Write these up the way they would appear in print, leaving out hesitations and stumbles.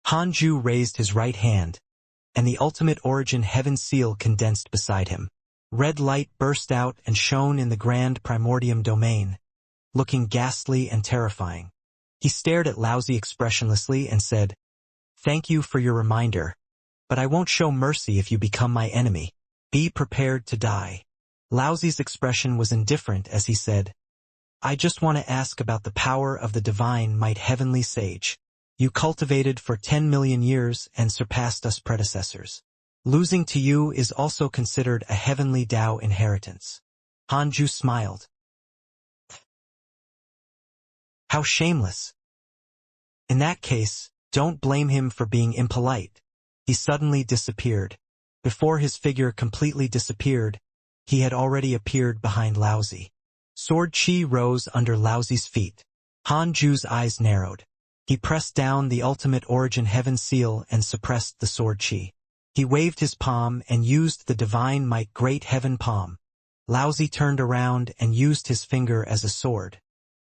Hanju raised his right hand, and the ultimate origin heaven seal condensed beside him. Red light burst out and shone in the grand primordium domain, looking ghastly and terrifying. He stared at Laozi expressionlessly and said, "Thank you for your reminder, but I won't show mercy if you become my enemy. Be prepared to die." Laozi's expression was indifferent as he said, "I just want to ask about the power of the divine might heavenly sage. You cultivated for 10 million years and surpassed us predecessors. Losing to you is also considered a heavenly Tao inheritance." Hanju smiled. How shameless. In that case, don't blame him for being impolite. He suddenly disappeared. Before his figure completely disappeared, he had already appeared behind Laozi. Sword chi rose under Laozi's feet. Hanju's eyes narrowed. He pressed down the ultimate origin heaven seal and suppressed the sword chi. He waved his palm and used the divine might great heaven palm. Laozi turned around and used his finger as a sword.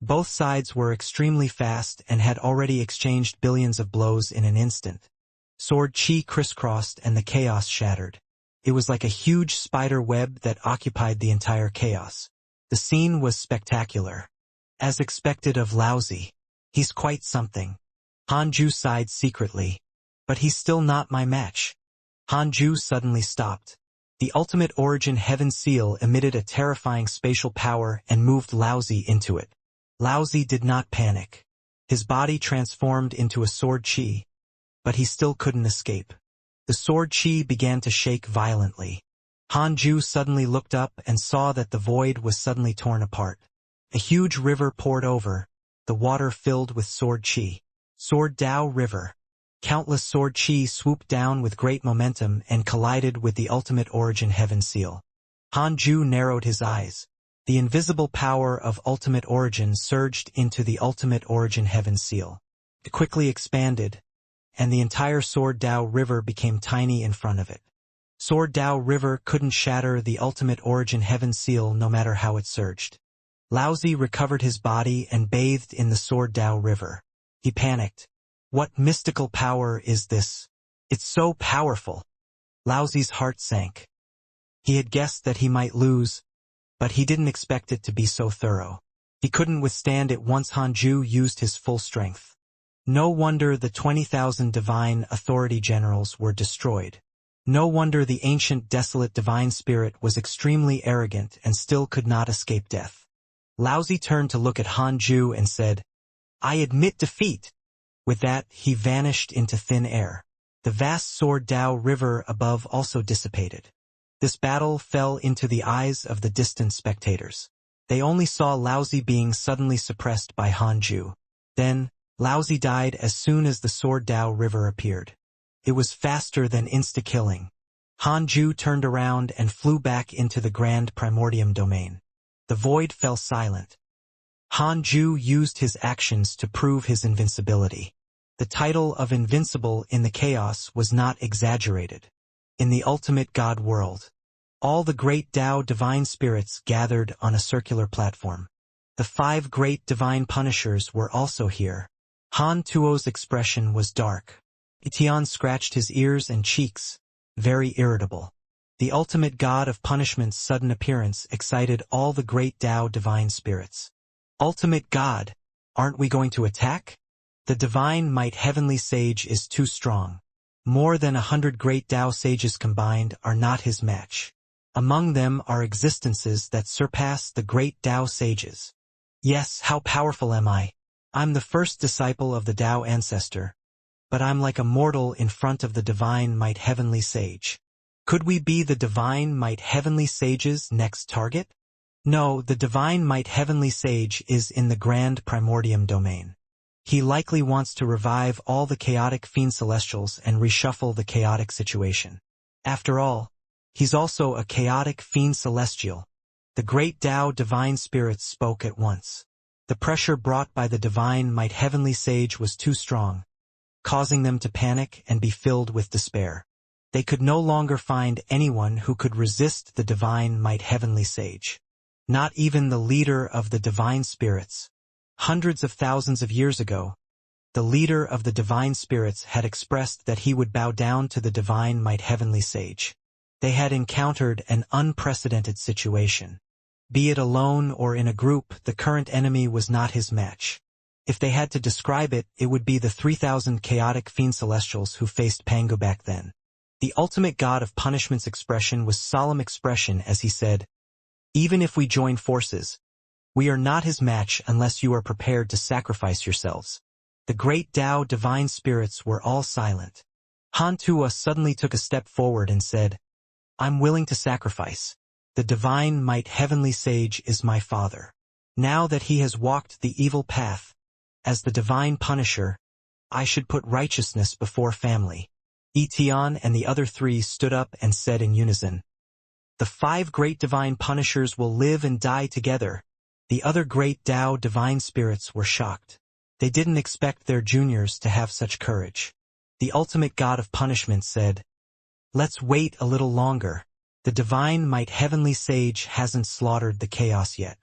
Both sides were extremely fast and had already exchanged billions of blows in an instant. Sword chi crisscrossed and the chaos shattered. It was like a huge spider web that occupied the entire chaos. The scene was spectacular. As expected of Laozi. He's quite something. Hanju sighed secretly. But he's still not my match. Hanju suddenly stopped. The ultimate origin heaven seal emitted a terrifying spatial power and moved Laozi into it. Laozi did not panic. His body transformed into a sword chi. But he still couldn't escape. The sword chi began to shake violently. Hanju suddenly looked up and saw that the void was suddenly torn apart. A huge river poured over, the water filled with sword chi. Sword Tao River. Countless sword chi swooped down with great momentum and collided with the ultimate origin heaven seal. Hanju narrowed his eyes. The invisible power of ultimate origin surged into the ultimate origin heaven seal. It quickly expanded, and the entire Sword Tao River became tiny in front of it. Sword Tao River couldn't shatter the ultimate origin heaven seal no matter how it surged. Laozi recovered his body and bathed in the Sword Tao River. He panicked. What mystical power is this? It's so powerful. Laozi's heart sank. He had guessed that he might lose, but he didn't expect it to be so thorough. He couldn't withstand it once Hanju used his full strength. No wonder the 20,000 divine authority generals were destroyed. No wonder the ancient desolate divine spirit was extremely arrogant and still could not escape death. Laozi turned to look at Hanju and said, "I admit defeat." With that, he vanished into thin air. The vast Sword Tao River above also dissipated. This battle fell into the eyes of the distant spectators. They only saw Laozi being suddenly suppressed by Hanju. Then, Laozi died as soon as the Sword Tao River appeared. It was faster than insta-killing. Hanju turned around and flew back into the grand primordium domain. The void fell silent. Hanju used his actions to prove his invincibility. The title of invincible in the chaos was not exaggerated. In the ultimate God world, all the great Tao divine spirits gathered on a circular platform. The 5 great divine punishers were also here. Han Tuo's expression was dark. Itian scratched his ears and cheeks, very irritable. The ultimate god of punishment's sudden appearance excited all the great Tao divine spirits. Ultimate God, aren't we going to attack? The divine might heavenly sage is too strong. More than 100 great Tao sages combined are not his match. Among them are existences that surpass the great Tao sages. Yes, how powerful am I? I'm the first disciple of the Tao ancestor, but I'm like a mortal in front of the divine might heavenly sage. Could we be the divine might heavenly sage's next target? No, the divine might heavenly sage is in the grand primordium domain. He likely wants to revive all the chaotic fiend celestials and reshuffle the chaotic situation. After all, he's also a chaotic fiend celestial. The great Tao divine spirits spoke at once. The pressure brought by the divine might heavenly sage was too strong, causing them to panic and be filled with despair. They could no longer find anyone who could resist the divine might heavenly sage. Not even the leader of the divine spirits. Hundreds of thousands of years ago, the leader of the divine spirits, had expressed that he would bow down to the divine might heavenly sage. They had encountered an unprecedented situation. Be it alone or in a group, the current enemy was not his match. If they had to describe it, it would be the 3,000 chaotic fiend celestials who faced Pangu back then. The ultimate god of punishment's expression was solemn expression as he said, "Even if we join forces, we are not his match unless you are prepared to sacrifice yourselves." The great Tao divine spirits were all silent. Han Tua suddenly took a step forward and said, "I'm willing to sacrifice. The divine might heavenly sage is my father. Now that he has walked the evil path, as the divine punisher, I should put righteousness before family." Etian and the other three stood up and said in unison, "The 5 great divine punishers will live and die together." The other great Tao divine spirits were shocked. They didn't expect their juniors to have such courage. The ultimate god of punishment said, "Let's wait a little longer. The divine might heavenly sage hasn't slaughtered the chaos yet.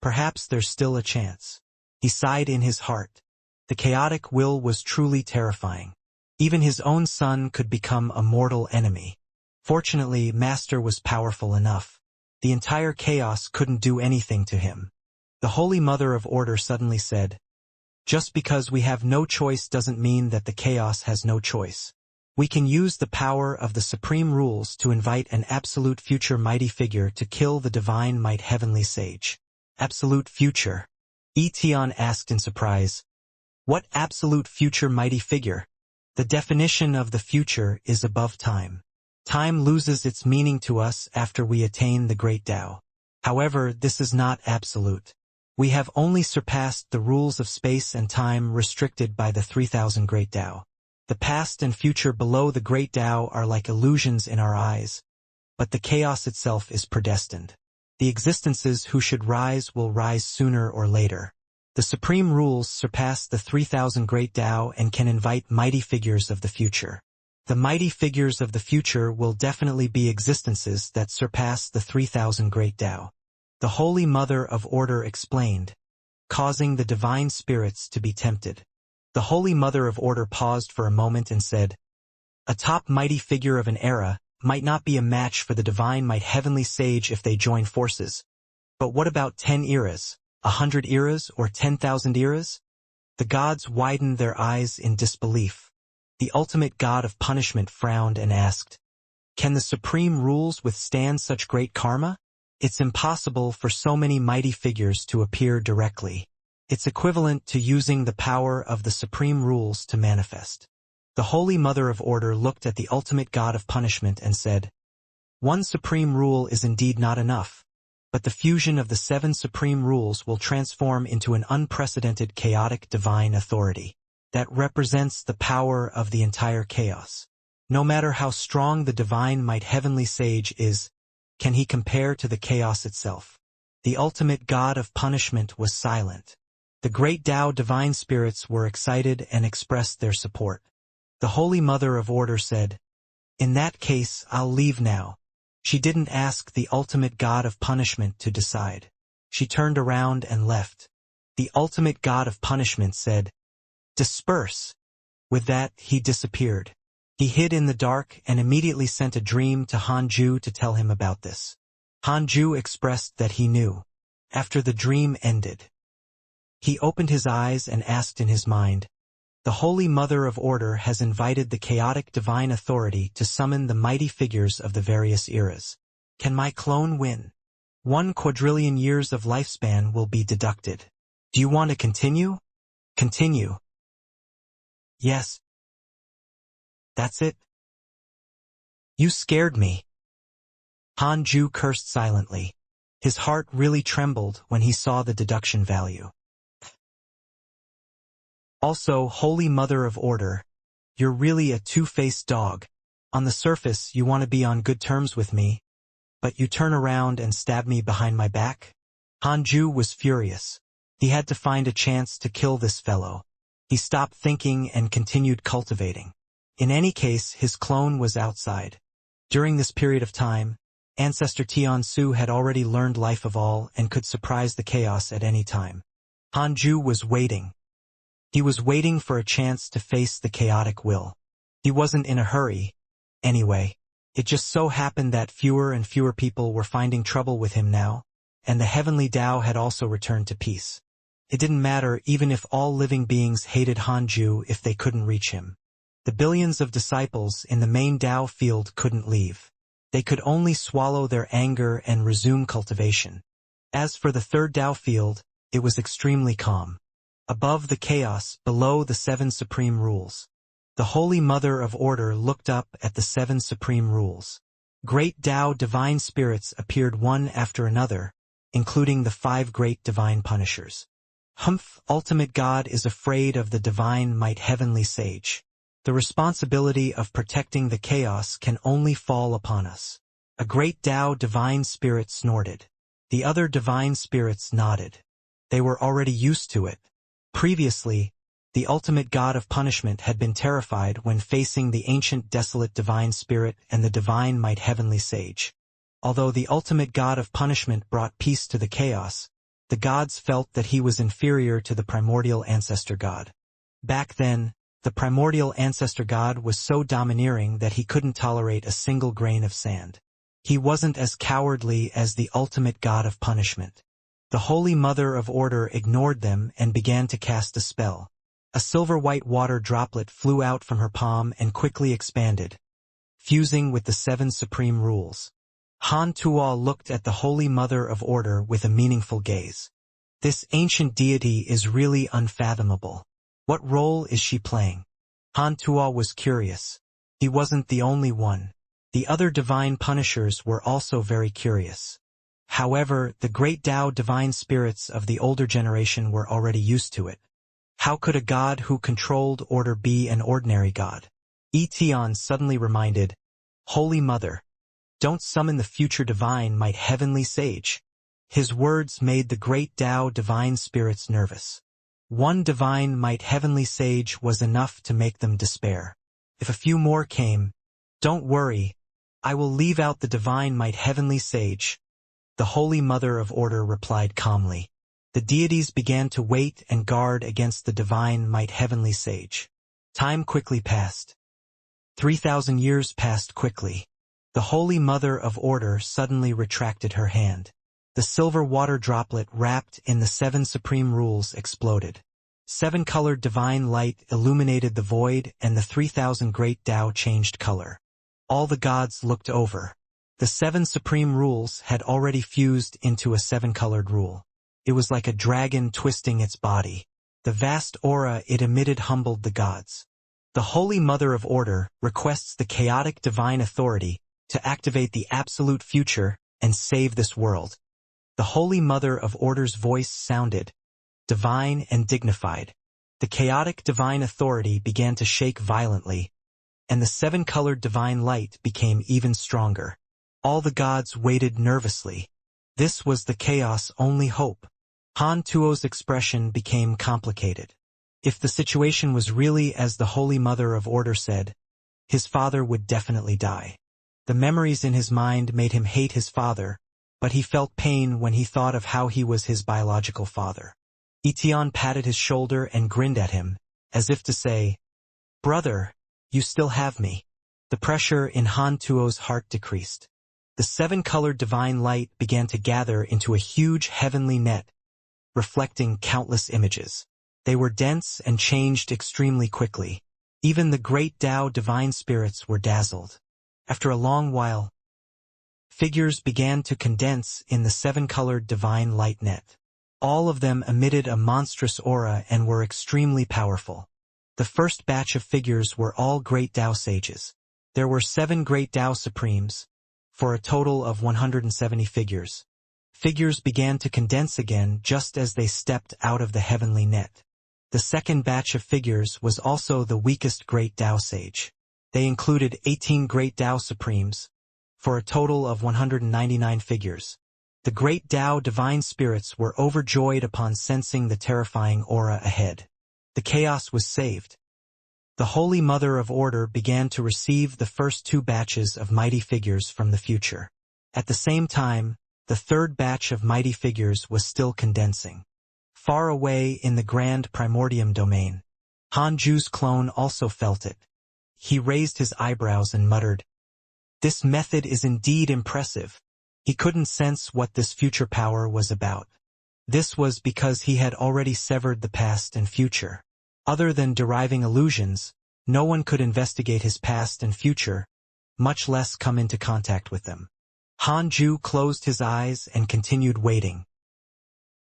Perhaps there's still a chance." He sighed in his heart. The chaotic will was truly terrifying. Even his own son could become a mortal enemy. Fortunately, Master was powerful enough. The entire chaos couldn't do anything to him. The Holy Mother of Order suddenly said, "Just because we have no choice doesn't mean that the chaos has no choice. We can use the power of the supreme rules to invite an absolute future mighty figure to kill the divine might heavenly sage." Absolute future? Etian asked in surprise. What absolute future mighty figure? The definition of the future is above time. Time loses its meaning to us after we attain the great Tao. However, this is not absolute. We have only surpassed the rules of space and time restricted by the 3,000 great Tao. The past and future below the great Tao are like illusions in our eyes, but the chaos itself is predestined. The existences who should rise will rise sooner or later. The supreme rules surpass the 3,000 great Tao and can invite mighty figures of the future. The mighty figures of the future will definitely be existences that surpass the 3,000 great Tao. The Holy Mother of Order explained, causing the divine spirits to be tempted. The Holy Mother of Order paused for a moment and said, "A top mighty figure of an era might not be a match for the divine might heavenly sage if they join forces. But what about 10 eras, 100 eras, or 10,000 eras?" The gods widened their eyes in disbelief. The ultimate god of punishment frowned and asked, "Can the supreme rules withstand such great karma? It's impossible for so many mighty figures to appear directly. It's equivalent to using the power of the supreme rules to manifest." The Holy Mother of Order looked at the ultimate god of punishment and said, "One supreme rule is indeed not enough, but the fusion of the 7 supreme rules will transform into an unprecedented chaotic divine authority that represents the power of the entire chaos. No matter how strong the divine might heavenly sage is, can he compare to the chaos itself?" The ultimate god of punishment was silent. The great Tao divine spirits were excited and expressed their support. The Holy Mother of Order said, "In that case, I'll leave now." She didn't ask the ultimate god of punishment to decide. She turned around and left. The ultimate god of punishment said, "Disperse." With that, he disappeared. He hid in the dark and immediately sent a dream to Hanju to tell him about this. Hanju expressed that he knew. After the dream ended, he opened his eyes and asked in his mind, "The Holy Mother of Order has invited the chaotic divine authority to summon the mighty figures of the various eras. Can my clone win? 1 quadrillion years of lifespan will be deducted. Do you want to continue?" "Continue." "Yes. That's it." "You scared me." Hanju cursed silently. His heart really trembled when he saw the deduction value. Also, Holy Mother of Order, you're really a two-faced dog. On the surface, you want to be on good terms with me, but you turn around and stab me behind my back? Hanju was furious. He had to find a chance to kill this fellow. He stopped thinking and continued cultivating. In any case, his clone was outside. During this period of time, Ancestor Tiansu had already learned Life of All and could surprise the chaos at any time. Hanju was waiting. He was waiting for a chance to face the chaotic will. He wasn't in a hurry, anyway. It just so happened that fewer and fewer people were finding trouble with him now, and the heavenly Tao had also returned to peace. It didn't matter even if all living beings hated Hanju if they couldn't reach him. The billions of disciples in the main Tao field couldn't leave. They could only swallow their anger and resume cultivation. As for the third Tao field, it was extremely calm. Above the chaos, below the 7 supreme rules. The Holy Mother of Order looked up at the 7 supreme rules. Great Tao divine spirits appeared one after another, including the 5 great divine punishers. Humph, ultimate God is afraid of the divine might heavenly sage. The responsibility of protecting the chaos can only fall upon us. A great Tao divine spirit snorted. The other divine spirits nodded. They were already used to it. Previously, the ultimate God of punishment had been terrified when facing the ancient desolate divine spirit and the divine might heavenly sage. Although the ultimate God of punishment brought peace to the chaos, the gods felt that he was inferior to the primordial ancestor god. Back then, the primordial ancestor god was so domineering that he couldn't tolerate a single grain of sand. He wasn't as cowardly as the ultimate God of punishment. The Holy Mother of Order ignored them and began to cast a spell. A silver-white water droplet flew out from her palm and quickly expanded, fusing with the 7 supreme rules. Han Tuo looked at the Holy Mother of Order with a meaningful gaze. This ancient deity is really unfathomable. What role is she playing? Han Tuo was curious. He wasn't the only one. The other divine punishers were also very curious. However, the great Tao divine spirits of the older generation were already used to it. How could a god who controlled order be an ordinary god? Etion suddenly reminded, Holy Mother, don't summon the future divine might heavenly sage. His words made the great Tao divine spirits nervous. One divine might heavenly sage was enough to make them despair. If a few more came, don't worry, I will leave out the divine might heavenly sage. The Holy Mother of Order replied calmly. The deities began to wait and guard against the divine might heavenly sage. Time quickly passed. 3,000 years passed quickly. The Holy Mother of Order suddenly retracted her hand. The silver water droplet wrapped in the 7 supreme rules exploded. 7-colored divine light illuminated the void and the 3,000 great Tao changed color. All the gods looked over. The 7 supreme rules had already fused into a 7-colored rule. It was like a dragon twisting its body. The vast aura it emitted humbled the gods. The Holy Mother of Order requests the chaotic divine authority to activate the absolute future and save this world. The Holy Mother of Order's voice sounded divine and dignified. The chaotic divine authority began to shake violently, and the 7-colored divine light became even stronger. All the gods waited nervously. This was the chaos' only hope. Han Tuo's expression became complicated. If the situation was really as the Holy Mother of Order said, his father would definitely die. The memories in his mind made him hate his father, but he felt pain when he thought of how he was his biological father. Etion patted his shoulder and grinned at him, as if to say, Brother, you still have me. The pressure in Han Tuo's heart decreased. The 7-colored divine light began to gather into a huge heavenly net, reflecting countless images. They were dense and changed extremely quickly. Even the great Tao divine spirits were dazzled. After a long while, figures began to condense in the 7-colored divine light net. All of them emitted a monstrous aura and were extremely powerful. The first batch of figures were all great Tao sages. There were 7 great Tao supremes, for a total of 170 figures. Figures began to condense again just as they stepped out of the heavenly net. The second batch of figures was also the weakest great Tao sage. They included 18 great Tao supremes, for a total of 199 figures. The great Tao divine spirits were overjoyed upon sensing the terrifying aura ahead. The chaos was saved. The Holy Mother of Order began to receive the first 2 batches of mighty figures from the future. At the same time, the third batch of mighty figures was still condensing. far away in the grand primordium domain. Hanju's clone also felt it. He raised his eyebrows and muttered, "This method is indeed impressive." He couldn't sense what this future power was about. This was because he had already severed the past and future. Other than deriving illusions, no one could investigate his past and future, much less come into contact with them. Hanju closed his eyes and continued waiting.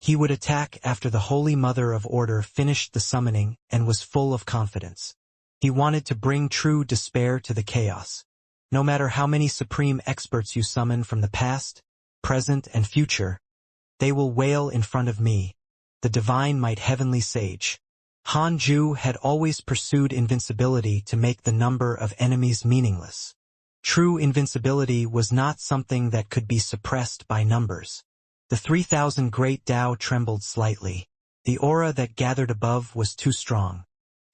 He would attack after the Holy Mother of Order finished the summoning and was full of confidence. He wanted to bring true despair to the chaos. No matter how many supreme experts you summon from the past, present, and future, they will wail in front of me, the divine might heavenly sage. Hanju had always pursued invincibility to make the number of enemies meaningless. True invincibility was not something that could be suppressed by numbers. The 3,000 great Tao trembled slightly. The aura that gathered above was too strong.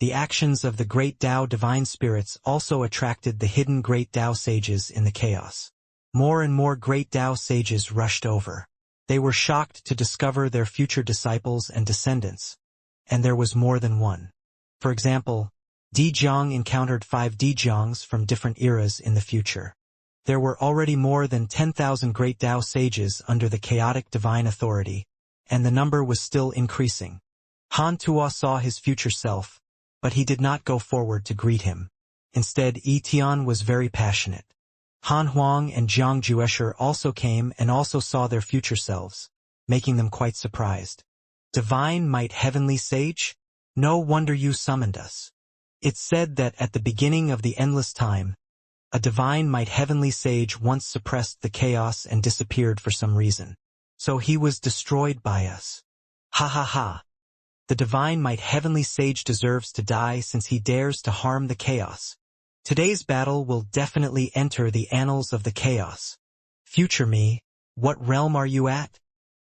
The actions of the great Tao divine spirits also attracted the hidden great Tao sages in the chaos. More and more great Tao sages rushed over. They were shocked to discover their future disciples and descendants. And there was more than one. For example, Dijiang encountered 5 Dijiangs from different eras in the future. There were already more than 10,000 great Tao sages under the chaotic divine authority, and the number was still increasing. Han Tuo saw his future self, but he did not go forward to greet him. Instead, Yi Tian was very passionate. Han Huang and Jiang Juesher also came and also saw their future selves, making them quite surprised. Divine might heavenly sage? No wonder you summoned us. It's said that at the beginning of the endless time, a divine might heavenly sage once suppressed the chaos and disappeared for some reason. So he was destroyed by us. Ha ha ha. The divine might heavenly sage deserves to die since he dares to harm the chaos. Today's battle will definitely enter the annals of the chaos. Future me, what realm are you at?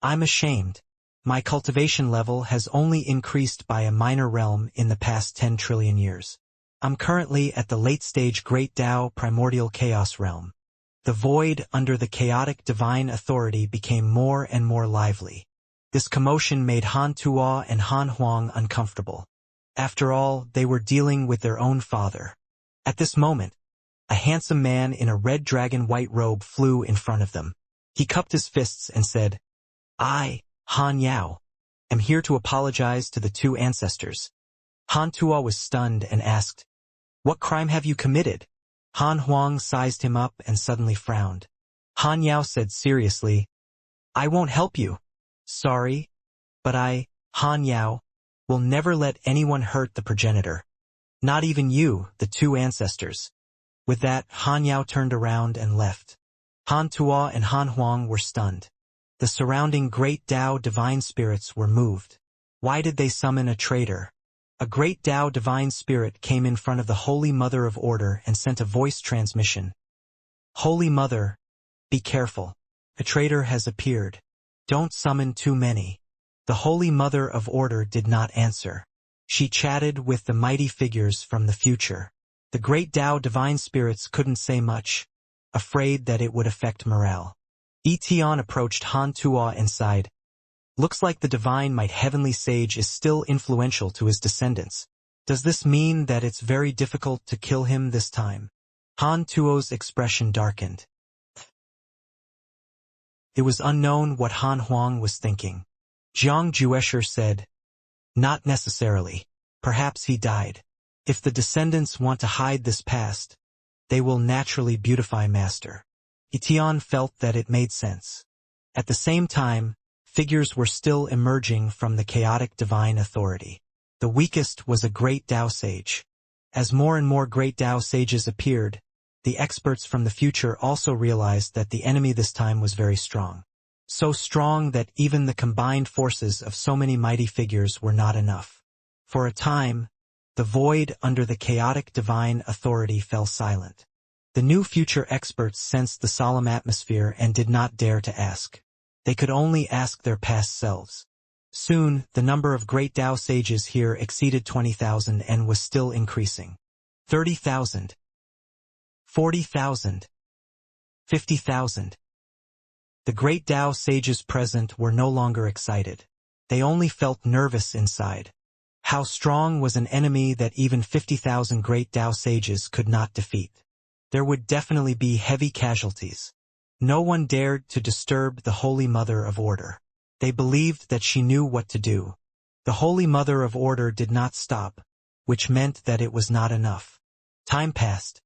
I'm ashamed. My cultivation level has only increased by a minor realm in the past 10 trillion years. I'm currently at the late-stage Great Tao Primordial Chaos realm. The void under the chaotic divine authority became more and more lively. This commotion made Han Tuo and Han Huang uncomfortable. After all, they were dealing with their own father. At this moment, a handsome man in a red dragon white robe flew in front of them. He cupped his fists and said, "I, Han Yao, am here to apologize to the 2 ancestors." Han Tuo was stunned and asked, "What crime have you committed?" Han Huang sized him up and suddenly frowned. Han Yao said seriously, "I won't help you. Sorry, but I, Han Yao, will never let anyone hurt the progenitor. Not even you, the 2 ancestors." With that, Han Yao turned around and left. Han Tuo and Han Huang were stunned. The surrounding great Tao divine spirits were moved. Why did they summon a traitor? A great Tao divine spirit came in front of the Holy Mother of Order and sent a voice transmission. "Holy Mother, be careful. A traitor has appeared. Don't summon too many." The Holy Mother of Order did not answer. She chatted with the mighty figures from the future. The great Tao divine spirits couldn't say much, afraid that it would affect morale. Yi Tian approached Han Tuo and sighed. "Looks like the divine might heavenly sage is still influential to his descendants. Does this mean that it's very difficult to kill him this time?" Han Tuo's expression darkened. It was unknown what Han Huang was thinking. Jiang Juesher said, "Not necessarily. Perhaps he died. If the descendants want to hide this past, they will naturally beautify Master." Yi Tian felt that it made sense. At the same time, figures were still emerging from the chaotic divine authority. The weakest was a great Tao sage. As more and more great Tao sages appeared, the experts from the future also realized that the enemy this time was very strong. So strong that even the combined forces of so many mighty figures were not enough. For a time, the void under the chaotic divine authority fell silent. The new future experts sensed the solemn atmosphere and did not dare to ask. They could only ask their past selves. Soon, the number of great Tao sages here exceeded 20,000 and was still increasing. 30,000. 40,000. 50,000. The great Tao sages present were no longer excited. They only felt nervous inside. How strong was an enemy that even 50,000 great Tao sages could not defeat? There would definitely be heavy casualties. No one dared to disturb the Holy Mother of Order. They believed that she knew what to do. The Holy Mother of Order did not stop, which meant that it was not enough. Time passed.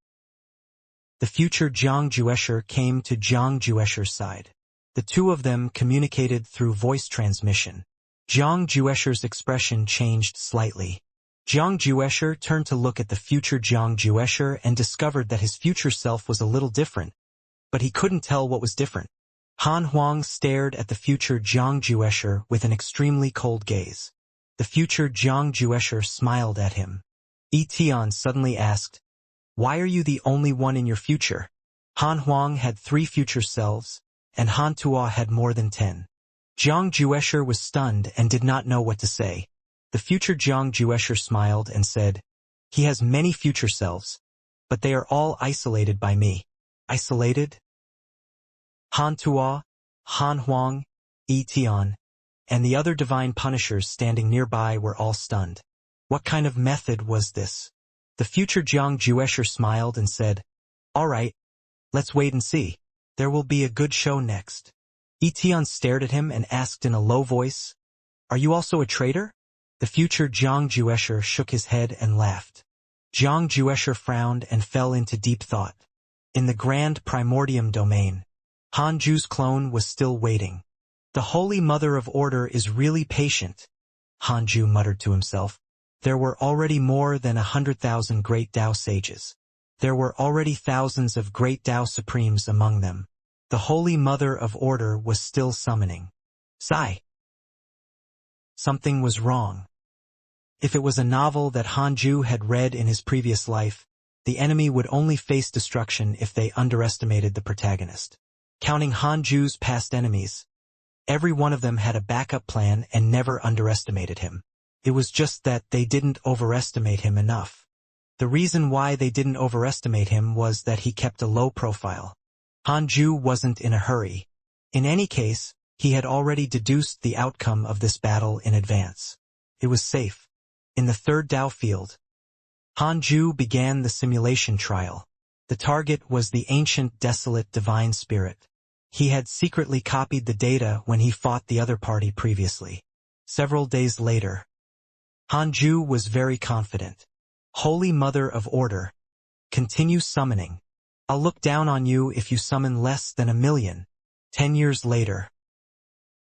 The future Jiang Juesher came to Jiang Juesher's side. The two of them communicated through voice transmission. Jiang Juesher's expression changed slightly. Jiang Juesher turned to look at the future Jiang Juesher and discovered that his future self was a little different, but he couldn't tell what was different. Han Huang stared at the future Jiang Juesher with an extremely cold gaze. The future Jiang Juesher smiled at him. Tian suddenly asked, "Why are you the only one in your future?" Han Huang had 3 future selves, and Han Tuo had more than 10. Jiang Juesher was stunned and did not know what to say. The future Jiang Juesher smiled and said, "He has many future selves, but they are all isolated by me." Isolated? Han Tuo, Han Huang, Tian, and the other divine punishers standing nearby were all stunned. What kind of method was this? The future Jiang Juesher smiled and said, "All right, let's wait and see. There will be a good show next." Tian stared at him and asked in a low voice, "Are you also a traitor?" The future Jiang Juesher shook his head and laughed. Jiang Juesher frowned and fell into deep thought. In the grand primordium domain, Hanju's clone was still waiting. "The Holy Mother of Order is really patient," Hanju muttered to himself. There were already more than 100,000 great Tao sages. There were already thousands of great Tao supremes among them. The Holy Mother of Order was still summoning. Sigh. Something was wrong. If it was a novel that Hanju had read in his previous life, the enemy would only face destruction if they underestimated the protagonist. Counting Hanju's past enemies, every one of them had a backup plan and never underestimated him. It was just that they didn't overestimate him enough. The reason why they didn't overestimate him was that he kept a low profile. Hanju wasn't in a hurry. In any case, he had already deduced the outcome of this battle in advance. It was safe. In the 3rd Tao field, Hanju began the simulation trial. The target was the ancient desolate divine spirit. He had secretly copied the data when he fought the other party previously. Several days later, Hanju was very confident. "Holy Mother of Order, continue summoning. I'll look down on you if you summon less than 1,000,000. 10 years later,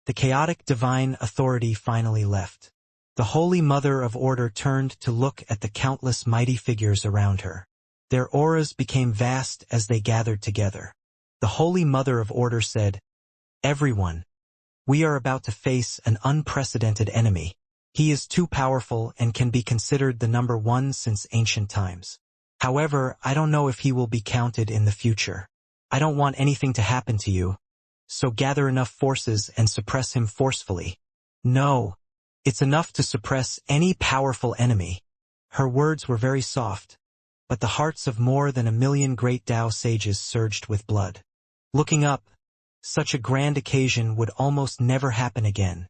the chaotic divine authority finally left. The Holy Mother of Order turned to look at the countless mighty figures around her. Their auras became vast as they gathered together. The Holy Mother of Order said, "Everyone, we are about to face an unprecedented enemy. He is too powerful and can be considered the number 1 since ancient times. However, I don't know if he will be counted in the future. I don't want anything to happen to you, so gather enough forces and suppress him forcefully. No, it's enough to suppress any powerful enemy." Her words were very soft, but the hearts of more than 1,000,000 great Tao sages surged with blood. Looking up, such a grand occasion would almost never happen again.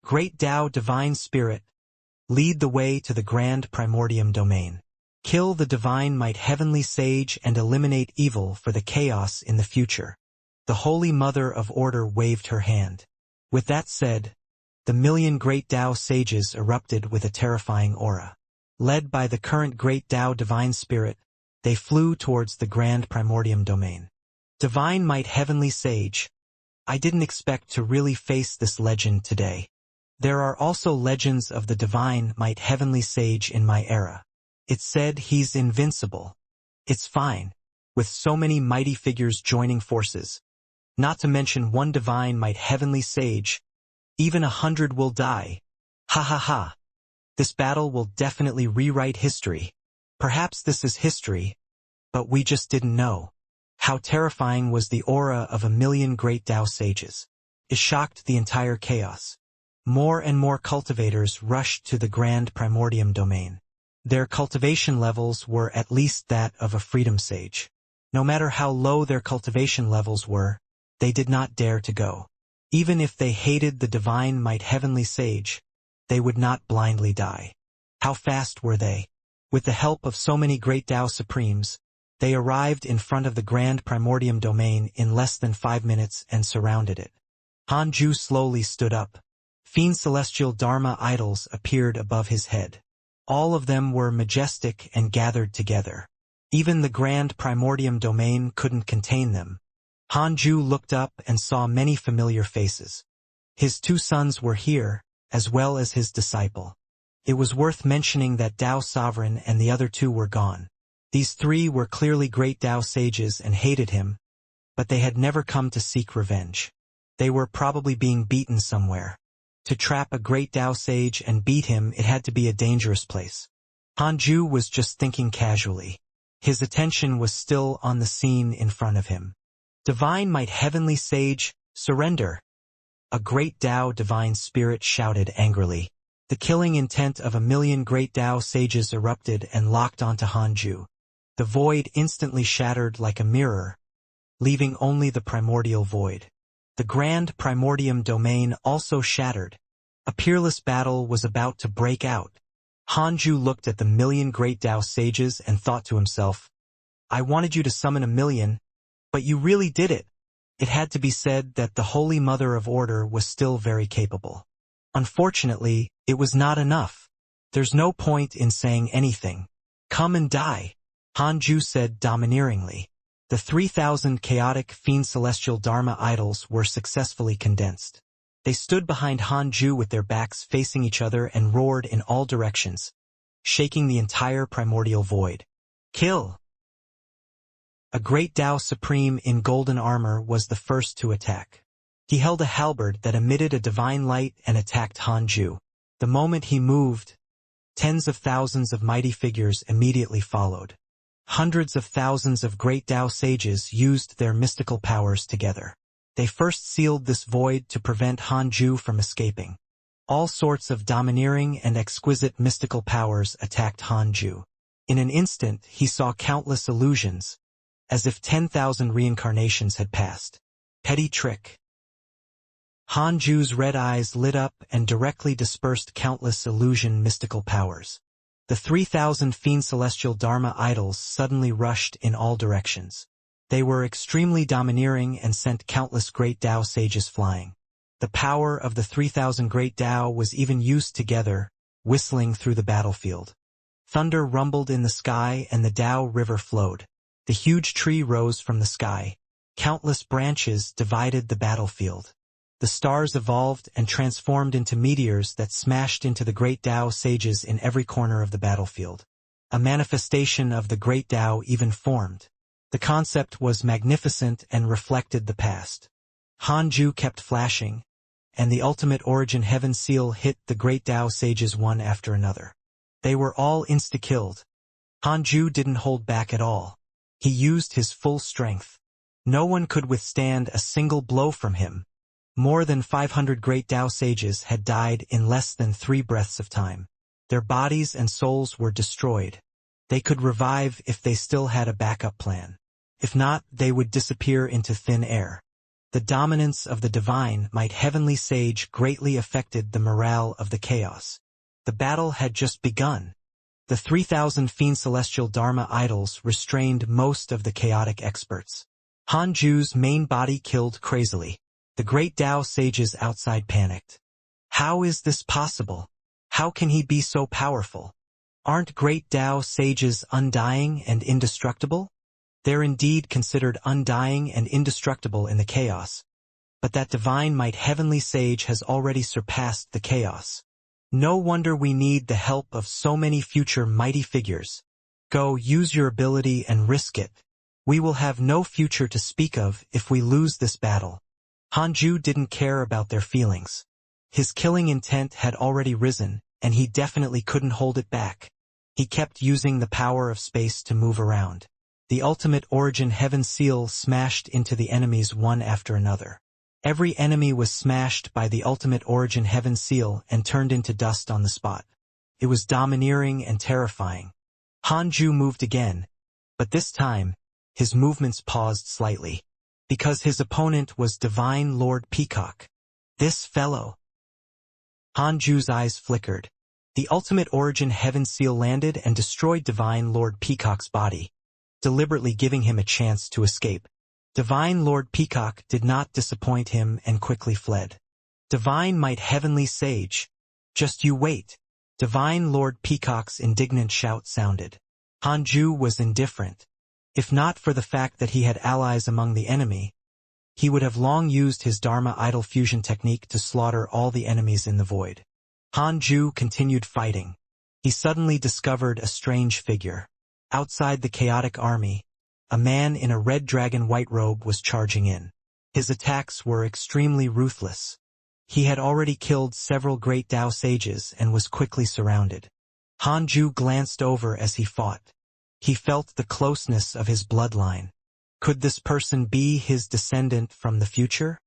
Great Tao Divine Spirit, lead the way to the grand primordium domain. Kill the divine might heavenly sage and eliminate evil for the chaos in the future. The Holy Mother of Order waved her hand. With that said, the 1,000,000 great Tao sages erupted with a terrifying aura. Led by the current great Tao Divine Spirit, they flew towards the grand primordium domain. Divine might heavenly sage, I didn't expect to really face this legend today. There are also legends of the divine might heavenly sage in my era. It said he's invincible. It's fine, with so many mighty figures joining forces. Not to mention one divine might heavenly sage, even 100 will die. Ha ha ha. This battle will definitely rewrite history. Perhaps this is history, but we just didn't know. How terrifying was the aura of 1,000,000 great Tao sages. It shocked the entire chaos. More and more cultivators rushed to the grand primordium domain. Their cultivation levels were at least that of a freedom sage. No matter how low their cultivation levels were, they did not dare to go. Even if they hated the divine might heavenly sage, they would not blindly die. How fast were they? With the help of so many great Tao Supremes, they arrived in front of the grand primordium domain in less than 5 minutes and surrounded it. Hanju slowly stood up. Fiend celestial Dharma idols appeared above his head. All of them were majestic and gathered together. Even the grand primordium domain couldn't contain them. Hanju looked up and saw many familiar faces. His 2 sons were here, as well as his disciple. It was worth mentioning that Tao Sovereign and the other 2 were gone. These 3 were clearly great Tao sages and hated him, but they had never come to seek revenge. They were probably being beaten somewhere. To trap a great Tao sage and beat him, it had to be a dangerous place. Hanju was just thinking casually. His attention was still on the scene in front of him. Divine might heavenly sage, surrender! A great Tao divine spirit shouted angrily. The killing intent of 1,000,000 great Tao sages erupted and locked onto Hanju. The void instantly shattered like a mirror, leaving only the primordial void. The grand primordium domain also shattered. A peerless battle was about to break out. Hanju looked at the 1,000,000 great Tao sages and thought to himself, I wanted you to summon 1,000,000, but you really did it. It had to be said that the Holy Mother of Order was still very capable. Unfortunately, it was not enough. There's no point in saying anything. Come and die, Hanju said domineeringly. The 3,000 chaotic fiend celestial Dharma idols were successfully condensed. They stood behind Hanju with their backs facing each other and roared in all directions, shaking the entire primordial void. Kill! A great Tao Supreme in golden armor was the first to attack. He held a halberd that emitted a divine light and attacked Hanju. The moment he moved, tens of thousands of mighty figures immediately followed. Hundreds of thousands of great Tao sages used their mystical powers together. They first sealed this void to prevent Hanju from escaping. All sorts of domineering and exquisite mystical powers attacked Hanju. In an instant he saw countless illusions, as if 10,000 reincarnations had passed. Petty trick. Hanju's red eyes lit up and directly dispersed countless illusion mystical powers. The 3,000 fiend celestial Dharma idols suddenly rushed in all directions. They were extremely domineering and sent countless great Tao sages flying. The power of the 3,000 great Tao was even used together, whistling through the battlefield. Thunder rumbled in the sky and the Tao river flowed. The huge tree rose from the sky. Countless branches divided the battlefield. The stars evolved and transformed into meteors that smashed into the great Tao sages in every corner of the battlefield. A manifestation of the great Tao even formed. The concept was magnificent and reflected the past. Hanju kept flashing, and the ultimate origin heaven seal hit the great Tao sages one after another. They were all insta-killed. Hanju didn't hold back at all. He used his full strength. No one could withstand a single blow from him. More than 500 great Tao sages had died in less than 3 breaths of time. Their bodies and souls were destroyed. They could revive if they still had a backup plan. If not, they would disappear into thin air. The dominance of the divine might heavenly sage greatly affected the morale of the chaos. The battle had just begun. The 3,000 fiend celestial Dharma idols restrained most of the chaotic experts. Hanju's main body killed crazily. The great Tao sages outside panicked. How is this possible? How can he be so powerful? Aren't great Tao sages undying and indestructible? They're indeed considered undying and indestructible in the chaos. But that divine might heavenly sage has already surpassed the chaos. No wonder we need the help of so many future mighty figures. Go, use your ability and risk it. We will have no future to speak of if we lose this battle. Hanju didn't care about their feelings. His killing intent had already risen, and he definitely couldn't hold it back. He kept using the power of space to move around. The ultimate origin heaven seal smashed into the enemies one after another. Every enemy was smashed by the ultimate origin heaven seal and turned into dust on the spot. It was domineering and terrifying. Hanju moved again, but this time, his movements paused slightly. Because his opponent was Divine Lord Peacock. This fellow. Han Ju's eyes flickered. The ultimate origin heaven seal landed and destroyed Divine Lord Peacock's body, deliberately giving him a chance to escape. Divine Lord Peacock did not disappoint him and quickly fled. Divine might heavenly sage. Just you wait. Divine Lord Peacock's indignant shout sounded. Han Ju was indifferent. If not for the fact that he had allies among the enemy, he would have long used his Dharma idol fusion technique to slaughter all the enemies in the void. Han Ju continued fighting. He suddenly discovered a strange figure. Outside the chaotic army, a man in a red dragon white robe was charging in. His attacks were extremely ruthless. He had already killed several great Tao sages and was quickly surrounded. Han Ju glanced over as he fought. He felt the closeness of his bloodline. Could this person be his descendant from the future?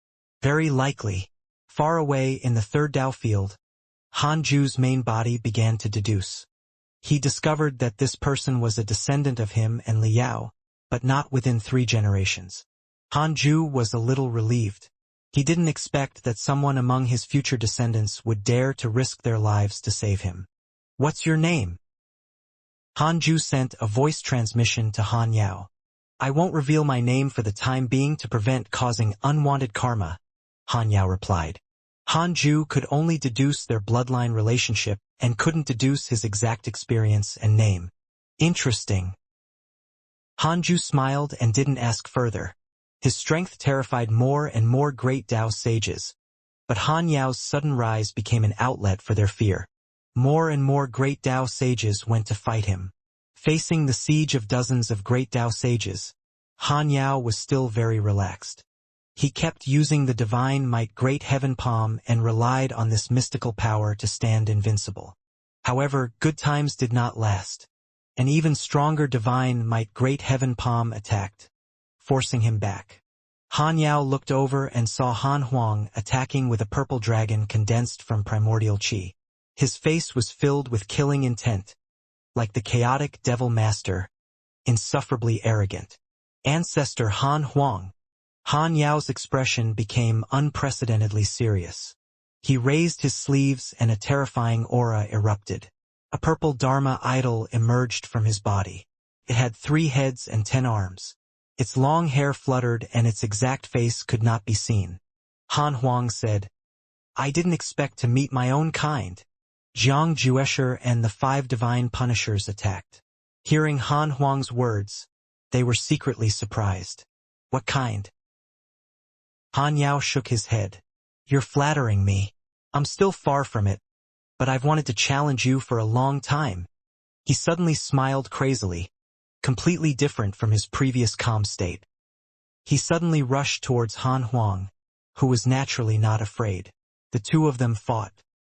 Very likely. Far away in the third Tao field, Han Ju's main body began to deduce. He discovered that this person was a descendant of him and Liao, but not within 3 generations. Han Ju was a little relieved. He didn't expect that someone among his future descendants would dare to risk their lives to save him. What's your name? Han Ju sent a voice transmission to Han Yao. I won't reveal my name for the time being to prevent causing unwanted karma, Han Yao replied. Han Ju could only deduce their bloodline relationship and couldn't deduce his exact experience and name. Interesting. Han Ju smiled and didn't ask further. His strength terrified more and more great Tao sages, but Han Yao's sudden rise became an outlet for their fear. More and more great Tao sages went to fight him. Facing the siege of dozens of great Tao sages, Han Yao was still very relaxed. He kept using the divine might Great Heaven Palm and relied on this mystical power to stand invincible. However, good times did not last. An even stronger divine might Great Heaven Palm attacked, forcing him back. Han Yao looked over and saw Han Huang attacking with a purple dragon condensed from primordial qi. His face was filled with killing intent, like the chaotic devil master, insufferably arrogant. Ancestor Han Huang. Han Yao's expression became unprecedentedly serious. He raised his sleeves and a terrifying aura erupted. A purple Dharma idol emerged from his body. It had 3 heads and 10 arms. Its long hair fluttered and its exact face could not be seen. Han Huang said, I didn't expect to meet my own kind. Jiang Juesher and the 5 divine punishers attacked. Hearing Han Huang's words, they were secretly surprised. What kind? Han Yao shook his head. You're flattering me. I'm still far from it, but I've wanted to challenge you for a long time. He suddenly smiled crazily, completely different from his previous calm state. He suddenly rushed towards Han Huang, who was naturally not afraid. The two of them fought.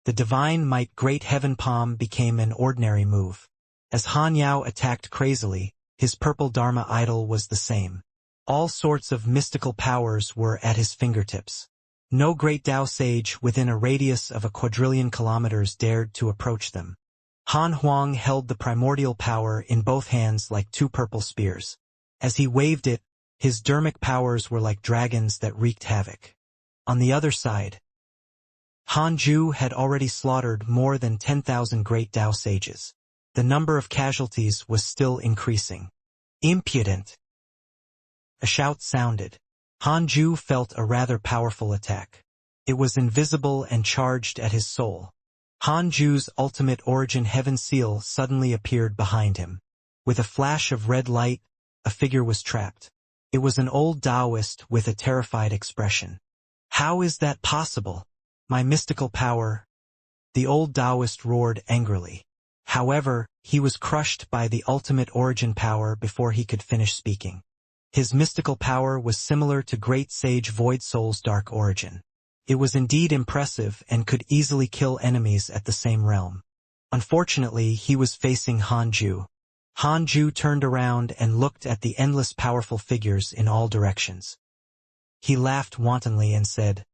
The divine might Great Heaven Palm became an ordinary move. As Han Yao attacked crazily, his purple Dharma idol was the same. All sorts of mystical powers were at his fingertips. No great Tao sage within a radius of 1,000,000,000 kilometers dared to approach them. Han Huang held the primordial power in both hands like 2 purple spears. As he waved it, his dermic powers were like dragons that wreaked havoc. On the other side, Han Ju had already slaughtered more than 10,000 great Tao sages. The number of casualties was still increasing. Impudent! A shout sounded. Han Ju felt a rather powerful attack. It was invisible and charged at his soul. Han Ju's ultimate origin heaven seal suddenly appeared behind him. With a flash of red light, a figure was trapped. It was an old Taoist with a terrified expression. How is that possible? My mystical power. The old Taoist roared angrily. However, he was crushed by the ultimate origin power before he could finish speaking. His mystical power was similar to great sage Void Soul's dark origin. It was indeed impressive and could easily kill enemies at the same realm. Unfortunately, he was facing Han Ju. Han Ju turned around and looked at the endless powerful figures in all directions. He laughed wantonly and said,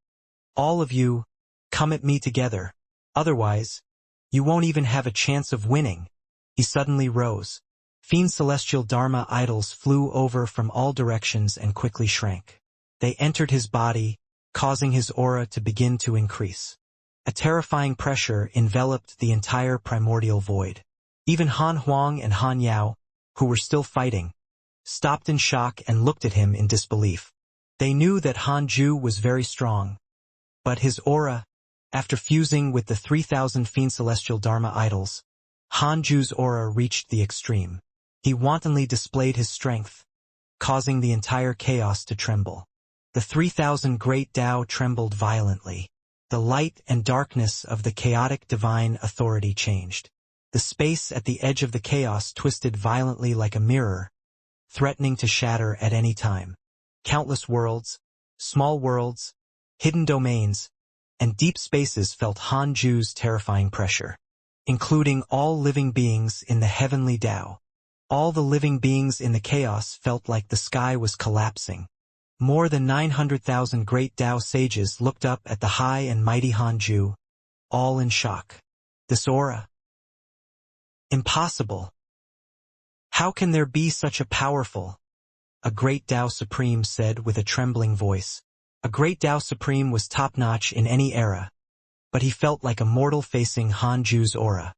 All of you, come at me together. Otherwise, you won't even have a chance of winning. He suddenly rose. Fiend celestial Dharma idols flew over from all directions and quickly shrank. They entered his body, causing his aura to begin to increase. A terrifying pressure enveloped the entire primordial void. Even Han Huang and Han Yao, who were still fighting, stopped in shock and looked at him in disbelief. They knew that Han Ju was very strong, but his aura, after fusing with the 3,000 fiend celestial Dharma idols, Han Ju's aura reached the extreme. He wantonly displayed his strength, causing the entire chaos to tremble. The 3,000 great Tao trembled violently. The light and darkness of the chaotic divine authority changed. The space at the edge of the chaos twisted violently like a mirror, threatening to shatter at any time. Countless worlds, small worlds, hidden domains, and deep spaces felt Han Ju's terrifying pressure, including all living beings in the heavenly Tao. All the living beings in the chaos felt like the sky was collapsing. More than 900,000 great Tao sages looked up at the high and mighty Han Ju, all in shock. This aura? Impossible. How can there be such a powerful? A great Tao Supreme said with a trembling voice. A great Tao Supreme was top-notch in any era, but he felt like a mortal facing Han Ju's aura.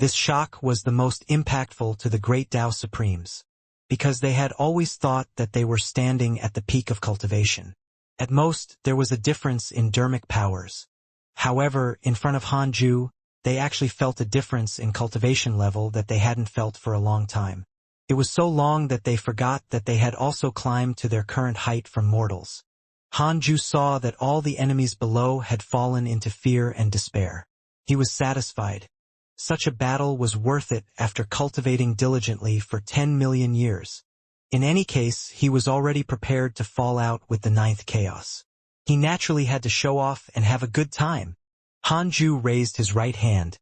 This shock was the most impactful to the great Tao Supremes, because they had always thought that they were standing at the peak of cultivation. At most, there was a difference in dermic powers. However, in front of Han Ju, they actually felt a difference in cultivation level that they hadn't felt for a long time. It was so long that they forgot that they had also climbed to their current height from mortals. Han Ju saw that all the enemies below had fallen into fear and despair. He was satisfied. Such a battle was worth it after cultivating diligently for 10 million years. In any case, he was already prepared to fall out with the ninth chaos. He naturally had to show off and have a good time. Han Ju raised his right hand,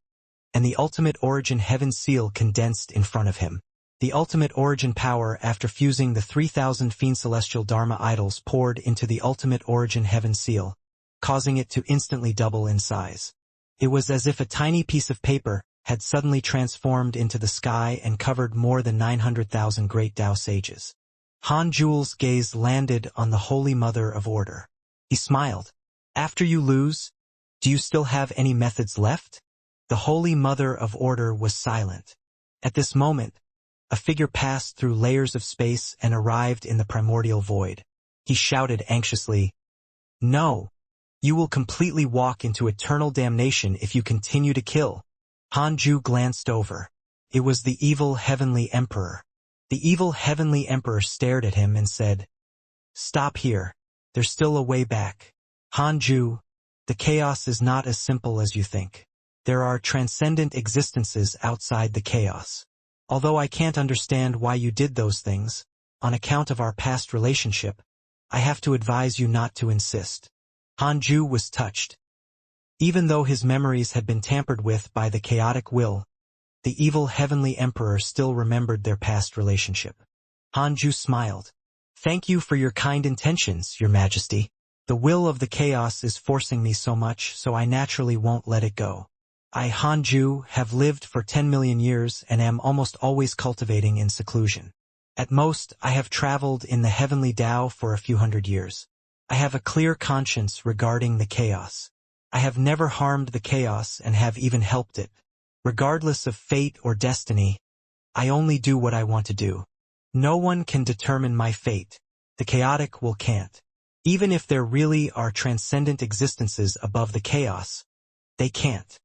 and the ultimate origin heaven seal condensed in front of him. The ultimate origin power after fusing the 3,000 fiend celestial Dharma idols poured into the ultimate origin heaven seal, causing it to instantly double in size. It was as if a tiny piece of paper had suddenly transformed into the sky and covered more than 900,000 great Tao sages. Han Ju's gaze landed on the Holy Mother of Order. He smiled. After you lose, do you still have any methods left? The Holy Mother of Order was silent. At this moment, a figure passed through layers of space and arrived in the primordial void. He shouted anxiously, "No! You will completely walk into eternal damnation if you continue to kill." Han Ju glanced over. It was the evil Heavenly Emperor. The evil Heavenly Emperor stared at him and said, "Stop here. There's still a way back. Han Ju, the chaos is not as simple as you think. There are transcendent existences outside the chaos. Although I can't understand why you did those things, on account of our past relationship, I have to advise you not to insist." Han Ju was touched. Even though his memories had been tampered with by the chaotic will, the evil Heavenly Emperor still remembered their past relationship. Han Ju smiled. "Thank you for your kind intentions, Your Majesty. The will of the chaos is forcing me so much, so I naturally won't let it go. I, Han Ju, have lived for 10 million years and am almost always cultivating in seclusion. At most, I have traveled in the heavenly Tao for a few hundred years. I have a clear conscience regarding the chaos. I have never harmed the chaos and have even helped it. Regardless of fate or destiny, I only do what I want to do. No one can determine my fate. The chaotic will can't. Even if there really are transcendent existences above the chaos, they can't."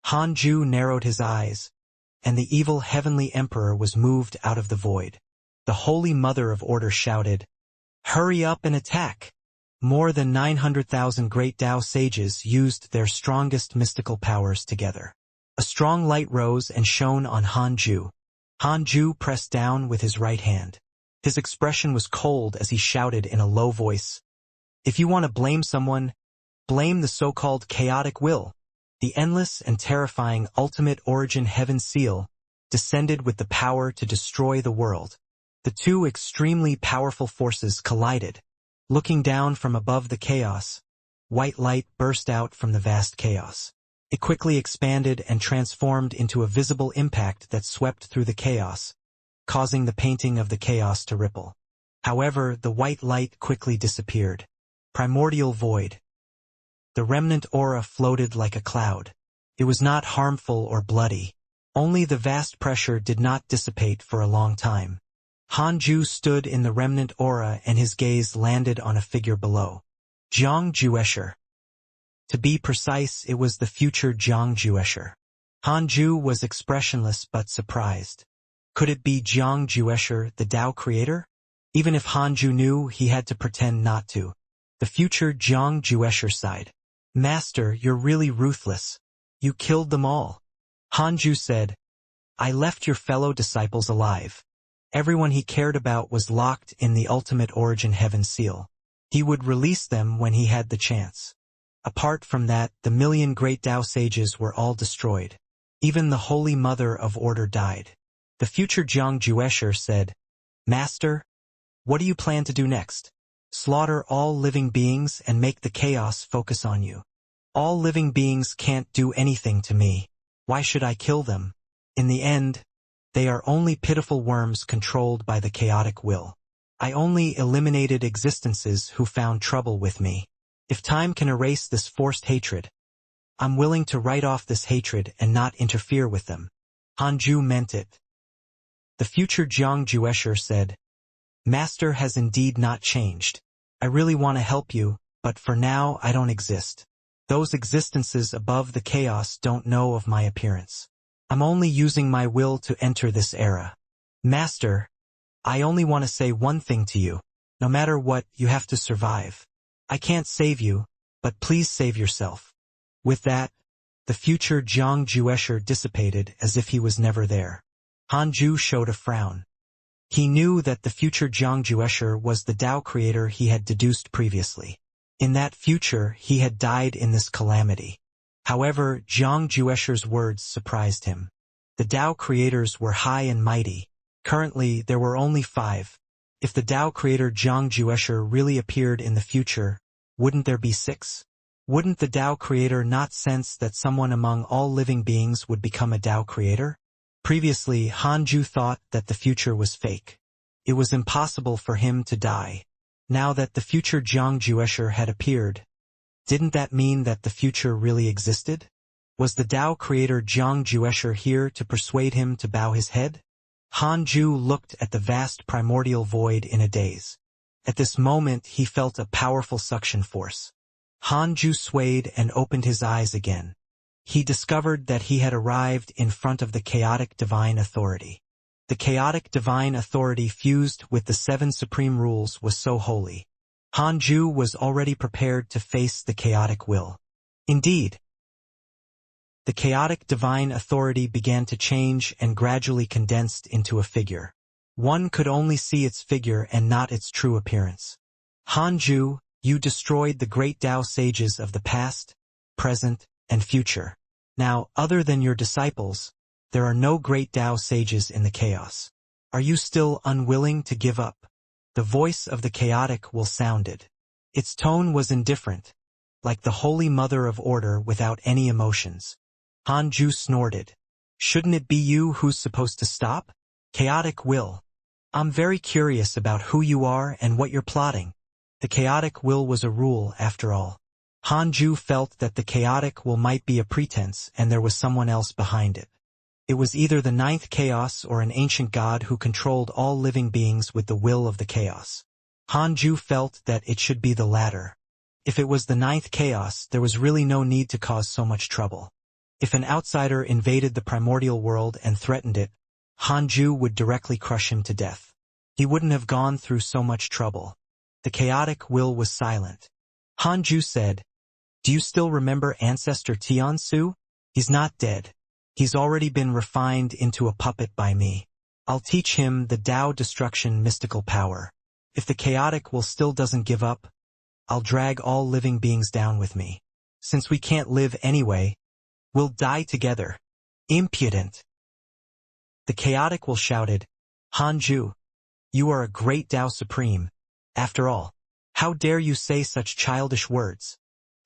Han Ju narrowed his eyes, and the evil Heavenly Emperor was moved out of the void. The Holy Mother of Order shouted, "Hurry up and attack!" More than 900,000 great Tao sages used their strongest mystical powers together. A strong light rose and shone on Han Ju. Han Ju pressed down with his right hand. His expression was cold as he shouted in a low voice, "If you want to blame someone, blame the so-called chaotic will." The endless and terrifying ultimate origin heaven seal descended with the power to destroy the world. The two extremely powerful forces collided. Looking down from above the chaos, white light burst out from the vast chaos. It quickly expanded and transformed into a visible impact that swept through the chaos, causing the painting of the chaos to ripple. However, the white light quickly disappeared. Primordial void. The remnant aura floated like a cloud. It was not harmful or bloody. Only the vast pressure did not dissipate for a long time. Hanju stood in the remnant aura and his gaze landed on a figure below. Zhang Juesher. To be precise, it was the future Zhang Juesher. Hanju was expressionless but surprised. Could it be Zhang Juesher, the Tao creator? Even if Hanju knew, he had to pretend not to. The future Zhang Juesher sighed. Master, you're really ruthless. You killed them all. Hanju said, I left your fellow disciples alive. Everyone he cared about was locked in the ultimate origin heaven seal. He would release them when he had the chance. Apart from that, the million great Tao sages were all destroyed. Even the Holy Mother of Order died. The future Zhang Juesher said, Master, what do you plan to do next? Slaughter all living beings and make the chaos focus on you. All living beings can't do anything to me. Why should I kill them? In the end, they are only pitiful worms controlled by the chaotic will. I only eliminated existences who found trouble with me. If time can erase this forced hatred, I'm willing to write off this hatred and not interfere with them. Hanju meant it. The future Zhang Juesher said, Master has indeed not changed. I really want to help you, but for now I don't exist. Those existences above the chaos don't know of my appearance. I'm only using my will to enter this era. Master, I only want to say one thing to you. No matter what, you have to survive. I can't save you, but please save yourself. With that, the future Zhang Juesher dissipated as if he was never there. Hanju showed a frown. He knew that the future Zhang Juesher was the Tao creator he had deduced previously. In that future, he had died in this calamity. However, Zhang Juesher's words surprised him. The Tao creators were high and mighty. Currently, there were only 5. If the Tao creator Zhang Juesher really appeared in the future, wouldn't there be 6? Wouldn't the Tao creator not sense that someone among all living beings would become a Tao creator? Previously, Hanju thought that the future was fake. It was impossible for him to die. Now that the future Zhang Juesher had appeared, didn't that mean that the future really existed? Was the Tao creator Zhang Juesher here to persuade him to bow his head? Hanju looked at the vast primordial void in a daze. At this moment, he felt a powerful suction force. Hanju swayed and opened his eyes again. He discovered that he had arrived in front of the chaotic divine authority. The chaotic divine authority fused with the 7 supreme rules was so holy. Hanju was already prepared to face the chaotic will. Indeed, the chaotic divine authority began to change and gradually condensed into a figure. One could only see its figure and not its true appearance. Hanju, you destroyed the great Tao sages of the past, present, and future. Now, other than your disciples, there are no great Tao sages in the chaos. Are you still unwilling to give up? The voice of the chaotic will sounded. Its tone was indifferent, like the Holy Mother of Order without any emotions. Hanju snorted. Shouldn't it be you who's supposed to stop? Chaotic will. I'm very curious about who you are and what you're plotting. The chaotic will was a rule, after all. Hanju felt that the chaotic will might be a pretense and there was someone else behind it. It was either the 9th chaos or an ancient god who controlled all living beings with the will of the chaos. Hanju felt that it should be the latter. If it was the 9th chaos, there was really no need to cause so much trouble. If an outsider invaded the primordial world and threatened it, Hanju would directly crush him to death. He wouldn't have gone through so much trouble. The chaotic will was silent. Hanju said, Do you still remember Ancestor Tiansu? He's not dead. He's already been refined into a puppet by me. I'll teach him the Tao destruction mystical power. If the chaotic will still doesn't give up, I'll drag all living beings down with me. Since we can't live anyway, we'll die together. Impudent. The chaotic will shouted, Hanju, you are a great Tao Supreme. After all, how dare you say such childish words?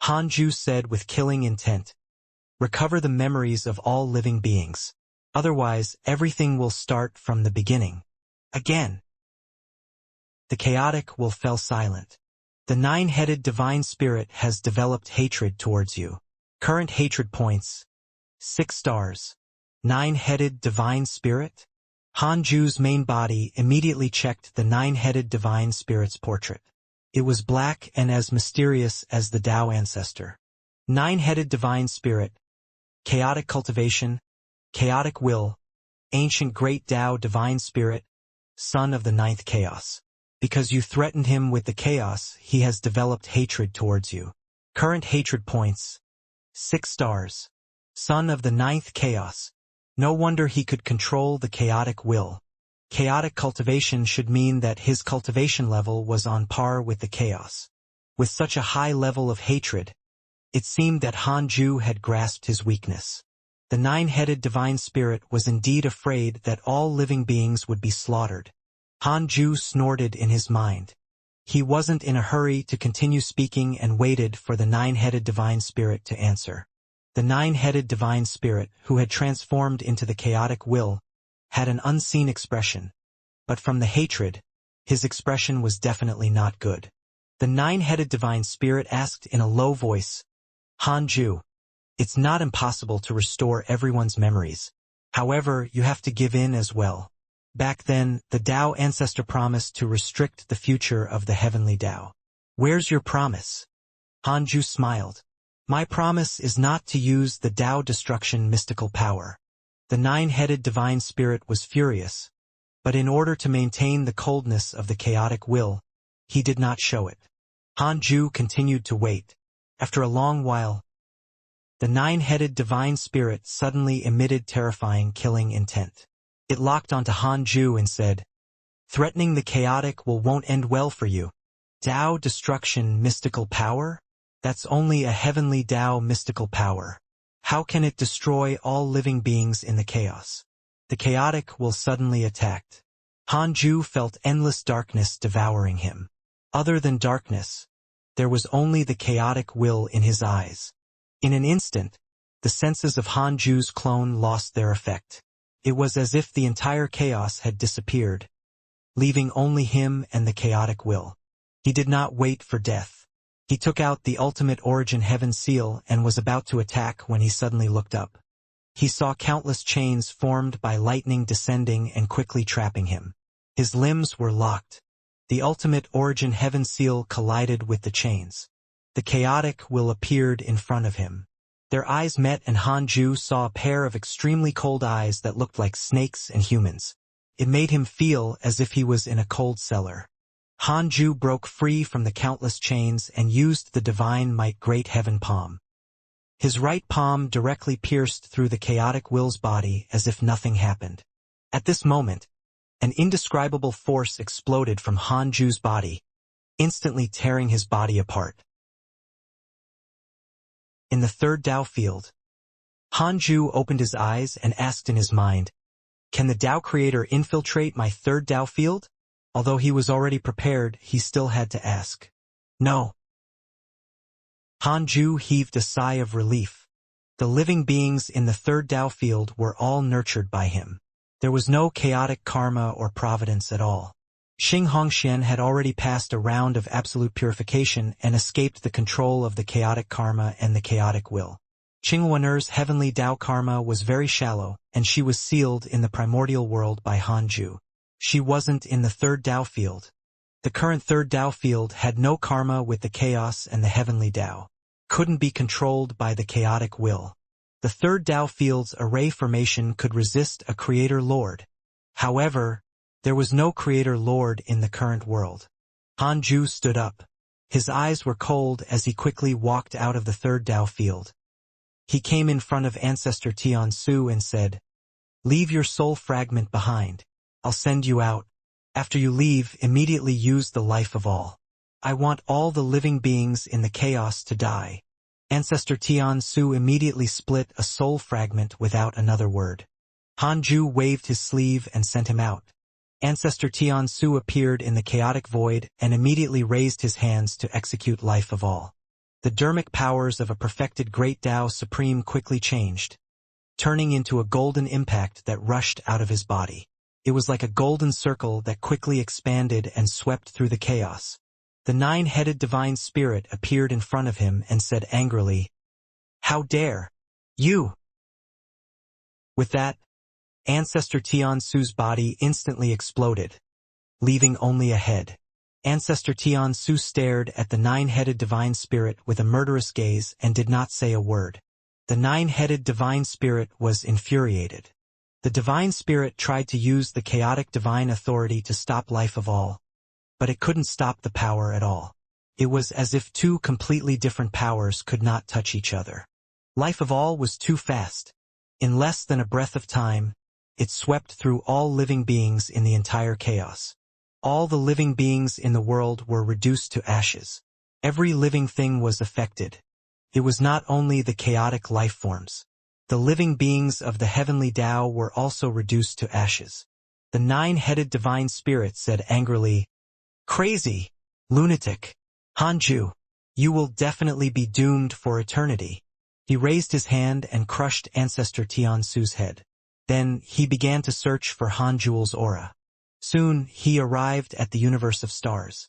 Hanju said with killing intent. Recover the memories of all living beings. Otherwise, everything will start from the beginning. Again. The chaotic will fell silent. The nine-headed divine spirit has developed hatred towards you. Current hatred points, 6 stars. Nine-headed divine spirit? Hanju's main body immediately checked the nine-headed divine spirit's portrait. It was black and as mysterious as the Tao ancestor. Nine-headed divine spirit, chaotic cultivation, chaotic will, ancient great Tao divine spirit, son of the ninth chaos. Because you threatened him with the chaos, he has developed hatred towards you. Current hatred points, 6 stars. Son of the ninth chaos. No wonder he could control the chaotic will. Chaotic cultivation should mean that his cultivation level was on par with the chaos. With such a high level of hatred, it seemed that Hanju had grasped his weakness. The nine-headed divine spirit was indeed afraid that all living beings would be slaughtered. Hanju snorted in his mind. He wasn't in a hurry to continue speaking and waited for the nine-headed divine spirit to answer. The nine-headed divine spirit, who had transformed into the chaotic will, had an unseen expression. But from the hatred, his expression was definitely not good. The nine-headed divine spirit asked in a low voice, Hanju, it's not impossible to restore everyone's memories. However, you have to give in as well. Back then, the Tao ancestor promised to restrict the future of the heavenly Tao. Where's your promise? Hanju smiled. My promise is not to use the Tao destruction mystical power. The nine-headed divine spirit was furious, but in order to maintain the coldness of the chaotic will, he did not show it. Hanju continued to wait. After a long while, the nine-headed divine spirit suddenly emitted terrifying killing intent. It locked onto Hanju and said, threatening the chaotic won't end well for you. Tao destruction mystical power? That's only a heavenly Tao mystical power. How can it destroy all living beings in the chaos? The chaotic will suddenly attacked. Hanju felt endless darkness devouring him. Other than darkness, there was only the chaotic will in his eyes. In an instant, the senses of Hanju's clone lost their effect. It was as if the entire chaos had disappeared, leaving only him and the chaotic will. He did not wait for death. He took out the ultimate origin heaven seal and was about to attack when he suddenly looked up. He saw countless chains formed by lightning descending and quickly trapping him. His limbs were locked. The ultimate origin heaven seal collided with the chains. The chaotic will appeared in front of him. Their eyes met and Hanju saw a pair of extremely cold eyes that looked like snakes and humans. It made him feel as if he was in a cold cellar. Hanju broke free from the countless chains and used the divine might great heaven palm. His right palm directly pierced through the chaotic will's body as if nothing happened. At this moment, an indescribable force exploded from Hanju's body, instantly tearing his body apart. In the third Tao field, Hanju opened his eyes and asked in his mind, can the Tao creator infiltrate my third Tao field? Although he was already prepared, he still had to ask. No. Hanju heaved a sigh of relief. The living beings in the third Tao field were all nurtured by him. There was no chaotic karma or providence at all. Xianxia had already passed a round of absolute purification and escaped the control of the chaotic karma and the chaotic will. Qingwan'er's heavenly Tao karma was very shallow, and she was sealed in the primordial world by Hanju. She wasn't in the third Tao field. The current third Tao field had no karma with the chaos and the heavenly Tao. Couldn't be controlled by the chaotic will. The third Tao field's array formation could resist a creator lord. However, there was no creator lord in the current world. Hanju stood up. His eyes were cold as he quickly walked out of the third Tao field. He came in front of Ancestor Tiansu and said, leave your soul fragment behind. I'll send you out. After you leave, immediately use the life of all. I want all the living beings in the chaos to die. Ancestor Tiansu immediately split a soul fragment without another word. Hanju waved his sleeve and sent him out. Ancestor Tiansu appeared in the chaotic void and immediately raised his hands to execute life of all. The dermic powers of a perfected great Tao Supreme quickly changed, turning into a golden impact that rushed out of his body. It was like a golden circle that quickly expanded and swept through the chaos. The nine-headed divine spirit appeared in front of him and said angrily, "How dare you?" With that, Ancestor Tiansu's body instantly exploded, leaving only a head. Ancestor Tiansu stared at the nine-headed divine spirit with a murderous gaze and did not say a word. The nine-headed divine spirit was infuriated. The divine spirit tried to use the chaotic divine authority to stop life of all, but it couldn't stop the power at all. It was as if two completely different powers could not touch each other. Life of all was too fast. In less than a breath of time, it swept through all living beings in the entire chaos. All the living beings in the world were reduced to ashes. Every living thing was affected. It was not only the chaotic life forms. The living beings of the heavenly Tao were also reduced to ashes. The nine-headed divine spirit said angrily, "Crazy! Lunatic! Hanju! You will definitely be doomed for eternity." He raised his hand and crushed Ancestor Tiansu's head. Then he began to search for Hanju's aura. Soon he arrived at the universe of stars.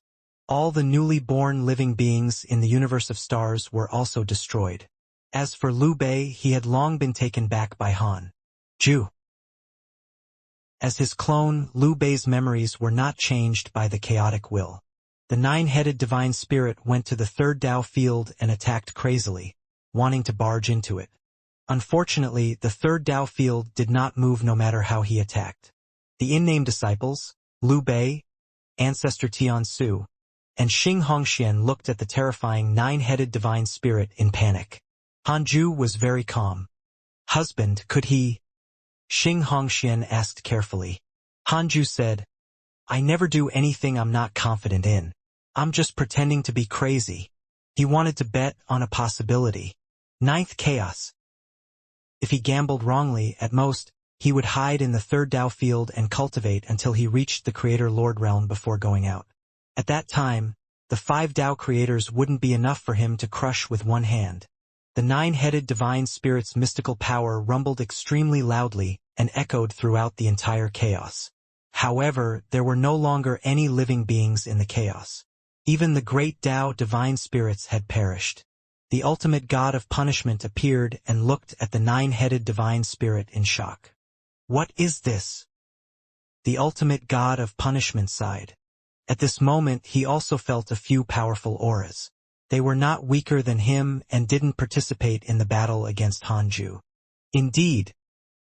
All the newly born living beings in the universe of stars were also destroyed. As for Liu Bei, he had long been taken back by Hanju. As his clone, Liu Bei's memories were not changed by the chaotic will. The nine-headed divine spirit went to the third Tao field and attacked crazily, wanting to barge into it. Unfortunately, the third Tao field did not move no matter how he attacked. The unnamed disciples, Liu Bei, Ancestor Tiansu, and Xianxia looked at the terrifying nine-headed divine spirit in panic. Hanju was very calm. "Husband, could he?" Xianxia asked carefully. Hanju said, "I never do anything I'm not confident in. I'm just pretending to be crazy." He wanted to bet on a possibility. Ninth chaos. If he gambled wrongly, at most, he would hide in the third Tao field and cultivate until he reached the Creator Lord realm before going out. At that time, the 5 Tao creators wouldn't be enough for him to crush with one hand. The nine-headed divine spirit's mystical power rumbled extremely loudly and echoed throughout the entire chaos. However, there were no longer any living beings in the chaos. Even the great Tao divine spirits had perished. The ultimate god of punishment appeared and looked at the nine-headed divine spirit in shock. "What is this?" The ultimate god of punishment sighed. At this moment he also felt a few powerful auras. They were not weaker than him and didn't participate in the battle against Hanju. Indeed,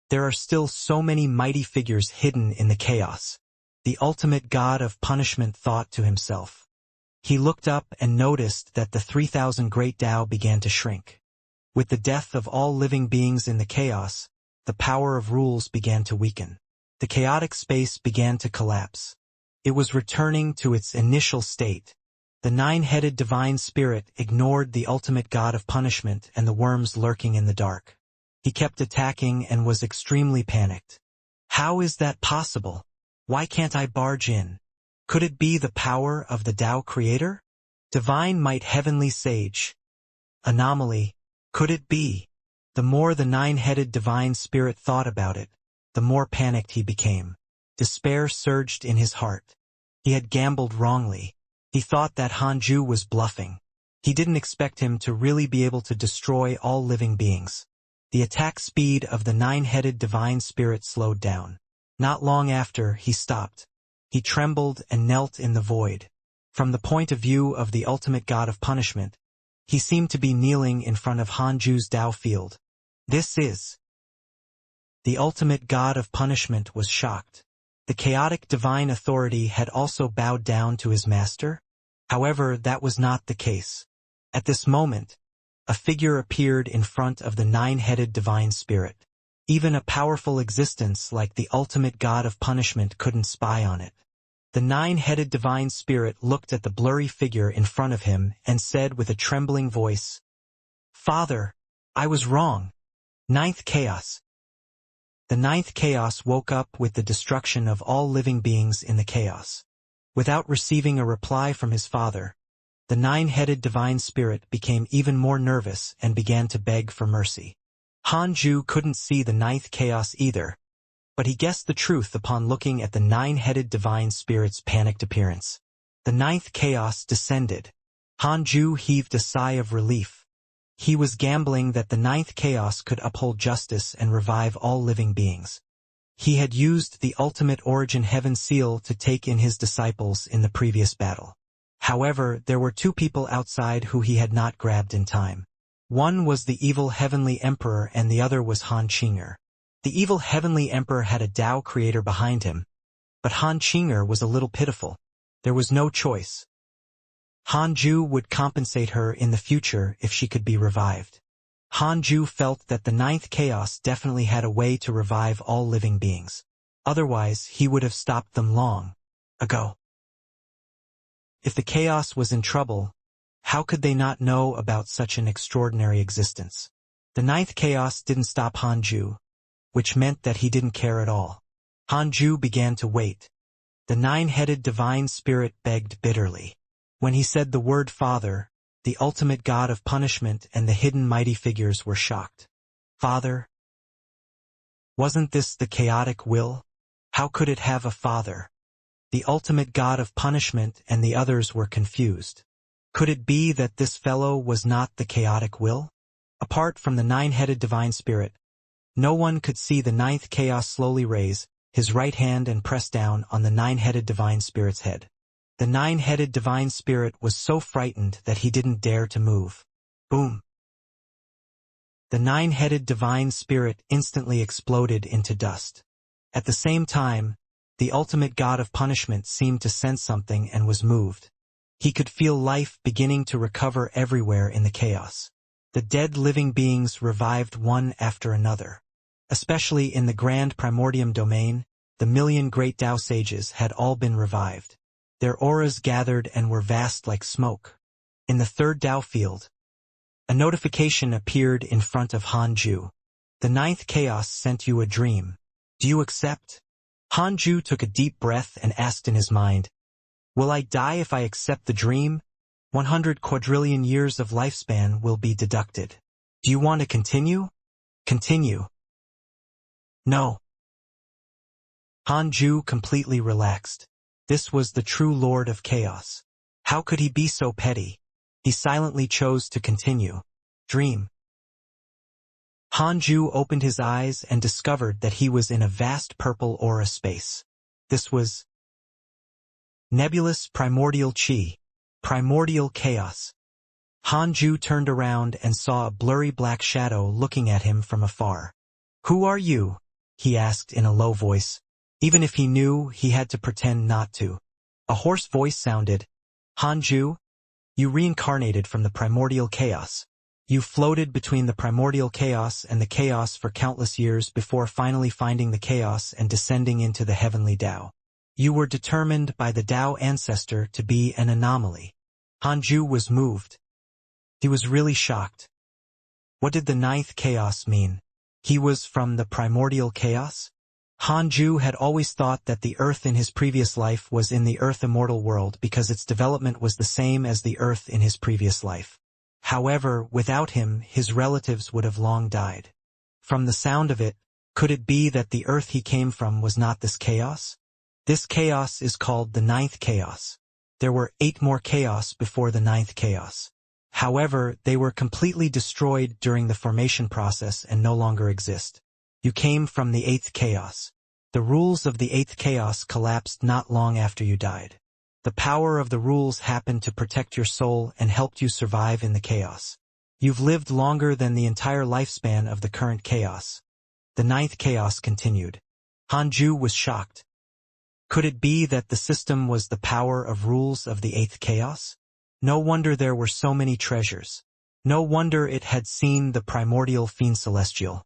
there are still so many mighty figures hidden in the chaos. The ultimate god of punishment thought to himself. He looked up and noticed that the 3,000 great Tao began to shrink. With the death of all living beings in the chaos, the power of rules began to weaken. The chaotic space began to collapse. It was returning to its initial state. The nine-headed divine spirit ignored the ultimate god of punishment and the worms lurking in the dark. He kept attacking and was extremely panicked. "How is that possible? Why can't I barge in? Could it be the power of the Tao creator? Divine might, heavenly sage. Anomaly, could it be?" The more the nine-headed divine spirit thought about it, the more panicked he became. Despair surged in his heart. He had gambled wrongly. He thought that Hanju was bluffing. He didn't expect him to really be able to destroy all living beings. The attack speed of the nine-headed divine spirit slowed down. Not long after, he stopped. He trembled and knelt in the void. From the point of view of the ultimate god of punishment, he seemed to be kneeling in front of Hanju's Tao field. This is... The ultimate god of punishment was shocked. The chaotic divine authority had also bowed down to his master. However, that was not the case. At this moment, a figure appeared in front of the nine-headed divine spirit. Even a powerful existence like the ultimate god of punishment couldn't spy on it. The nine-headed divine spirit looked at the blurry figure in front of him and said with a trembling voice, "Father, I was wrong. Ninth chaos." The ninth chaos woke up with the destruction of all living beings in the chaos. Without receiving a reply from his father, the nine-headed divine spirit became even more nervous and began to beg for mercy. Hanju couldn't see the ninth chaos either, but he guessed the truth upon looking at the nine-headed divine spirit's panicked appearance. The ninth chaos descended. Hanju heaved a sigh of relief. He was gambling that the ninth chaos could uphold justice and revive all living beings. He had used the ultimate origin heaven seal to take in his disciples in the previous battle. However, there were two people outside who he had not grabbed in time. One was the evil heavenly emperor and the other was Han Qinger. The evil heavenly emperor had a Tao creator behind him, but Han Qinger was a little pitiful. There was no choice. Hanju would compensate her in the future if she could be revived. Hanju felt that the ninth chaos definitely had a way to revive all living beings. Otherwise, he would have stopped them long ago. If the chaos was in trouble, how could they not know about such an extraordinary existence? The ninth chaos didn't stop Hanju, which meant that he didn't care at all. Hanju began to wait. The nine-headed divine spirit begged bitterly. When he said the word Father, the ultimate god of punishment and the hidden mighty figures were shocked. Father? Wasn't this the chaotic will? How could it have a father? The ultimate god of punishment and the others were confused. Could it be that this fellow was not the chaotic will? Apart from the nine-headed divine spirit, no one could see the ninth chaos slowly raise his right hand and press down on the nine-headed divine spirit's head. The nine-headed divine spirit was so frightened that he didn't dare to move. Boom! The nine-headed divine spirit instantly exploded into dust. At the same time, the ultimate god of punishment seemed to sense something and was moved. He could feel life beginning to recover everywhere in the chaos. The dead living beings revived one after another. Especially in the grand primordium domain, the million great Tao sages had all been revived. Their auras gathered and were vast like smoke. In the third Tao field, a notification appeared in front of Hanju. The ninth chaos sent you a dream. Do you accept? Hanju took a deep breath and asked in his mind, will I die if I accept the dream? 100 quadrillion years of lifespan will be deducted. Do you want to continue? Continue. No. Hanju completely relaxed. This was the true Lord of Chaos. How could he be so petty? He silently chose to continue. Dream. Hanju opened his eyes and discovered that he was in a vast purple aura space. This was nebulous primordial chi, primordial chaos. Hanju turned around and saw a blurry black shadow looking at him from afar. Who are you? He asked in a low voice. Even if he knew, he had to pretend not to. A hoarse voice sounded. Hanju, you reincarnated from the primordial chaos. You floated between the primordial chaos and the chaos for countless years before finally finding the chaos and descending into the heavenly Tao. You were determined by the Tao ancestor to be an anomaly. Hanju was moved. He was really shocked. What did the ninth chaos mean? He was from the primordial chaos? Hanju had always thought that the Earth in his previous life was in the Earth immortal world because its development was the same as the Earth in his previous life. However, without him, his relatives would have long died. From the sound of it, could it be that the Earth he came from was not this chaos? This chaos is called the ninth chaos. There were 8 more chaos before the ninth chaos. However, they were completely destroyed during the formation process and no longer exist. You came from the 8th chaos. The rules of the 8th chaos collapsed not long after you died. The power of the rules happened to protect your soul and helped you survive in the chaos. You've lived longer than the entire lifespan of the current chaos. The 9th chaos continued. Hanju was shocked. Could it be that the system was the power of rules of the 8th chaos? No wonder there were so many treasures. No wonder it had seen the primordial fiend celestial.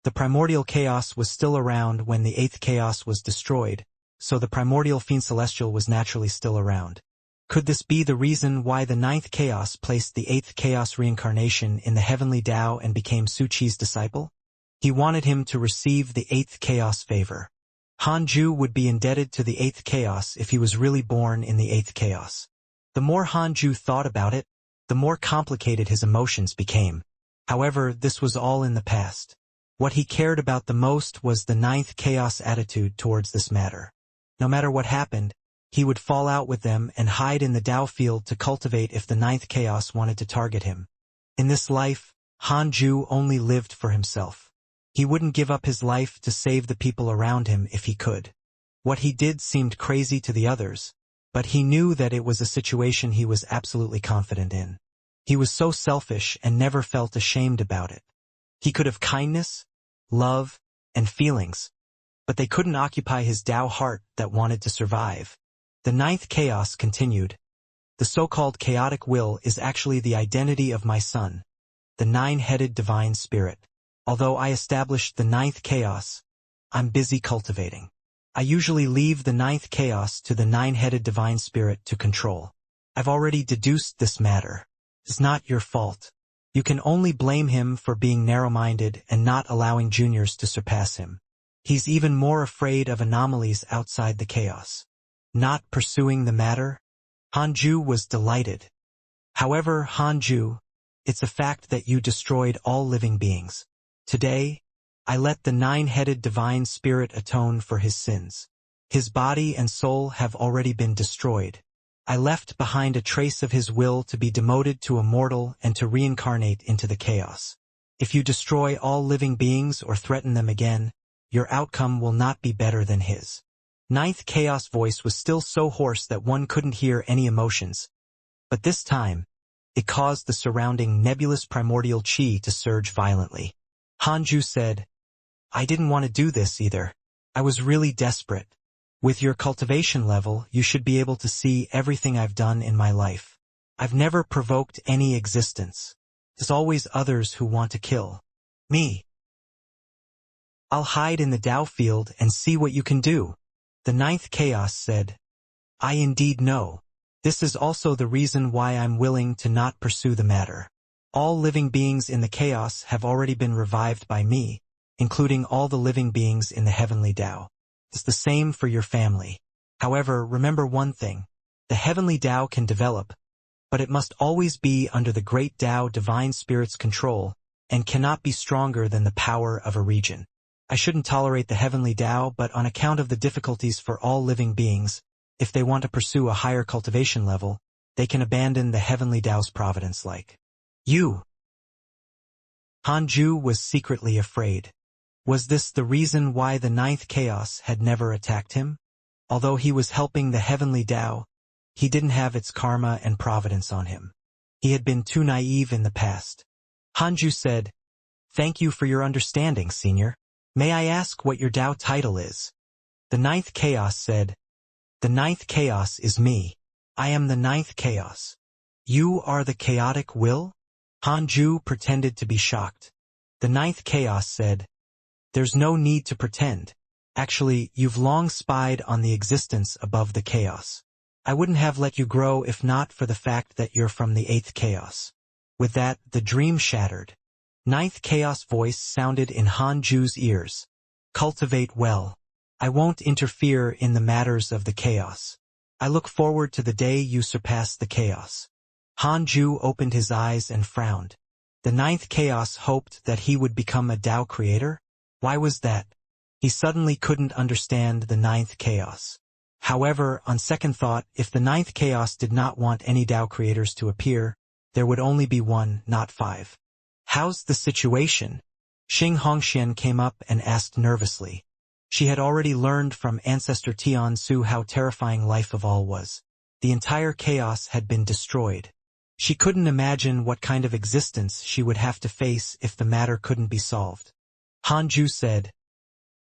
The primordial chaos was still around when the 8th chaos was destroyed, so the primordial fiend celestial was naturally still around. Could this be the reason why the 9th chaos placed the 8th chaos reincarnation in the heavenly Tao and became Su Qi's disciple? He wanted him to receive the 8th chaos favor. Hanju would be indebted to the 8th chaos if he was really born in the 8th chaos. The more Hanju thought about it, the more complicated his emotions became. However, this was all in the past. What he cared about the most was the 9th chaos attitude towards this matter. No matter what happened, He would fall out with them and hide in the Tao field to cultivate if the ninth chaos wanted to target him. In this life, Hanju only lived for himself. He wouldn't give up his life to save the people around him if he could. What he did seemed crazy to the others, but he knew that it was a situation he was absolutely confident in. He was so selfish and never felt ashamed about it. He could have kindness, love, and feelings, but they couldn't occupy his Tao heart that wanted to survive. The ninth chaos continued. The so-called chaotic will is actually the identity of my son, the nine-headed divine spirit. Although I established the ninth chaos, I'm busy cultivating. I usually leave the ninth chaos to the nine-headed divine spirit to control. I've already deduced this matter. It's not your fault. You can only blame him for being narrow-minded and not allowing juniors to surpass him. He's even more afraid of anomalies outside the chaos. Not pursuing the matter? Hanju was delighted. However, Hanju, it's a fact that you destroyed all living beings. Today, I let the nine-headed divine spirit atone for his sins. His body and soul have already been destroyed. I left behind a trace of his will to be demoted to immortal and to reincarnate into the chaos. If you destroy all living beings or threaten them again, your outcome will not be better than his. Ninth chaos voice was still so hoarse that one couldn't hear any emotions. But this time, it caused the surrounding nebulous primordial chi to surge violently. Hanju said, I didn't want to do this either. I was really desperate. With your cultivation level, you should be able to see everything I've done in my life. I've never provoked any existence. There's always others who want to kill me. I'll hide in the Tao field and see what you can do. The ninth chaos said, I indeed know. This is also the reason why I'm willing to not pursue the matter. All living beings in the chaos have already been revived by me, including all the living beings in the heavenly Tao. It's the same for your family. However, remember one thing. The heavenly Tao can develop, but it must always be under the great Tao divine spirit's control and cannot be stronger than the power of a region. I shouldn't tolerate the heavenly Tao, but on account of the difficulties for all living beings, if they want to pursue a higher cultivation level, they can abandon the heavenly Tao's providence like you. Hanju was secretly afraid. Was this the reason why the ninth chaos had never attacked him? Although he was helping the heavenly Tao, he didn't have its karma and providence on him. He had been too naive in the past. Hanju said, Thank you for your understanding, senior. May I ask what your Tao title is? The ninth chaos said, The ninth chaos is me. I am the ninth chaos. You are the chaotic will? Hanju pretended to be shocked. The ninth chaos said, There's no need to pretend. Actually, you've long spied on the existence above the chaos. I wouldn't have let you grow if not for the fact that you're from the eighth chaos. With that, the dream shattered. Ninth chaos voice sounded in Hanju's ears. Cultivate well. I won't interfere in the matters of the chaos. I look forward to the day you surpass the chaos. Hanju opened his eyes and frowned. The ninth chaos hoped that he would become a Tao creator? Why was that? He suddenly couldn't understand the ninth chaos. However, on second thought, if the ninth chaos did not want any Tao creators to appear, there would only be one, not five. How's the situation? Xianxia came up and asked nervously. She had already learned from Ancestor Tiansu how terrifying life of all was. The entire chaos had been destroyed. She couldn't imagine what kind of existence she would have to face if the matter couldn't be solved. Hanju said,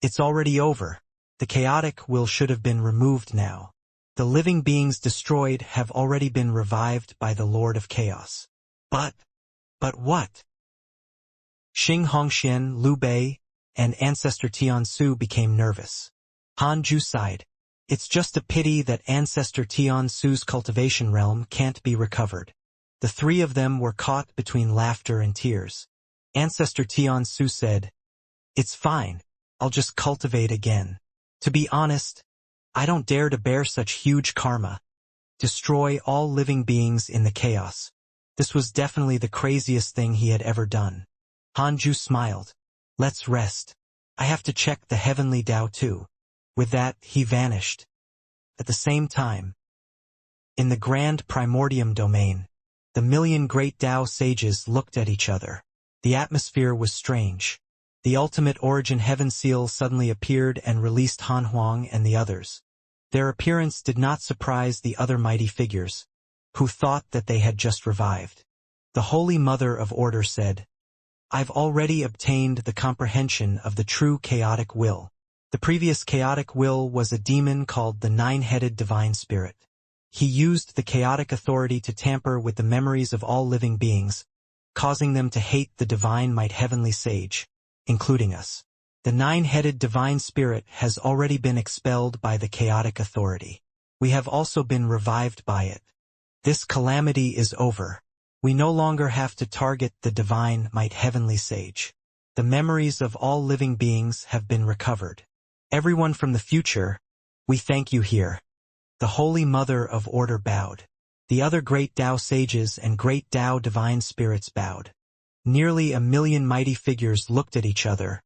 It's already over. The chaotic will should have been removed now. The living beings destroyed have already been revived by the Lord of Chaos. But what? Xianxia, Liu Bei, and Ancestor Tiansu became nervous. Hanju sighed. It's just a pity that Ancestor Tiansu's cultivation realm can't be recovered. The three of them were caught between laughter and tears. Ancestor Tiansu said, It's fine. I'll just cultivate again. To be honest, I don't dare to bear such huge karma. Destroy all living beings in the chaos. This was definitely the craziest thing he had ever done. Hanju smiled. Let's rest. I have to check the heavenly Tao too. With that, he vanished. At the same time, in the grand primordium domain, the million great Tao sages looked at each other. The atmosphere was strange. The ultimate origin heaven seal suddenly appeared and released Han Huang and the others. Their appearance did not surprise the other mighty figures, who thought that they had just revived. The Holy Mother of Order said, "I've already obtained the comprehension of the true chaotic will." The previous chaotic will was a demon called the Nine-Headed Divine Spirit. He used the chaotic authority to tamper with the memories of all living beings, causing them to hate the divine might heavenly sage, including us. The Nine-Headed Divine Spirit has already been expelled by the chaotic authority. We have also been revived by it. This calamity is over. We no longer have to target the divine might heavenly sage. The memories of all living beings have been recovered. Everyone from the future, we thank you here. The Holy Mother of Order bowed. The other great Tao sages and great Tao divine spirits bowed. Nearly 1,000,000 mighty figures looked at each other,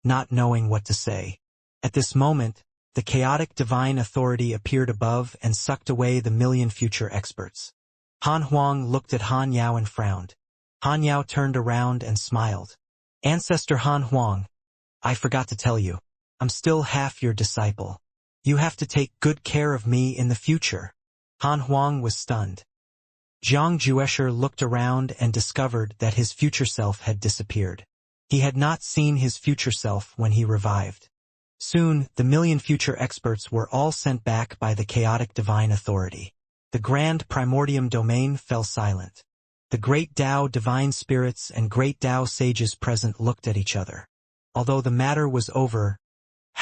not knowing what to say. At this moment, the chaotic divine authority appeared above and sucked away the million future experts. Han Huang looked at Han Yao and frowned. Han Yao turned around and smiled. "Ancestor Han Huang, I forgot to tell you, I'm still half your disciple. You have to take good care of me in the future." Han Huang was stunned. Zhang Juesher looked around and discovered that his future self had disappeared. He had not seen his future self when he revived. Soon, the million future experts were all sent back by the chaotic divine authority. The grand primordium domain fell silent. The great Tao divine spirits and great Tao sages present looked at each other. Although the matter was over,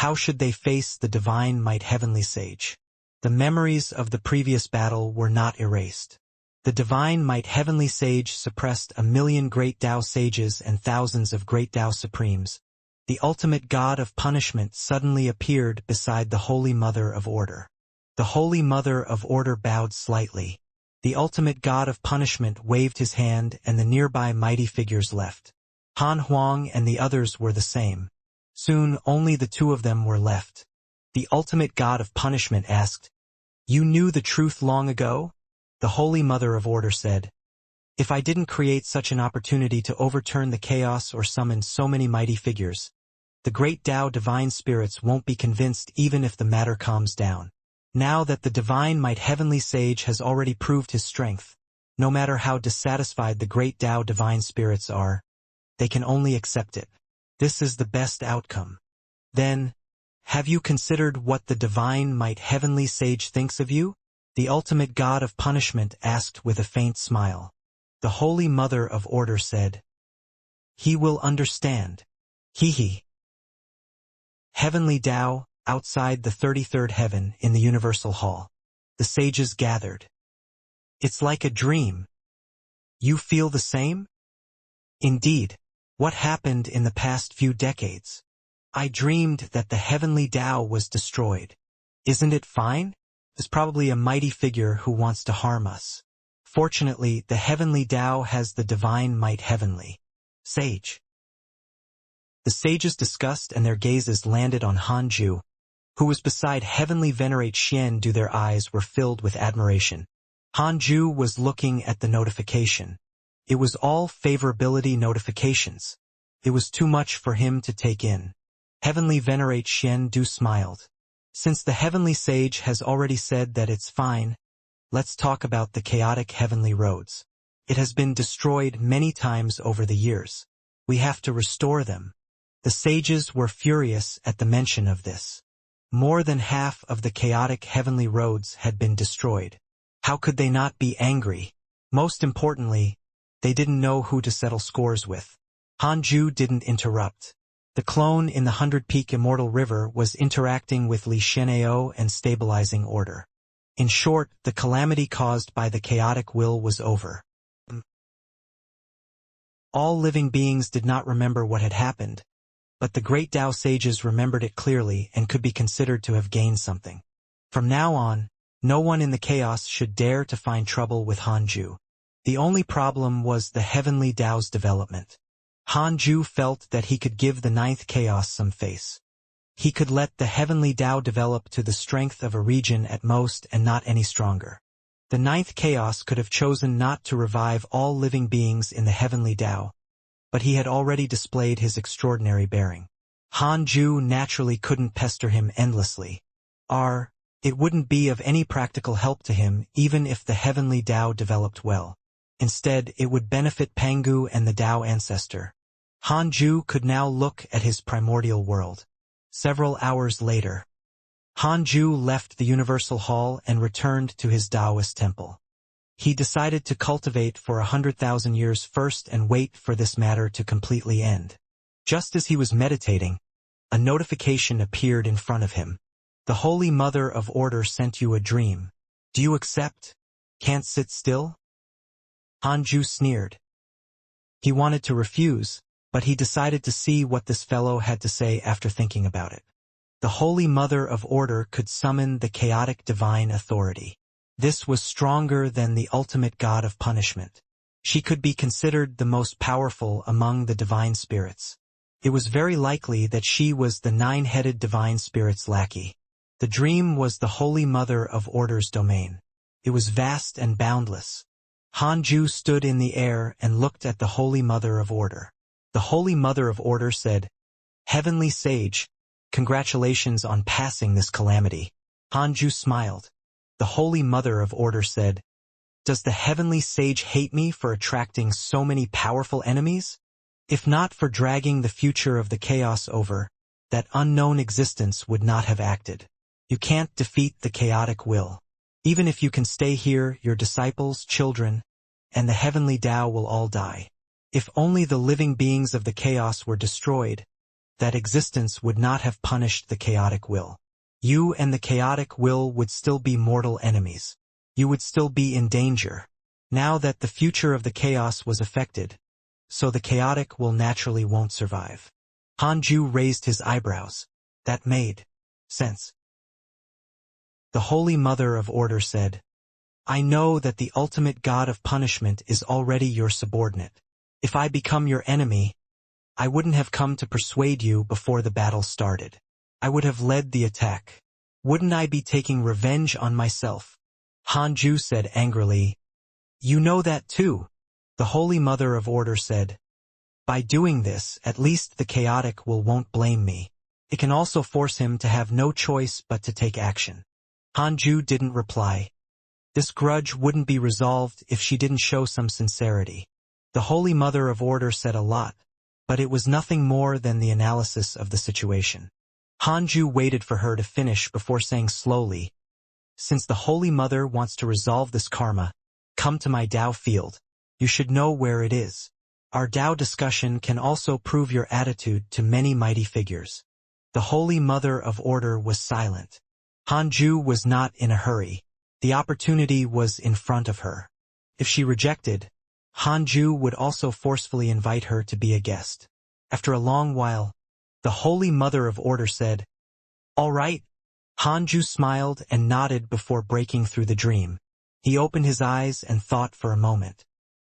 how should they face the divine might heavenly sage? The memories of the previous battle were not erased. The divine might heavenly sage suppressed 1,000,000 great Tao sages and thousands of great Tao supremes. The ultimate god of punishment suddenly appeared beside the Holy Mother of Order. The Holy Mother of Order bowed slightly. The ultimate god of punishment waved his hand and the nearby mighty figures left. Han Huang and the others were the same. Soon only the two of them were left. The ultimate god of punishment asked, "You knew the truth long ago?" The Holy Mother of Order said, "If I didn't create such an opportunity to overturn the chaos or summon so many mighty figures, the great Tao divine spirits won't be convinced even if the matter calms down. Now that the divine might heavenly sage has already proved his strength, no matter how dissatisfied the great Tao divine spirits are, they can only accept it. This is the best outcome. Then, have you considered what the divine might heavenly sage thinks of you?" The ultimate god of punishment asked with a faint smile. The Holy Mother of Order said, "He will understand. He. Heavenly Tao, outside the 33rd heaven in the Universal Hall. The sages gathered. "It's like a dream. You feel the same?" "Indeed. What happened in the past few decades? I dreamed that the heavenly Tao was destroyed. Isn't it fine? There's probably a mighty figure who wants to harm us. Fortunately, the heavenly Tao has the divine might heavenly sage." The sages discussed and their gazes landed on Han Ju, who was beside heavenly venerate Xian Du. Their eyes were filled with admiration. Han Ju was looking at the notification. It was all favorability notifications. It was too much for him to take in. Heavenly venerate Xian Du smiled. "Since the heavenly sage has already said that it's fine, let's talk about the chaotic heavenly roads. It has been destroyed many times over the years. We have to restore them." The sages were furious at the mention of this. More than half of the chaotic heavenly roads had been destroyed. How could they not be angry? Most importantly, they didn't know who to settle scores with. Han Ju didn't interrupt. The clone in the 100-peak Immortal River was interacting with Li Xian'ao and stabilizing order. In short, the calamity caused by the chaotic will was over. All living beings did not remember what had happened, but the great Tao sages remembered it clearly and could be considered to have gained something. From now on, no one in the chaos should dare to find trouble with Han Ju. The only problem was the heavenly Tao's development. Han Ju felt that he could give the ninth chaos some face. He could let the heavenly Tao develop to the strength of a region at most and not any stronger. The ninth chaos could have chosen not to revive all living beings in the heavenly Tao, but he had already displayed his extraordinary bearing. Han Ju naturally couldn't pester him endlessly. It wouldn't be of any practical help to him even if the heavenly Tao developed well. Instead, it would benefit Pangu and the Tao ancestor. Han Ju could now look at his primordial world. Several hours later, Han Ju left the Universal Hall and returned to his Taoist temple. He decided to cultivate for 100,000 years first and wait for this matter to completely end. Just as he was meditating, a notification appeared in front of him. The Holy Mother of Order sent you a dream. Do you accept? Can't sit still? Han Ju sneered. He wanted to refuse, but he decided to see what this fellow had to say after thinking about it. The Holy Mother of Order could summon the chaotic divine authority. This was stronger than the ultimate god of punishment. She could be considered the most powerful among the divine spirits. It was very likely that she was the nine-headed divine spirit's lackey. The dream was the Holy Mother of Order's domain. It was vast and boundless. Han Ju stood in the air and looked at the Holy Mother of Order. The Holy Mother of Order said, "Heavenly Sage, congratulations on passing this calamity." Han Ju smiled. The Holy Mother of Order said, "Does the Heavenly Sage hate me for attracting so many powerful enemies? If not for dragging the future of the chaos over, that unknown existence would not have acted. You can't defeat the chaotic will. Even if you can stay here, your disciples, children, and the heavenly Tao will all die. If only the living beings of the chaos were destroyed, that existence would not have punished the chaotic will. You and the chaotic will would still be mortal enemies. You would still be in danger. Now that the future of the chaos was affected, so the chaotic will naturally won't survive." Han Ju raised his eyebrows. That made sense. The Holy Mother of Order said, "I know that the ultimate god of punishment is already your subordinate. If I become your enemy, I wouldn't have come to persuade you before the battle started. I would have led the attack. Wouldn't I be taking revenge on myself?" Han Ju said angrily, "You know that too." The Holy Mother of Order said, "By doing this, at least the chaotic will won't blame me. It can also force him to have no choice but to take action." Han Ju didn't reply. This grudge wouldn't be resolved if she didn't show some sincerity. The Holy Mother of Order said a lot, but it was nothing more than the analysis of the situation. Han Ju waited for her to finish before saying slowly, "Since the Holy Mother wants to resolve this karma, come to my Tao field. You should know where it is. Our Tao discussion can also prove your attitude to many mighty figures." The Holy Mother of Order was silent. Han Ju was not in a hurry. The opportunity was in front of her. If she rejected, Han Ju would also forcefully invite her to be a guest. After a long while, the Holy Mother of Order said, "All right." Han Ju smiled and nodded before breaking through the dream. He opened his eyes and thought for a moment.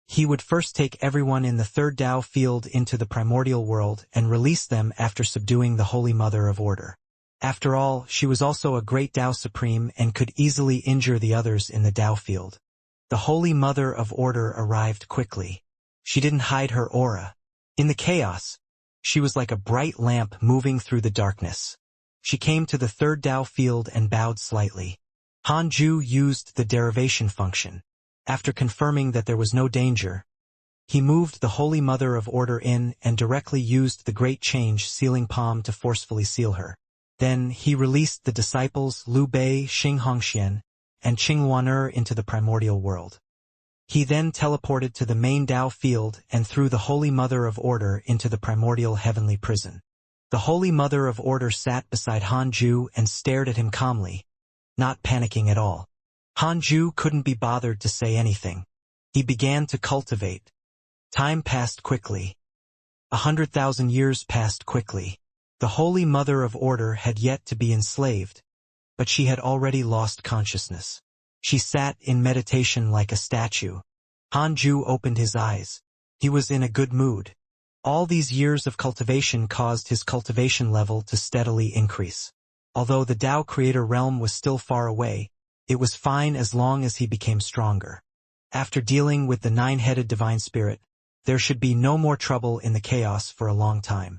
He would first take everyone in the third Tao field into the primordial world and release them after subduing the Holy Mother of Order. After all, she was also a great Tao Supreme and could easily injure the others in the Tao field. The Holy Mother of Order arrived quickly. She didn't hide her aura. In the chaos, she was like a bright lamp moving through the darkness. She came to the third Tao field and bowed slightly. Han Ju used the derivation function. After confirming that there was no danger, he moved the Holy Mother of Order in and directly used the Great Change sealing palm to forcefully seal her. Then he released the disciples Liu Bei, Xianxia, and Qinghuaner into the primordial world. He then teleported to the main Tao field and threw the Holy Mother of Order into the primordial heavenly prison. The Holy Mother of Order sat beside Han Ju and stared at him calmly, not panicking at all. Han Ju couldn't be bothered to say anything. He began to cultivate. Time passed quickly. 100,000 years passed quickly. The Holy Mother of Order had yet to be enslaved, but she had already lost consciousness. She sat in meditation like a statue. Han Ju opened his eyes. He was in a good mood. All these years of cultivation caused his cultivation level to steadily increase. Although the Tao Creator realm was still far away, it was fine as long as he became stronger. After dealing with the nine-headed divine spirit, there should be no more trouble in the chaos for a long time.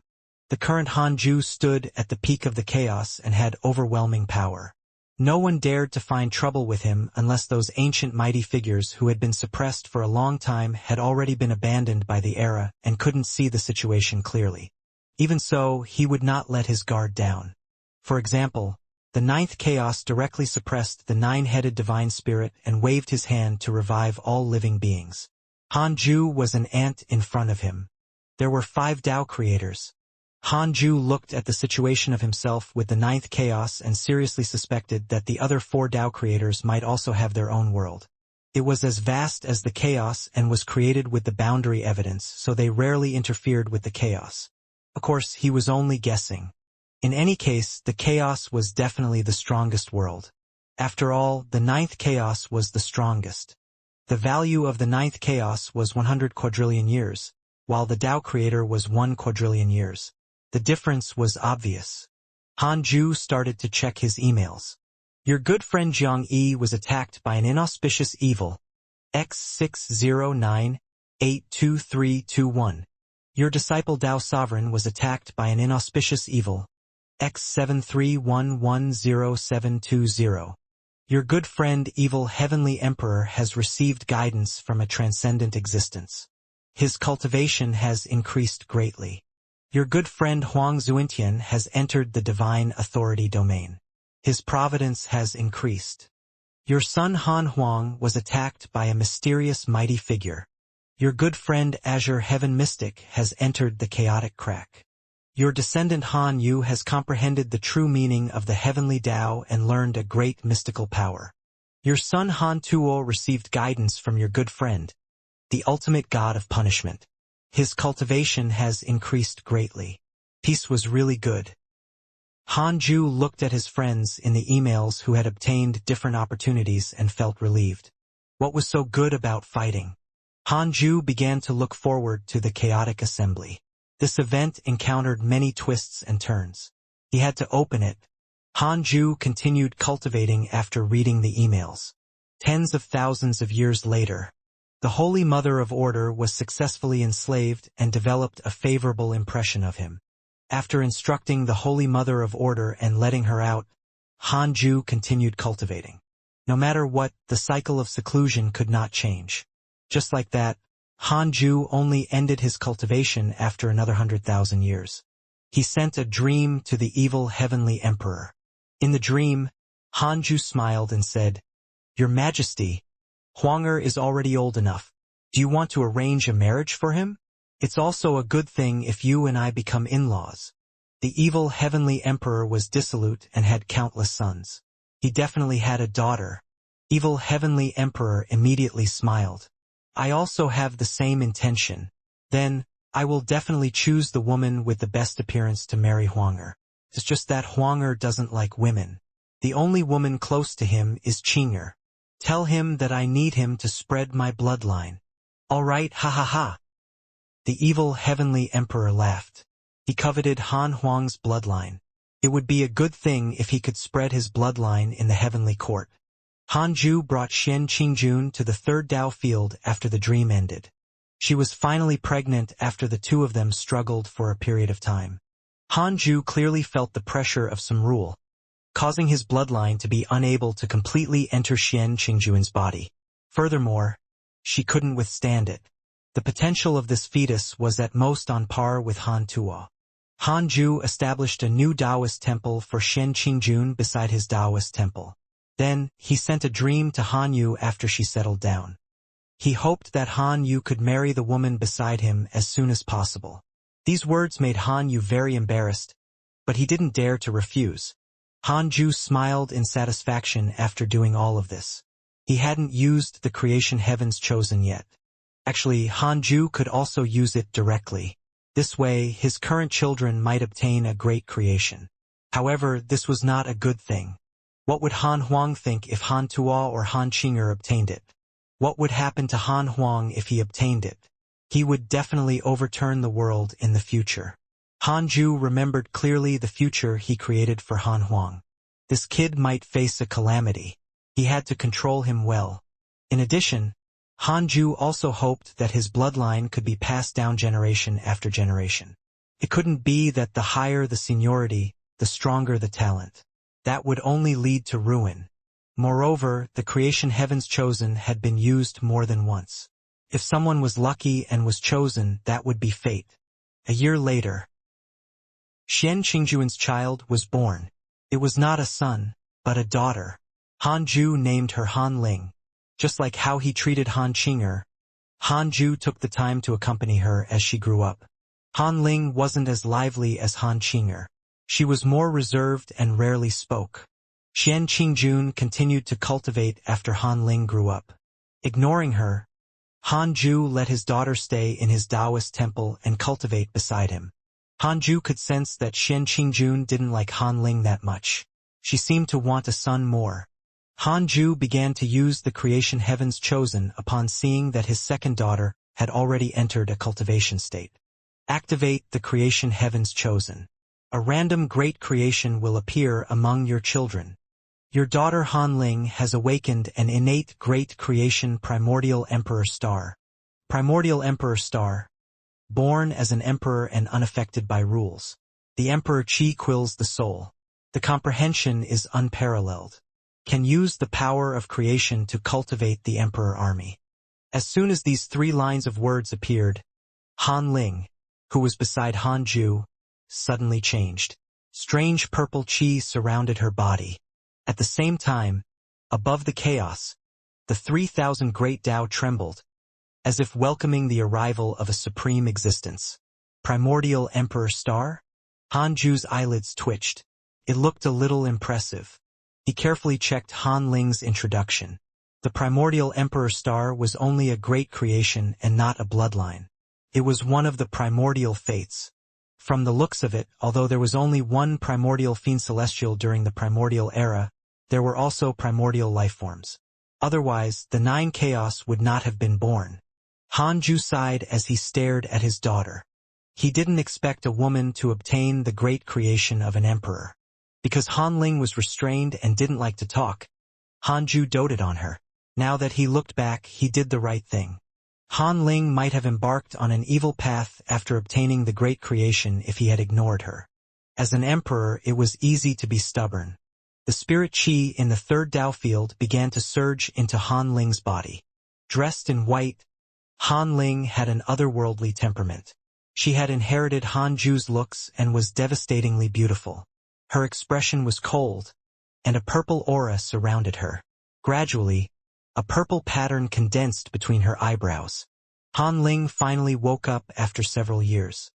The current Hanju stood at the peak of the chaos and had overwhelming power. No one dared to find trouble with him unless those ancient mighty figures who had been suppressed for a long time had already been abandoned by the era and couldn't see the situation clearly. Even so, he would not let his guard down. For example, the ninth chaos directly suppressed the nine-headed divine spirit and waved his hand to revive all living beings. Hanju was an ant in front of him. There were 5 Tao creators. Hanju looked at the situation of himself with the ninth chaos and seriously suspected that the other 4 Tao creators might also have their own world. It was as vast as the chaos and was created with the boundary evidence, so they rarely interfered with the chaos. Of course, he was only guessing. In any case, the chaos was definitely the strongest world. After all, the ninth chaos was the strongest. The value of the ninth chaos was 100 quadrillion years, while the Tao creator was 1 quadrillion years. The difference was obvious. Hanju started to check his emails. Your good friend Xianxia was attacked by an inauspicious evil. X609-82321. Your disciple Tao Sovereign was attacked by an inauspicious evil. X731100720. Your good friend Evil Heavenly Emperor has received guidance from a transcendent existence. His cultivation has increased greatly. Your good friend Huang Zuintian has entered the divine authority domain. His providence has increased. Your son Han Huang was attacked by a mysterious mighty figure. Your good friend Azure Heaven Mystic has entered the chaotic crack. Your descendant Han Yu has comprehended the true meaning of the heavenly Tao and learned a great mystical power. Your son Han Tuo received guidance from your good friend, the ultimate god of punishment. His cultivation has increased greatly. Peace was really good. Hanju looked at his friends in the emails who had obtained different opportunities and felt relieved. What was so good about fighting? Hanju began to look forward to the chaotic assembly. This event encountered many twists and turns. He had to open it. Hanju continued cultivating after reading the emails. Tens of thousands of years later, the Holy Mother of Order was successfully enslaved and developed a favorable impression of him. After instructing the Holy Mother of Order and letting her out, Hanju continued cultivating. No matter what, the cycle of seclusion could not change. Just like that, Hanju only ended his cultivation after another 100,000 years. He sent a dream to the evil heavenly emperor. In the dream, Hanju smiled and said, "Your Majesty, Huanger is already old enough. Do you want to arrange a marriage for him? It's also a good thing if you and I become in-laws." The evil heavenly emperor was dissolute and had countless sons. He definitely had a daughter. Evil heavenly emperor immediately smiled. "I also have the same intention. Then, I will definitely choose the woman with the best appearance to marry Huanger. It's just that Huanger doesn't like women. The only woman close to him is Qinger. Tell him that I need him to spread my bloodline." "All right, ha ha ha." The evil heavenly emperor laughed. He coveted Han Huang's bloodline. It would be a good thing if he could spread his bloodline in the heavenly court. Hanju brought Xian Qingjun to the third Tao field after the dream ended. She was finally pregnant after the two of them struggled for a period of time. Hanju clearly felt the pressure of some rule, causing his bloodline to be unable to completely enter Xian Qingjun's body. Furthermore, she couldn't withstand it. The potential of this fetus was at most on par with Han Tuo. Hanju established a new Taoist temple for Xian Qingjun beside his Taoist temple. Then, he sent a dream to Han Yu after she settled down. He hoped that Han Yu could marry the woman beside him as soon as possible. These words made Han Yu very embarrassed, but he didn't dare to refuse. Hanju smiled in satisfaction after doing all of this. He hadn't used the creation heavens chosen yet. Actually, Hanju could also use it directly. This way, his current children might obtain a great creation. However, this was not a good thing. What would Han Huang think if Han Tuo or Han Qinger obtained it? What would happen to Han Huang if he obtained it? He would definitely overturn the world in the future. Han Ju remembered clearly the future he created for Han Huang. This kid might face a calamity. He had to control him well. In addition, Han Ju also hoped that his bloodline could be passed down generation after generation. It couldn't be that the higher the seniority, the stronger the talent. That would only lead to ruin. Moreover, the creation heavens chosen had been used more than once. If someone was lucky and was chosen, that would be fate. A year later, Xian Qingjuan's child was born. It was not a son, but a daughter. Han Ju named her Han Ling. Just like how he treated Han Qing'er, Han Ju took the time to accompany her as she grew up. Han Ling wasn't as lively as Han Qing'er. She was more reserved and rarely spoke. Xian Qingjun continued to cultivate after Han Ling grew up. Ignoring her, Han Ju let his daughter stay in his Taoist temple and cultivate beside him. Han Ju could sense that Xian Qingjun didn't like Han Ling that much. She seemed to want a son more. Han Ju began to use the creation heavens chosen upon seeing that his second daughter had already entered a cultivation state. Activate the creation heavens chosen. A random great creation will appear among your children. Your daughter Han Ling has awakened an innate great creation primordial emperor star. Primordial emperor star. Born as an emperor and unaffected by rules. The emperor Qi quills the soul. The comprehension is unparalleled. Can use the power of creation to cultivate the emperor army. As soon as these 3 lines of words appeared, Han Ling, who was beside Han Ju, suddenly changed. Strange purple qi surrounded her body. At the same time, above the chaos, the 3,000 great Tao trembled, as if welcoming the arrival of a supreme existence. Primordial Emperor Star? Han Ju's eyelids twitched. It looked a little impressive. He carefully checked Han Ling's introduction. The Primordial Emperor Star was only a great creation and not a bloodline. It was one of the primordial fates. From the looks of it, although there was only one primordial fiend celestial during the primordial era, there were also primordial lifeforms. Otherwise, the 9 chaos would not have been born. Han Ju sighed as he stared at his daughter. He didn't expect a woman to obtain the great creation of an emperor. Because Han Ling was restrained and didn't like to talk, Han Ju doted on her. Now that he looked back, he did the right thing. Han Ling might have embarked on an evil path after obtaining the great creation if he had ignored her. As an emperor, it was easy to be stubborn. The spirit qi in the 3rd Tao field began to surge into Han Ling's body. Dressed in white, Han Ling had an otherworldly temperament. She had inherited Han Ju's looks and was devastatingly beautiful. Her expression was cold, and a purple aura surrounded her. Gradually, a purple pattern condensed between her eyebrows. Han Ling finally woke up after several years.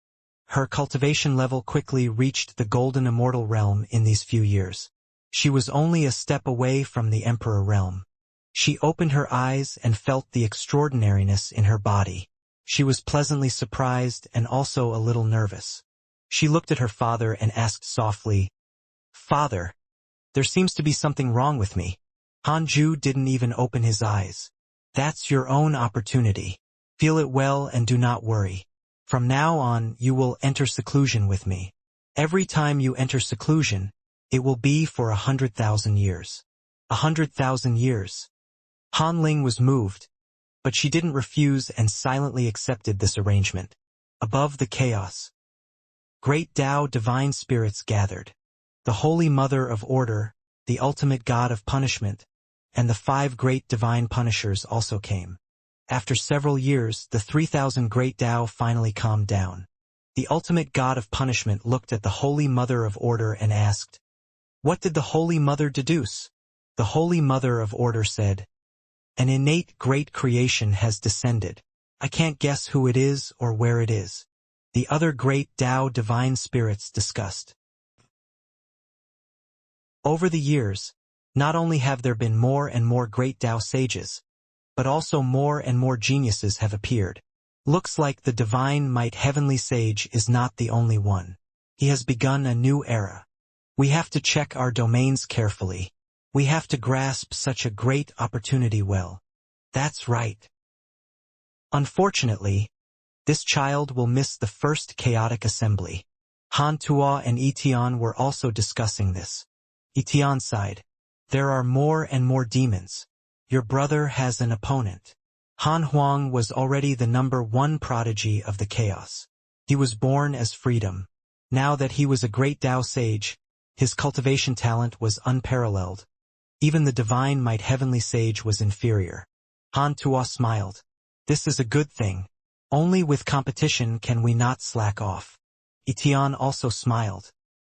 Her cultivation level quickly reached the golden immortal realm in these few years. She was only a step away from the emperor realm. She opened her eyes and felt the extraordinariness in her body. She was pleasantly surprised and also a little nervous. She looked at her father and asked softly, "Father, there seems to be something wrong with me." Han Ju didn't even open his eyes. "That's your own opportunity. Feel it well and do not worry. From now on, you will enter seclusion with me. Every time you enter seclusion, it will be for 100,000 years. 100,000 years. Han Ling was moved, but she didn't refuse and silently accepted this arrangement. Above the chaos, great Tao divine spirits gathered. The Holy Mother of Order, the ultimate god of punishment, and the 5 great divine punishers also came. After several years, the 3,000 great Tao finally calmed down. The ultimate god of punishment looked at the Holy Mother of Order and asked, "What did the Holy Mother deduce?" The Holy Mother of Order said, "An innate great creation has descended. I can't guess who it is or where it is." The other great Tao divine spirits discussed. Over the years, not only have there been more and more great Tao sages, but also more and more geniuses have appeared. Looks like the divine might heavenly sage is not the only one. He has begun a new era. We have to check our domains carefully. We have to grasp such a great opportunity well. That's right. Unfortunately, This child will miss the first chaotic assembly. Han Tuo and Etian were also discussing this. Etian sighed. There are more and more demons. Your brother has an opponent. Han Huang was already the #1 prodigy of the chaos. He was born as freedom. Now that he was a great Tao sage, his cultivation talent was unparalleled. Even the divine might heavenly sage was inferior. Han Tuo smiled. This is a good thing. Only with competition can we not slack off. Etian also smiled.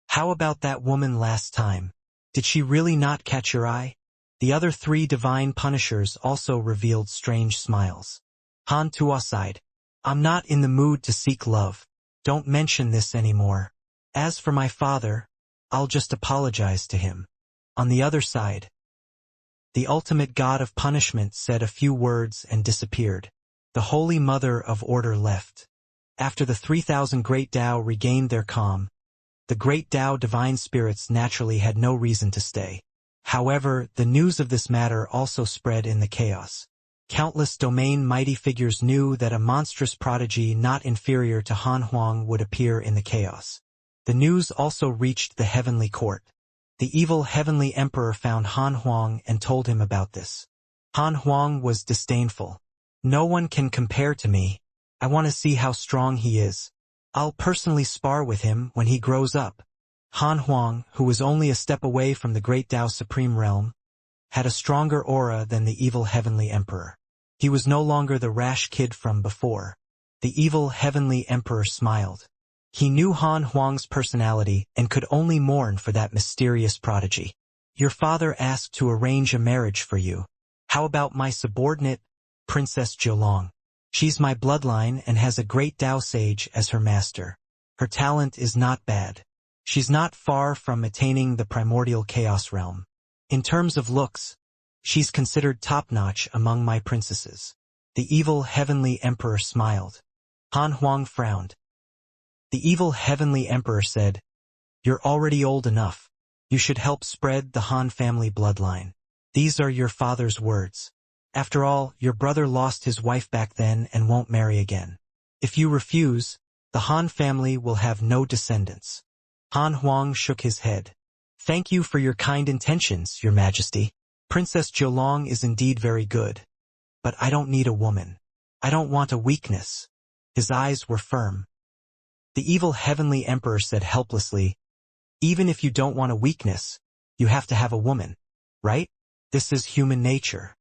How about that woman last time? Did she really not catch your eye? The other 3 divine punishers also revealed strange smiles. Han Tuo sighed. I'm not in the mood to seek love. Don't mention this anymore. As for my father, I'll just apologize to him. On the other side, the ultimate god of punishment said a few words and disappeared. The Holy Mother of Order left. After the 3,000 great Tao regained their calm, the great Tao divine spirits naturally had no reason to stay. However, the news of this matter also spread in the chaos. Countless domain mighty figures knew that a monstrous prodigy not inferior to Han Huang would appear in the chaos. The news also reached the heavenly court. The evil heavenly emperor found Han Huang and told him about this. Han Huang was disdainful. No one can compare to me. I want to see how strong he is. I'll personally spar with him when he grows up. Han Huang, who was only a step away from the great Tao Supreme Realm, had a stronger aura than the evil heavenly emperor. He was no longer the rash kid from before. The evil heavenly emperor smiled. He knew Han Huang's personality and could only mourn for that mysterious prodigy. Your father asked to arrange a marriage for you. How about my subordinate, Princess Jiulong? She's my bloodline and has a great Tao sage as her master. Her talent is not bad. She's not far from attaining the primordial chaos realm. In terms of looks, she's considered top-notch among my princesses. The evil heavenly emperor smiled. Han Huang frowned. The evil heavenly emperor said, You're already old enough. You should help spread the Han family bloodline. These are your father's words. After all, your brother lost his wife back then and won't marry again. If you refuse, the Han family will have no descendants. Han Huang shook his head. Thank you for your kind intentions, Your Majesty. Princess Jiulong is indeed very good. But I don't need a woman. I don't want a weakness. His eyes were firm. The evil heavenly emperor said helplessly, Even if you don't want a weakness, you have to have a woman, right? This is human nature.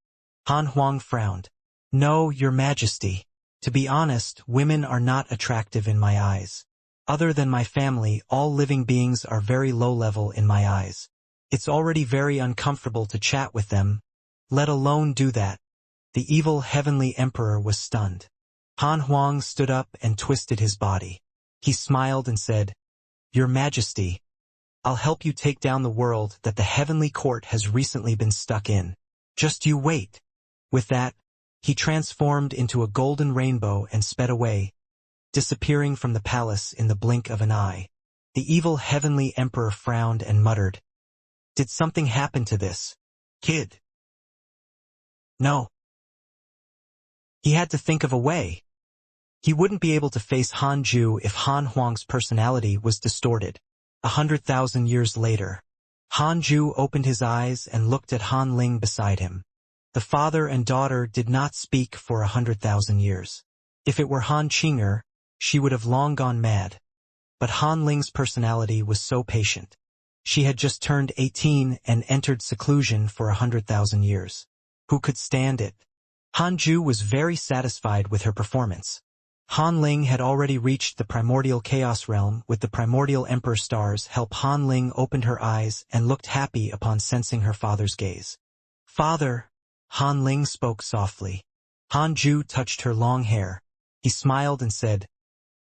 Han Huang frowned. No, Your Majesty. To be honest, women are not attractive in my eyes. Other than my family, all living beings are very low level in my eyes. It's already very uncomfortable to chat with them, let alone do that. The evil heavenly emperor was stunned. Han Huang stood up and twisted his body. He smiled and said, Your Majesty, I'll help you take down the world that the heavenly court has recently been stuck in. Just you wait. With that, he transformed into a golden rainbow and sped away, disappearing from the palace in the blink of an eye. The evil heavenly emperor frowned and muttered, Did something happen to this kid? No. He had to think of a way. He wouldn't be able to face Han Ju if Han Huang's personality was distorted. 100,000 years later, Han Ju opened his eyes and looked at Han Ling beside him. The father and daughter did not speak for 100,000 years. If it were Han Qinger, she would have long gone mad. But Han Ling's personality was so patient. She had just turned 18 and entered seclusion for 100,000 years. Who could stand it? Han Ju was very satisfied with her performance. Han Ling had already reached the primordial chaos realm with the primordial emperor stars help. Han Ling opened her eyes and looked happy upon sensing her father's gaze. Father, Han Ling spoke softly. Han Ju touched her long hair. He smiled and said,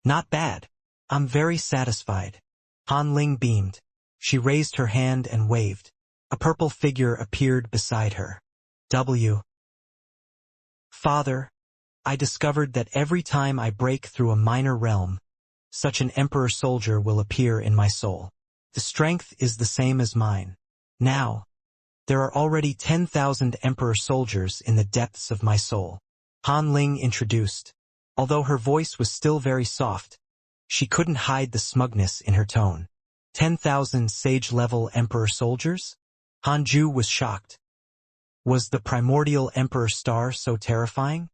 Not bad. I'm very satisfied. Han Ling beamed. She raised her hand and waved. A purple figure appeared beside her. Father, I discovered that every time I break through a minor realm, such an emperor soldier will appear in my soul. The strength is the same as mine. Now, there are already 10,000 emperor soldiers in the depths of my soul. Han Ling introduced. Although her voice was still very soft, she couldn't hide the smugness in her tone. 10,000 sage-level Emperor soldiers? Hanju was shocked. Was the primordial Emperor star so terrifying?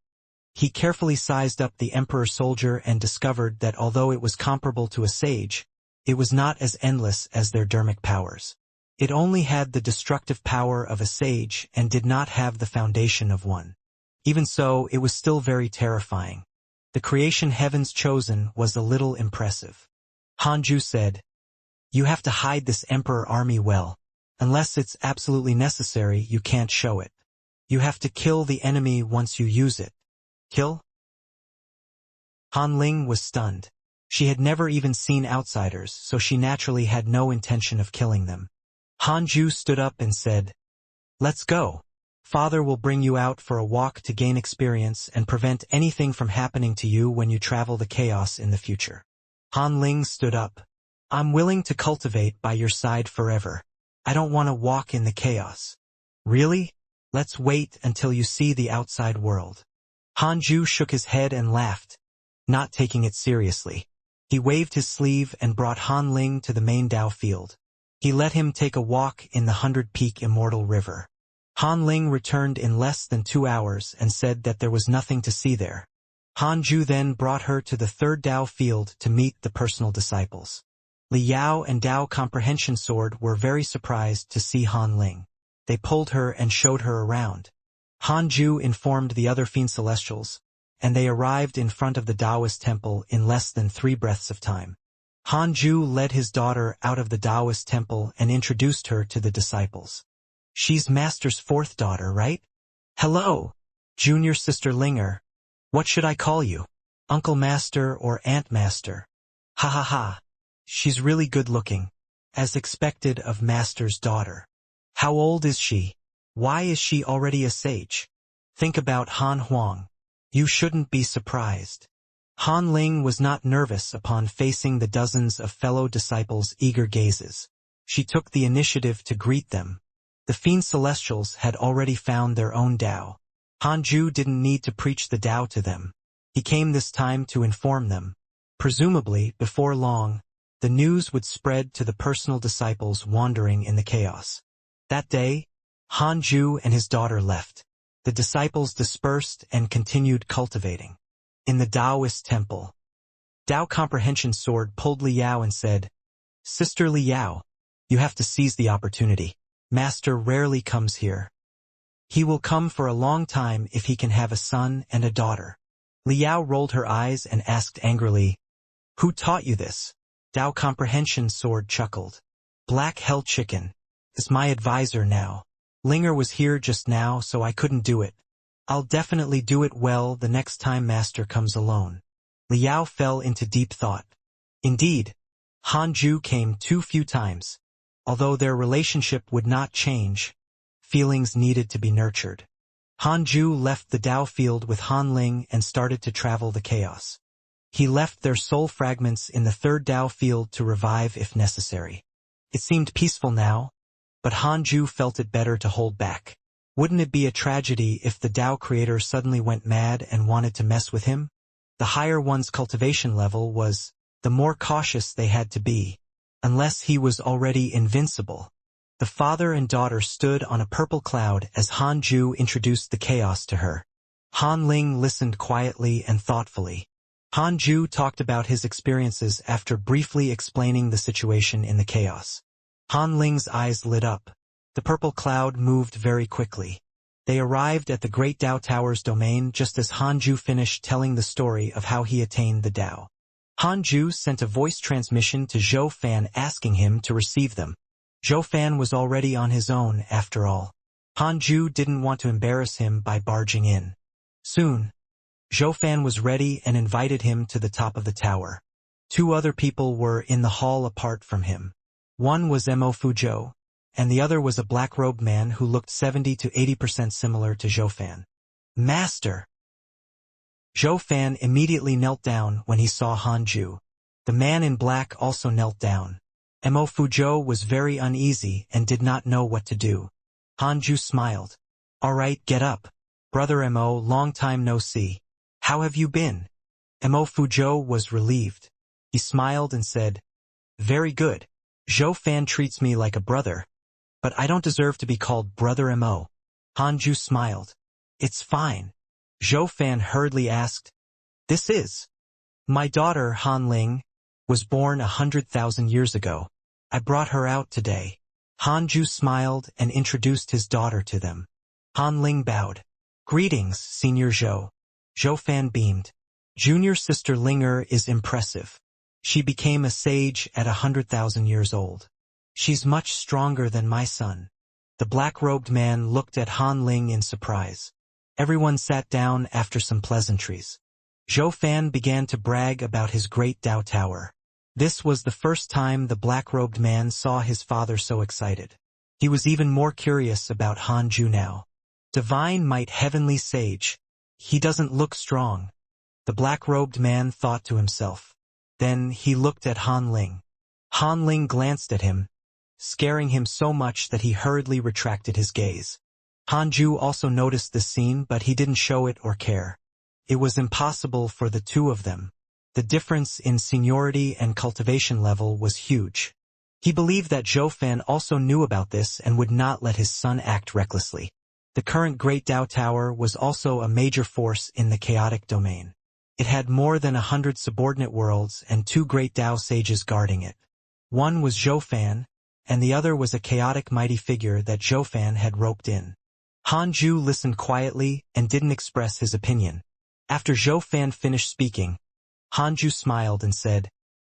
He carefully sized up the Emperor soldier and discovered that although it was comparable to a sage, it was not as endless as their dermic powers. It only had the destructive power of a sage and did not have the foundation of one. Even so, it was still very terrifying. The creation heavens chosen was a little impressive. Hanju said, "You have to hide this Emperor army well. Unless it's absolutely necessary, you can't show it. You have to kill the enemy once you use it." Kill? Han Ling was stunned. She had never even seen outsiders, so she naturally had no intention of killing them. Hanju stood up and said, "Let's go. Father will bring you out for a walk to gain experience and prevent anything from happening to you when you travel the chaos in the future." Han Ling stood up. "I'm willing to cultivate by your side forever. I don't want to walk in the chaos." "Really? Let's wait until you see the outside world." Hanju shook his head and laughed, not taking it seriously. He waved his sleeve and brought Han Ling to the main Dao field. He let him take a walk in the 100-peak Immortal River. Han Ling returned in less than 2 hours and said that there was nothing to see there. Hanju then brought her to the third Dao field to meet the personal disciples. Li Yao and Dao Comprehension Sword were very surprised to see Han Ling. They pulled her and showed her around. Hanju informed the other Fiend Celestials, and they arrived in front of the Taoist temple in less than 3 breaths of time. Hanju led his daughter out of the Taoist temple and introduced her to the disciples. "She's Master's 4th daughter, right?" "Hello, junior sister Linger. What should I call you? Uncle Master or Aunt Master?" "Ha ha ha. She's really good looking, as expected of Master's daughter." "How old is she? Why is she already a sage?" "Think about Han Huang. You shouldn't be surprised." Han Ling was not nervous upon facing the dozens of fellow disciples' eager gazes. She took the initiative to greet them. The Fiend Celestials had already found their own Tao. Hanju didn't need to preach the Tao to them. He came this time to inform them. Presumably, before long, the news would spread to the personal disciples wandering in the chaos. That day, Hanju and his daughter left. The disciples dispersed and continued cultivating. In the Taoist temple, Dao Comprehension Sword pulled Li Yao and said, "Sister Li Yao, you have to seize the opportunity. Master rarely comes here. He will come for a long time if he can have a son and a daughter." Li Yao rolled her eyes and asked angrily, "Who taught you this?" Dao Comprehension Sword chuckled. "Black Hell Chicken is my advisor now. Linger was here just now, so I couldn't do it. I'll definitely do it well the next time Master comes alone." Li Yao fell into deep thought. Indeed, Hanju came too few times. Although their relationship would not change, feelings needed to be nurtured. Hanju left the Dao field with Han Ling and started to travel the chaos. He left their soul fragments in the third Dao field to revive if necessary. It seemed peaceful now, but Hanju felt it better to hold back. Wouldn't it be a tragedy if the Tao creator suddenly went mad and wanted to mess with him? The higher one's cultivation level was, the more cautious they had to be, unless he was already invincible. The father and daughter stood on a purple cloud as Hanju introduced the chaos to her. Han Ling listened quietly and thoughtfully. Hanju talked about his experiences after briefly explaining the situation in the chaos. Han Ling's eyes lit up. The purple cloud moved very quickly. They arrived at the Great Dao Tower's domain just as Hanju finished telling the story of how he attained the Dao. Hanju sent a voice transmission to Zhou Fan asking him to receive them. Zhou Fan was already on his own, after all. Hanju didn't want to embarrass him by barging in. Soon, Zhou Fan was ready and invited him to the top of the tower. 2 other people were in the hall apart from him. One was Mo Fuzhou, and the other was a black-robed man who looked 70 to 80% similar to Zhou Fan. "Master!" Zhou Fan immediately knelt down when he saw Hanju. The man in black also knelt down. Mo Fuzhou was very uneasy and did not know what to do. Hanju smiled. "All right, get up. Brother Mo, long time no see. How have you been?" Mo Fuzhou was relieved. He smiled and said, "Very good. Zhou Fan treats me like a brother, but I don't deserve to be called Brother Mo." Hanju smiled. "It's fine." Zhou Fan hurriedly asked, "This is my daughter Han Ling, was born 100,000 years ago. I brought her out today." Hanju smiled and introduced his daughter to them. Han Ling bowed. "Greetings, Senior Zhou." Zhou Fan beamed. "Junior sister Linger is impressive. She became a sage at 100,000 years old. She's much stronger than my son." The black-robed man looked at Han Ling in surprise. Everyone sat down after some pleasantries. Zhou Fan began to brag about his great Dao Tower. This was the first time the black-robed man saw his father so excited. He was even more curious about Hanju now. Divine might heavenly sage. He doesn't look strong. The black-robed man thought to himself. Then he looked at Han Ling. Han Ling glanced at him, scaring him so much that he hurriedly retracted his gaze. Hanju also noticed this scene, but he didn't show it or care. It was impossible for the two of them. The difference in seniority and cultivation level was huge. He believed that Zhou Fan also knew about this and would not let his son act recklessly. The current Great Dao Tower was also a major force in the chaotic domain. It had more than 100 subordinate worlds and 2 great Dao sages guarding it. One was Zhou Fan, and the other was a chaotic mighty figure that Zhou Fan had roped in. Hanju listened quietly and didn't express his opinion. After Zhou Fan finished speaking, Hanju smiled and said,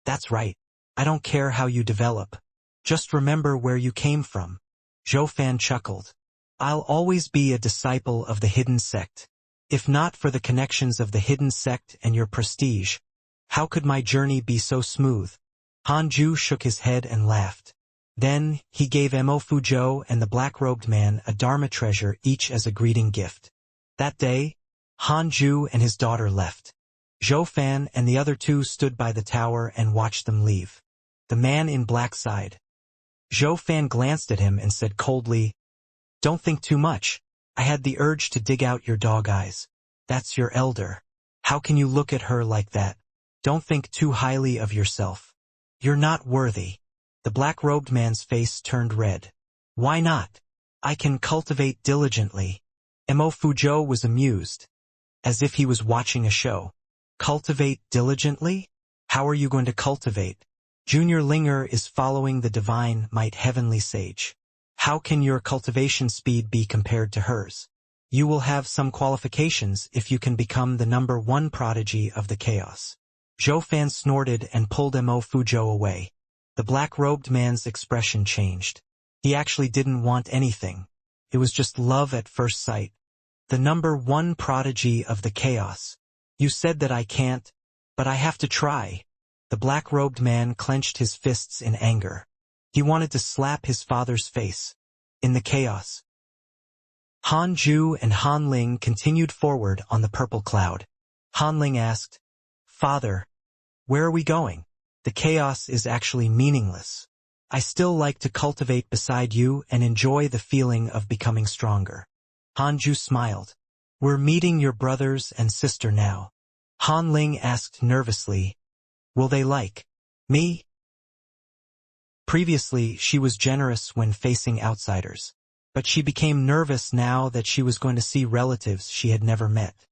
"That's right. I don't care how you develop. Just remember where you came from." Zhou Fan chuckled. "I'll always be a disciple of the hidden sect. If not for the connections of the hidden sect and your prestige, how could my journey be so smooth?" Hanju shook his head and laughed. Then he gave Mo Fuzhou and the black-robed man a Dharma treasure each as a greeting gift. That day, Hanju and his daughter left. Zhou Fan and the other two stood by the tower and watched them leave. The man in black sighed. Zhou Fan glanced at him and said coldly, "Don't think too much. I had the urge to dig out your dog eyes. That's your elder. How can you look at her like that? Don't think too highly of yourself. You're not worthy." The black-robed man's face turned red. "Why not? I can cultivate diligently." Mo Fuzhou was amused, as if he was watching a show. "Cultivate diligently? How are you going to cultivate? Junior Linger is following the divine might heavenly sage. How can your cultivation speed be compared to hers? You will have some qualifications if you can become the number 1 prodigy of the chaos." Zhou Fan snorted and pulled Mo Fuzhou away. The black-robed man's expression changed. He actually didn't want anything. It was just love at first sight. "The number 1 prodigy of the chaos. You said that I can't, but I have to try." The black-robed man clenched his fists in anger. He wanted to slap his father's face. In the chaos, Hanju and Han Ling continued forward on the purple cloud. Han Ling asked, "Father, where are we going? The chaos is actually meaningless. I still like to cultivate beside you and enjoy the feeling of becoming stronger." Hanju smiled. "We're meeting your brothers and sister now." Han Ling asked nervously, "Will they like me?" Previously, she was generous when facing outsiders, but she became nervous now that she was going to see relatives she had never met.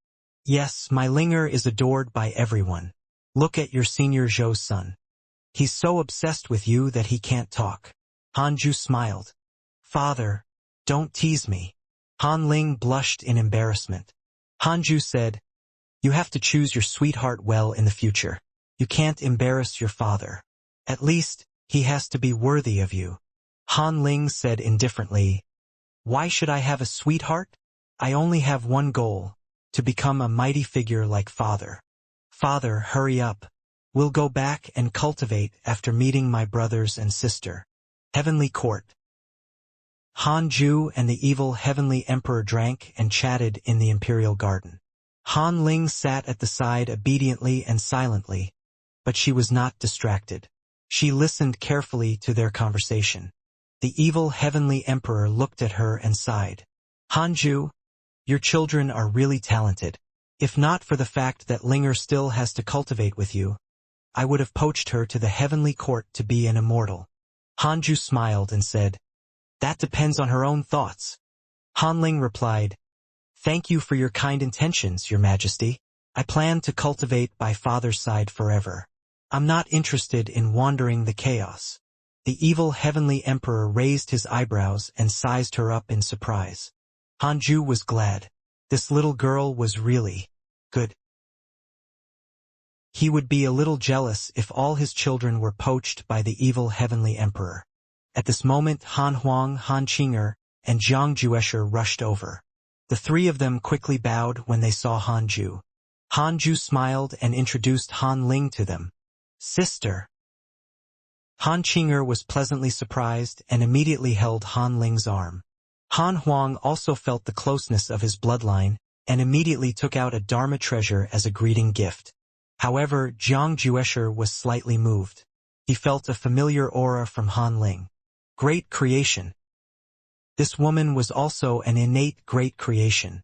"Yes, my Linger is adored by everyone. Look at your senior Zhou's son. He's so obsessed with you that he can't talk." Hanju smiled. "Father, don't tease me." Han Ling blushed in embarrassment. Hanju said, "You have to choose your sweetheart well in the future. You can't embarrass your father. At least, he has to be worthy of you." Han Ling said indifferently, "Why should I have a sweetheart? I only have one goal, to become a mighty figure like father." "Father, hurry up. We'll go back and cultivate after meeting my brothers and sister." Heavenly Court. Hanju and the evil heavenly emperor drank and chatted in the imperial garden. Han Ling sat at the side obediently and silently, but she was not distracted. She listened carefully to their conversation. The evil heavenly emperor looked at her and sighed. "Hanju, your children are really talented. If not for the fact that Linger still has to cultivate with you, I would have poached her to the heavenly court to be an immortal. Hanju smiled and said, That depends on her own thoughts. Hanling replied, Thank you for your kind intentions, Your Majesty. I plan to cultivate by father's side forever. I'm not interested in wandering the chaos. The evil heavenly emperor raised his eyebrows and sized her up in surprise. Hanju was glad. This little girl was really good. He would be a little jealous if all his children were poached by the evil heavenly emperor. At this moment Han Huang, Han Qinger, and Jiang Juesher rushed over. The three of them quickly bowed when they saw Hanju. Hanju smiled and introduced Han Ling to them. Sister. Han Qinger was pleasantly surprised and immediately held Han Ling's arm. Han Huang also felt the closeness of his bloodline and immediately took out a Dharma treasure as a greeting gift. However, Jiang Juesher was slightly moved. He felt a familiar aura from Han Ling. Great creation. This woman was also an innate great creation.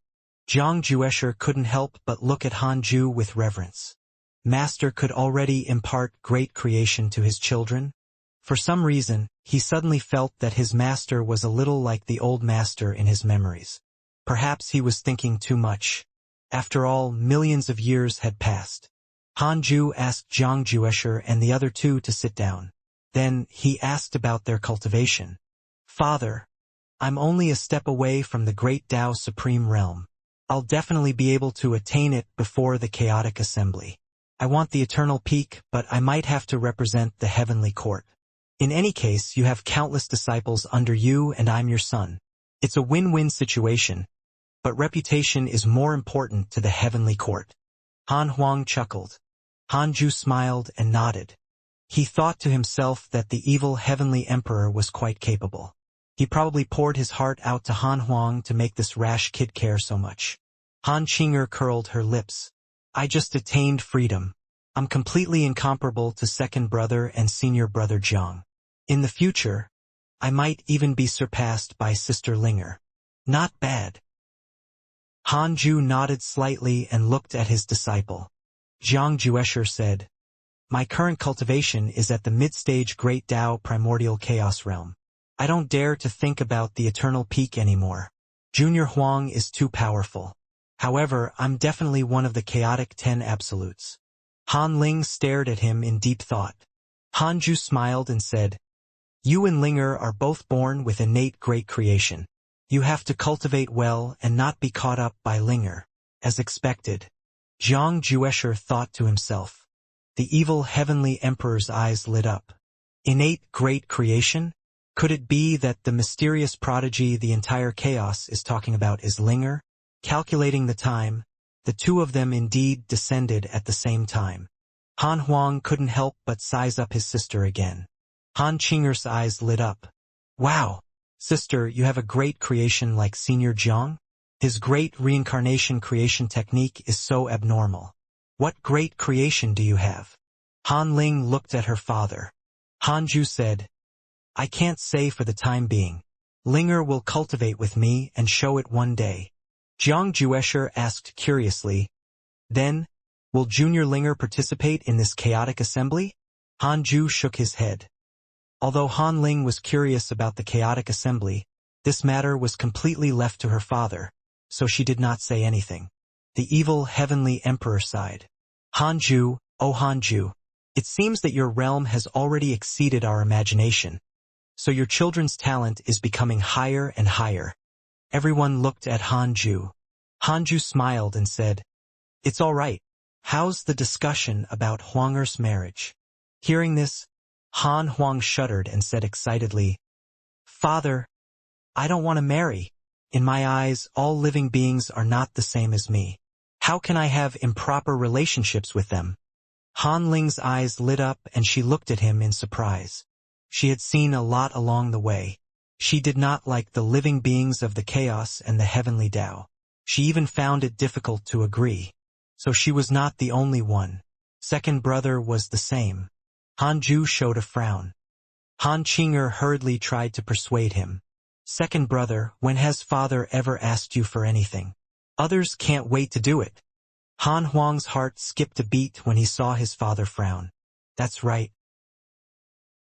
Jiang Juesher couldn't help but look at Hanju with reverence. Master could already impart great creation to his children. For some reason, he suddenly felt that his master was a little like the old master in his memories. Perhaps he was thinking too much. After all, millions of years had passed. Hanju asked Jiang Juesher and the other two to sit down. Then, he asked about their cultivation. Father, I'm only a step away from the great Tao Supreme Realm. I'll definitely be able to attain it before the chaotic assembly. I want the eternal peak, but I might have to represent the heavenly court. In any case, you have countless disciples under you and I'm your son. It's a win-win situation, but reputation is more important to the heavenly court. Han Huang chuckled. Hanju smiled and nodded. He thought to himself that the evil heavenly emperor was quite capable. He probably poured his heart out to Han Huang to make this rash kid care so much. Han Qinger curled her lips. I just attained freedom. I'm completely incomparable to second brother and senior brother Jiang. In the future, I might even be surpassed by sister Linger. Not bad. Hanju nodded slightly and looked at his disciple. Jiang Juesher said, My current cultivation is at the mid-stage Great Tao Primordial Chaos Realm. I don't dare to think about the eternal peak anymore. Junior Huang is too powerful. However, I'm definitely one of the chaotic 10 absolutes. Han Ling stared at him in deep thought. Hanju smiled and said, You and Linger are both born with innate great creation. You have to cultivate well and not be caught up by Linger. As expected. Jiang Juesher thought to himself. The evil heavenly emperor's eyes lit up. Innate great creation? Could it be that the mysterious prodigy the entire chaos is talking about is Linger? Calculating the time, the two of them indeed descended at the same time. Han Huang couldn't help but size up his sister again. Han Qinger's eyes lit up. Wow! Sister, you have a great creation like Senior Jiang? His great reincarnation creation technique is so abnormal. What great creation do you have? Han Ling looked at her father. Hanju said, I can't say for the time being. Linger will cultivate with me and show it one day. Jiang Juesher asked curiously, Then, will Junior Linger participate in this chaotic assembly? Hanju shook his head. Although Han Ling was curious about the chaotic assembly, this matter was completely left to her father, so she did not say anything. The evil heavenly emperor sighed. Hanju, oh Hanju, it seems that your realm has already exceeded our imagination. So your children's talent is becoming higher and higher. Everyone looked at Hanju. Hanju smiled and said, It's all right. How's the discussion about Huanger's marriage? Hearing this, Han Huang shuddered and said excitedly, Father, I don't want to marry. In my eyes, all living beings are not the same as me. How can I have improper relationships with them? Han Ling's eyes lit up and she looked at him in surprise. She had seen a lot along the way. She did not like the living beings of the chaos and the heavenly Tao. She even found it difficult to agree. So she was not the only one. Second brother was the same. Hanju showed a frown. Han Qinger hurriedly tried to persuade him. Second brother, when has father ever asked you for anything? Others can't wait to do it. Han Huang's heart skipped a beat when he saw his father frown. That's right.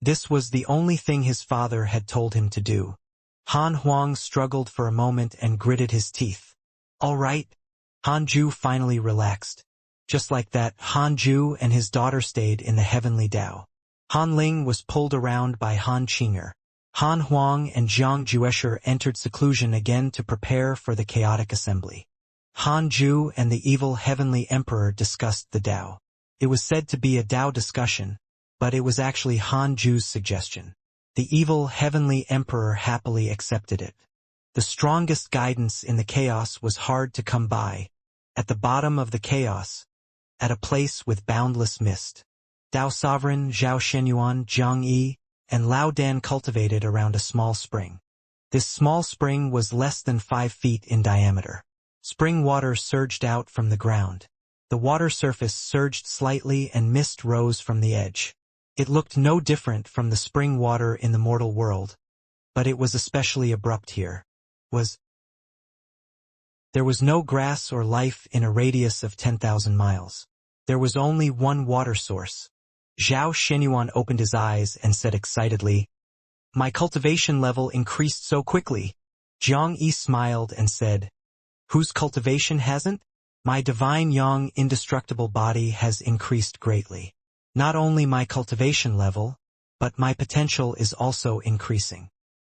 This was the only thing his father had told him to do. Han Huang struggled for a moment and gritted his teeth. All right. Han Ju finally relaxed. Just like that, Han Ju and his daughter stayed in the heavenly Tao. Han Ling was pulled around by Han Qinger. Han Huang and Jiang Juesher entered seclusion again to prepare for the chaotic assembly. Han Ju and the evil heavenly emperor discussed the Tao. It was said to be a Tao discussion, but it was actually Han Ju's suggestion. The evil heavenly emperor happily accepted it. The strongest guidance in the chaos was hard to come by. At the bottom of the chaos, at a place with boundless mist, Tao sovereign Zhao Shenyuan, Jiang Yi, and Lao Dan cultivated around a small spring. This small spring was less than 5 feet in diameter. Spring water surged out from the ground. The water surface surged slightly and mist rose from the edge. It looked no different from the spring water in the mortal world, but it was especially abrupt here. There was no grass or life in a radius of 10,000 miles. There was only one water source. Zhao Shenyuan opened his eyes and said excitedly, "My cultivation level increased so quickly." Jiang Yi smiled and said, "Whose cultivation hasn't? My divine yang indestructible body has increased greatly. Not only my cultivation level, but my potential is also increasing."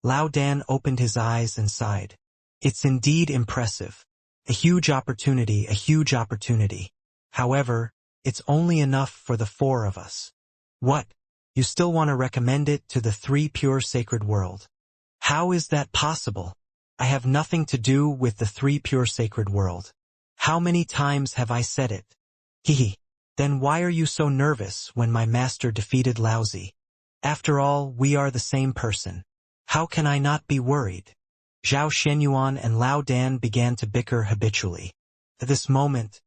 Lao Dan opened his eyes and sighed. It's indeed impressive. A huge opportunity, a huge opportunity. However, it's only enough for the 4 of us. What? You still want to recommend it to the 3 pure sacred world? How is that possible? I have nothing to do with the 3 pure sacred world. How many times have I said it? Hehe. Then why are you so nervous when my master defeated Laozi? After all, we are the same person. How can I not be worried? Zhao Shenyuan and Lao Dan began to bicker habitually. At this moment,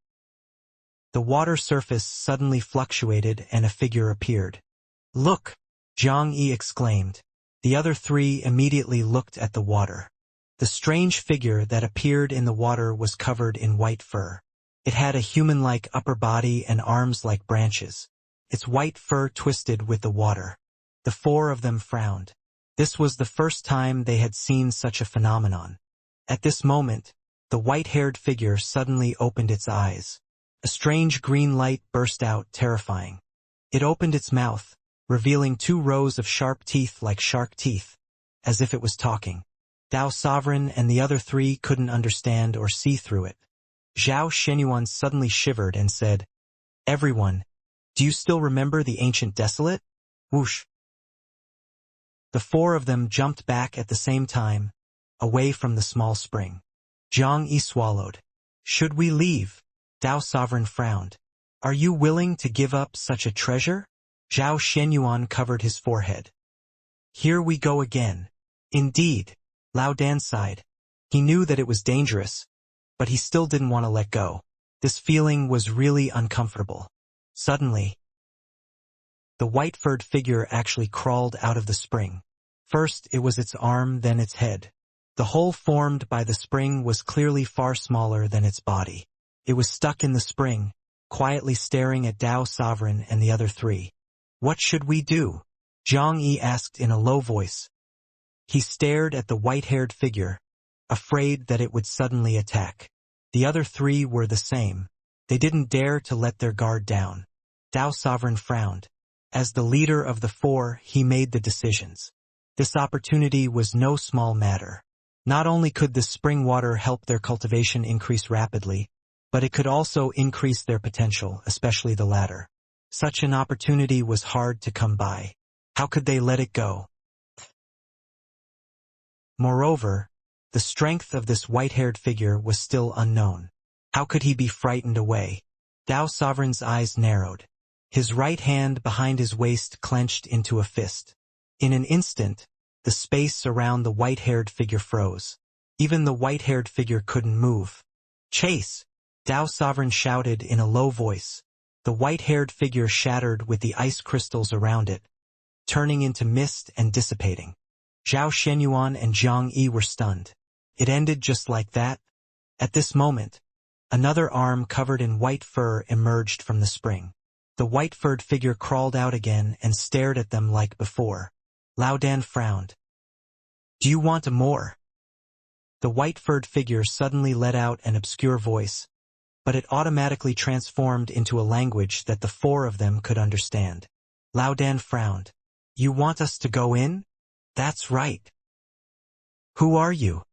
the water surface suddenly fluctuated and a figure appeared. Look! Jiang Yi exclaimed. The other 3 immediately looked at the water. The strange figure that appeared in the water was covered in white fur. It had a human-like upper body and arms like branches. Its white fur twisted with the water. The 4 of them frowned. This was the first time they had seen such a phenomenon. At this moment, the white-haired figure suddenly opened its eyes. A strange green light burst out, terrifying. It opened its mouth, revealing 2 rows of sharp teeth like shark teeth, as if it was talking. Tao Sovereign and the other 3 couldn't understand or see through it. Zhao Shenyuan suddenly shivered and said, "Everyone, do you still remember the ancient desolate?" Whoosh! The 4 of them jumped back at the same time, away from the small spring. Jiang Yi swallowed. "Should we leave?" Tao Sovereign frowned. "Are you willing to give up such a treasure?" Zhao Shenyuan covered his forehead. "Here we go again." Indeed, Lao Dan sighed. He knew that it was dangerous, but he still didn't want to let go. This feeling was really uncomfortable. Suddenly, the white-furred figure actually crawled out of the spring. First it was its arm, then its head. The hole formed by the spring was clearly far smaller than its body. It was stuck in the spring, quietly staring at Tao Sovereign and the other 3. "What should we do?" Jiang Yi asked in a low voice. He stared at the white-haired figure, afraid that it would suddenly attack. The other 3 were the same. They didn't dare to let their guard down. Tao Sovereign frowned. As the leader of the 4, he made the decisions. This opportunity was no small matter. Not only could the spring water help their cultivation increase rapidly, but it could also increase their potential, especially the latter. Such an opportunity was hard to come by. How could they let it go? Moreover, the strength of this white-haired figure was still unknown. How could he be frightened away? Tao Sovereign's eyes narrowed. His right hand behind his waist clenched into a fist. In an instant, the space around the white-haired figure froze. Even the white-haired figure couldn't move. "Chase!" Tao Sovereign shouted in a low voice. The white-haired figure shattered with the ice crystals around it, turning into mist and dissipating. Zhao Shenyuan and Jiang Yi were stunned. It ended just like that. At this moment, Another arm covered in white fur emerged from the spring. The white-furred figure crawled out again and stared at them like before. Lao Dan frowned. "Do you want more?" The white-furred figure suddenly let out an obscure voice, but it automatically transformed into a language that the four of them could understand. Lao Dan frowned. "You want us to go in?" "That's right." "Who are you?"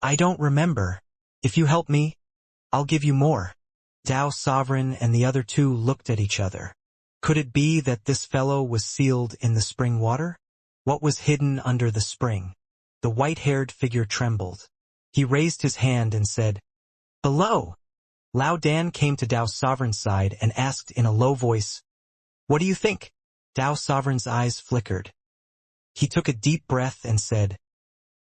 "I don't remember. If you help me, I'll give you more." Dao Sovereign and the other two looked at each other. Could it be that this fellow was sealed in the spring water? What was hidden under the spring? The white-haired figure trembled. He raised his hand and said, "Below." Lao Dan came to Dao Sovereign's side and asked in a low voice, "What do you think?" Dao Sovereign's eyes flickered. He took a deep breath and said,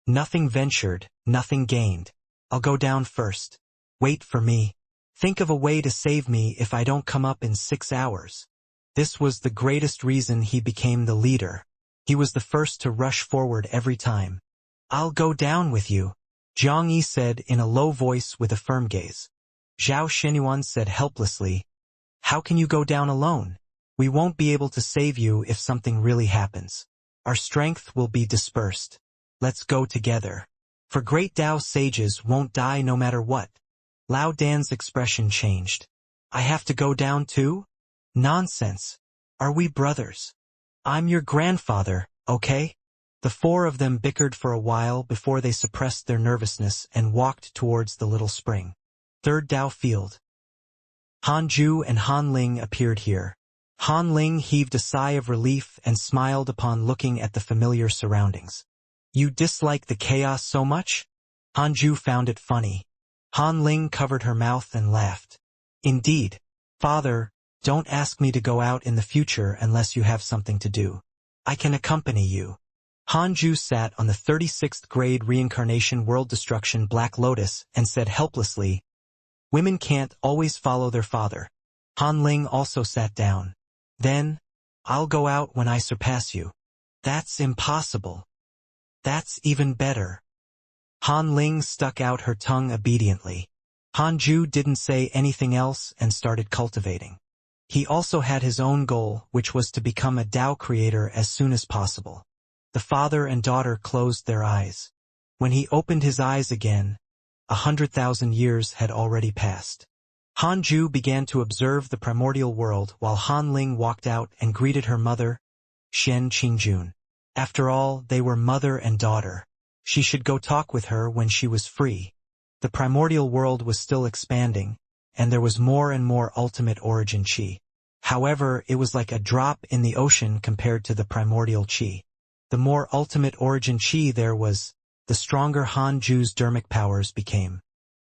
"Nothing ventured, nothing gained. I'll go down first. Wait for me. Think of a way to save me if I don't come up in 6 hours." This was the greatest reason he became the leader. He was the first to rush forward every time. "I'll go down with you," Zhang Yi said in a low voice with a firm gaze. Zhao Shenyuan said helplessly, "How can you go down alone? We won't be able to save you if something really happens. Our strength will be dispersed. Let's go together. For great Dao sages won't die no matter what." Lao Dan's expression changed. "I have to go down too? Nonsense. Are we brothers? I'm your grandfather, okay?" The four of them bickered for a while before they suppressed their nervousness and walked towards the little spring. Third Dao Field. Han Ju and Han Ling appeared here. Han Ling heaved a sigh of relief and smiled upon looking at the familiar surroundings. "You dislike the chaos so much?" Han Ju found it funny. Han Ling covered her mouth and laughed. "Indeed. Father, don't ask me to go out in the future unless you have something to do. I can accompany you." Han Ju sat on the 36th grade Reincarnation World Destruction Black Lotus and said helplessly, "Women can't always follow their father." Han Ling also sat down. "Then, I'll go out when I surpass you." "That's impossible." "That's even better." Han Ling stuck out her tongue obediently. Han Ju didn't say anything else and started cultivating. He also had his own goal, which was to become a Dao creator as soon as possible. The father and daughter closed their eyes. When he opened his eyes again, 100,000 years had already passed. Han Ju began to observe the primordial world while Han Ling walked out and greeted her mother, Shen Qingjun. After all, they were mother and daughter. She should go talk with her when she was free. The primordial world was still expanding, and there was more and more ultimate origin chi. However, it was like a drop in the ocean compared to the primordial chi. The more ultimate origin chi there was, the stronger Han Ju's dermic powers became.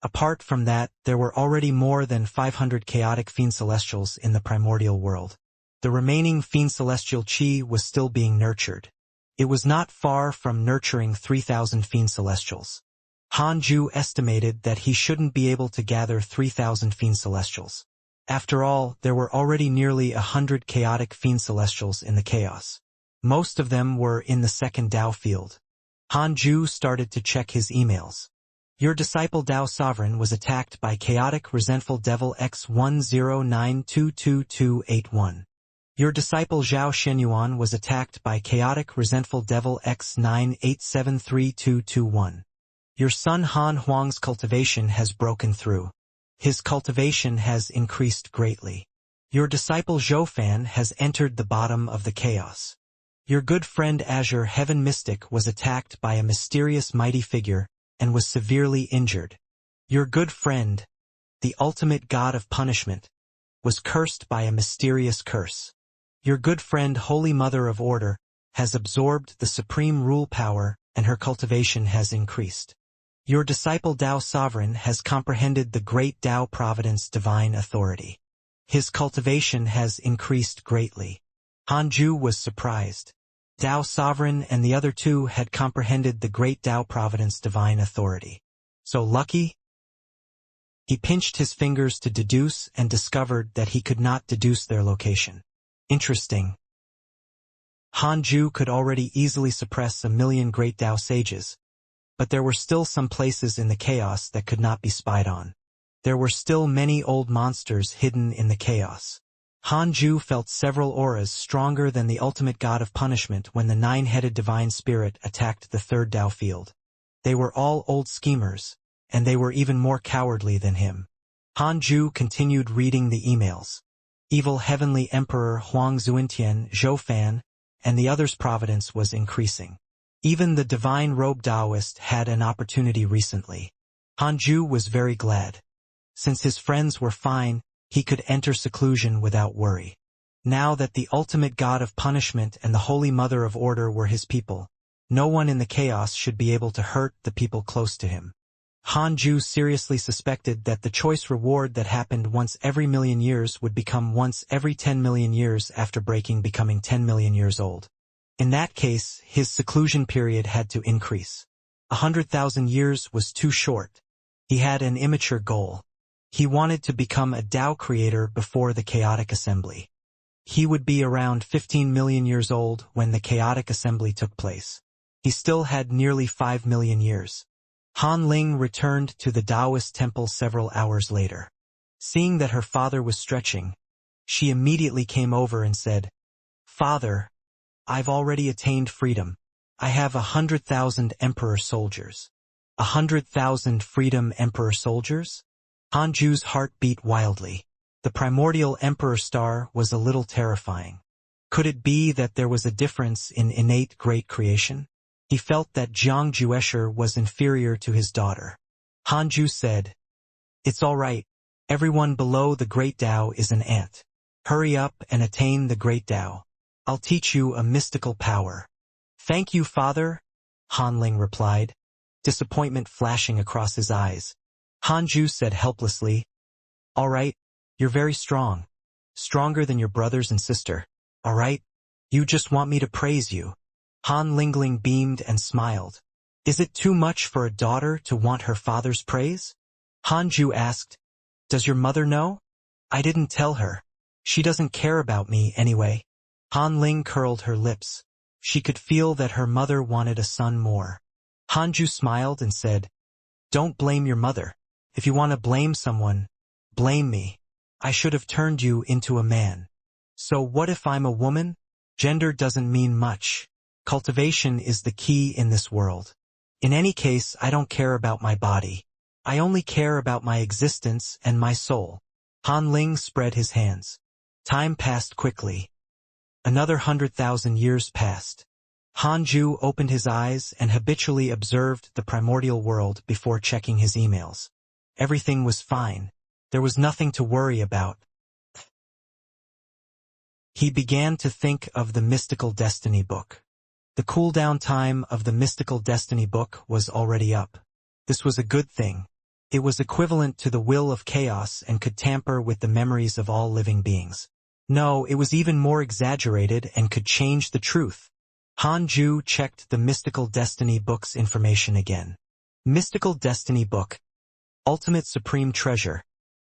Apart from that, there were already more than 500 chaotic fiend celestials in the primordial world. The remaining fiend celestial chi was still being nurtured. It was not far from nurturing 3,000 fiend celestials. Han Ju estimated that he shouldn't be able to gather 3,000 fiend celestials. After all, there were already nearly 100 chaotic fiend celestials in the chaos. Most of them were in the second Dao field. Han Ju started to check his emails. "Your disciple Dao Sovereign was attacked by chaotic resentful devil X10922281. Your disciple Zhao Shenyuan was attacked by chaotic resentful devil X9873221. Your son Han Huang's cultivation has broken through. His cultivation has increased greatly. Your disciple Zhou Fan has entered the bottom of the chaos. Your good friend Azure Heaven Mystic was attacked by a mysterious mighty figure and was severely injured. Your good friend, the ultimate god of punishment, was cursed by a mysterious curse. Your good friend Holy Mother of Order has absorbed the supreme rule power and her cultivation has increased. Your disciple Dao Sovereign has comprehended the great Dao Providence divine authority. His cultivation has increased greatly." Han Ju was surprised. Dao Sovereign and the other two had comprehended the great Dao Providence divine authority. So lucky? He pinched his fingers to deduce and discovered that he could not deduce their location. Interesting. Han Ju could already easily suppress 1,000,000 great Dao sages, but there were still some places in the chaos that could not be spied on. There were still many old monsters hidden in the chaos. Hanju felt several auras stronger than the ultimate god of punishment when the nine-headed divine spirit attacked the third Tao field. They were all old schemers, and they were even more cowardly than him. Hanju continued reading the emails. Evil Heavenly Emperor Huang Zuintian, Zhou Fan, and the others' providence was increasing. Even the divine robe Taoist had an opportunity recently. Hanju was very glad. Since his friends were fine, he could enter seclusion without worry. Now that the ultimate god of punishment and the Holy Mother of Order were his people, no one in the chaos should be able to hurt the people close to him. Hanju seriously suspected that the choice reward that happened once every million years would become once every 10 million years after breaking becoming 10 million years old. In that case, his seclusion period had to increase. 100,000 years was too short. He had an immature goal. He wanted to become a Tao creator before the chaotic assembly. He would be around 15 million years old when the chaotic assembly took place. He still had nearly 5 million years. Han Ling returned to the Taoist temple several hours later. Seeing that her father was stretching, she immediately came over and said, "Father, I've already attained freedom. I have 100,000 emperor soldiers." 100,000 freedom emperor soldiers? Hanju's heart beat wildly. The primordial emperor star was a little terrifying. Could it be that there was a difference in innate great creation? He felt that Jiang Juesher was inferior to his daughter. Hanju said, "It's all right. Everyone below the great Tao is an ant. Hurry up and attain the great Tao. I'll teach you a mystical power." "Thank you, father," Han Ling replied, disappointment flashing across his eyes. Hanju said helplessly, "All right, you're very strong. Stronger than your brothers and sister. All right? You just want me to praise you." Han Lingling beamed and smiled. "Is it too much for a daughter to want her father's praise?" Hanju asked, "Does your mother know?" "I didn't tell her. She doesn't care about me anyway." Han Ling curled her lips. She could feel that her mother wanted a son more. Hanju smiled and said, "Don't blame your mother. If you want to blame someone, blame me. I should have turned you into a man. So what if I'm a woman? Gender doesn't mean much. Cultivation is the key in this world. In any case, I don't care about my body. I only care about my existence and my soul." Han Ling spread his hands. Time passed quickly. Another 100,000 years passed. Hanju opened his eyes and habitually observed the primordial world before checking his emails. Everything was fine. There was nothing to worry about. He began to think of the Mystical Destiny book. The cooldown time of the Mystical Destiny book was already up. This was a good thing. It was equivalent to the will of chaos and could tamper with the memories of all living beings. No, it was even more exaggerated and could change the truth. Hanju checked the Mystical Destiny book's information again. Mystical Destiny book. Ultimate Supreme Treasure.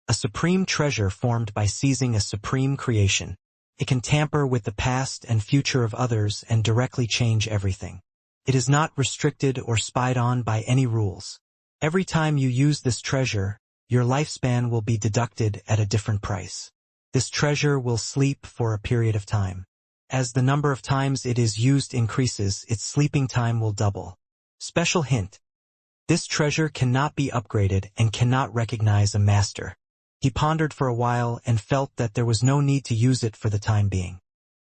A supreme treasure formed by seizing a supreme creation. It can tamper with the past and future of others and directly change everything. It is not restricted or spied on by any rules. Every time you use this treasure, your lifespan will be deducted at a different price. This treasure will sleep for a period of time. As the number of times it is used increases, its sleeping time will double. Special hint. This treasure cannot be upgraded and cannot recognize a master. He pondered for a while and felt that there was no need to use it for the time being.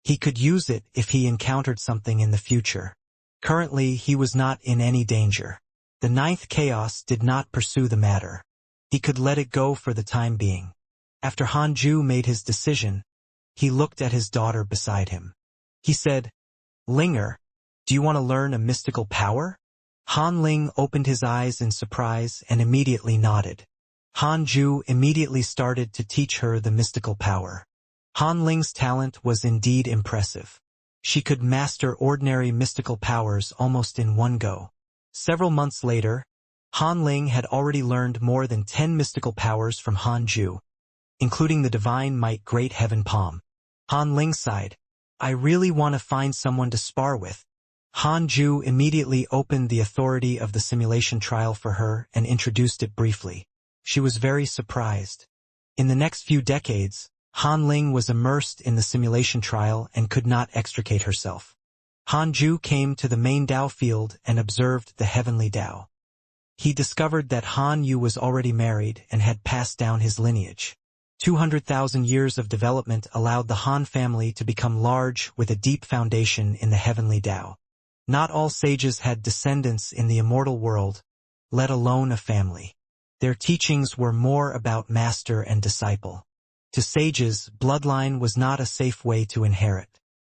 He could use it if he encountered something in the future. Currently, he was not in any danger. The ninth chaos did not pursue the matter. He could let it go for the time being. After Hanju made his decision, he looked at his daughter beside him. He said, "Linger, do you want to learn a mystical power?" Han Ling opened his eyes in surprise and immediately nodded. Hanju immediately started to teach her the mystical power. Han Ling's talent was indeed impressive. She could master ordinary mystical powers almost in one go. Several months later, Han Ling had already learned more than 10 mystical powers from Hanju, including the divine might Great Heaven Palm. Han Ling sighed, "I really want to find someone to spar with." Hanju immediately opened the authority of the simulation trial for her and introduced it briefly. She was very surprised. In the next few decades, Han Ling was immersed in the simulation trial and could not extricate herself. Han Ju came to the main Dao field and observed the heavenly Dao. He discovered that Han Yu was already married and had passed down his lineage. 200,000 years of development allowed the Han family to become large with a deep foundation in the heavenly Dao. Not all sages had descendants in the immortal world, let alone a family. Their teachings were more about master and disciple. To sages, bloodline was not a safe way to inherit.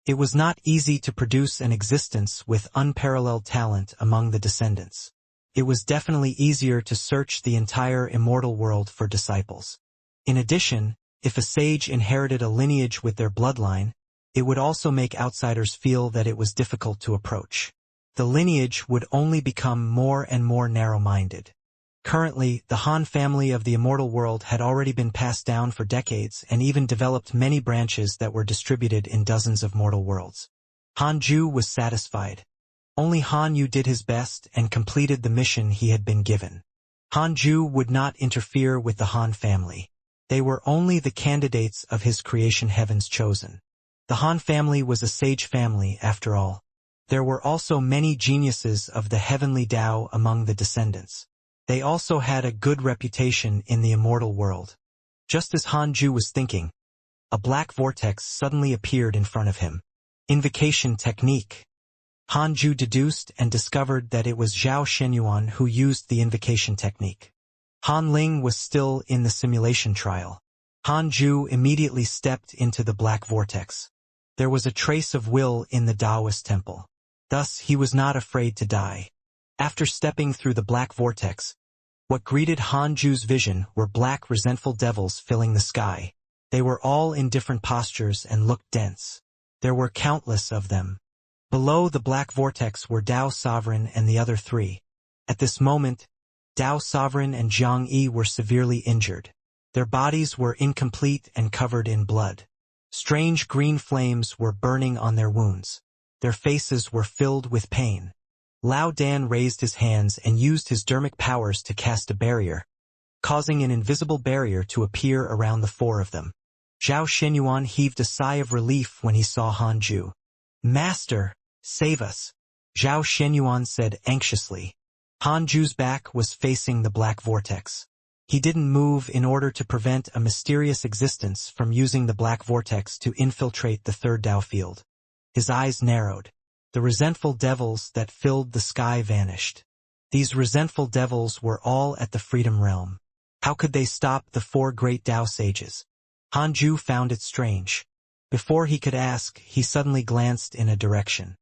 It was not easy to produce an existence with unparalleled talent among the descendants. It was definitely easier to search the entire immortal world for disciples. In addition, if a sage inherited a lineage with their bloodline, it would also make outsiders feel that it was difficult to approach. The lineage would only become more and more narrow-minded. Currently, the Han family of the immortal world had already been passed down for decades and even developed many branches that were distributed in dozens of mortal worlds. Han Ju was satisfied. Only Han Yu did his best and completed the mission he had been given. Han Ju would not interfere with the Han family. They were only the candidates of his creation heavens chosen. The Han family was a sage family, after all. There were also many geniuses of the heavenly Dao among the descendants. They also had a good reputation in the immortal world. Just as Han Ju was thinking, a black vortex suddenly appeared in front of him. Invocation technique. Han Ju deduced and discovered that it was Zhao Shenyuan who used the invocation technique. Han Ling was still in the simulation trial. Han Ju immediately stepped into the black vortex. There was a trace of will in the Taoist temple. Thus, he was not afraid to die. After stepping through the black vortex, what greeted Han Ju's vision were black resentful devils filling the sky. They were all in different postures and looked dense. There were countless of them. Below the black vortex were Dao Sovereign and the other three. At this moment, Dao Sovereign and Zhang Yi were severely injured. Their bodies were incomplete and covered in blood. Strange green flames were burning on their wounds. Their faces were filled with pain. Lao Dan raised his hands and used his dermic powers to cast a barrier, causing an invisible barrier to appear around the four of them. Zhao Shenyuan heaved a sigh of relief when he saw Han Ju. "Master, save us," Zhao Shenyuan said anxiously. Han Ju's back was facing the black vortex. He didn't move in order to prevent a mysterious existence from using the black vortex to infiltrate the third Dao field. His eyes narrowed. The resentful devils that filled the sky vanished. These resentful devils were all at the Freedom Realm. How could they stop the four great Dao sages? Han Ju found it strange. Before he could ask, he suddenly glanced in a direction.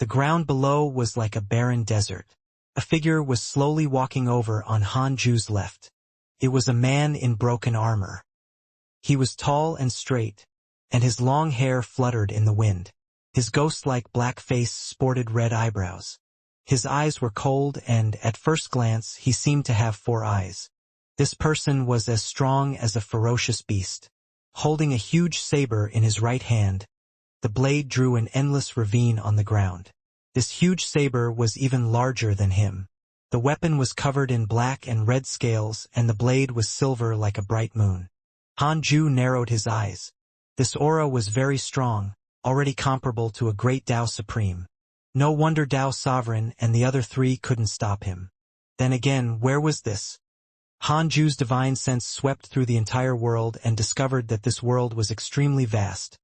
The ground below was like a barren desert. A figure was slowly walking over on Han Ju's left. It was a man in broken armor. He was tall and straight, and his long hair fluttered in the wind. His ghost-like black face sported red eyebrows. His eyes were cold and, at first glance, he seemed to have 4 eyes. This person was as strong as a ferocious beast. Holding a huge saber in his right hand, the blade drew an endless ravine on the ground. This huge saber was even larger than him. The weapon was covered in black and red scales, and the blade was silver like a bright moon. Han Ju narrowed his eyes. This aura was very strong, already comparable to a great Dao Supreme. No wonder Dao Sovereign and the other 3 couldn't stop him. Then again, where was this? Han Ju's divine sense swept through the entire world and discovered that this world was extremely vast,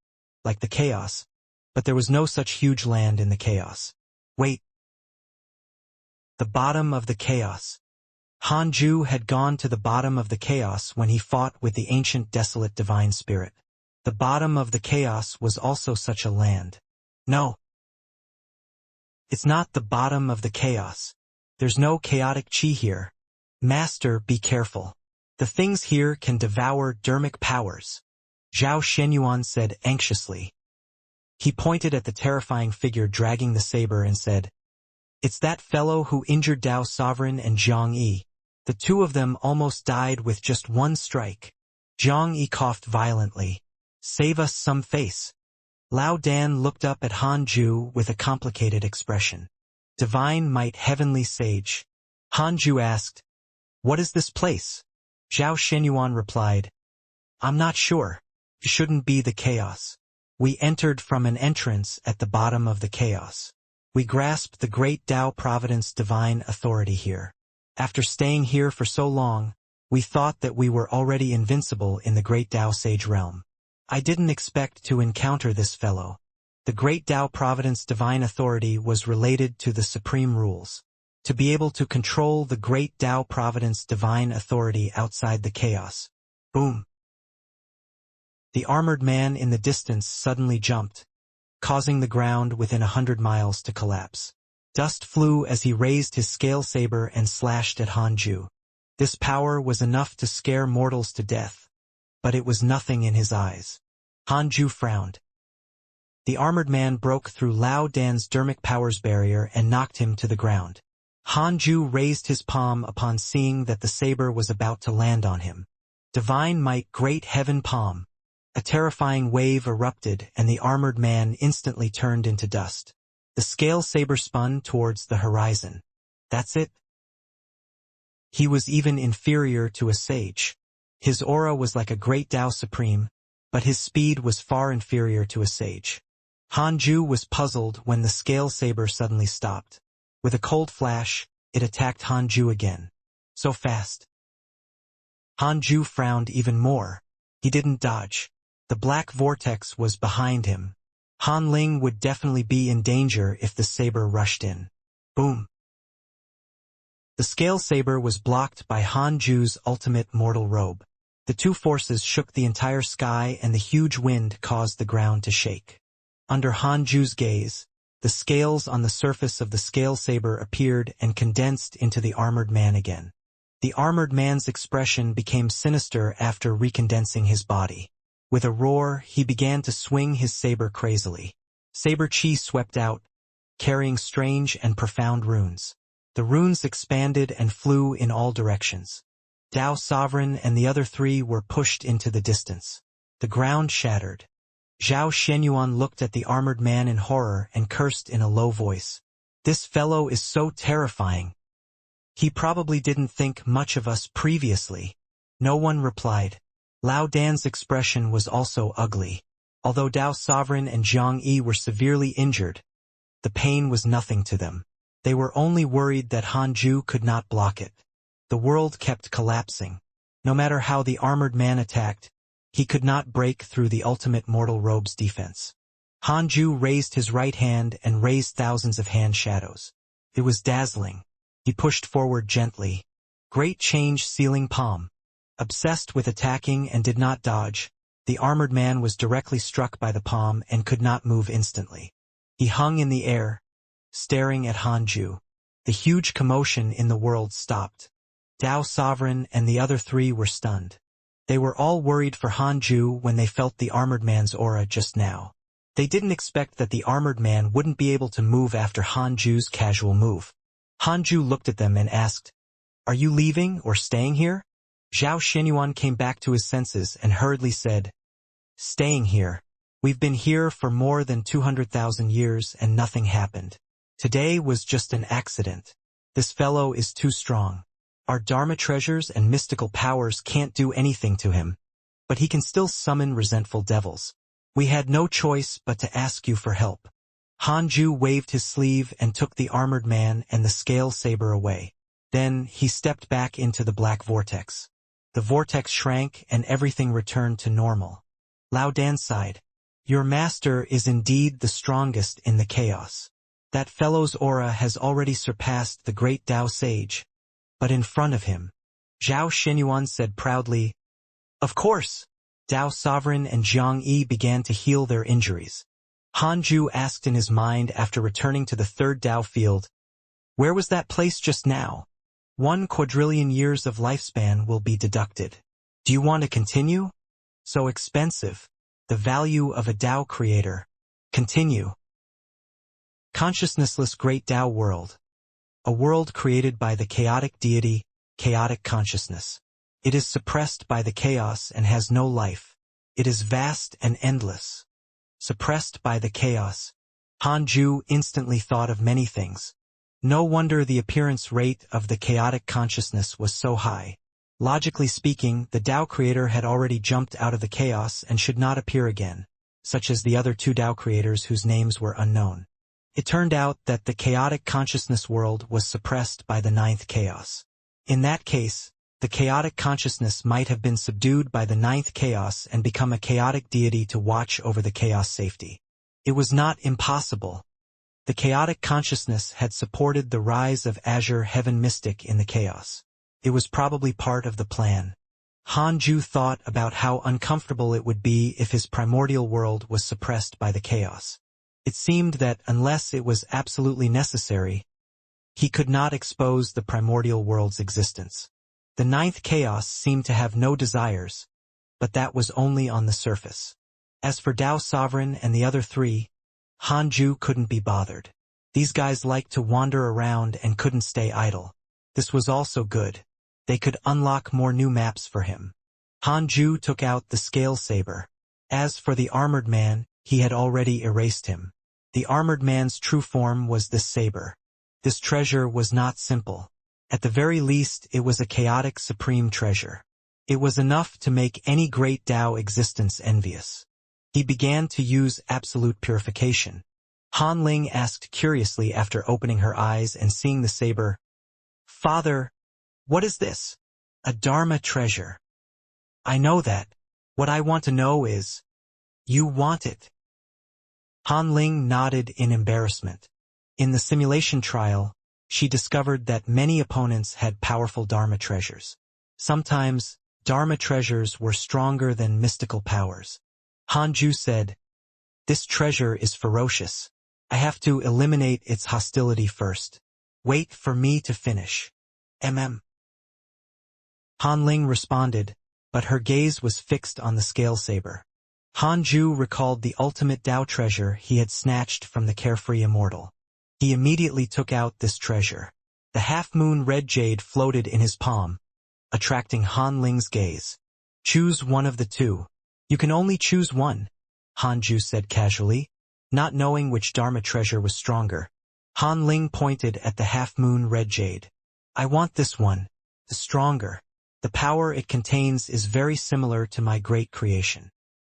like the chaos, but there was no such huge land in the chaos. Wait. The bottom of the chaos. Han Ju had gone to the bottom of the chaos when he fought with the ancient desolate divine spirit. The bottom of the chaos was also such a land. No. It's not the bottom of the chaos. There's no chaotic chi here. Master, be careful. The things here can devour dermic powers, Zhao Shenyuan said anxiously. He pointed at the terrifying figure dragging the saber and said, "It's that fellow who injured Dao Sovereign and Zhang Yi. The 2 of them almost died with just 1 strike." Zhang Yi coughed violently. "Save us some face." Lao Dan looked up at Han Ju with a complicated expression. "Divine might, heavenly sage." Han Ju asked, "What is this place?" Zhao Shenyuan replied, I'm not sure. It shouldn't be the chaos. We entered from an entrance at the bottom of the chaos. We grasped the great Tao Providence divine authority here. After staying here for so long, we thought that we were already invincible in the great Tao Sage realm. I didn't expect to encounter this fellow. The great Tao Providence divine authority was related to the supreme rules. To be able to control the great Tao Providence divine authority outside the chaos. Boom! The armored man in the distance suddenly jumped, causing the ground within 100 miles to collapse. Dust flew as he raised his scale saber and slashed at Hanju. This power was enough to scare mortals to death, but it was nothing in his eyes. Hanju frowned. The armored man broke through Lao Dan's dermic powers barrier and knocked him to the ground. Hanju raised his palm upon seeing that the saber was about to land on him. Divine might, great heaven palm. A terrifying wave erupted and the armored man instantly turned into dust. The scale saber spun towards the horizon. That's it. He was even inferior to a sage. His aura was like a great Tao Supreme, but his speed was far inferior to a sage. Hanju was puzzled when the scale saber suddenly stopped. With a cold flash, it attacked Hanju again. So fast. Hanju frowned even more. He didn't dodge. The black vortex was behind him. Han Ling would definitely be in danger if the saber rushed in. Boom! The scale saber was blocked by Hanju's ultimate mortal robe. The two forces shook the entire sky and the huge wind caused the ground to shake. Under Hanju's gaze, the scales on the surface of the scale saber appeared and condensed into the armored man again. The armored man's expression became sinister after recondensing his body. With a roar, he began to swing his saber crazily. Saber chi swept out, carrying strange and profound runes. The runes expanded and flew in all directions. Tao Sovereign and the other three were pushed into the distance. The ground shattered. Zhao Shenyuan looked at the armored man in horror and cursed in a low voice. This fellow is so terrifying. He probably didn't think much of us previously. No one replied. Lao Dan's expression was also ugly. Although Tao Sovereign and Zhang Yi were severely injured, the pain was nothing to them. They were only worried that Hanju could not block it. The world kept collapsing. No matter how the armored man attacked, he could not break through the ultimate mortal robe's defense. Hanju raised his right hand and raised thousands of hand shadows. It was dazzling. He pushed forward gently. Great change sealing palm. Obsessed with attacking and did not dodge, the armored man was directly struck by the palm and could not move instantly. He hung in the air, staring at Hanju. The huge commotion in the world stopped. Tao Sovereign and the other three were stunned. They were all worried for Hanju when they felt the armored man's aura just now. They didn't expect that the armored man wouldn't be able to move after Hanju's casual move. Hanju looked at them and asked, "Are you leaving or staying here?" Zhao Shenyuan came back to his senses and hurriedly said, "Staying here. We've been here for more than 200,000 years and nothing happened. Today was just an accident. This fellow is too strong. Our Dharma treasures and mystical powers can't do anything to him, but he can still summon resentful devils. We had no choice but to ask you for help." Hanju waved his sleeve and took the armored man and the scale saber away. Then he stepped back into the black vortex. The vortex shrank and everything returned to normal. Lao Dan sighed. "Your master is indeed the strongest in the chaos. That fellow's aura has already surpassed the great Tao sage. But in front of him," Zhao Shenyuan said proudly, "Of course." Tao Sovereign and Zhang Yi began to heal their injuries. Hanju asked in his mind after returning to the third Tao field, "Where was that place just now? 1 quadrillion years of lifespan will be deducted. Do you want to continue? So expensive. The value of a Tao creator. Continue." Consciousnessless Great Tao World. A world created by the chaotic deity, chaotic consciousness. It is suppressed by the chaos and has no life. It is vast and endless. Suppressed by the chaos. Hanju instantly thought of many things. No wonder the appearance rate of the chaotic consciousness was so high. Logically speaking, the Tao creator had already jumped out of the chaos and should not appear again, such as the other two Tao creators whose names were unknown. It turned out that the chaotic consciousness world was suppressed by the ninth chaos. In that case, the chaotic consciousness might have been subdued by the ninth chaos and become a chaotic deity to watch over the chaos safety. It was not impossible. The chaotic consciousness had supported the rise of Azure Heaven Mystic in the chaos. It was probably part of the plan. Hanju thought about how uncomfortable it would be if his primordial world was suppressed by the chaos. It seemed that unless it was absolutely necessary, he could not expose the primordial world's existence. The ninth chaos seemed to have no desires, but that was only on the surface. As for Tao Sovereign and the other three, Hanju couldn't be bothered. These guys liked to wander around and couldn't stay idle. This was also good. They could unlock more new maps for him. Hanju took out the scale saber. As for the armored man, he had already erased him. The armored man's true form was this saber. This treasure was not simple. At the very least, it was a chaotic supreme treasure. It was enough to make any great Tao existence envious. He began to use absolute purification. Han Ling asked curiously after opening her eyes and seeing the saber, "Father, what is this?" "A Dharma treasure." "I know that. What I want to know is, you want it?" Han Ling nodded in embarrassment. In the simulation trial, she discovered that many opponents had powerful Dharma treasures. Sometimes, Dharma treasures were stronger than mystical powers. Hanju said, "This treasure is ferocious. I have to eliminate its hostility first. Wait for me to finish. Mm." Han Ling responded, but her gaze was fixed on the scale saber. Hanju recalled the ultimate Tao treasure he had snatched from the carefree immortal. He immediately took out this treasure. The half-moon red jade floated in his palm, attracting Han Ling's gaze. "Choose one of the two. You can only choose one," Hanju said casually, not knowing which Dharma treasure was stronger. Han Ling pointed at the half-moon red jade. "I want this one, the stronger. The power it contains is very similar to my great creation."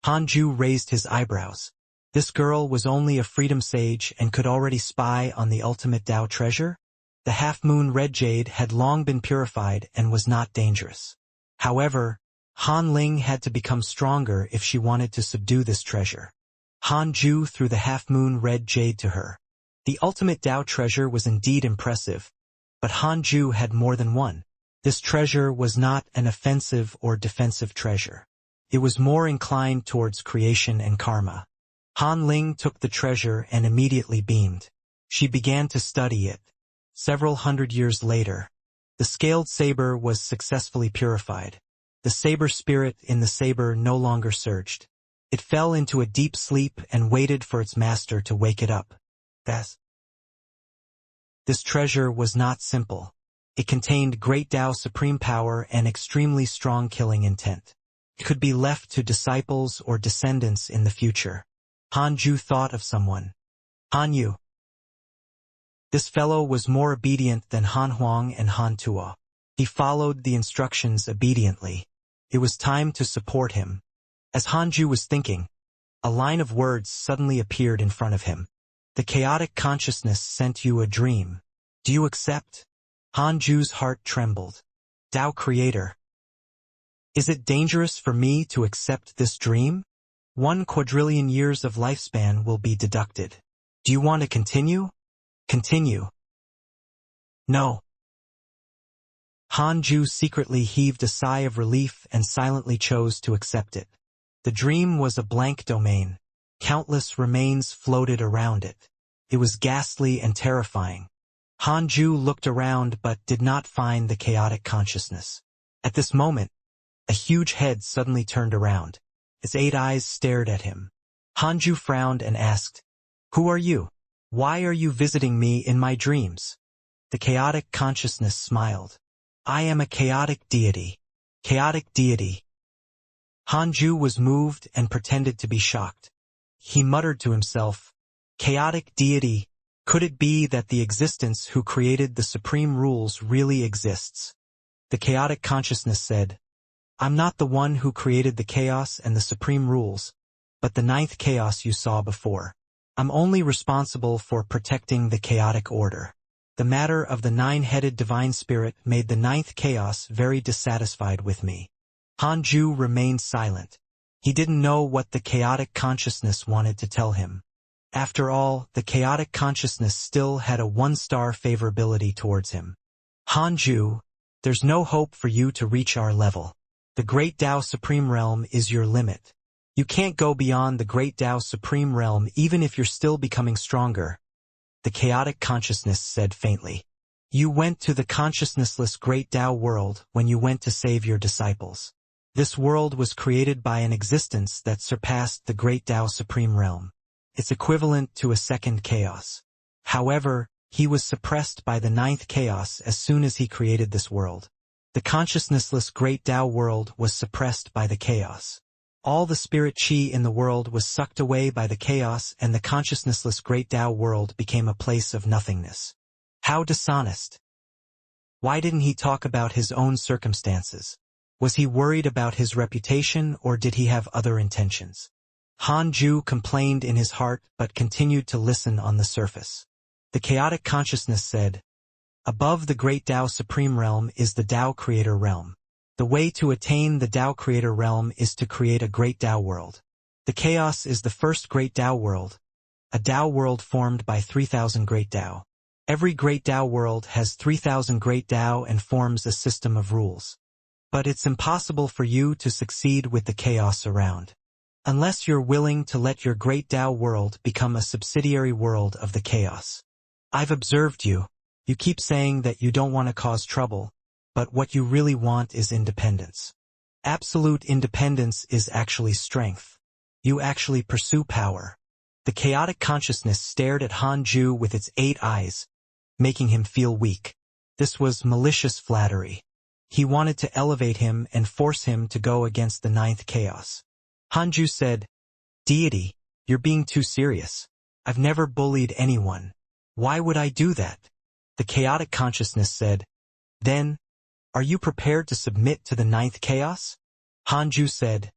Hanju raised his eyebrows. This girl was only a freedom sage and could already spy on the ultimate Tao treasure? The half-moon red jade had long been purified and was not dangerous. However, Han Ling had to become stronger if she wanted to subdue this treasure. Hanju threw the half-moon red jade to her. The ultimate Tao treasure was indeed impressive, but Hanju had more than one. This treasure was not an offensive or defensive treasure. It was more inclined towards creation and karma. Han Ling took the treasure and immediately beamed. She began to study it. Several hundred years later, the scaled saber was successfully purified. The saber spirit in the saber no longer surged. It fell into a deep sleep and waited for its master to wake it up. This treasure was not simple. It contained great Tao supreme power and extremely strong killing intent. It could be left to disciples or descendants in the future. Hanju thought of someone. Hanyu. This fellow was more obedient than Han Huang and Han Tuo. He followed the instructions obediently. It was time to support him. As Hanju was thinking, a line of words suddenly appeared in front of him. "The chaotic consciousness sent you a dream. Do you accept?" Hanju's heart trembled. "Tao Creator. Is it dangerous for me to accept this dream? 1 quadrillion years of lifespan will be deducted. Do you want to continue?" "Continue." "No." Hanju secretly heaved a sigh of relief and silently chose to accept it. The dream was a blank domain. Countless remains floated around it. It was ghastly and terrifying. Hanju looked around but did not find the chaotic consciousness. At this moment, a huge head suddenly turned around. Its 8 eyes stared at him. Hanju frowned and asked, "Who are you? Why are you visiting me in my dreams?" The chaotic consciousness smiled. "I am a chaotic deity." "Chaotic deity." Hanju was moved and pretended to be shocked. He muttered to himself, "Chaotic deity, could it be that the existence who created the supreme rules really exists?" The chaotic consciousness said, I'm not the one who created the chaos and the supreme rules, but the ninth chaos you saw before. I'm only responsible for protecting the chaotic order. The matter of the nine-headed divine spirit made the ninth chaos very dissatisfied with me. Hanju remained silent. He didn't know what the chaotic consciousness wanted to tell him. After all, the chaotic consciousness still had a one-star favorability towards him. Hanju, there's no hope for you to reach our level. The Great Tao Supreme Realm is your limit. You can't go beyond the Great Tao Supreme Realm even if you're still becoming stronger. The chaotic consciousness said faintly. You went to the consciousnessless Great Tao world when you went to save your disciples. This world was created by an existence that surpassed the Great Tao Supreme Realm. It's equivalent to a second chaos. However, he was suppressed by the ninth chaos as soon as he created this world. The consciousnessless Great Tao world was suppressed by the chaos. All the spirit chi in the world was sucked away by the chaos and the consciousnessless Great Tao world became a place of nothingness. How dishonest. Why didn't he talk about his own circumstances? Was he worried about his reputation or did he have other intentions? Hanju complained in his heart but continued to listen on the surface. The chaotic consciousness said, above the Great Tao Supreme Realm is the Tao Creator Realm. The way to attain the Tao Creator Realm is to create a Great Tao world. The chaos is the first Great Tao world, a Tao world formed by 3,000 Great Tao. Every Great Tao world has 3,000 Great Tao and forms a system of rules. But it's impossible for you to succeed with the chaos around. Unless you're willing to let your Great Tao world become a subsidiary world of the chaos. I've observed you. You keep saying that you don't want to cause trouble, but what you really want is independence. Absolute independence is actually strength. You actually pursue power. The chaotic consciousness stared at Hanju with its 8 eyes, making him feel weak. This was malicious flattery. He wanted to elevate him and force him to go against the ninth chaos. Hanju said, Deity, you're being too serious. I've never bullied anyone. Why would I do that? The chaotic consciousness said, then, are you prepared to submit to the ninth chaos? Hanju said,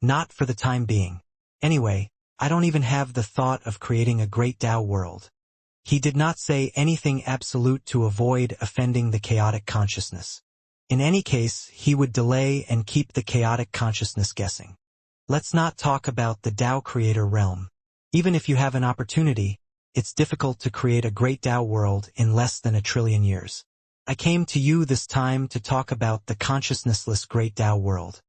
not for the time being. Anyway, I don't even have the thought of creating a Great Tao world. He did not say anything absolute to avoid offending the chaotic consciousness. In any case, he would delay and keep the chaotic consciousness guessing. Let's not talk about the Tao Creator Realm. Even if you have an opportunity, it's difficult to create a Great Tao world in less than 1 trillion years. I came to you this time to talk about the consciousnessless Great Tao world.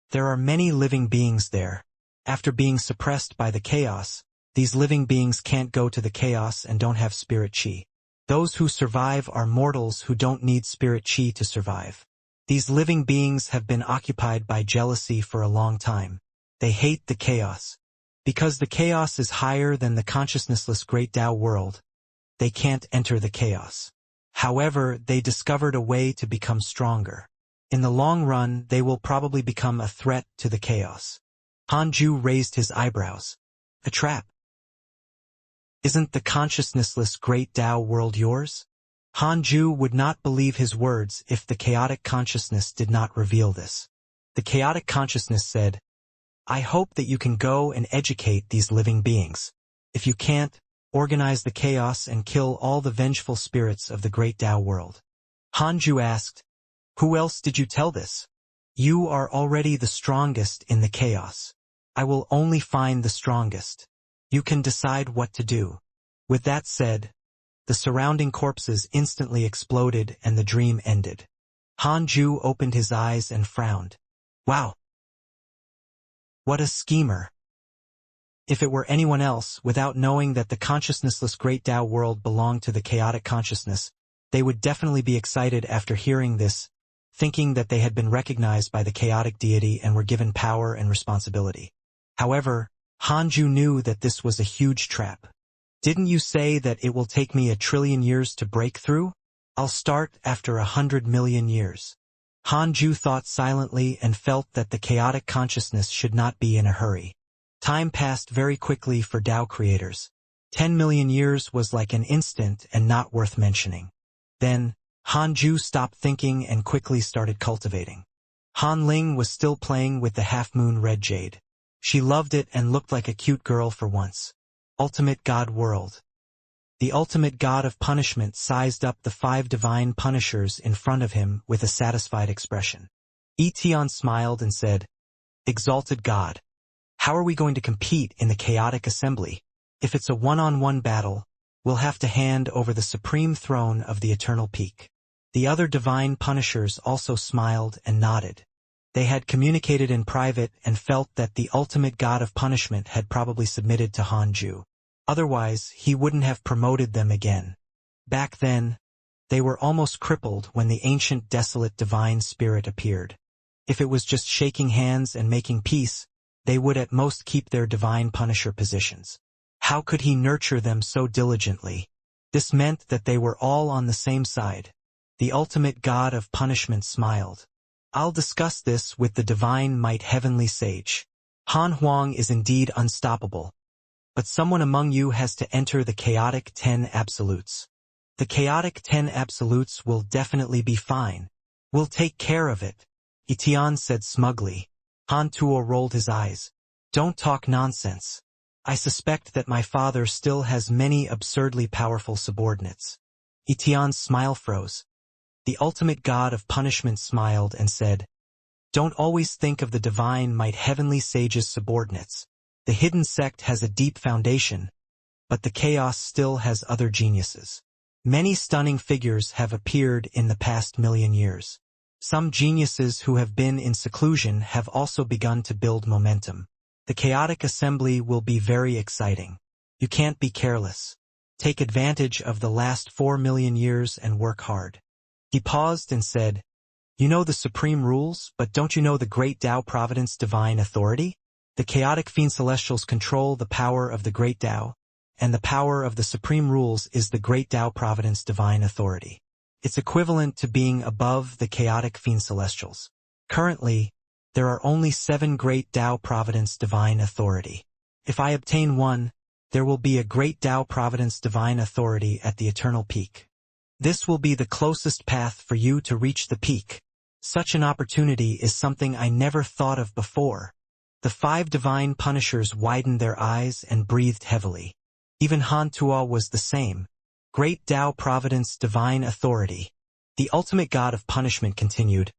There are many living beings there. After being suppressed by the chaos, these living beings can't go to the chaos and don't have spirit chi. Those who survive are mortals who don't need spirit chi to survive. These living beings have been occupied by jealousy for a long time. They hate the chaos. Because the chaos is higher than the consciousnessless Great Tao world, they can't enter the chaos. However, they discovered a way to become stronger. In the long run, they will probably become a threat to the chaos. Hanju raised his eyebrows. A trap. Isn't the consciousnessless Great Tao world yours? Hanju would not believe his words if the chaotic consciousness did not reveal this. The chaotic consciousness said, I hope that you can go and educate these living beings. If you can't, organize the chaos and kill all the vengeful spirits of the Great Tao world. Hanju asked, who else did you tell this? You are already the strongest in the chaos. I will only find the strongest. You can decide what to do. With that said, the surrounding corpses instantly exploded and the dream ended. Hanju opened his eyes and frowned. Wow! What a schemer! If it were anyone else, without knowing that the consciousnessless Great Tao world belonged to the chaotic consciousness, they would definitely be excited after hearing this, thinking that they had been recognized by the chaotic deity and were given power and responsibility. However, Hanju knew that this was a huge trap. Didn't you say that it will take me 1 trillion years to break through? I'll start after 100 million years. Hanju thought silently and felt that the chaotic consciousness should not be in a hurry. Time passed very quickly for Tao creators. 10 million years was like an instant and not worth mentioning. Then, Han Ju stopped thinking and quickly started cultivating. Han Ling was still playing with the half-moon red jade. She loved it and looked like a cute girl for once. Ultimate God World. The ultimate god of punishment sized up the 5 divine punishers in front of him with a satisfied expression. Tian smiled and said, "Exalted God, how are we going to compete in the chaotic assembly? If it's a one-on-one battle, we'll have to hand over the supreme throne of the eternal peak." The other divine punishers also smiled and nodded. They had communicated in private and felt that the ultimate god of punishment had probably submitted to Han Ju. Otherwise, he wouldn't have promoted them again. Back then, they were almost crippled when the ancient desolate divine spirit appeared. If it was just shaking hands and making peace, they would at most keep their divine punisher positions. How could he nurture them so diligently? This meant that they were all on the same side. The ultimate god of punishment smiled. "I'll discuss this with the divine might heavenly sage. Han Huang is indeed unstoppable. But someone among you has to enter the chaotic 10 absolutes. The chaotic 10 absolutes will definitely be fine. We'll take care of it," Tian said smugly. Han Tuo rolled his eyes. "Don't talk nonsense. I suspect that my father still has many absurdly powerful subordinates." Tian's smile froze. The ultimate god of punishment smiled and said, "Don't always think of the divine might heavenly sage's subordinates. The hidden sect has a deep foundation, but the chaos still has other geniuses. Many stunning figures have appeared in the past million years. Some geniuses who have been in seclusion have also begun to build momentum. The chaotic assembly will be very exciting. You can't be careless. Take advantage of the last 4 million years and work hard." He paused and said, "You know the supreme rules, but don't you know the great Tao Providence divine authority? The chaotic fiend celestials control the power of the great Tao, and the power of the supreme rules is the great Tao Providence divine authority. It's equivalent to being above the chaotic fiend celestials. Currently, there are only 7 great Tao Providence divine authority. If I obtain one, there will be a great Tao Providence divine authority at the eternal peak. This will be the closest path for you to reach the peak. Such an opportunity is something I never thought of before." The 5 divine punishers widened their eyes and breathed heavily. Even Han Tuo was the same. Great Tao Providence divine authority. The ultimate god of punishment continued,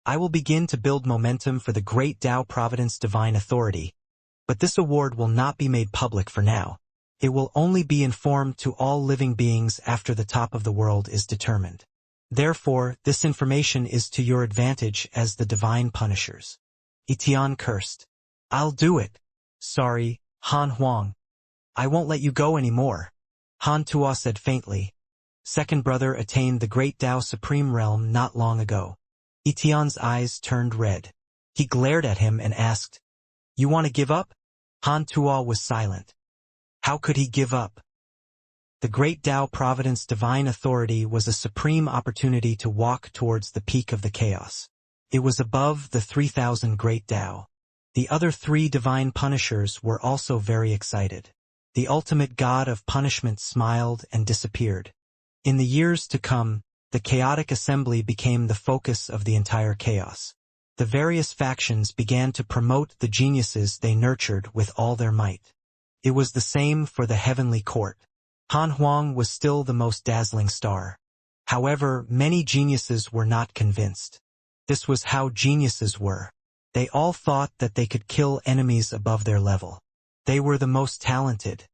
"I will begin to build momentum for the great Tao Providence divine authority, but this award will not be made public for now. It will only be informed to all living beings after the top of the world is determined. Therefore, this information is to your advantage as the divine punishers." Tian cursed. "I'll do it. Sorry, Han Huang. I won't let you go anymore." Han Tuo said faintly. "Second brother attained the great Tao Supreme Realm not long ago." Tian's eyes turned red. He glared at him and asked, "You want to give up?" Han Tuo was silent. How could he give up? The great Tao Providence divine authority was a supreme opportunity to walk towards the peak of the chaos. It was above the 3,000 great Tao. The other 3 divine punishers were also very excited. The ultimate god of punishment smiled and disappeared. In the years to come, the chaotic assembly became the focus of the entire chaos. The various factions began to promote the geniuses they nurtured with all their might. It was the same for the heavenly court. Han Huang was still the most dazzling star. However, many geniuses were not convinced. This was how geniuses were. They all thought that they could kill enemies above their level. They were the most talented.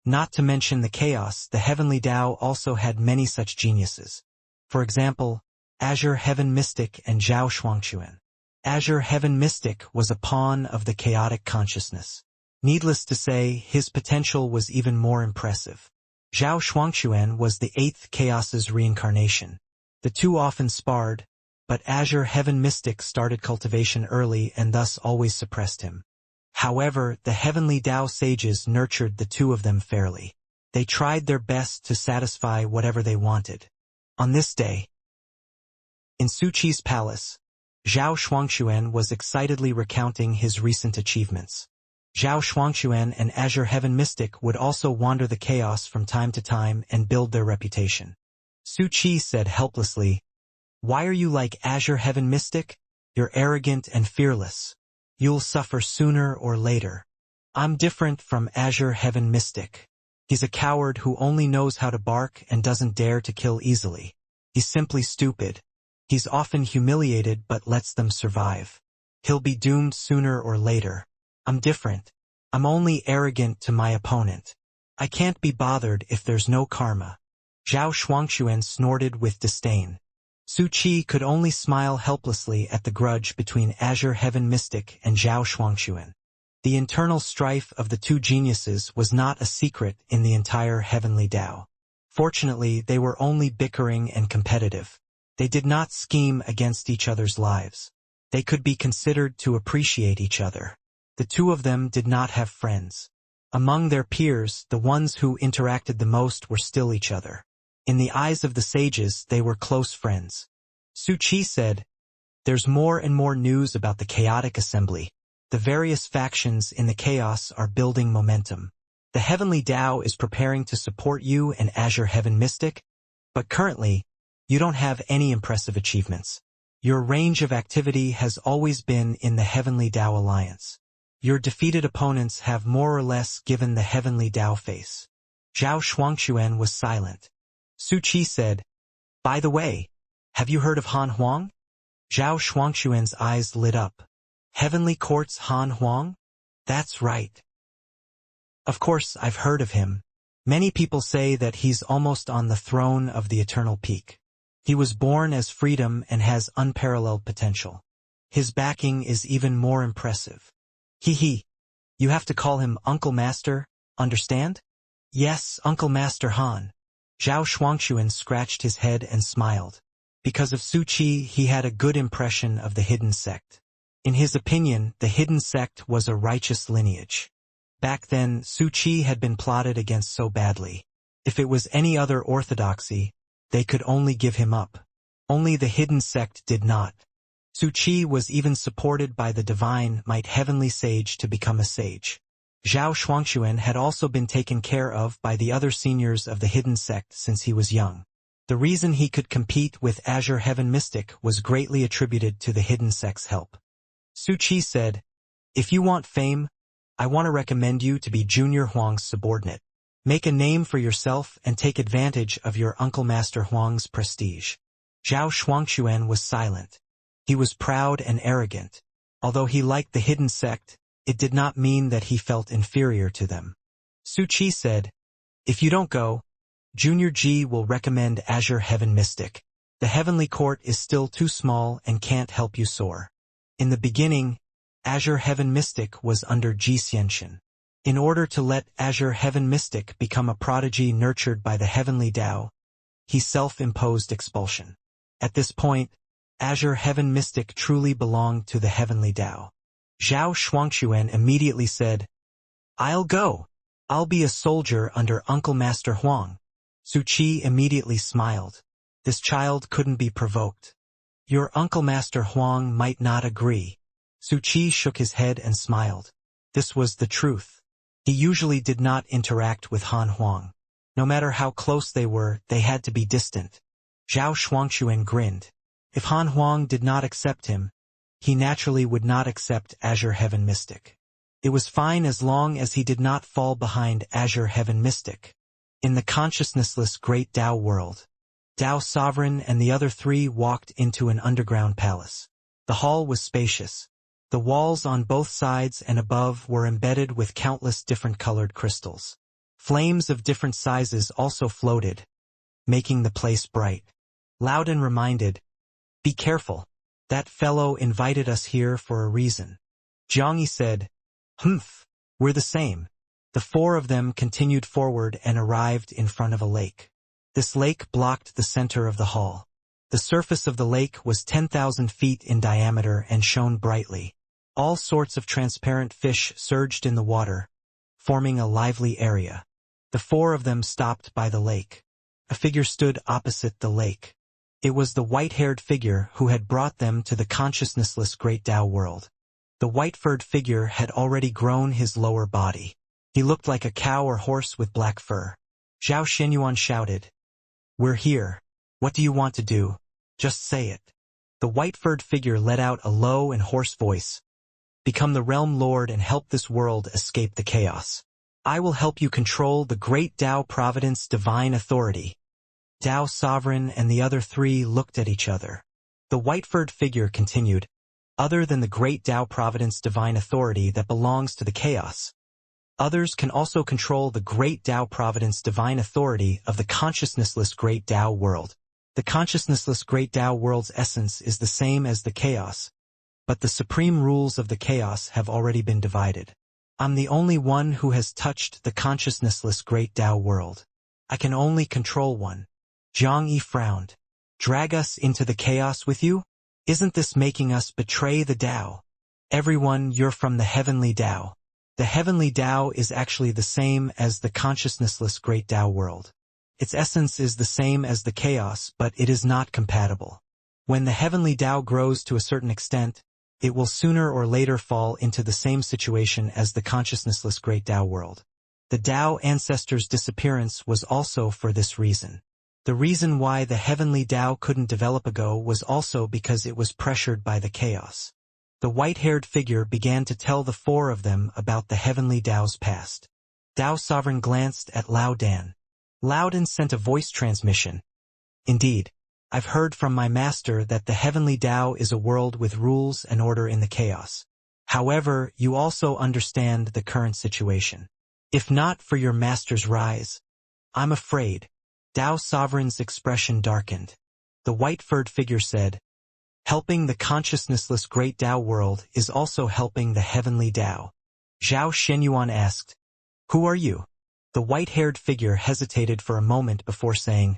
Not to mention the chaos, the heavenly Tao also had many such geniuses. For example, Azure Heaven Mystic and Zhao Shuangquan. Azure Heaven Mystic was a pawn of the chaotic consciousness. Needless to say, his potential was even more impressive. Zhao Shuangquan was the 8th Chaos's reincarnation. The two often sparred, but Azure Heaven Mystic started cultivation early and thus always suppressed him. However, the heavenly Tao sages nurtured the two of them fairly. They tried their best to satisfy whatever they wanted. On this day, in Suqi's palace, Zhao Shuangquan was excitedly recounting his recent achievements. Zhao Shuangquan and Azure Heaven Mystic would also wander the chaos from time to time and build their reputation. Su Qi said helplessly, "Why are you like Azure Heaven Mystic? You're arrogant and fearless. You'll suffer sooner or later. I'm different from Azure Heaven Mystic. He's a coward who only knows how to bark and doesn't dare to kill easily. He's simply stupid. He's often humiliated but lets them survive. He'll be doomed sooner or later. I'm different. I'm only arrogant to my opponent. I can't be bothered if there's no karma." Zhao Shuangxuan snorted with disdain. Su Qi could only smile helplessly at the grudge between Azure Heaven Mystic and Zhao Shuangxuan. The internal strife of the two geniuses was not a secret in the entire Heavenly Tao. Fortunately, they were only bickering and competitive. They did not scheme against each other's lives. They could be considered to appreciate each other. The two of them did not have friends. Among their peers, the ones who interacted the most were still each other. In the eyes of the sages, they were close friends. Su Qi said, "There's more and more news about the chaotic assembly. The various factions in the chaos are building momentum. The Heavenly Tao is preparing to support you and Azure Heaven Mystic, but currently, you don't have any impressive achievements. Your range of activity has always been in the Heavenly Tao Alliance. Your defeated opponents have more or less given the Heavenly Tao face." Zhao Shuangxuan was silent. Su Qi said, "By the way, have you heard of Han Huang?" Zhao Shuangxuan's eyes lit up. "Heavenly Court's Han Huang? That's right. Of course, I've heard of him. Many people say that he's almost on the throne of the Eternal Peak. He was born as freedom and has unparalleled potential. His backing is even more impressive. He. You have to call him Uncle Master, understand?" "Yes, Uncle Master Han." Zhao Shuangxuan scratched his head and smiled. Because of Su Qi, he had a good impression of the hidden sect. In his opinion, the hidden sect was a righteous lineage. Back then, Su Qi had been plotted against so badly. If it was any other orthodoxy, they could only give him up. Only the hidden sect did not. Su Qi was even supported by the divine might heavenly sage to become a sage. Zhao Shuangxuan had also been taken care of by the other seniors of the hidden sect since he was young. The reason he could compete with Azure Heaven Mystic was greatly attributed to the hidden sect's help. Su Qi said, "If you want fame, I want to recommend you to be Junior Huang's subordinate. Make a name for yourself and take advantage of your Uncle Master Huang's prestige." Zhao Shuangxuan was silent. He was proud and arrogant. Although he liked the hidden sect, it did not mean that he felt inferior to them. Su Qi said, "If you don't go, Junior Ji will recommend Azure Heaven Mystic. The Heavenly Court is still too small and can't help you soar." In the beginning, Azure Heaven Mystic was under Xianxia. In order to let Azure Heaven Mystic become a prodigy nurtured by the Heavenly Tao, he self-imposed expulsion. At this point, Azure Heaven Mystic truly belonged to the Heavenly Tao. Zhao Shuangxuan immediately said, "I'll go. I'll be a soldier under Uncle Master Huang." Su Qi immediately smiled. This child couldn't be provoked. "Your Uncle Master Huang might not agree." Su Qi shook his head and smiled. This was the truth. He usually did not interact with Han Huang. No matter how close they were, they had to be distant. Zhao Shuangxuan grinned. If Han Huang did not accept him, he naturally would not accept Azure Heaven Mystic. It was fine as long as he did not fall behind Azure Heaven Mystic. In the consciousnessless great Tao world, Tao Sovereign and the other three walked into an underground palace. The hall was spacious. The walls on both sides and above were embedded with countless different colored crystals. Flames of different sizes also floated, making the place bright. Loudon reminded, "Be careful. That fellow invited us here for a reason." Jiangyi said, "Humph, we're the same." The four of them continued forward and arrived in front of a lake. This lake blocked the center of the hall. The surface of the lake was 10,000 feet in diameter and shone brightly. All sorts of transparent fish surged in the water, forming a lively area. The four of them stopped by the lake. A figure stood opposite the lake. It was the white-haired figure who had brought them to the consciousnessless great Tao world. The white-furred figure had already grown his lower body. He looked like a cow or horse with black fur. Zhao Xinyuan shouted, "We're here." What do you want to do? Just say it. The white-furred figure let out a low and hoarse voice. Become the realm lord and help this world escape the chaos. I will help you control the great Tao Providence Divine Authority. Tao Sovereign and the other three looked at each other. The white-furred figure continued, other than the great Tao Providence Divine Authority that belongs to the chaos. Others can also control the great Tao Providence Divine Authority of the consciousnessless great Tao world. The consciousnessless great Tao world's essence is the same as the chaos, but the supreme rules of the chaos have already been divided. I'm the only one who has touched the consciousnessless great Tao world. I can only control one. Xianxia frowned. Drag us into the chaos with you? Isn't this making us betray the Tao? Everyone, you're from the heavenly Tao. The heavenly Tao is actually the same as the consciousnessless great Tao world. Its essence is the same as the chaos, but it is not compatible. When the heavenly Tao grows to a certain extent, it will sooner or later fall into the same situation as the consciousnessless great Tao world. The Tao ancestors' disappearance was also for this reason. The reason why the heavenly Tao couldn't develop ago was also because it was pressured by the chaos. The white-haired figure began to tell the four of them about the heavenly Tao's past. Tao Sovereign glanced at Lao Dan. Lao Dan sent a voice transmission. Indeed, I've heard from my master that the heavenly Tao is a world with rules and order in the chaos. However, you also understand the current situation. If not for your master's rise, I'm afraid. Tao Sovereign's expression darkened. The white-furred figure said, helping the consciousnessless great Tao world is also helping the heavenly Tao. Zhao Shenyuan asked, who are you? The white-haired figure hesitated for a moment before saying,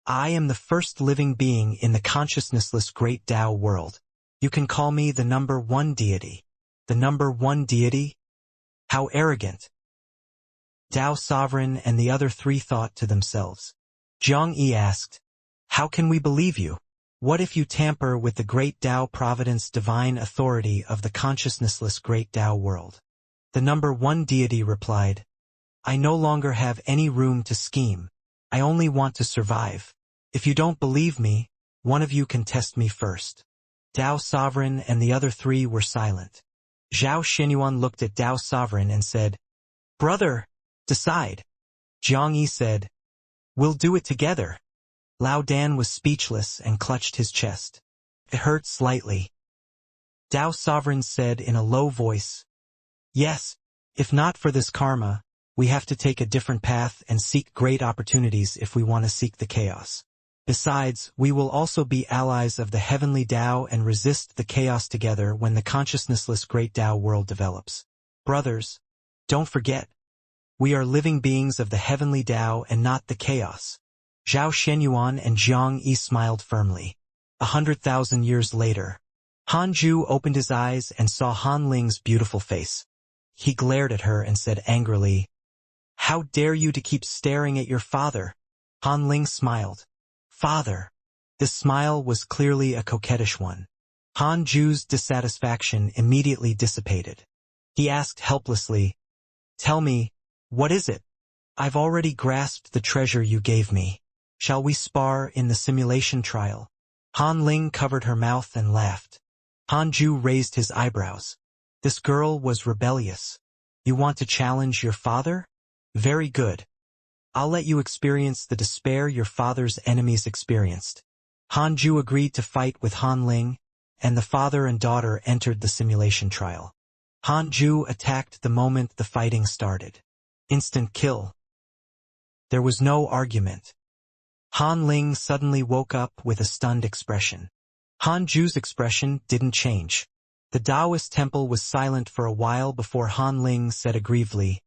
I am the first living being in the consciousnessless great Tao world. You can call me the number one deity. The number one deity? How arrogant. Tao Sovereign and the other three thought to themselves. Xianxia asked, how can we believe you? What if you tamper with the great Tao Providence Divine Authority of the consciousnessless great Tao world? The number one deity replied, I no longer have any room to scheme. I only want to survive. If you don't believe me, one of you can test me first. Tao Sovereign and the other three were silent. Zhao Shenyuan looked at Tao Sovereign and said, brother, decide. Xianxia said, we'll do it together. Lao Dan was speechless and clutched his chest. It hurt slightly. Tao Sovereign said in a low voice, yes, if not for this karma, we have to take a different path and seek great opportunities if we want to seek the chaos. Besides, we will also be allies of the heavenly Tao and resist the chaos together when the consciousnessless great Tao world develops. Brothers, don't forget, we are living beings of the heavenly Tao and not the chaos. Zhao Shenyuan and Xianxia smiled firmly. 100,000 years later, Han Zhu opened his eyes and saw Han Ling's beautiful face. He glared at her and said angrily, how dare you to keep staring at your father? Han Ling smiled. Father. This smile was clearly a coquettish one. Han Zhu's dissatisfaction immediately dissipated. He asked helplessly, tell me, what is it? I've already grasped the treasure you gave me. Shall we spar in the simulation trial? Han Ling covered her mouth and laughed. Han Zhu raised his eyebrows. This girl was rebellious. You want to challenge your father? Very good. I'll let you experience the despair your father's enemies experienced. Han Zhu agreed to fight with Han Ling, and the father and daughter entered the simulation trial. Han Zhu attacked the moment the fighting started. Instant kill. There was no argument. Han Ling suddenly woke up with a stunned expression. Han Zhu's expression didn't change. The Taoist temple was silent for a while before Han Ling said aggrievedly,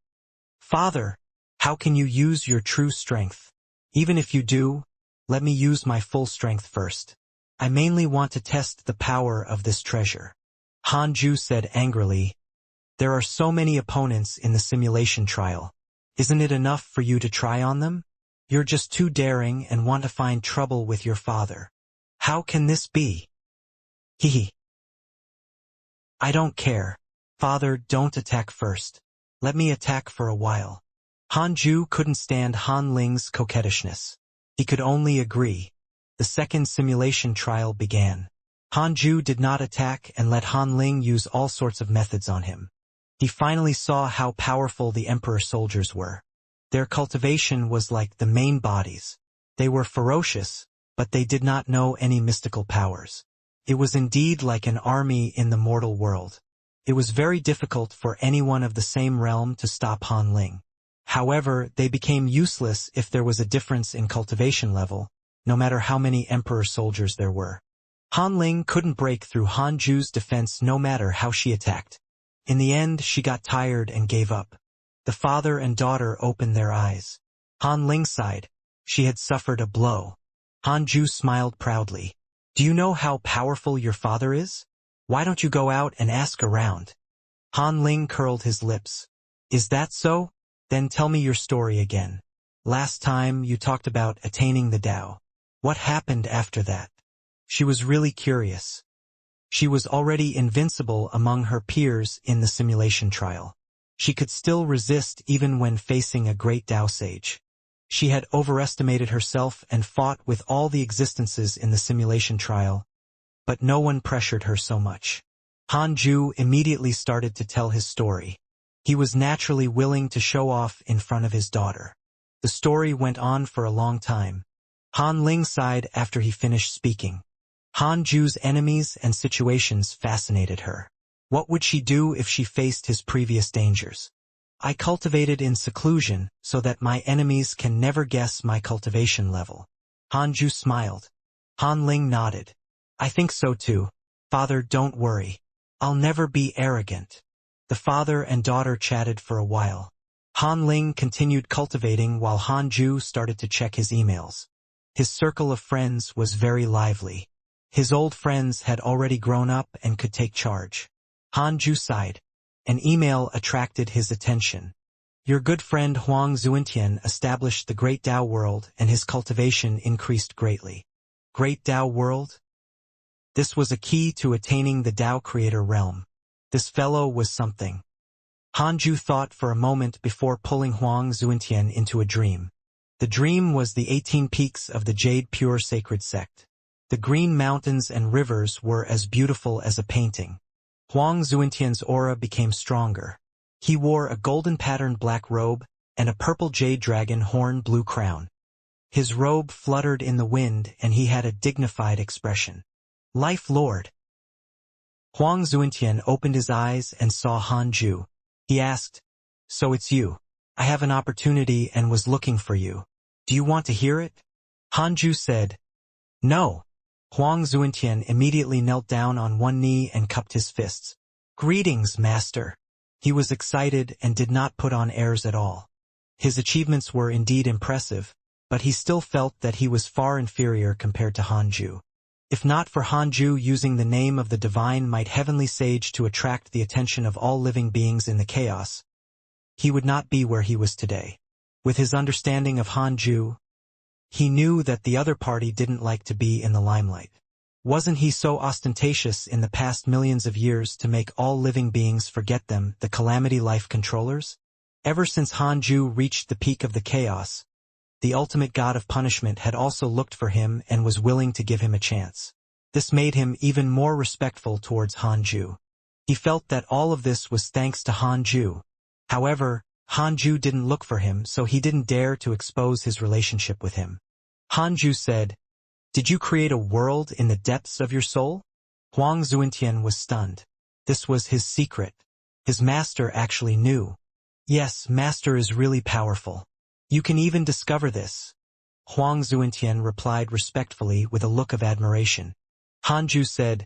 Father, how can you use your true strength? Even if you do, let me use my full strength first. I mainly want to test the power of this treasure. Han Zhu said angrily, there are so many opponents in the simulation trial. Isn't it enough for you to try on them? You're just too daring and want to find trouble with your father. How can this be? Hee. I don't care. Father, don't attack first. Let me attack for a while. Han Zhu couldn't stand Han Ling's coquettishness. He could only agree. The second simulation trial began. Hanju did not attack and let Han Ling use all sorts of methods on him. He finally saw how powerful the Emperor soldiers were. Their cultivation was like the main bodies. They were ferocious, but they did not know any mystical powers. It was indeed like an army in the mortal world. It was very difficult for anyone of the same realm to stop Han Ling. However, they became useless if there was a difference in cultivation level, no matter how many Emperor soldiers there were. Han Ling couldn't break through Hanju's defense no matter how she attacked. In the end, she got tired and gave up. The father and daughter opened their eyes. Han Ling sighed. She had suffered a blow. Hanju smiled proudly. Do you know how powerful your father is? Why don't you go out and ask around? Han Ling curled his lips. Is that so? Then tell me your story again. Last time you talked about attaining the Tao. What happened after that? She was really curious. She was already invincible among her peers in the simulation trial. She could still resist even when facing a great Tao sage. She had overestimated herself and fought with all the existences in the simulation trial, but no one pressured her so much. Hanju immediately started to tell his story. He was naturally willing to show off in front of his daughter. The story went on for a long time. Han Ling sighed after he finished speaking. Hanju's enemies and situations fascinated her. What would she do if she faced his previous dangers? I cultivated in seclusion so that my enemies can never guess my cultivation level. Hanju smiled. Han Ling nodded. I think so too. Father, don't worry. I'll never be arrogant. The father and daughter chatted for a while. Han Ling continued cultivating while Hanju started to check his emails. His circle of friends was very lively. His old friends had already grown up and could take charge. Hanju sighed. An email attracted his attention. Your good friend Huang Zuintian established the Great Tao World and his cultivation increased greatly. Great Tao World? This was a key to attaining the Tao Creator realm. This fellow was something. Hanju thought for a moment before pulling Huang Zuintian into a dream. The dream was the 18 peaks of the Jade Pure Sacred Sect. The green mountains and rivers were as beautiful as a painting. Huang Zuintian's aura became stronger. He wore a golden-patterned black robe and a purple jade dragon horn blue crown. His robe fluttered in the wind and he had a dignified expression. Life Lord. Huang Zuintian opened his eyes and saw Hanju. He asked, So it's you. I have an opportunity and was looking for you. Do you want to hear it? Hanju said, No. Huang Zuintian immediately knelt down on one knee and cupped his fists. Greetings, master. He was excited and did not put on airs at all. His achievements were indeed impressive, but he still felt that he was far inferior compared to Hanju. If not for Hanju using the name of the divine might heavenly sage to attract the attention of all living beings in the chaos, he would not be where he was today. With his understanding of Hanju, he knew that the other party didn't like to be in the limelight. Wasn't he so ostentatious in the past millions of years to make all living beings forget them, the Calamity Life Controllers? Ever since Hanju reached the peak of the chaos, the ultimate god of punishment had also looked for him and was willing to give him a chance. This made him even more respectful towards Hanju. He felt that all of this was thanks to Hanju. However, Hanju didn't look for him, so he didn't dare to expose his relationship with him. Hanju said, Did you create a world in the depths of your soul? Huang Zuintian was stunned. This was his secret. His master actually knew. Yes, master is really powerful. You can even discover this. Huang Zuintian replied respectfully with a look of admiration. Hanju said,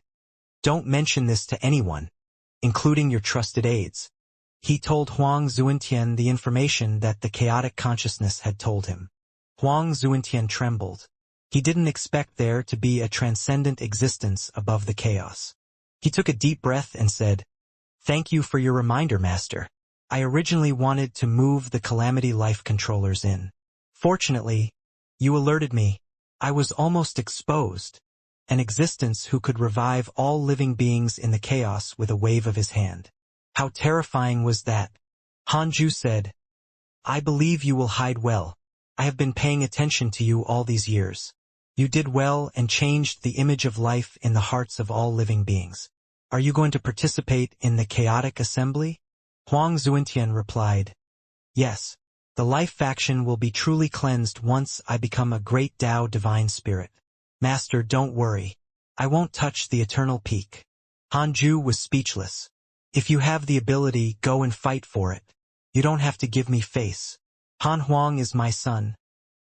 Don't mention this to anyone, including your trusted aides. He told Huang Zuintian the information that the chaotic consciousness had told him. Huang Zuintian trembled. He didn't expect there to be a transcendent existence above the chaos. He took a deep breath and said, Thank you for your reminder, master. I originally wanted to move the Calamity Life Controllers in. Fortunately, you alerted me. I was almost exposed. An existence who could revive all living beings in the chaos with a wave of his hand. How terrifying was that? Hanju said, I believe you will hide well. I have been paying attention to you all these years. You did well and changed the image of life in the hearts of all living beings. Are you going to participate in the chaotic assembly? Huang Zuentian replied, yes. The life faction will be truly cleansed once I become a great Tao divine spirit. Master, don't worry. I won't touch the eternal peak. Hanju was speechless. If you have the ability, go and fight for it. You don't have to give me face. Han Huang is my son,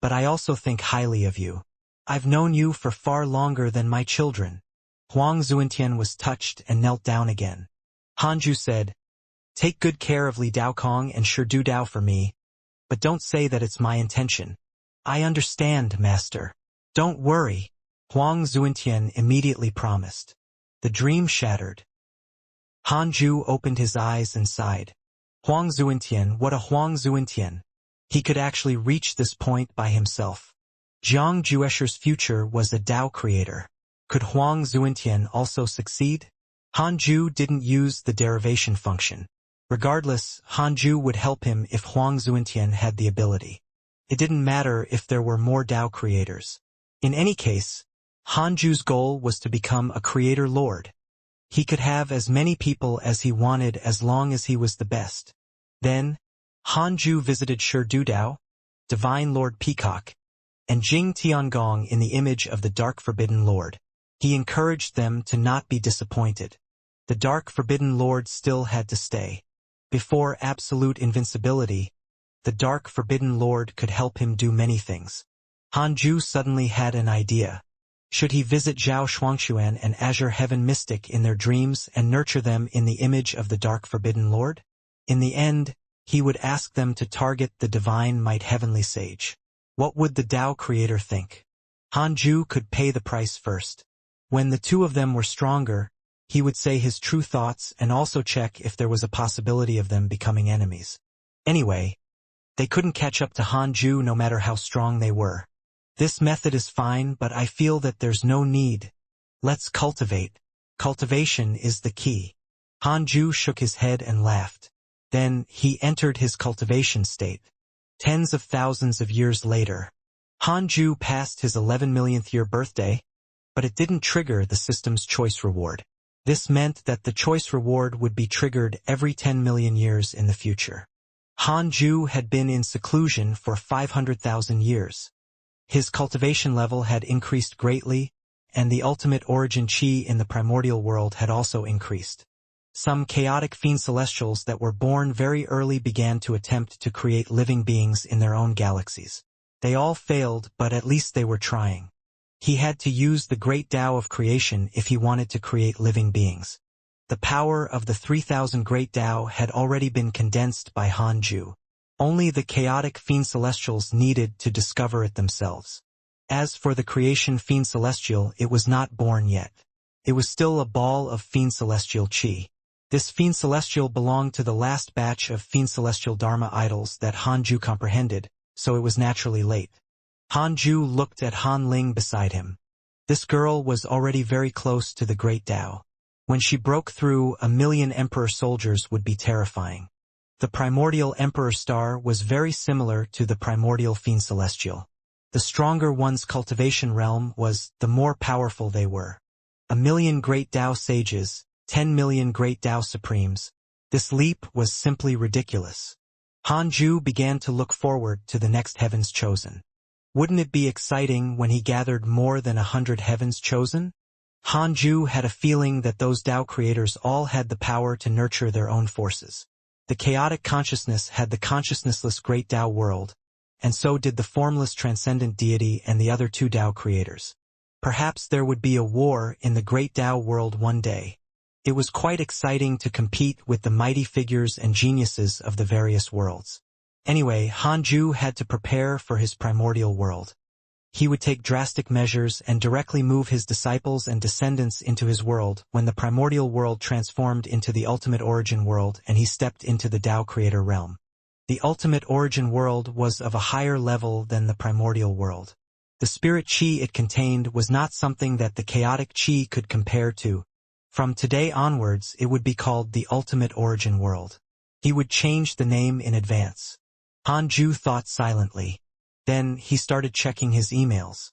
but I also think highly of you. I've known you for far longer than my children. Huang Zuentian was touched and knelt down again. Hanju said, take good care of Li Daokong and Shirdu Dao for me, but don't say that it's my intention. I understand, Master. Don't worry. Huang Zuentian immediately promised. The dream shattered. Hanju opened his eyes and sighed. Huang Zuentian, what a Huang Zuentian. He could actually reach this point by himself. Jiang Juesher's future was a Dao creator. Could Huang Zuentian also succeed? Hanju didn't use the derivation function. Regardless, Hanju would help him if Huang Zuentian had the ability. It didn't matter if there were more Dao creators. In any case, Hanju's goal was to become a creator lord. He could have as many people as he wanted as long as he was the best. Then, Hanju visited Shirdu Dao, Divine Lord Peacock, and Jing Tiangong in the image of the Dark Forbidden Lord. He encouraged them to not be disappointed. The Dark Forbidden Lord still had to stay. Before absolute invincibility, the Dark Forbidden Lord could help him do many things. Hanju suddenly had an idea. Should he visit Zhao Shuangxuan and Azure Heaven Mystic in their dreams and nurture them in the image of the Dark Forbidden Lord? In the end, he would ask them to target the Divine Might Heavenly Sage. What would the Tao Creator think? Hanju could pay the price first. When the two of them were stronger, he would say his true thoughts and also check if there was a possibility of them becoming enemies. Anyway, they couldn't catch up to Hanju no matter how strong they were. This method is fine, but I feel that there's no need. Let's cultivate. Cultivation is the key. Hanju shook his head and laughed. Then he entered his cultivation state. Tens of thousands of years later, Hanju passed his 11 millionth year birthday, but it didn't trigger the system's choice reward. This meant that the choice reward would be triggered every 10 million years in the future. Hanju had been in seclusion for 500,000 years. His cultivation level had increased greatly, and the ultimate origin chi in the primordial world had also increased. Some chaotic fiend celestials that were born very early began to attempt to create living beings in their own galaxies. They all failed, but at least they were trying. He had to use the great Tao of creation if he wanted to create living beings. The power of the 3000 great Tao had already been condensed by Hanju. Only the chaotic fiend celestials needed to discover it themselves. As for the creation fiend celestial, it was not born yet. It was still a ball of fiend celestial chi. This fiend celestial belonged to the last batch of fiend celestial dharma idols that Hanju comprehended, so it was naturally late. Hanju looked at Han Ling beside him. This girl was already very close to the great Tao. When she broke through, 1,000,000 Emperor soldiers would be terrifying. The primordial Emperor star was very similar to the primordial fiend celestial. The stronger one's cultivation realm was, the more powerful they were. 1,000,000 great Tao sages, 10 million great Tao supremes. This leap was simply ridiculous. Hanju began to look forward to the next heavens chosen. Wouldn't it be exciting when he gathered more than 100 heavens chosen? Hanju had a feeling that those Tao creators all had the power to nurture their own forces. The chaotic consciousness had the consciousnessless great Tao world, and so did the formless transcendent deity and the other two Tao creators. Perhaps there would be a war in the great Tao world one day. It was quite exciting to compete with the mighty figures and geniuses of the various worlds. Anyway, Hanju had to prepare for his primordial world. He would take drastic measures and directly move his disciples and descendants into his world when the primordial world transformed into the ultimate origin world and he stepped into the Tao creator realm. The ultimate origin world was of a higher level than the primordial world. The spirit chi it contained was not something that the chaotic chi could compare to. From today onwards, it would be called the ultimate origin world. He would change the name in advance. Hanju thought silently. Then he started checking his emails.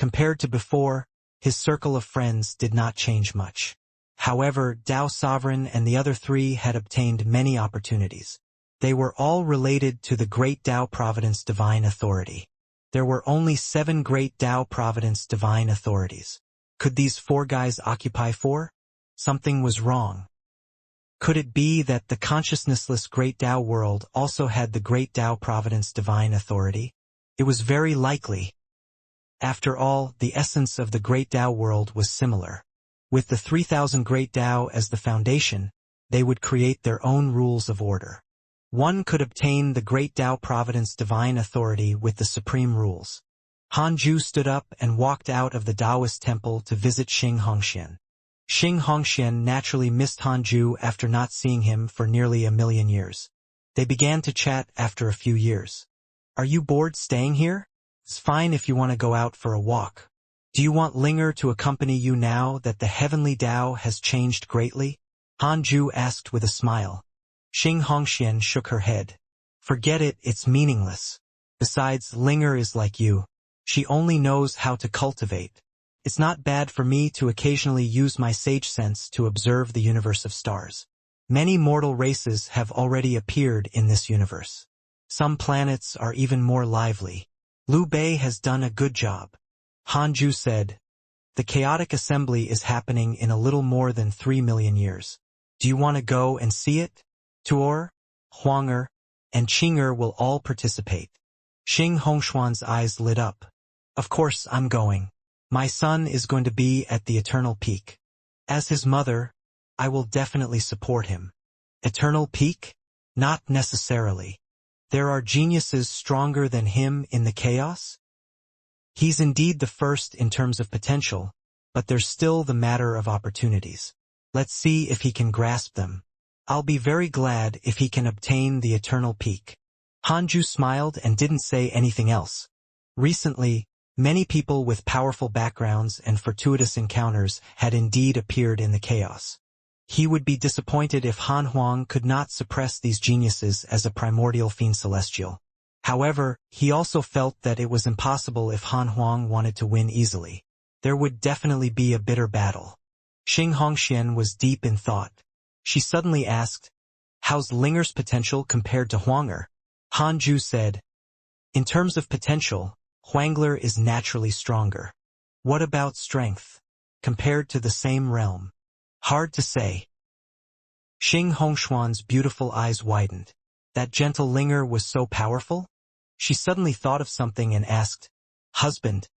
Compared to before, his circle of friends did not change much. However, Dao Sovereign and the other three had obtained many opportunities. They were all related to the Great Tao Providence Divine Authority. There were only 7 Great Tao Providence Divine Authorities. Could these 4 guys occupy 4? Something was wrong. Could it be that the consciousnessless Great Tao world also had the Great Tao Providence Divine Authority? It was very likely. After all, the essence of the Great Tao world was similar. With the 3000 Great Tao as the foundation, they would create their own rules of order. One could obtain the Great Tao Providence Divine Authority with the supreme rules. Hanju stood up and walked out of the Taoist temple to visit Xianxia. Xianxia naturally missed Hanju after not seeing him for nearly 1,000,000 years. They began to chat after a few years. Are you bored staying here? It's fine if you want to go out for a walk. Do you want Linger to accompany you now that the heavenly Tao has changed greatly? Hanju asked with a smile. Xianxia shook her head. Forget it, it's meaningless. Besides, Linger is like you. She only knows how to cultivate. It's not bad for me to occasionally use my sage sense to observe the universe of stars. Many mortal races have already appeared in this universe. Some planets are even more lively. Liu Bei has done a good job. Hanju said. The chaotic assembly is happening in a little more than 3,000,000 years. Do you want to go and see it? Tuor, Huanger, and Qinger will all participate. Xing Hongshuan's eyes lit up. Of course I'm going. My son is going to be at the Eternal Peak. As his mother, I will definitely support him. Eternal Peak? Not necessarily. There are geniuses stronger than him in the chaos? He's indeed the first in terms of potential, but there's still the matter of opportunities. Let's see if he can grasp them. I'll be very glad if he can obtain the Eternal Peak. Hanju smiled and didn't say anything else. Recently, many people with powerful backgrounds and fortuitous encounters had indeed appeared in the chaos. He would be disappointed if Han Huang could not suppress these geniuses as a primordial fiend celestial. However, he also felt that it was impossible if Han Huang wanted to win easily. There would definitely be a bitter battle. Xing was deep in thought. She suddenly asked, how's Linger's potential compared to Huanger? Hanju said, in terms of potential, Huangler is naturally stronger. What about strength? Compared to the same realm? Hard to say. Xing Hongshuan's beautiful eyes widened. That gentle Linger was so powerful? She suddenly thought of something and asked, husband,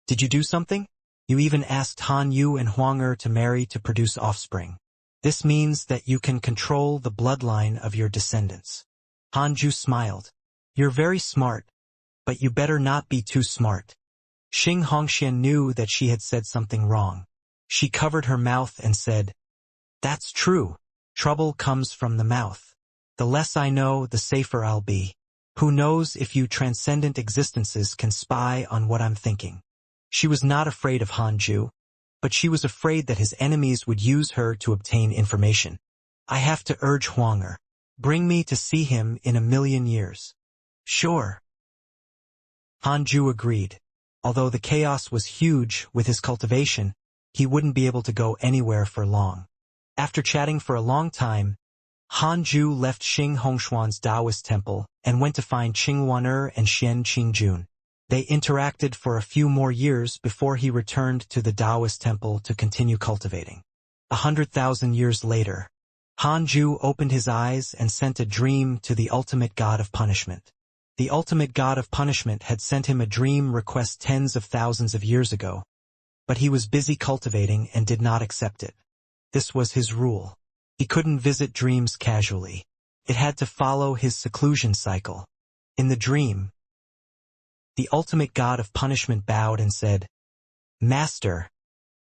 did you do something? You even asked Han Yu and Huanger to marry to produce offspring. This means that you can control the bloodline of your descendants. Hanju smiled. You're very smart, but you better not be too smart. Xing Hongxian knew that she had said something wrong. She covered her mouth and said, that's true. Trouble comes from the mouth. The less I know, the safer I'll be. Who knows if you transcendent existences can spy on what I'm thinking. She was not afraid of Hanju, but she was afraid that his enemies would use her to obtain information. I have to urge Huanger. Bring me to see him in 1,000,000 years. Sure. Hanju agreed. Although the chaos was huge with his cultivation, he wouldn't be able to go anywhere for long. After chatting for a long time, Hanju left Xing Hongshuan's Taoist temple and went to find Qingwaner and Xian Qingjun. They interacted for a few more years before he returned to the Taoist temple to continue cultivating. 100,000 years later, Hanju opened his eyes and sent a dream to the ultimate god of punishment. The ultimate god of punishment had sent him a dream request tens of thousands of years ago, but he was busy cultivating and did not accept it. This was his rule. He couldn't visit dreams casually. It had to follow his seclusion cycle. In the dream, the ultimate god of punishment bowed and said, Master,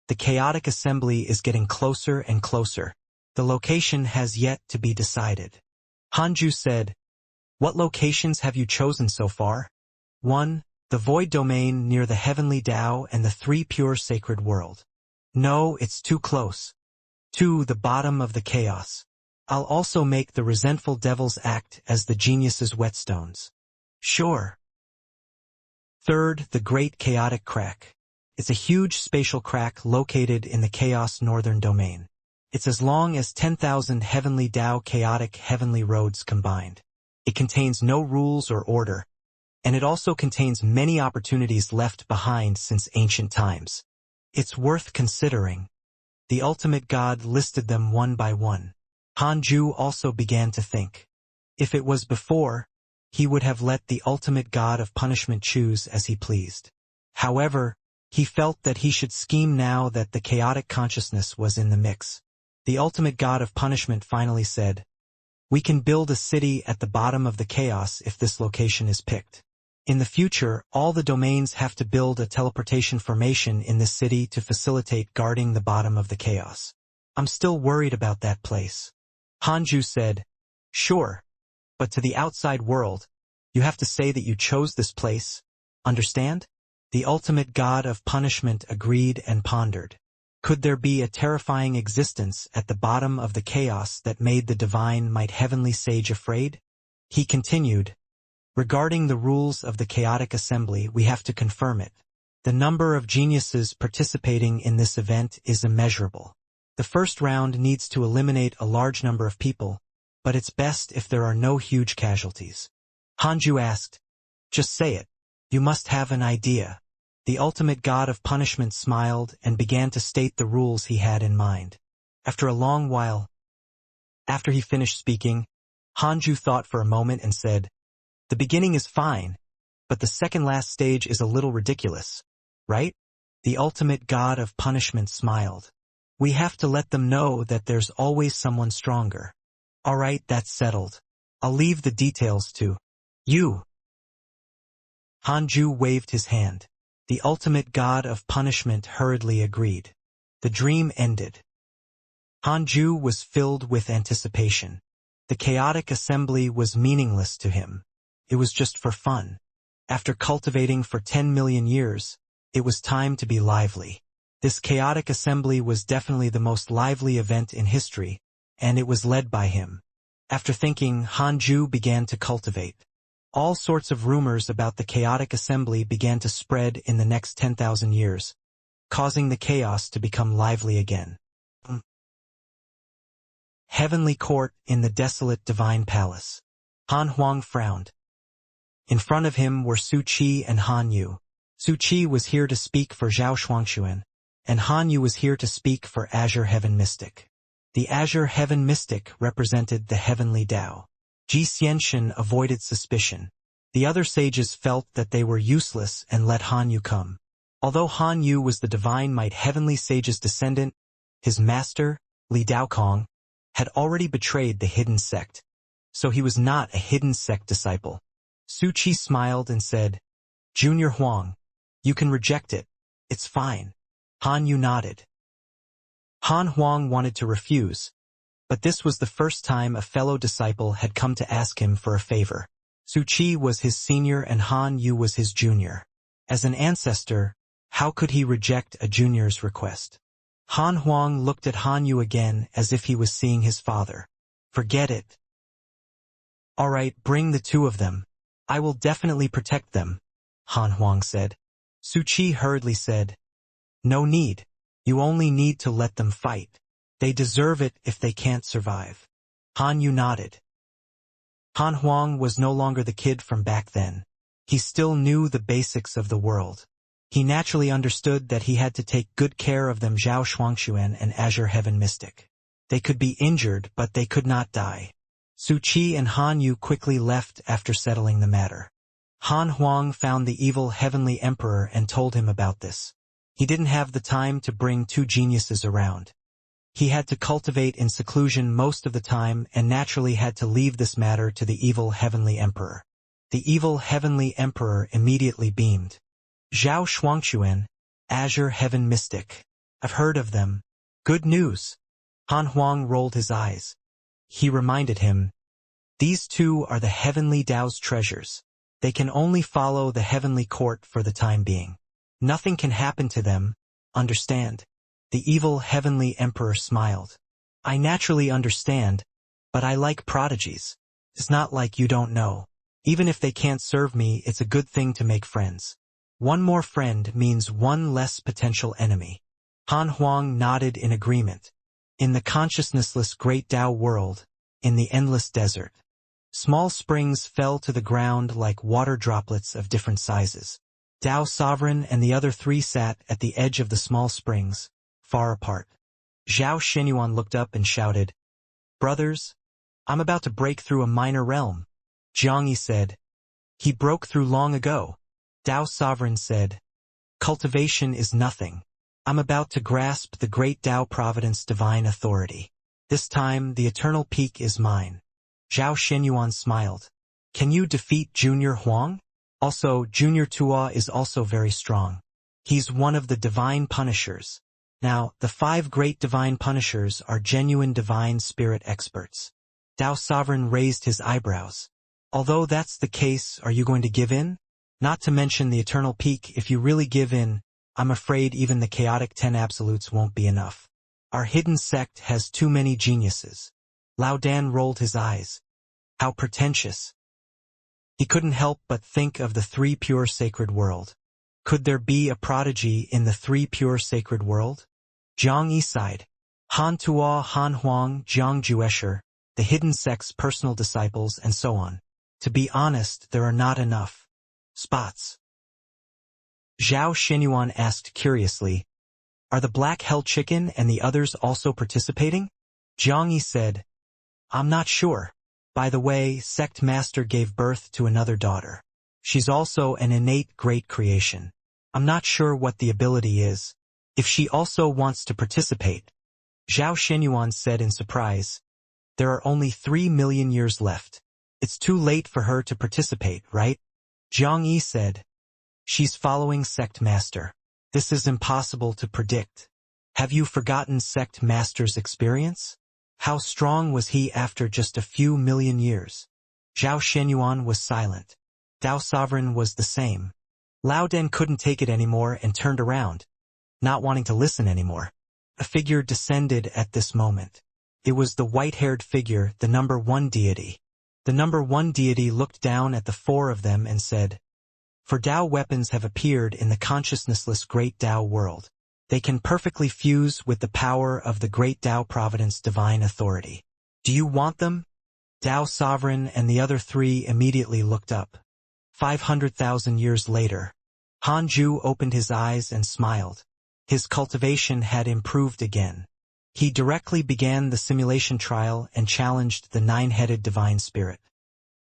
the chaotic assembly is getting closer and closer. The location has yet to be decided. Hanju said, what locations have you chosen so far? 1. The void domain near the heavenly Tao and the 3 pure sacred world. No, it's too close. 2. The bottom of the chaos. I'll also make the resentful devils act as the genius's whetstones. Sure. 3rd, the great chaotic crack. It's a huge spatial crack located in the chaos northern domain. It's as long as 10,000 heavenly Tao chaotic heavenly roads combined. It contains no rules or order, and it also contains many opportunities left behind since ancient times. It's worth considering. The ultimate god listed them one by one. Hanju also began to think. If it was before, he would have let the ultimate god of punishment choose as he pleased. However, he felt that he should scheme now that the chaotic consciousness was in the mix. The ultimate god of punishment finally said, "We can build a city at the bottom of the chaos if this location is picked. In the future, all the domains have to build a teleportation formation in this city to facilitate guarding the bottom of the chaos. I'm still worried about that place." Hanju said, "Sure, but to the outside world, you have to say that you chose this place. Understand?" The ultimate god of punishment agreed and pondered. Could there be a terrifying existence at the bottom of the chaos that made the divine might heavenly sage afraid? He continued, "Regarding the rules of the chaotic assembly, we have to confirm it. The number of geniuses participating in this event is immeasurable. The first round needs to eliminate a large number of people, but it's best if there are no huge casualties." Hanju asked, "Just say it. You must have an idea." The ultimate god of punishment smiled and began to state the rules he had in mind. After a long while, after he finished speaking, Hanju thought for a moment and said, "The beginning is fine, but the second last stage is a little ridiculous, right?" The ultimate god of punishment smiled. "We have to let them know that there's always someone stronger." "All right, that's settled. I'll leave the details to you." Hanju waved his hand. The ultimate god of punishment hurriedly agreed. The dream ended. Hanju was filled with anticipation. The chaotic assembly was meaningless to him. It was just for fun. After cultivating for 10 million years, it was time to be lively. This chaotic assembly was definitely the most lively event in history, and it was led by him. After thinking, Hanju began to cultivate. All sorts of rumors about the chaotic assembly began to spread in the next 10,000 years, causing the chaos to become lively again. Heavenly Court in the desolate divine palace. Han Huang frowned. In front of him were Su Qi and Han Yu. Su Qi was here to speak for Zhao Shuangxuan, and Han Yu was here to speak for Azure Heaven Mystic. The Azure Heaven Mystic represented the heavenly Tao. Xianxia avoided suspicion. The other sages felt that they were useless and let Han Yu come. Although Han Yu was the divine might heavenly sage's descendant, his master, Li Daokong, had already betrayed the hidden sect, so he was not a hidden sect disciple. Su Qi smiled and said, "Junior Huang, you can reject it. It's fine." Han Yu nodded. Han Huang wanted to refuse, but this was the first time a fellow disciple had come to ask him for a favor. Su Qi was his senior and Han Yu was his junior. As an ancestor, how could he reject a junior's request? Han Huang looked at Han Yu again as if he was seeing his father. "Forget it." "All right, bring the two of them. I will definitely protect them," Han Huang said. Su Qi hurriedly said, "No need. You only need to let them fight. They deserve it if they can't survive." Han Yu nodded. Han Huang was no longer the kid from back then. He still knew the basics of the world. He naturally understood that he had to take good care of them, Zhao Shuangxuan and Azure Heaven Mystic. They could be injured, but they could not die. Su Qi and Han Yu quickly left after settling the matter. Han Huang found the evil heavenly emperor and told him about this. He didn't have the time to bring two geniuses around. He had to cultivate in seclusion most of the time and naturally had to leave this matter to the evil heavenly emperor. The evil heavenly emperor immediately beamed. "Zhao Shuangxuan, Azure Heaven Mystic. I've heard of them. Good news." Han Huang rolled his eyes. He reminded him, "These two are the heavenly Tao's treasures. They can only follow the heavenly court for the time being. Nothing can happen to them, understand?" The evil heavenly emperor smiled. "I naturally understand, but I like prodigies. It's not like you don't know. Even if they can't serve me, it's a good thing to make friends." One more friend means one less potential enemy. Han Huang nodded in agreement. In the consciousnessless Great Tao world, in the endless desert, small springs fell to the ground like water droplets of different sizes. Tao Sovereign and the other three sat at the edge of the small springs, far apart. Zhao Shenyuan looked up and shouted, "Brothers, I'm about to break through a minor realm." Jiang Yi said, "He broke through long ago." Tao Sovereign said, "Cultivation is nothing. I'm about to grasp the great Tao Providence divine authority. This time the eternal peak is mine." Zhao Shenyuan smiled. "Can you defeat Junior Huang? Also, Junior Tua is also very strong. He's one of the divine punishers. Now, the 5 great divine punishers are genuine divine spirit experts." Tao Sovereign raised his eyebrows. "Although that's the case, are you going to give in? Not to mention the eternal peak, if you really give in, I'm afraid even the chaotic 10 absolutes won't be enough. Our hidden sect has too many geniuses." Lao Dan rolled his eyes. How pretentious. He couldn't help but think of the 3 pure sacred world. Could there be a prodigy in the 3 pure sacred world? Jiang Yi sighed. Han Tua, Han Huang, Jiang Juesher, the hidden sect's personal disciples, and so on. To be honest, there are not enough spots. Zhao Shenyuan asked curiously, "Are the Black Hell Chicken and the others also participating?" Jiang Yi said, "I'm not sure. By the way, Sect Master gave birth to another daughter. She's also an innate great creation. I'm not sure what the ability is. If she also wants to participate." Zhao Shenyuan said in surprise, "There are only 3 million years left. It's too late for her to participate, right?" Jiang Yi said, "She's following Sect Master. This is impossible to predict. Have you forgotten Sect Master's experience? How strong was he after just a few million years?" Zhao Shenyuan was silent. Tao Sovereign was the same. Lao Den couldn't take it anymore and turned around, not wanting to listen anymore. A figure descended at this moment. It was the white-haired figure, the number 1 deity. The number 1 deity looked down at the 4 of them and said, "For Tao weapons have appeared in the consciousnessless Great Tao world. They can perfectly fuse with the power of the Great Tao Providence divine authority. Do you want them?" Tao Sovereign and the other 3 immediately looked up. 500,000 years later, Hanju opened his eyes and smiled. His cultivation had improved again. He directly began the simulation trial and challenged the 9-headed divine spirit.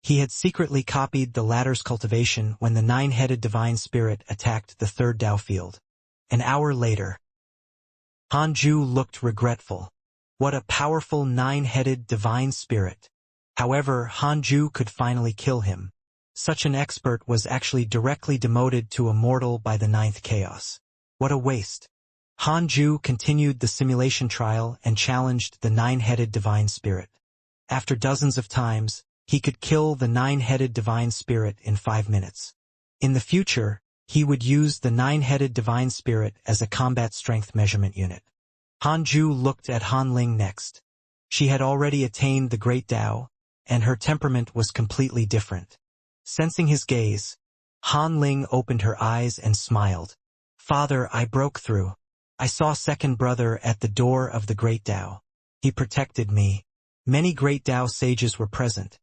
He had secretly copied the latter's cultivation when the 9-headed divine spirit attacked the 3rd Tao field. An hour later, Hanju looked regretful. What a powerful 9-headed divine spirit. However, Hanju could finally kill him. Such an expert was actually directly demoted to Immortal by the 9th chaos. What a waste. Hanju continued the simulation trial and challenged the 9-headed divine spirit. After dozens of times, he could kill the 9-headed divine spirit in 5 minutes. In the future, he would use the 9-headed divine spirit as a combat strength measurement unit. Hanju looked at Han Ling next. She had already attained the Great Tao, and her temperament was completely different. Sensing his gaze, Han Ling opened her eyes and smiled. "Father, I broke through. I saw second brother at the door of the Great Tao. He protected me. Many Great Tao sages were present,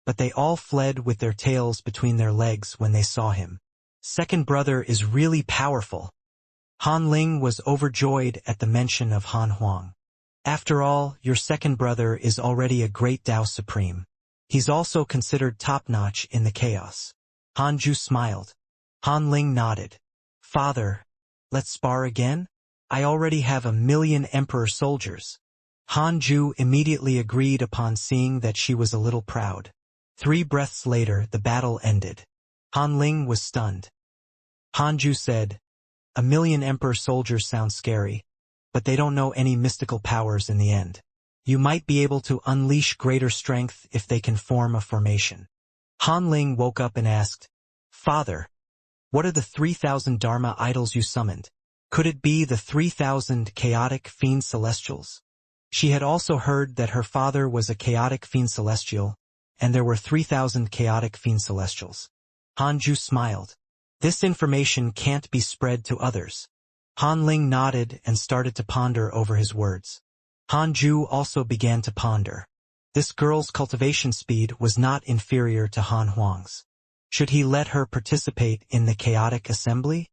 but they all fled with their tails between their legs when they saw him. Second brother is really powerful." Han Ling was overjoyed at the mention of Han Huang. "After all, your second brother is already a Great Tao Supreme. He's also considered top-notch in the chaos." Hanju smiled. Han Ling nodded. "Father, let's spar again? I already have 1,000,000 emperor soldiers." Hanju immediately agreed upon seeing that she was a little proud. 3 breaths later, the battle ended. Han Ling was stunned. Hanju said, 1,000,000 emperor soldiers sound scary, but they don't know any mystical powers in the end. You might be able to unleash greater strength if they can form a formation." Han Ling woke up and asked, "Father, what are the 3,000 Dharma idols you summoned? Could it be the 3,000 chaotic fiend celestials?" She had also heard that her father was a chaotic fiend celestial, and there were 3,000 chaotic fiend celestials. Hanju smiled. This information can't be spread to others. Han Ling nodded and started to ponder over his words. Han Ju also began to ponder. This girl's cultivation speed was not inferior to Han Huang's. Should he let her participate in the chaotic assembly?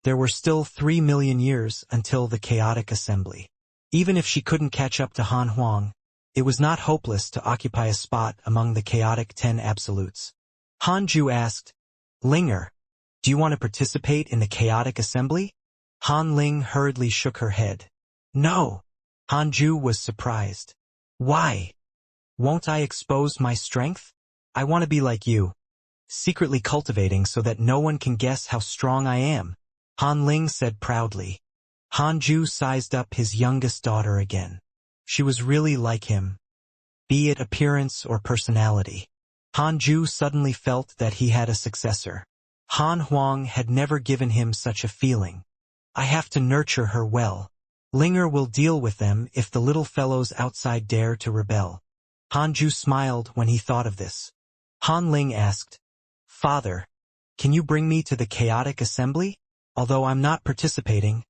There were still 3 million years until the chaotic assembly. Even if she couldn't catch up to Han Huang, it was not hopeless to occupy a spot among the chaotic 10 absolutes. Han Ju asked, Linger, do you want to participate in the chaotic assembly? Han Ling hurriedly shook her head. No. Han Ju was surprised. Why? Won't I expose my strength? I want to be like you, secretly cultivating so that no one can guess how strong I am, Han Ling said proudly. Han Ju sized up his youngest daughter again. She was really like him, be it appearance or personality. Han Ju suddenly felt that he had a successor. Han Huang had never given him such a feeling. I have to nurture her well. Linger will deal with them if the little fellows outside dare to rebel. Han Ju smiled when he thought of this. Han Ling asked, Father, can you bring me to the chaotic assembly? Although I'm not participating,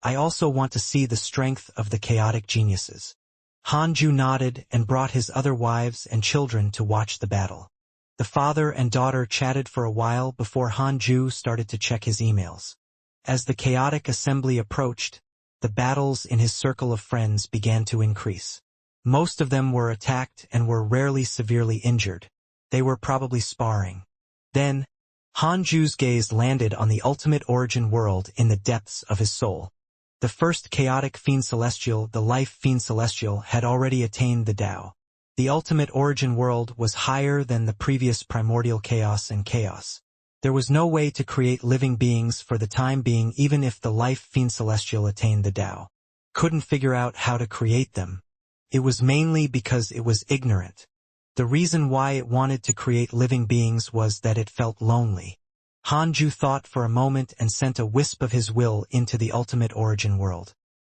I also want to see the strength of the chaotic geniuses. Han Ju nodded and brought his other wives and children to watch the battle. The father and daughter chatted for a while before Han Ju started to check his emails. As the chaotic assembly approached, the battles in his circle of friends began to increase. Most of them were attacked and were rarely severely injured. They were probably sparring. Then, Han Ju's gaze landed on the ultimate origin world in the depths of his soul. The first chaotic fiend celestial, the life fiend celestial, had already attained the Tao. The ultimate origin world was higher than the previous primordial chaos and chaos. There was no way to create living beings for the time being even if the life fiend celestial attained the Tao. Couldn't figure out how to create them. It was mainly because it was ignorant. The reason why it wanted to create living beings was that it felt lonely. Han Ju thought for a moment and sent a wisp of his will into the ultimate origin world.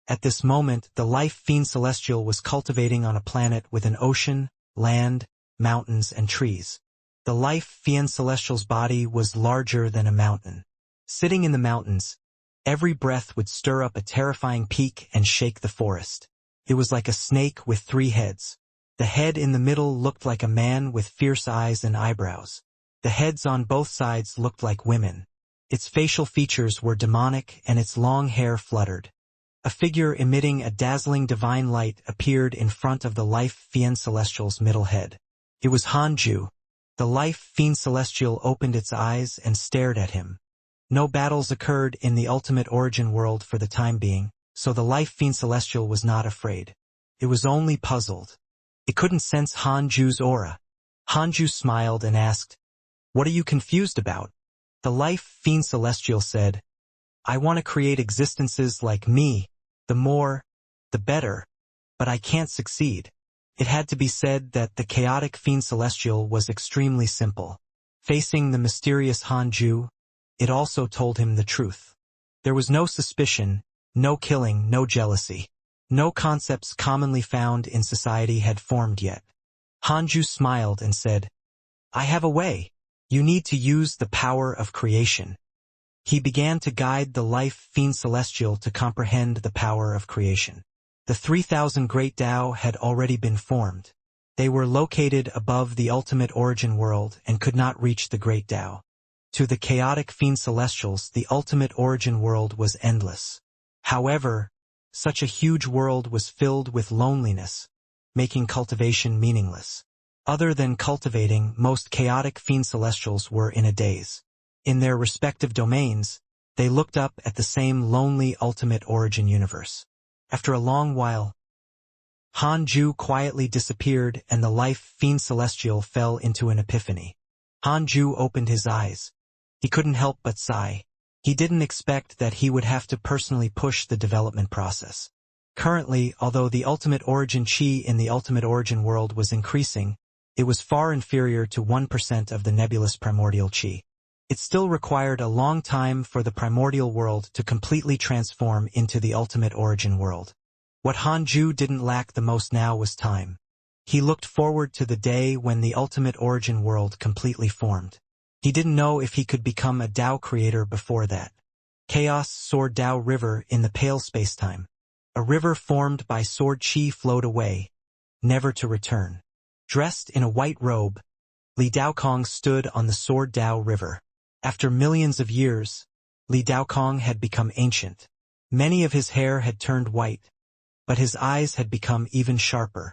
At this moment, the life fiend celestial was cultivating on a planet with an ocean, land, mountains, and trees. The life fiend celestial's body was larger than a mountain. Sitting in the mountains, every breath would stir up a terrifying peak and shake the forest. It was like a snake with 3 heads. The head in the middle looked like a man with fierce eyes and eyebrows. The heads on both sides looked like women. Its facial features were demonic and its long hair fluttered. A figure emitting a dazzling divine light appeared in front of the life fiend celestial's middle head. It was Han Ju. The life fiend celestial opened its eyes and stared at him. No battles occurred in the ultimate origin world for the time being, so the life fiend celestial was not afraid. It was only puzzled. It couldn't sense Han Ju's aura. Han Ju smiled and asked, What are you confused about? The life fiend celestial said, I want to create existences like me. The more, the better. But I can't succeed. It had to be said that the chaotic fiend celestial was extremely simple. Facing the mysterious Han Ju, it also told him the truth. There was no suspicion, no killing, no jealousy. No concepts commonly found in society had formed yet. Han Ju smiled and said, I have a way. You need to use the power of creation. He began to guide the life fiend celestial to comprehend the power of creation. The 3,000 great Tao had already been formed. They were located above the ultimate origin world and could not reach the great Tao. To the chaotic fiend celestials, the ultimate origin world was endless. However, such a huge world was filled with loneliness, making cultivation meaningless. Other than cultivating, most chaotic fiend celestials were in a daze. In their respective domains, they looked up at the same lonely ultimate origin universe. After a long while, Han Ju quietly disappeared and the life fiend celestial fell into an epiphany. Han Ju opened his eyes. He couldn't help but sigh. He didn't expect that he would have to personally push the development process. Currently, although the ultimate origin chi in the ultimate origin world was increasing, it was far inferior to 1% of the nebulous primordial chi. It still required a long time for the primordial world to completely transform into the ultimate origin world. What Han Ju didn't lack the most now was time. He looked forward to the day when the ultimate origin world completely formed. He didn't know if he could become a Tao creator before that. Chaos Sword Tao River in the pale spacetime. A river formed by sword chi flowed away, never to return. Dressed in a white robe, Li Daokong stood on the Sword Tao River. After millions of years, Li Daokong had become ancient. Many of his hair had turned white, but his eyes had become even sharper.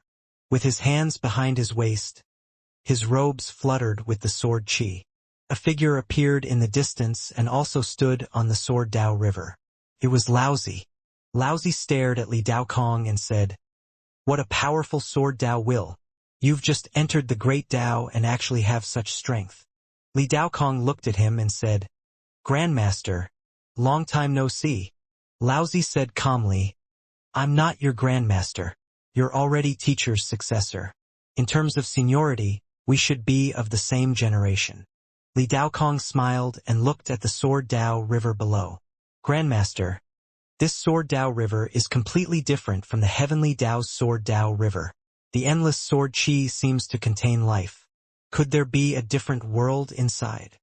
With his hands behind his waist, his robes fluttered with the sword chi. A figure appeared in the distance and also stood on the Sword Tao River. It was Laozi. Laozi stared at Li Daokong and said, "What a powerful Sword Tao will. You've just entered the Great Tao and actually have such strength." Li Daokong looked at him and said, "Grandmaster, long time no see." Laozi said calmly, "I'm not your grandmaster. You're already teacher's successor. In terms of seniority, we should be of the same generation." Li Daokong smiled and looked at the Sword Tao River below. "Grandmaster, this Sword Tao River is completely different from the Heavenly Tao's Sword Tao River. The endless sword chi seems to contain life. Could there be a different world inside?"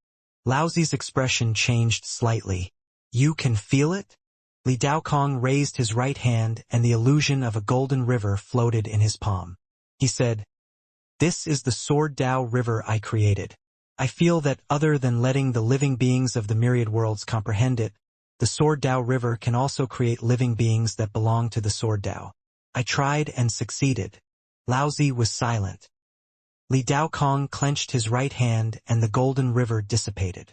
Laozi's expression changed slightly. "You can feel it?" Li Daokong raised his right hand and the illusion of a golden river floated in his palm. He said, "This is the Sword Tao River I created. I feel that other than letting the living beings of the myriad worlds comprehend it, the Sword Tao River can also create living beings that belong to the Sword Tao. I tried and succeeded." Laozi was silent. Li Daokong clenched his right hand and the golden river dissipated.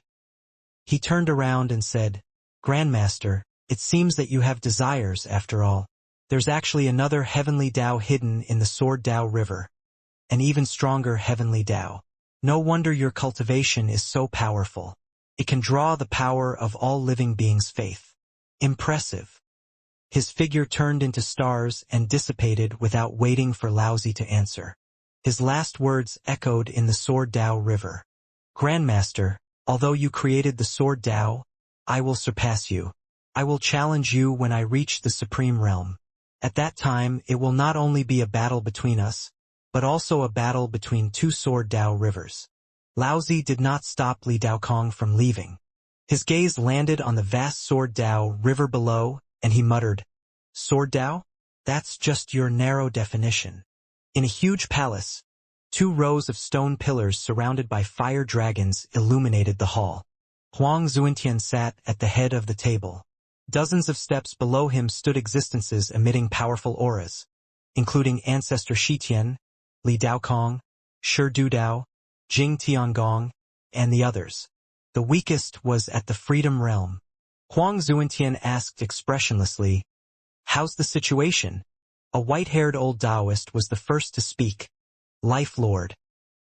He turned around and said, "Grandmaster, it seems that you have desires after all. There's actually another Heavenly Tao hidden in the Sword Tao River. An even stronger Heavenly Tao. No wonder your cultivation is so powerful. It can draw the power of all living beings' faith. Impressive." His figure turned into stars and dissipated without waiting for Laozi to answer. His last words echoed in the Sword Tao River. "Grandmaster, although you created the Sword Tao, I will surpass you. I will challenge you when I reach the Supreme Realm. At that time, it will not only be a battle between us, but also a battle between two Sword Tao rivers." Laozi did not stop Li Daokong from leaving. His gaze landed on the vast Sword Tao River below, and he muttered, "Sword Tao? That's just your narrow definition." In a huge palace, 2 rows of stone pillars surrounded by fire dragons illuminated the hall. Huang Zuintian sat at the head of the table. Dozens of steps below him stood existences emitting powerful auras, including Ancestor Shitian, Li Daokong, Shi Dudao, Jing Tiangong, and the others. The weakest was at the Freedom Realm. Huang Zuintian asked expressionlessly, "How's the situation?" A white-haired old Taoist was the first to speak. "Life Lord.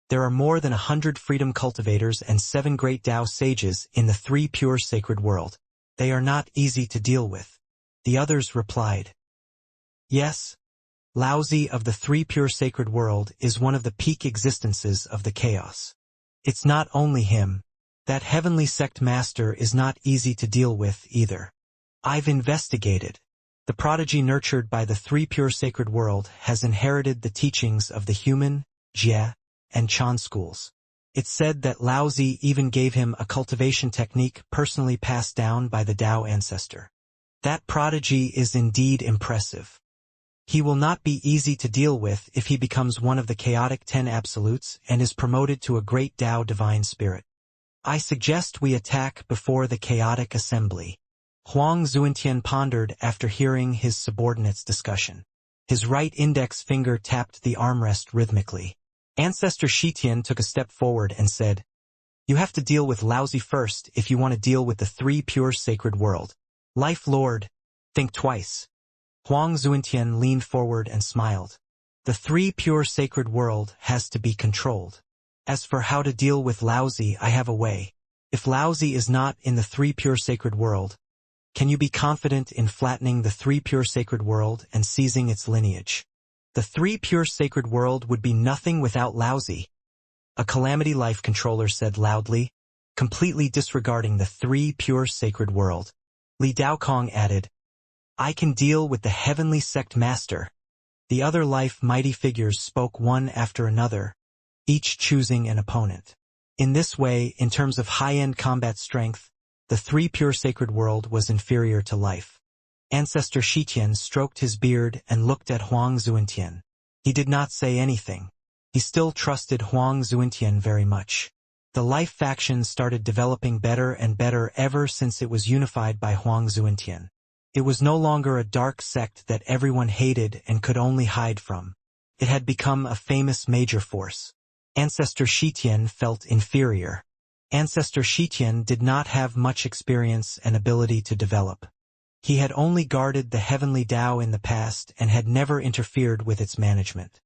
There are more than 100 freedom cultivators and 7 great Tao sages in the 3 pure sacred world. They are not easy to deal with." The others replied. "Yes, Laozi of the 3 pure sacred world is one of the peak existences of the chaos. It's not only him. That heavenly sect master is not easy to deal with either. I've investigated. The prodigy nurtured by the 3 pure sacred world has inherited the teachings of the human, Jia, and Chan schools. It's said that Laozi even gave him a cultivation technique personally passed down by the Tao ancestor. That prodigy is indeed impressive. He will not be easy to deal with if he becomes one of the chaotic 10 absolutes and is promoted to a great Tao divine spirit. I suggest we attack before the chaotic assembly." Huang Zuintian pondered after hearing his subordinate's discussion. His right index finger tapped the armrest rhythmically. Ancestor Shitian took a step forward and said, "You have to deal with Laozi first if you want to deal with the 3 pure sacred world. Life Lord, think twice." Huang Zuintian leaned forward and smiled. "The 3 pure sacred world has to be controlled. As for how to deal with Laozi, I have a way. If Laozi is not in the 3 pure sacred world, can you be confident in flattening the 3 pure sacred world and seizing its lineage? The 3 pure sacred world would be nothing without Laozi." A Calamity Life controller said loudly, completely disregarding the 3 pure sacred world. Li Daokong added, "I can deal with the heavenly sect master." The other life mighty figures spoke one after another, each choosing an opponent. In this way, in terms of high-end combat strength, the three pure sacred world was inferior to life. Ancestor Shitian stroked his beard and looked at Huang Zuintian. He did not say anything. He still trusted Huang Zuintian very much. The life faction started developing better and better ever since it was unified by Huang Zuintian. It was no longer a dark sect that everyone hated and could only hide from. It had become a famous major force. Ancestor Shitian felt inferior. Ancestor Shitian did not have much experience and ability to develop. He had only guarded the heavenly Tao in the past and had never interfered with its management.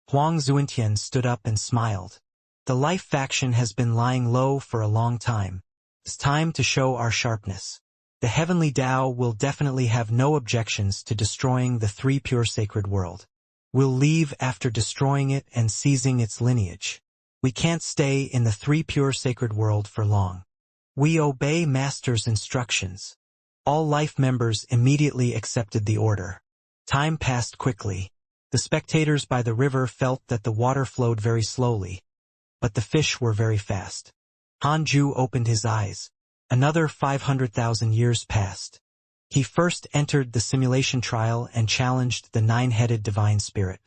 Huang Zuintian stood up and smiled. The life faction has been lying low for a long time. It's time to show our sharpness. The heavenly Tao will definitely have no objections to destroying the three pure sacred world. We'll leave after destroying it and seizing its lineage. We can't stay in the three pure sacred world for long. We obey Master's instructions. All life members immediately accepted the order. Time passed quickly. The spectators by the river felt that the water flowed very slowly, but the fish were very fast. Hanju opened his eyes. Another 500,000 years passed. He first entered the simulation trial and challenged the nine-headed divine spirit.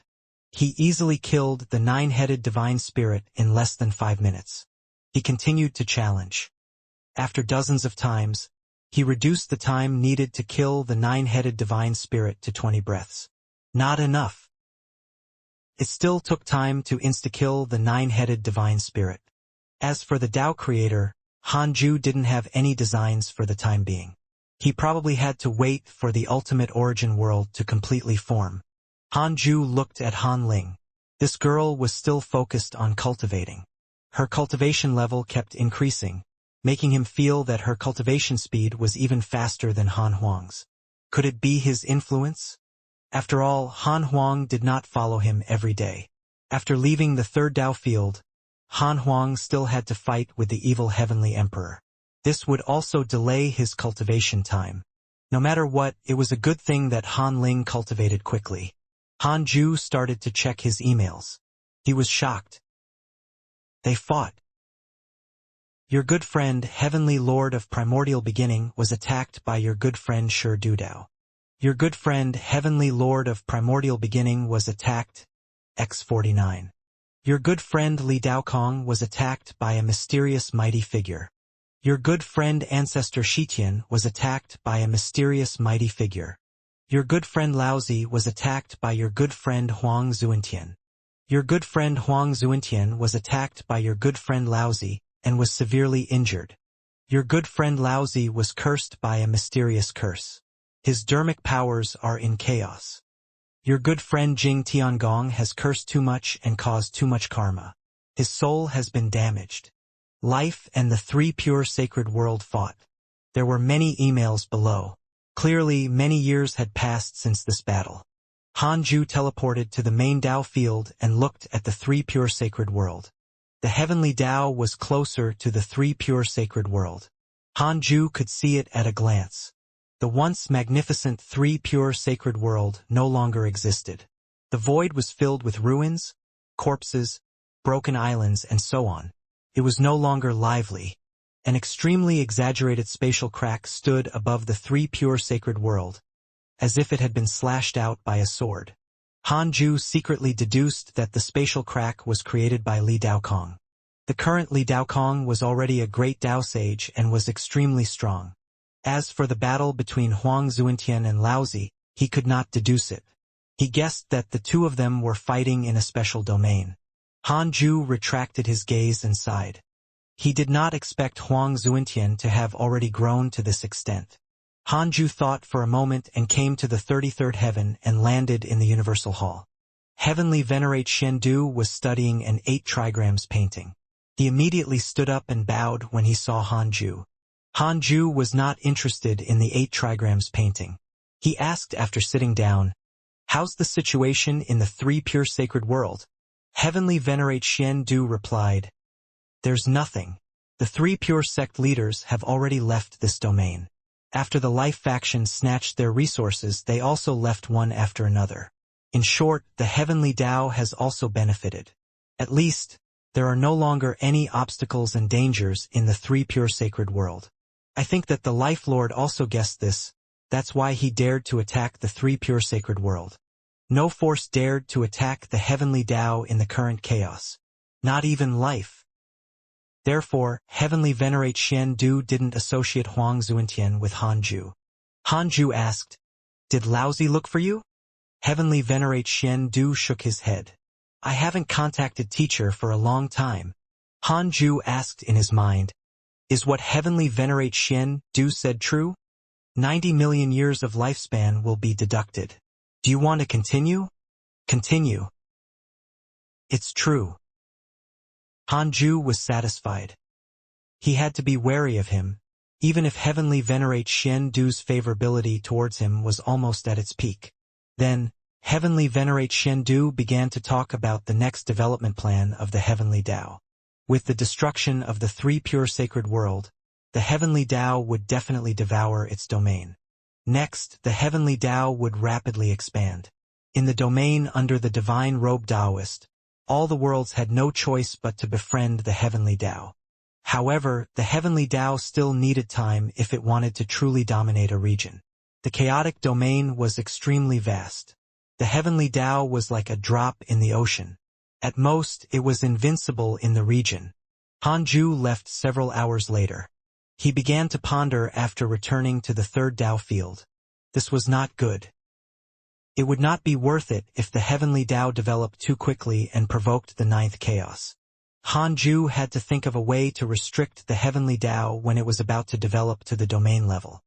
He easily killed the nine-headed divine spirit in less than 5 minutes. He continued to challenge. After dozens of times, he reduced the time needed to kill the nine-headed divine spirit to 20 breaths. Not enough. It still took time to insta-kill the nine-headed divine spirit. As for the Tao creator, Hanju didn't have any designs for the time being. He probably had to wait for the ultimate origin world to completely form. Hanju looked at Han Ling. This girl was still focused on cultivating. Her cultivation level kept increasing, making him feel that her cultivation speed was even faster than Han Huang's. Could it be his influence? After all, Han Huang did not follow him every day. After leaving the third Tao field, Han Huang still had to fight with the evil heavenly emperor. This would also delay his cultivation time. No matter what, it was a good thing that Han Ling cultivated quickly. Han Ju started to check his emails. He was shocked. They fought. Your good friend, Heavenly Lord of Primordial Beginning, was attacked by your good friend Shi Dudao. Your good friend, Heavenly Lord of Primordial Beginning, was attacked. X49. Your good friend Li Daokong was attacked by a mysterious mighty figure. Your good friend Ancestor Shitian was attacked by a mysterious mighty figure. Your good friend Laozi was attacked by your good friend Huang Zuintian. Your good friend Huang Zuintian was attacked by your good friend Laozi and was severely injured. Your good friend Laozi was cursed by a mysterious curse. His dermic powers are in chaos. Your good friend Jing Tiangong has cursed too much and caused too much karma. His soul has been damaged. Life and the three pure sacred world fought. There were many emails below. Clearly, many years had passed since this battle. Hanju teleported to the main Tao field and looked at the three pure sacred world. The heavenly Tao was closer to the three pure sacred world. Hanju could see it at a glance. The once magnificent three pure sacred world no longer existed. The void was filled with ruins, corpses, broken islands, and so on. It was no longer lively. An extremely exaggerated spatial crack stood above the three pure sacred world, as if it had been slashed out by a sword. Hanju secretly deduced that the spatial crack was created by Li Daokong. The current Li Daokong was already a great Tao sage and was extremely strong. As for the battle between Huang Zuintian and Laozi, he could not deduce it. He guessed that the two of them were fighting in a special domain. Hanju retracted his gaze and sighed. He did not expect Huang Zuintian to have already grown to this extent. Hanju thought for a moment and came to the 33rd heaven and landed in the Universal Hall. Heavenly Venerate Shendu was studying an 8 trigrams painting. He immediately stood up and bowed when he saw Hanju. Hanju was not interested in the 8 trigrams painting. He asked after sitting down, "How's the situation in the three pure sacred world?" Heavenly Venerate Shendu replied, "There's nothing. The three pure sect leaders have already left this domain. After the life faction snatched their resources, they also left one after another. In short, the heavenly Tao has also benefited. At least, There are no longer any obstacles and dangers in the three pure sacred world. I think that the Life Lord also guessed this. That's why he dared to attack the three pure sacred world. No force dared to attack the heavenly Tao in the current chaos. Not even life. Therefore, Heavenly Venerate Xian Du didn't associate Huang Zuentian with Han Ju. Han Ju asked, "Did Laozi look for you?" Heavenly Venerate Xian Du shook his head. "I haven't contacted teacher for a long time." Han Ju asked in his mind, "Is what Heavenly Venerate Xian Du said true? 90 million years of lifespan will be deducted. Do you want to continue?" "Continue." "It's true." Han Ju was satisfied. He had to be wary of him, even if Heavenly Venerate Xian Du's favorability towards him was almost at its peak. Then, Heavenly Venerate Xian Du began to talk about the next development plan of the Heavenly Tao. With the destruction of the three pure sacred world, the Heavenly Tao would definitely devour its domain. Next, the Heavenly Tao would rapidly expand. In the domain under the divine robe Taoist, all the worlds had no choice but to befriend the Heavenly Tao. However, the Heavenly Tao still needed time if it wanted to truly dominate a region. The chaotic domain was extremely vast. The Heavenly Tao was like a drop in the ocean. At most, it was invincible in the region. Han Ju left several hours later. He began to ponder after returning to the third Tao field. This was not good. It would not be worth it if the Heavenly Tao developed too quickly and provoked the ninth chaos. Han Ju had to think of a way to restrict the Heavenly Tao when it was about to develop to the domain level.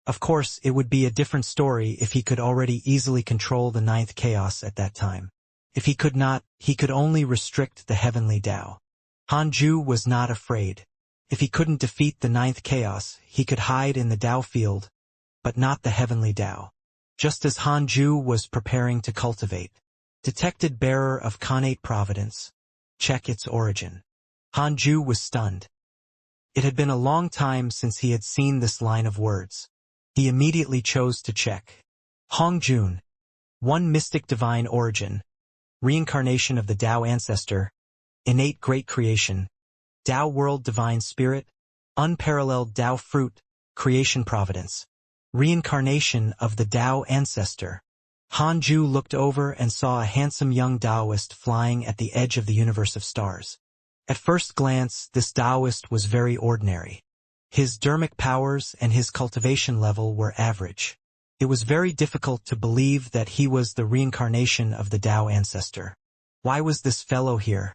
Of course, it would be a different story if he could already easily control the ninth chaos at that time. If he could not, he could only restrict the Heavenly Tao. Han Ju was not afraid. If he couldn't defeat the ninth chaos, he could hide in the Tao field, but not the Heavenly Tao. Just as Han Ju was preparing to cultivate. Detected bearer of connate providence. Check its origin. Han Ju was stunned. It had been a long time since he had seen this line of words. He immediately chose to check. Hong Jun. One mystic divine origin. Reincarnation of the Tao ancestor. Innate great creation. Tao world divine spirit. Unparalleled Tao fruit. Creation providence. Reincarnation of the Tao ancestor. Han Ju looked over and saw a handsome young Taoist flying at the edge of the universe of stars. At first glance, this Taoist was very ordinary. His dermic powers and his cultivation level were average. It was very difficult to believe that he was the reincarnation of the Tao ancestor. Why was this fellow here?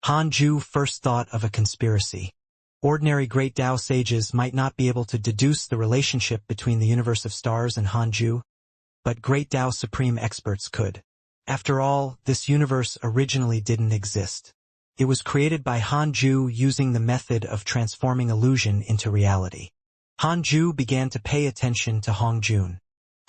Han Ju first thought of a conspiracy. Ordinary great Tao sages might not be able to deduce the relationship between the universe of stars and Han Ju, but great Tao supreme experts could. After all, this universe originally didn't exist. It was created by Han Ju using the method of transforming illusion into reality. Han Ju began to pay attention to Hong Jun.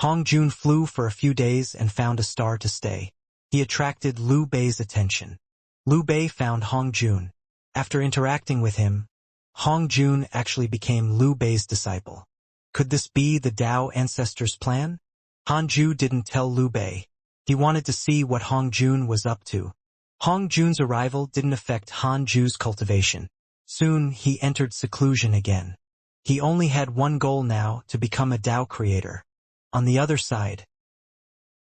Hong Jun flew for a few days and found a star to stay. He attracted Liu Bei's attention. Liu Bei found Hong Jun. After interacting with him, Hong Jun actually became Liu Bei's disciple. Could this be the Tao ancestor's plan? Han Ju didn't tell Liu Bei. He wanted to see what Hong Jun was up to. Hong Jun's arrival didn't affect Han Ju's cultivation. Soon, he entered seclusion again. He only had one goal now, to become a Tao creator. On the other side,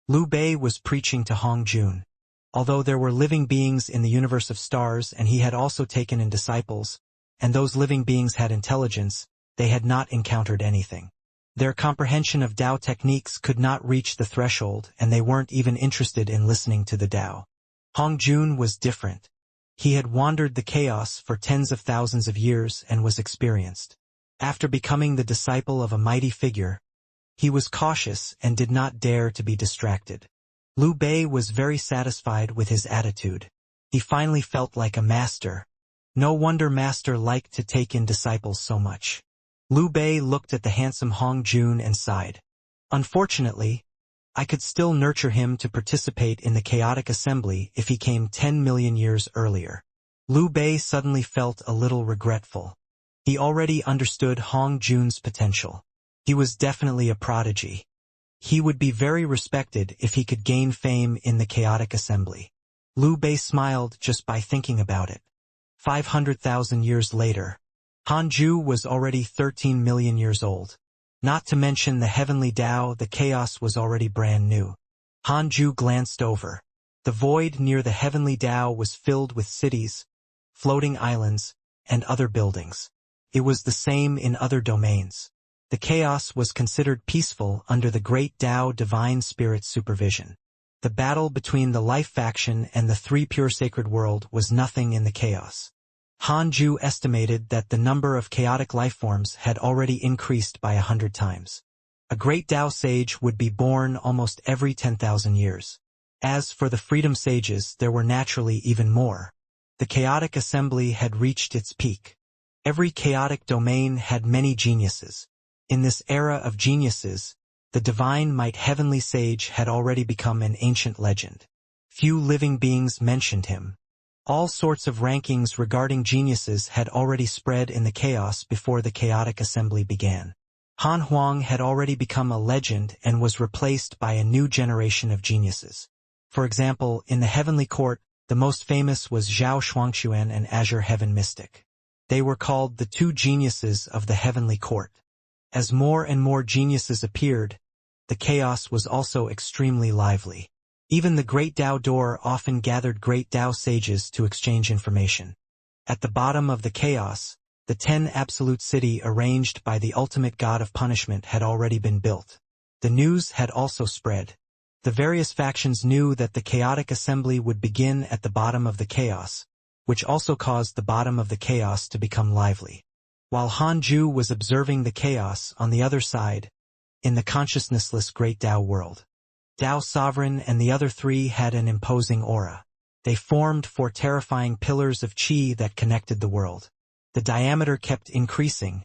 Liu Bei was preaching to Hong Jun. Although there were living beings in the universe of stars and he had also taken in disciples, and those living beings had intelligence, they had not encountered anything. Their comprehension of Tao techniques could not reach the threshold and they weren't even interested in listening to the Tao. Hong Jun was different. He had wandered the chaos for tens of thousands of years and was experienced. After becoming the disciple of a mighty figure, he was cautious and did not dare to be distracted. Liu Bei was very satisfied with his attitude. He finally felt like a master. No wonder master liked to take in disciples so much. Liu Bei looked at the handsome Hong Jun and sighed. Unfortunately, I could still nurture him to participate in the chaotic assembly if he came 10 million years earlier. Liu Bei suddenly felt a little regretful. He already understood Hong Jun's potential. He was definitely a prodigy. He would be very respected if he could gain fame in the chaotic assembly. Liu Bei smiled just by thinking about it. 500,000 years later. Hanju was already 13 million years old. Not to mention the heavenly Tao, the chaos was already brand new. Hanju glanced over. The void near the heavenly Tao was filled with cities, floating islands, and other buildings. It was the same in other domains. The chaos was considered peaceful under the great Tao divine spirit's supervision. The battle between the life faction and the three pure sacred world was nothing in the chaos. Hanju estimated that the number of chaotic lifeforms had already increased by 100 times. A great Tao sage would be born almost every 10,000 years. As for the freedom sages, there were naturally even more. The chaotic assembly had reached its peak. Every chaotic domain had many geniuses. In this era of geniuses, the divine might heavenly sage had already become an ancient legend. Few living beings mentioned him. All sorts of rankings regarding geniuses had already spread in the chaos before the chaotic assembly began. Han Huang had already become a legend and was replaced by a new generation of geniuses. For example, in the heavenly court, the most famous was Zhao Shuangquan and Azure Heaven Mystic. They were called the two geniuses of the heavenly court. As more and more geniuses appeared, the chaos was also extremely lively. Even the Great Tao Door often gathered Great Tao sages to exchange information. At the bottom of the chaos, the 10 absolute city arranged by the ultimate god of punishment had already been built. The news had also spread. The various factions knew that the chaotic assembly would begin at the bottom of the chaos, which also caused the bottom of the chaos to become lively. While Hanju was observing the chaos on the other side, in the consciousnessless Great Tao world, Tao Sovereign and the other three had an imposing aura. They formed four terrifying pillars of qi that connected the world. The diameter kept increasing,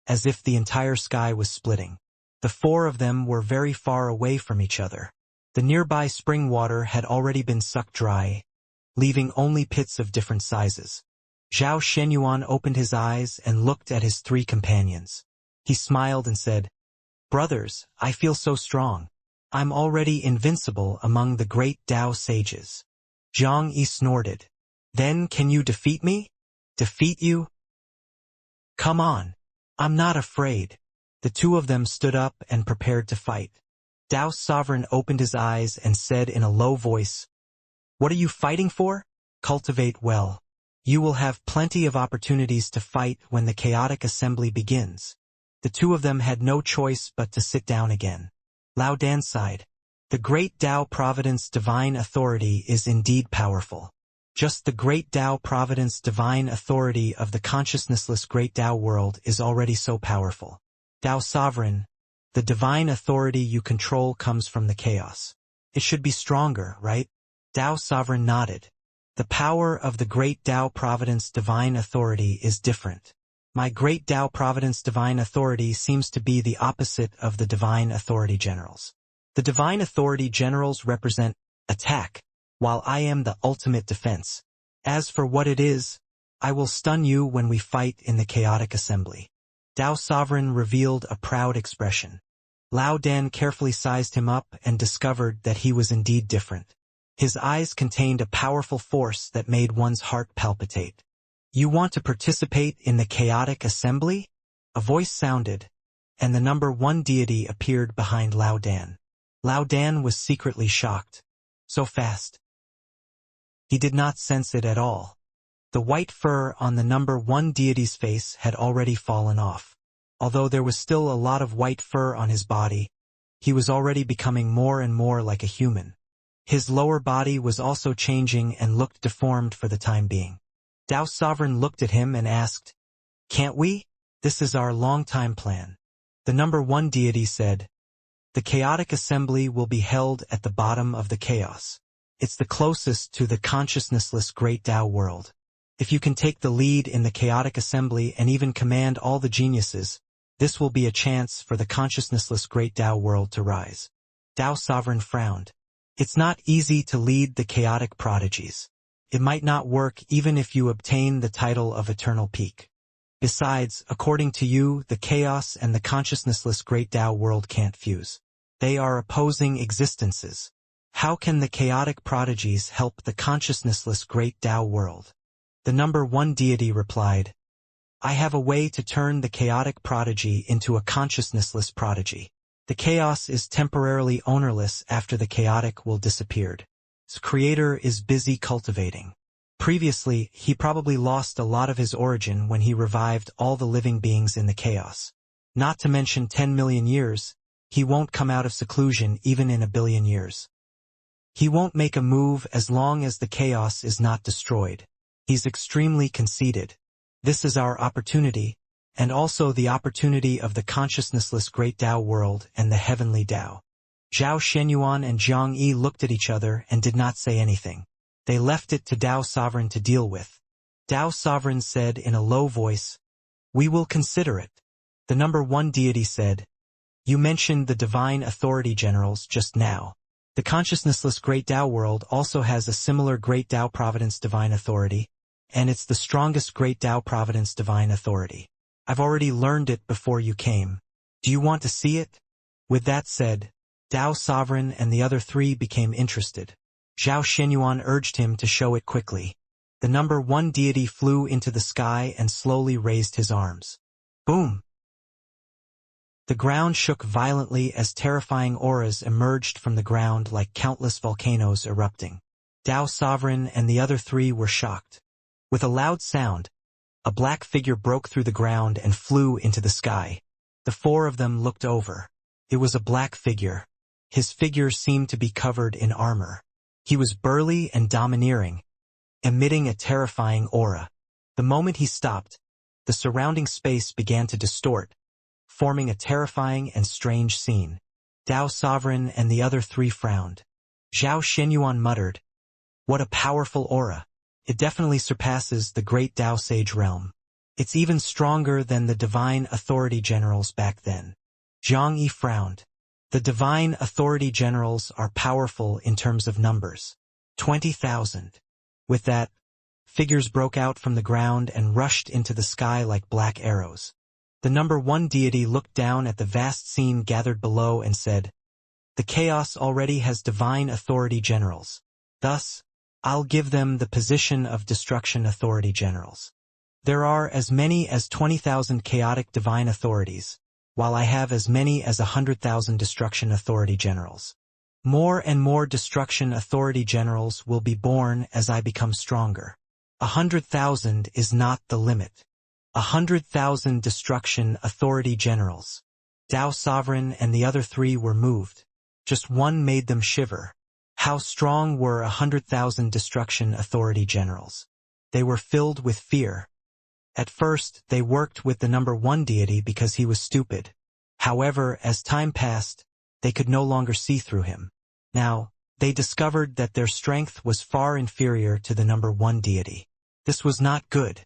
as if the entire sky was splitting. The four of them were very far away from each other. The nearby spring water had already been sucked dry, leaving only pits of different sizes. Zhao Shenyuan opened his eyes and looked at his three companions. He smiled and said, "Brothers, I feel so strong. I'm already invincible among the great Tao sages." Zhang Yi snorted. "Then can you defeat me?" "Defeat you? Come on. I'm not afraid." The two of them stood up and prepared to fight. Tao Sovereign opened his eyes and said in a low voice, "What are you fighting for? Cultivate well. You will have plenty of opportunities to fight when the chaotic assembly begins." The two of them had no choice but to sit down again. Lao Dan sighed. The great Tao Providence Divine Authority is indeed powerful. Just the great Tao Providence Divine Authority of the consciousnessless great Tao world is already so powerful. Tao Sovereign, the divine authority you control comes from the chaos. It should be stronger, right? Tao Sovereign nodded. The power of the great Tao Providence Divine Authority is different. My great Tao Providence Divine Authority seems to be the opposite of the Divine Authority Generals. The Divine Authority Generals represent attack, while I am the ultimate defense. As for what it is, I will stun you when we fight in the chaotic assembly. Tao Sovereign revealed a proud expression. Lao Dan carefully sized him up and discovered that he was indeed different. His eyes contained a powerful force that made one's heart palpitate. "You want to participate in the chaotic assembly?" A voice sounded, and the number 1 deity appeared behind Lao Dan. Lao Dan was secretly shocked. So fast. He did not sense it at all. The white fur on the number 1 deity's face had already fallen off. Although there was still a lot of white fur on his body, he was already becoming more and more like a human. His lower body was also changing and looked deformed for the time being. Tao Sovereign looked at him and asked, "Can't we? This is our long-time plan." The number 1 deity said, "The chaotic assembly will be held at the bottom of the chaos. It's the closest to the consciousnessless great Tao world. If you can take the lead in the chaotic assembly and even command all the geniuses, this will be a chance for the consciousnessless great Tao world to rise." Tao Sovereign frowned. It's not easy to lead the chaotic prodigies. It might not work even if you obtain the title of Eternal Peak. Besides, according to you, the chaos and the consciousnessless great Tao world can't fuse. They are opposing existences. How can the chaotic prodigies help the consciousnessless great Tao world? The number one deity replied, I have a way to turn the chaotic prodigy into a consciousnessless prodigy. The chaos is temporarily ownerless after the chaotic will disappeared. Its creator is busy cultivating. Previously, he probably lost a lot of his origin when he revived all the living beings in the chaos. Not to mention 10 million years, he won't come out of seclusion even in a billion years. He won't make a move as long as the chaos is not destroyed. He's extremely conceited. This is our opportunity, and also the opportunity of the consciousnessless great Tao world and the heavenly Tao. Zhao Shenyuan and Zhang Yi looked at each other and did not say anything. They left it to Tao Sovereign to deal with. Tao Sovereign said in a low voice, We will consider it. The number one deity said, You mentioned the divine authority generals just now. The consciousnessless great Tao world also has a similar great Tao providence divine authority, and it's the strongest great Tao providence divine authority. I've already learned it before you came. Do you want to see it? With that said, Tao Sovereign and the other three became interested. Zhao Shenyuan urged him to show it quickly. The number one deity flew into the sky and slowly raised his arms. Boom! The ground shook violently as terrifying auras emerged from the ground like countless volcanoes erupting. Tao Sovereign and the other three were shocked. With a loud sound, a black figure broke through the ground and flew into the sky. The four of them looked over. It was a black figure. His figure seemed to be covered in armor. He was burly and domineering, emitting a terrifying aura. The moment he stopped, the surrounding space began to distort, forming a terrifying and strange scene. Tao Sovereign and the other three frowned. Zhao Shenyuan muttered, What a powerful aura! It definitely surpasses the great Tao Sage realm. It's even stronger than the divine authority generals back then. Zhang Yi frowned. The divine authority generals are powerful in terms of numbers. 20,000. With that, figures broke out from the ground and rushed into the sky like black arrows. The number one deity looked down at the vast scene gathered below and said, The chaos already has divine authority generals. Thus, I'll give them the position of destruction authority generals. There are as many as 20,000 chaotic divine authorities, while I have as many as 100,000 destruction authority generals. More and more destruction authority generals will be born as I become stronger. 100,000 is not the limit. 100,000 destruction authority generals. Tao Sovereign and the other three were moved. Just one made them shiver. How strong were 100,000 destruction authority generals? They were filled with fear. At first, they worked with the number one deity because he was stupid. However, as time passed, they could no longer see through him. Now, they discovered that their strength was far inferior to the number one deity. This was not good.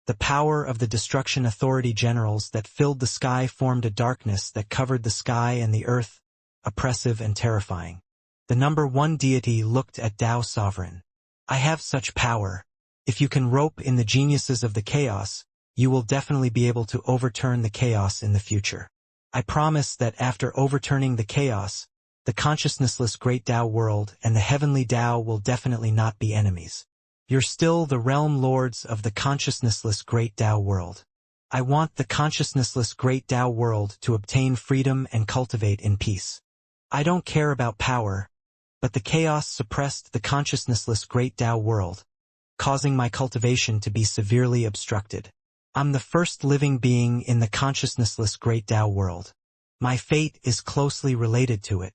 The power of the destruction authority generals that filled the sky formed a darkness that covered the sky and the earth, oppressive and terrifying. The number one deity looked at Tao Sovereign. I have such power. If you can rope in the geniuses of the chaos, you will definitely be able to overturn the chaos in the future. I promise that after overturning the chaos, the consciousnessless great Tao world and the heavenly Tao will definitely not be enemies. You're still the realm lords of the consciousnessless great Tao world. I want the consciousnessless great Tao world to obtain freedom and cultivate in peace. I don't care about power, but the chaos suppressed the consciousnessless great Tao world, causing my cultivation to be severely obstructed. I'm the first living being in the consciousnessless great Tao world. My fate is closely related to it.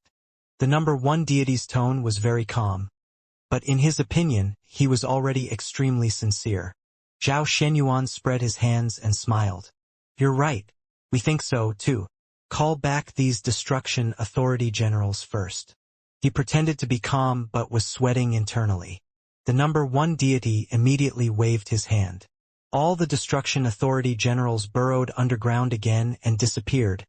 The number one deity's tone was very calm, but in his opinion, he was already extremely sincere. Zhao Shenyuan spread his hands and smiled. You're right. We think so, too. Call back these destruction authority generals first. He pretended to be calm but was sweating internally. The number one deity immediately waved his hand. All the destruction authority generals burrowed underground again and disappeared,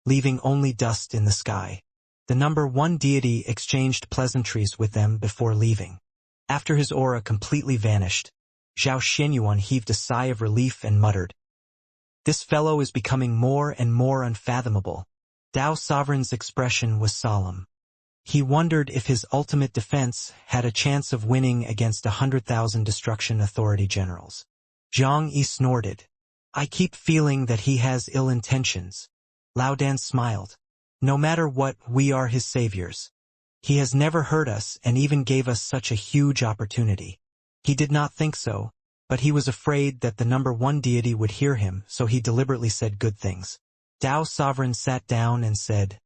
leaving only dust in the sky. The number one deity exchanged pleasantries with them before leaving. After his aura completely vanished, Zhao Shenyuan heaved a sigh of relief and muttered, This fellow is becoming more and more unfathomable. Tao Sovereign's expression was solemn. He wondered if his ultimate defense had a chance of winning against 100,000 Destruction Authority generals. Xianxia snorted. I keep feeling that he has ill intentions. Lao Dan smiled. No matter what, we are his saviors. He has never hurt us and even gave us such a huge opportunity. He did not think so, but he was afraid that the number one deity would hear him, so he deliberately said good things. Dao Sovereign sat down and said,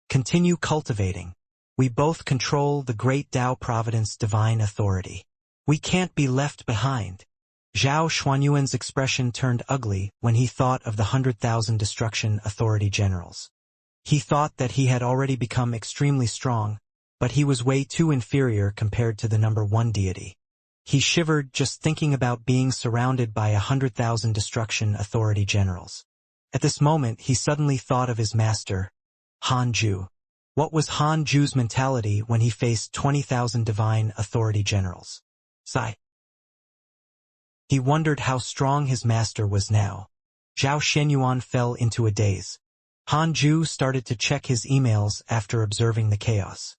continue cultivating. We both control the great Tao Providence divine authority. We can't be left behind. Zhao Xuanyuan's expression turned ugly when he thought of the 100,000 Destruction Authority generals. He thought that he had already become extremely strong, but he was way too inferior compared to the number one deity. He shivered just thinking about being surrounded by 100,000 Destruction Authority generals. At this moment he suddenly thought of his master, Han Ju. What was Han Ju's mentality when he faced 20,000 divine authority generals? Sigh. He wondered how strong his master was now. Zhao Shenyuan fell into a daze. Han Ju started to check his emails after observing the chaos.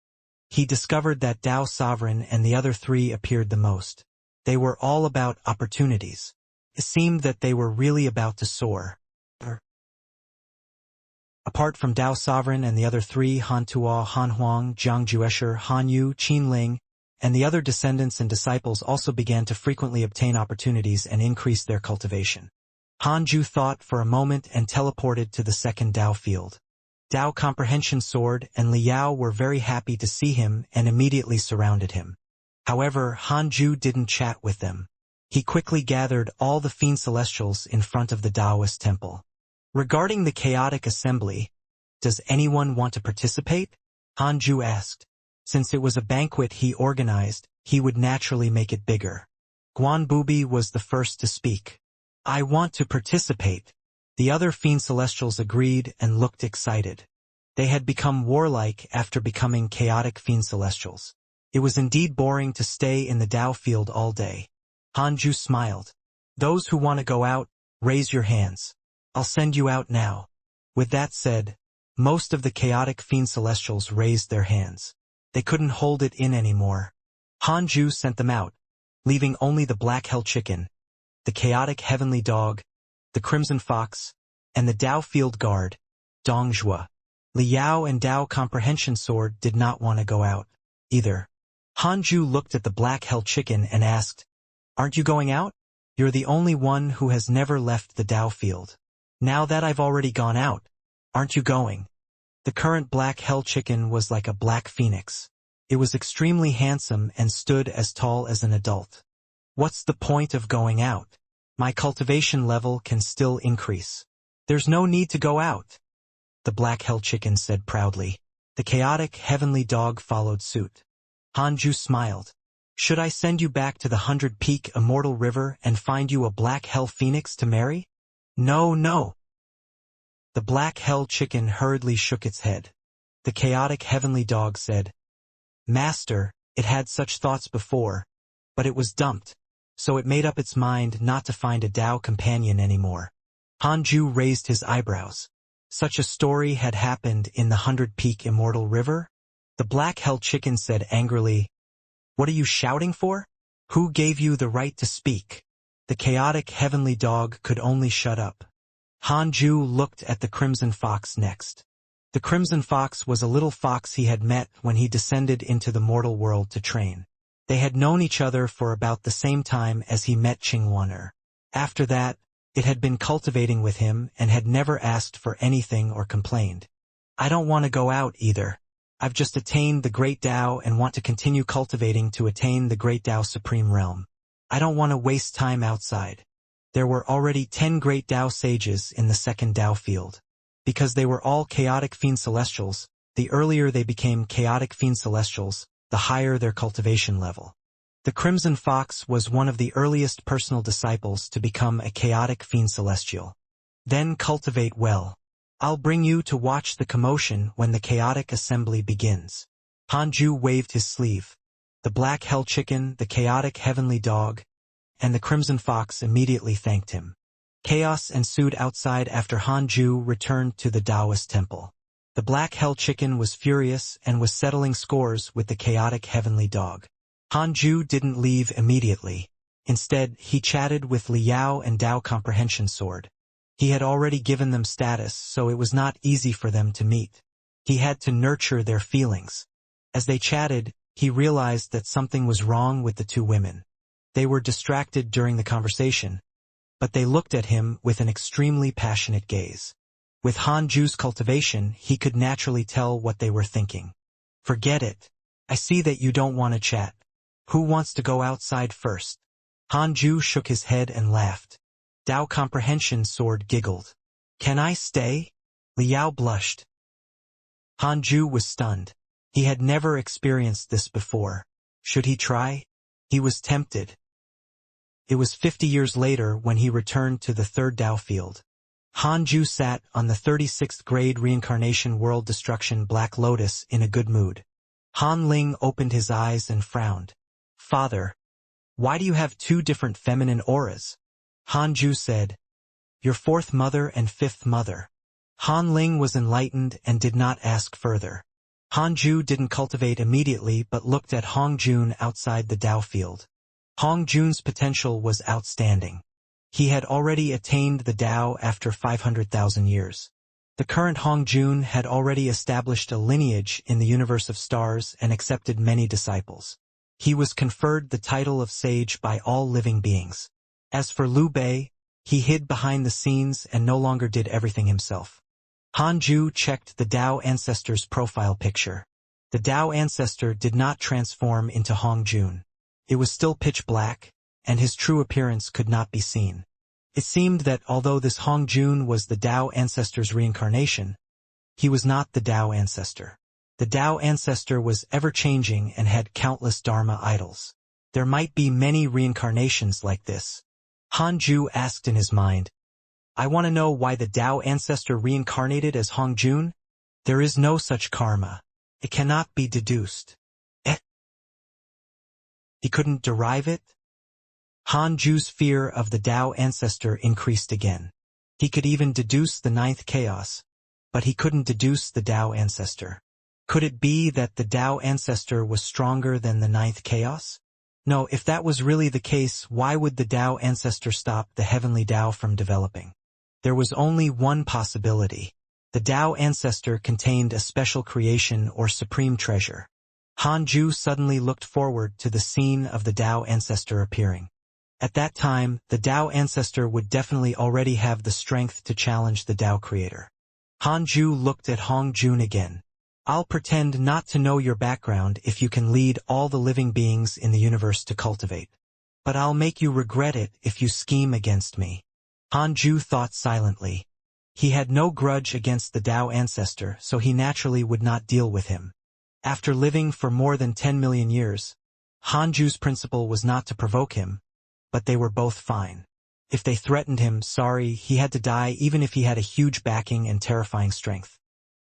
He discovered that Dao Sovereign and the other three appeared the most. They were all about opportunities. It seemed that they were really about to soar. Apart from Dao Sovereign and the other three, Han Tuo, Han Huang, Jiang Juesher, Han Yu, Qin Ling, and the other descendants and disciples also began to frequently obtain opportunities and increase their cultivation. Han Ju thought for a moment and teleported to the second Dao field. Dao Comprehension Sword and Liao were very happy to see him and immediately surrounded him. However, Han Ju didn't chat with them. He quickly gathered all the Fiend Celestials in front of the Taoist temple. Regarding the chaotic assembly, does anyone want to participate? Han Ju asked. Since it was a banquet he organized, he would naturally make it bigger. Guan Bubi was the first to speak. I want to participate. The other Fiend Celestials agreed and looked excited. They had become warlike after becoming chaotic Fiend Celestials. It was indeed boring to stay in the Tao field all day. Han Ju smiled. Those who want to go out, raise your hands. I'll send you out now. With that said, most of the chaotic Fiend Celestials raised their hands. They couldn't hold it in anymore. Han Ju sent them out, leaving only the Black Hell Chicken, the chaotic Heavenly Dog, the Crimson Fox, and the Tao Field Guard, Dongzhua. Liao and Tao Comprehension Sword did not want to go out, either. Han Ju looked at the Black Hell Chicken and asked, aren't you going out? You're the only one who has never left the Tao field. Now that I've already gone out, aren't you going? The current Black Hell Chicken was like a black phoenix. It was extremely handsome and stood as tall as an adult. What's the point of going out? My cultivation level can still increase. There's no need to go out. The Black Hell Chicken said proudly. The chaotic Heavenly Dog followed suit. Han Ju smiled. Should I send you back to the 100-peak Immortal River and find you a Black Hell Phoenix to marry? No, no. The Black Hell Chicken hurriedly shook its head. The chaotic Heavenly Dog said, Master, it had such thoughts before, but it was dumped, so it made up its mind not to find a Tao companion anymore. Han Ju raised his eyebrows. Such a story had happened in the 100-peak Immortal River? The Black Hell Chicken said angrily, What are you shouting for? Who gave you the right to speak? The chaotic Heavenly Dog could only shut up. Han Ju looked at the Crimson Fox next. The Crimson Fox was a little fox he had met when he descended into the mortal world to train. They had known each other for about the same time as he met Qingwaner. After that, it had been cultivating with him and had never asked for anything or complained. I don't want to go out either. I've just attained the Great Tao and want to continue cultivating to attain the Great Tao Supreme Realm. I don't want to waste time outside. There were already 10 Great Tao Sages in the second Tao field. Because they were all chaotic Fiend Celestials, the earlier they became chaotic Fiend Celestials, the higher their cultivation level. The Crimson Fox was one of the earliest personal disciples to become a chaotic Fiend Celestial. Then cultivate well. I'll bring you to watch the commotion when the chaotic assembly begins. Han Ju waved his sleeve. The Black Hell Chicken, the chaotic Heavenly Dog, and the Crimson Fox immediately thanked him. Chaos ensued outside after Han Ju returned to the Taoist temple. The black hell chicken was furious and was settling scores with the chaotic heavenly dog. Hanju didn't leave immediately. Instead, he chatted with Liao and Dao Comprehension Sword. He had already given them status, so it was not easy for them to meet. He had to nurture their feelings. As they chatted, he realized that something was wrong with the two women. They were distracted during the conversation, but they looked at him with an extremely passionate gaze. With Hanju's cultivation, he could naturally tell what they were thinking. Forget it. I see that you don't want to chat. Who wants to go outside first? Hanju shook his head and laughed. Dao Comprehension Sword giggled. Can I stay? Liao blushed. Hanju was stunned. He had never experienced this before. Should he try? He was tempted. It was 50 years later when he returned to the third Dao field. Hanju sat on the 36th grade Reincarnation World Destruction Black Lotus in a good mood. Han Ling opened his eyes and frowned. Father, why do you have two different feminine auras? Hanju said, your fourth mother and fifth mother. Han Ling was enlightened and did not ask further. Hanju didn't cultivate immediately but looked at Hongjun outside the Dao field. Hongjun's potential was outstanding. He had already attained the Dao after 500,000 years. The current Hongjun had already established a lineage in the universe of stars and accepted many disciples. He was conferred the title of sage by all living beings. As for Liu Bei, he hid behind the scenes and no longer did everything himself. Hanju checked the Dao ancestor's profile picture. The Dao ancestor did not transform into Hongjun. It was still pitch black, and his true appearance could not be seen. It seemed that although this Hongjun was the Dao ancestor's reincarnation, he was not the Dao ancestor. The Dao ancestor was ever-changing and had countless Dharma idols. There might be many reincarnations like this. Hanju asked in his mind, I want to know why the Dao ancestor reincarnated as Hongjun? There is no such karma. It cannot be deduced. He couldn't derive it? Hanju's fear of the Dao ancestor increased again. He could even deduce the ninth chaos, but he couldn't deduce the Dao ancestor. Could it be that the Dao ancestor was stronger than the ninth chaos? No, if that was really the case, why would the Dao ancestor stop the heavenly Dao from developing? There was only one possibility. The Dao ancestor contained a special creation or supreme treasure. Hanju suddenly looked forward to the scene of the Dao ancestor appearing. At that time, the Dao ancestor would definitely already have the strength to challenge the Dao creator. Hanju looked at Hongjun again. I'll pretend not to know your background if you can lead all the living beings in the universe to cultivate. But I'll make you regret it if you scheme against me. Hanju thought silently. He had no grudge against the Dao ancestor, so he naturally would not deal with him. After living for more than 10 million years, Hanju's principle was not to provoke him, but they were both fine. If they threatened him, sorry, he had to die even if he had a huge backing and terrifying strength.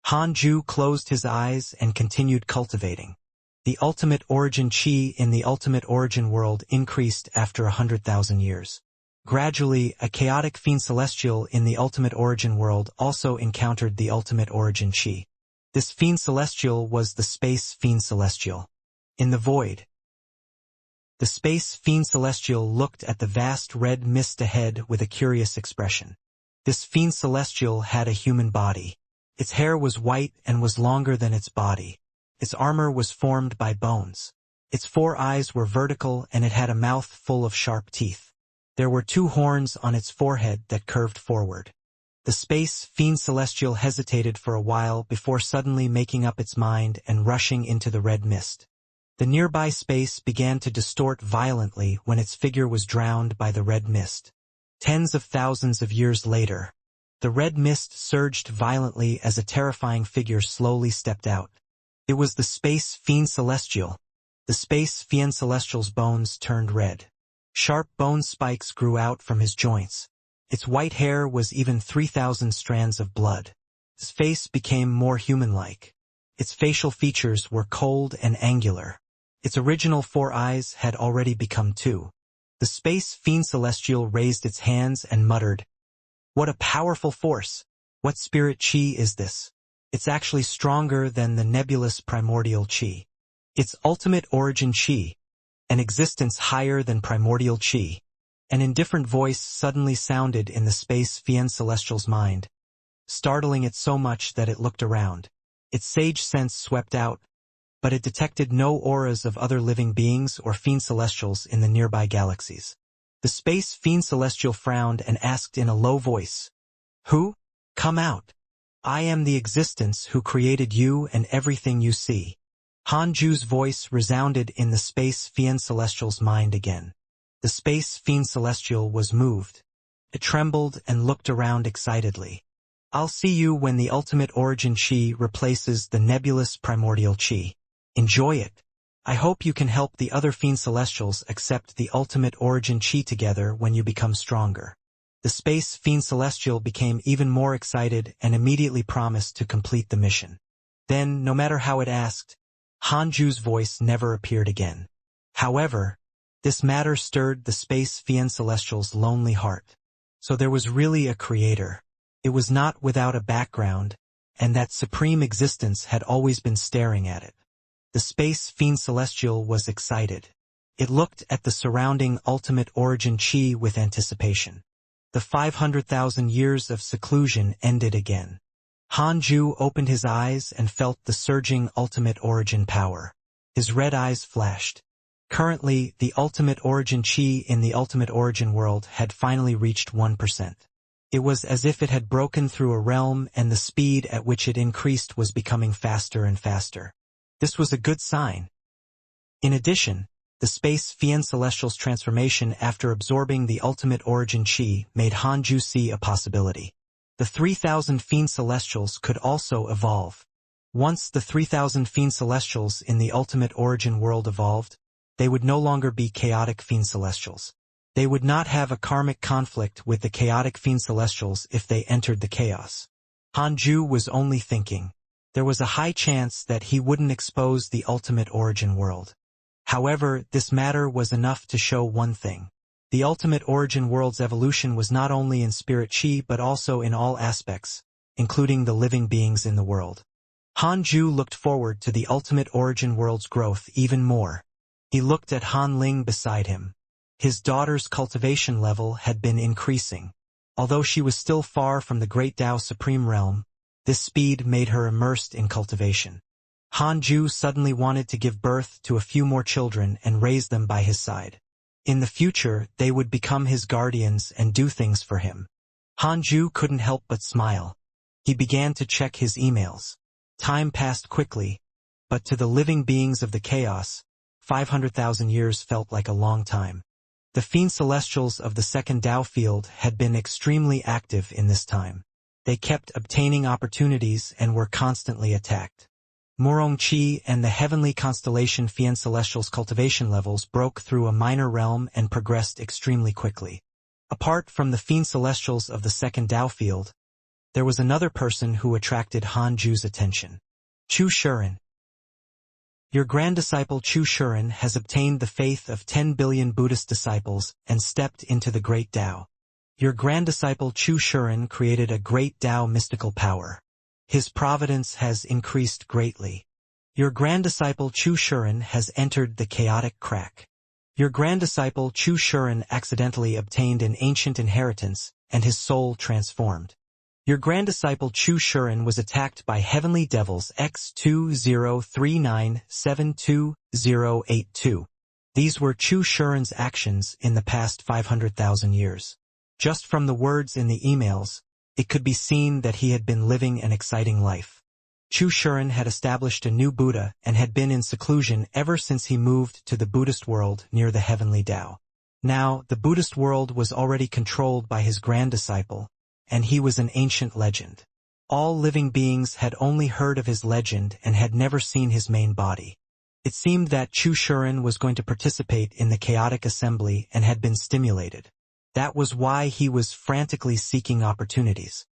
Hanju closed his eyes and continued cultivating. The ultimate origin chi in the ultimate origin world increased after 100,000 years. Gradually, a chaotic fiend celestial in the ultimate origin world also encountered the ultimate origin chi. This fiend celestial was the space fiend celestial. In the void, the space fiend celestial looked at the vast red mist ahead with a curious expression. This fiend celestial had a human body. Its hair was white and was longer than its body. Its armor was formed by bones. Its 4 eyes were vertical and it had a mouth full of sharp teeth. There were 2 horns on its forehead that curved forward. The space fiend celestial hesitated for a while before suddenly making up its mind and rushing into the red mist. The nearby space began to distort violently when its figure was drowned by the red mist. Tens of thousands of years later, the red mist surged violently as a terrifying figure slowly stepped out. It was the space fiend celestial. The space fiend celestial's bones turned red. Sharp bone spikes grew out from his joints. Its white hair was even 3,000 strands of blood. His face became more human-like. Its facial features were cold and angular. Its original 4 eyes had already become 2. The space fiend celestial raised its hands and muttered, "What a powerful force! What spirit chi is this?" It's actually stronger than the nebulous primordial chi. Its ultimate origin chi, an existence higher than primordial chi. An indifferent voice suddenly sounded in the space Fian Celestial's mind, startling it so much that it looked around. Its sage sense swept out, but it detected no auras of other living beings or Fiend Celestials in the nearby galaxies. The space Fiend Celestial frowned and asked in a low voice, "Who? Come out. I am the existence who created you and everything you see." Hanju's voice resounded in the space Fiend Celestial's mind again. The space Fiend Celestial was moved. It trembled and looked around excitedly. "I'll see you when the ultimate origin chi replaces the nebulous primordial chi. Enjoy it. I hope you can help the other Fiend Celestials accept the ultimate origin chi together when you become stronger." The space Fiend Celestial became even more excited and immediately promised to complete the mission. Then, no matter how it asked, Hanju's voice never appeared again. However, this matter stirred the space Fiend Celestial's lonely heart. So there was really a creator. It was not without a background, and that supreme existence had always been staring at it. The space Fiend Celestial was excited. It looked at the surrounding ultimate origin chi with anticipation. The 500,000 years of seclusion ended again. Hanju opened his eyes and felt the surging ultimate origin power. His red eyes flashed. Currently, the ultimate origin chi in the ultimate origin world had finally reached 1%. It was as if it had broken through a realm, and the speed at which it increased was becoming faster and faster. This was a good sign. In addition, the space Fiend Celestial's transformation after absorbing the ultimate origin chi made Hanju see a possibility. The 3,000 Fiend Celestials could also evolve. Once the 3,000 Fiend Celestials in the ultimate origin world evolved, they would no longer be chaotic Fiend Celestials. They would not have a karmic conflict with the chaotic Fiend Celestials if they entered the chaos. Hanju was only thinking. There was a high chance that he wouldn't expose the ultimate origin world. However, this matter was enough to show one thing. The ultimate origin world's evolution was not only in spirit chi but also in all aspects, including the living beings in the world. Hanju looked forward to the ultimate origin world's growth even more. He looked at Han Ling beside him. His daughter's cultivation level had been increasing. Although she was still far from the Great Tao Supreme Realm, this speed made her immersed in cultivation. Hanju suddenly wanted to give birth to a few more children and raise them by his side. In the future, they would become his guardians and do things for him. Hanju couldn't help but smile. He began to check his emails. Time passed quickly, but to the living beings of the chaos, 500,000 years felt like a long time. The Fiend Celestials of the second Tao field had been extremely active in this time. They kept obtaining opportunities and were constantly attacked. Murongchi and the heavenly constellation Fiend Celestial's cultivation levels broke through a minor realm and progressed extremely quickly. Apart from the Fiend Celestials of the second Tao field, there was another person who attracted Hanju's attention. Chu Shuren. Your grand disciple Chu Shuren has obtained the faith of 10 billion Buddhist disciples and stepped into the great Tao. Your grand disciple Chu Shuren created a great Tao mystical power. His providence has increased greatly. Your grand disciple Chu Shuren has entered the chaotic crack. Your grand disciple Chu Shuren accidentally obtained an ancient inheritance, and his soul transformed. Your grand disciple Chu Shuren was attacked by heavenly devils X2039728082. These were Chu Shuren's actions in the past 500,000 years. Just from the words in the emails, it could be seen that he had been living an exciting life. Chu Shuren had established a new Buddha and had been in seclusion ever since he moved to the Buddhist world near the heavenly Tao. Now, the Buddhist world was already controlled by his grand disciple, and he was an ancient legend. All living beings had only heard of his legend and had never seen his main body. It seemed that Chu Shuren was going to participate in the chaotic assembly and had been stimulated. That was why he was frantically seeking opportunities.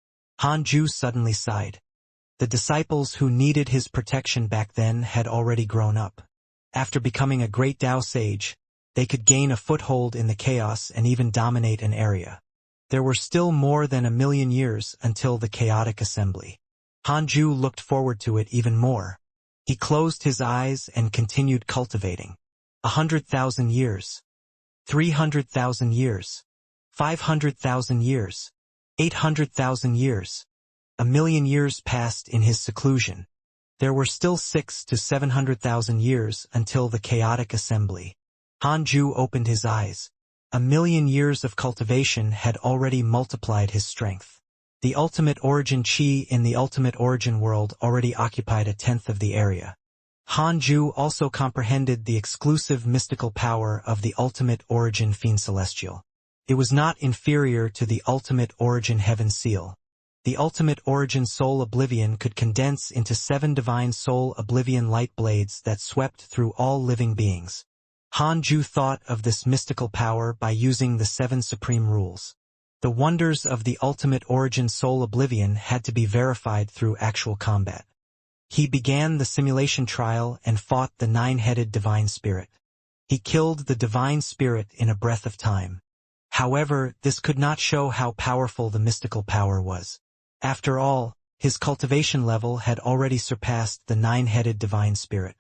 Hanju suddenly sighed. The disciples who needed his protection back then had already grown up. After becoming a great Tao sage, they could gain a foothold in the chaos and even dominate an area. There were still more than 1,000,000 years until the chaotic assembly. Hanju looked forward to it even more. He closed his eyes and continued cultivating. 100,000 years. 300,000 years. 500,000 years. 800,000 years. 1,000,000 years passed in his seclusion. There were still 600,000 to 700,000 years until the chaotic assembly. Hanju opened his eyes. 1,000,000 years of cultivation had already multiplied his strength. The ultimate origin chi in the ultimate origin world already occupied 1/10 of the area. Hanju also comprehended the exclusive mystical power of the ultimate origin fiend celestial. It was not inferior to the ultimate origin heaven seal. The ultimate origin soul oblivion could condense into 7 divine soul oblivion light blades that swept through all living beings. Hanju thought of this mystical power by using the 7 supreme rules. The wonders of the ultimate origin soul oblivion had to be verified through actual combat. He began the simulation trial and fought the 9-headed divine spirit. He killed the divine spirit in a breath of time. However, this could not show how powerful the mystical power was. After all, his cultivation level had already surpassed the 9-headed divine spirit.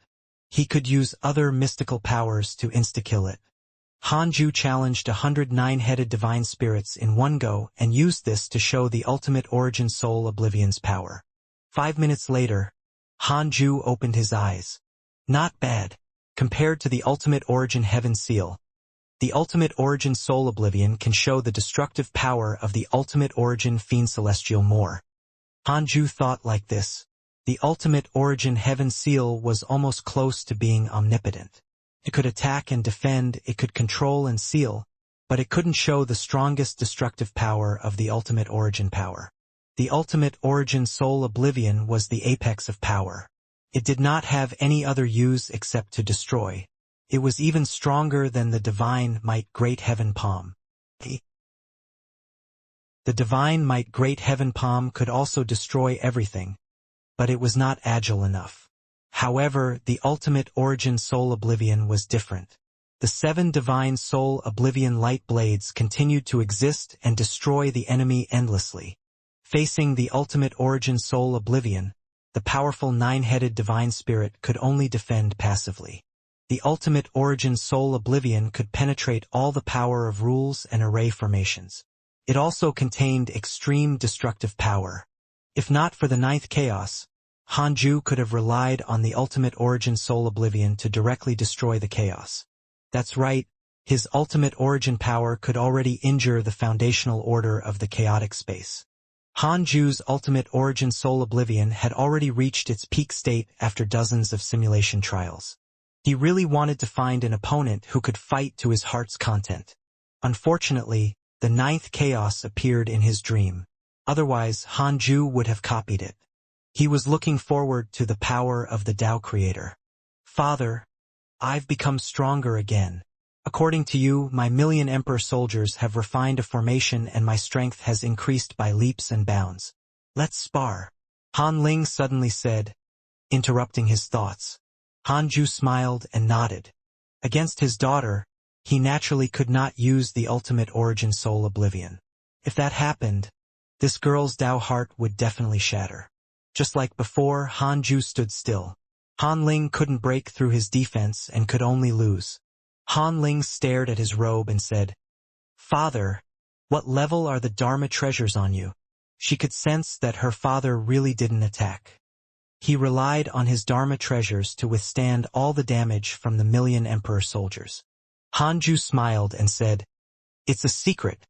He could use other mystical powers to insta-kill it. Hanju challenged 100 9-headed divine spirits in one go and used this to show the ultimate origin soul oblivion's power. 5 minutes later, Hanju opened his eyes. Not bad. Compared to the ultimate origin heaven seal, the ultimate origin soul oblivion can show the destructive power of the ultimate origin fiend celestial more. Hanju thought like this. The ultimate origin heaven seal was almost close to being omnipotent. It could attack and defend, it could control and seal, but it couldn't show the strongest destructive power of the ultimate origin power. The ultimate origin soul oblivion was the apex of power. It did not have any other use except to destroy. It was even stronger than the divine might great heaven palm. The divine might great heaven palm could also destroy everything, but it was not agile enough. However, the ultimate origin soul oblivion was different. The 7 divine soul oblivion light blades continued to exist and destroy the enemy endlessly. Facing the ultimate origin soul oblivion, the powerful 9-headed divine spirit could only defend passively. The ultimate origin soul oblivion could penetrate all the power of rules and array formations. It also contained extreme destructive power. If not for the 9th chaos, Hanju could have relied on the ultimate origin soul oblivion to directly destroy the chaos. That's right, his ultimate origin power could already injure the foundational order of the chaotic space. Hanju's ultimate origin soul oblivion had already reached its peak state after dozens of simulation trials. He really wanted to find an opponent who could fight to his heart's content. Unfortunately, the 9th chaos appeared in his dream. Otherwise, Hanju would have copied it. He was looking forward to the power of the Tao Creator. Father, I've become stronger again. According to you, my 1,000,000 Emperor soldiers have refined a formation and my strength has increased by leaps and bounds. Let's spar. Han Ling suddenly said, interrupting his thoughts. Hanju smiled and nodded. Against his daughter, he naturally could not use the ultimate origin soul oblivion. If that happened, this girl's Tao heart would definitely shatter. Just like before, Hanju stood still. Han Ling couldn't break through his defense and could only lose. Han Ling stared at his robe and said, Father, what level are the Dharma treasures on you? She could sense that her father really didn't attack. He relied on his Dharma treasures to withstand all the damage from the 1,000,000 Emperor soldiers. Hanju smiled and said, It's a secret.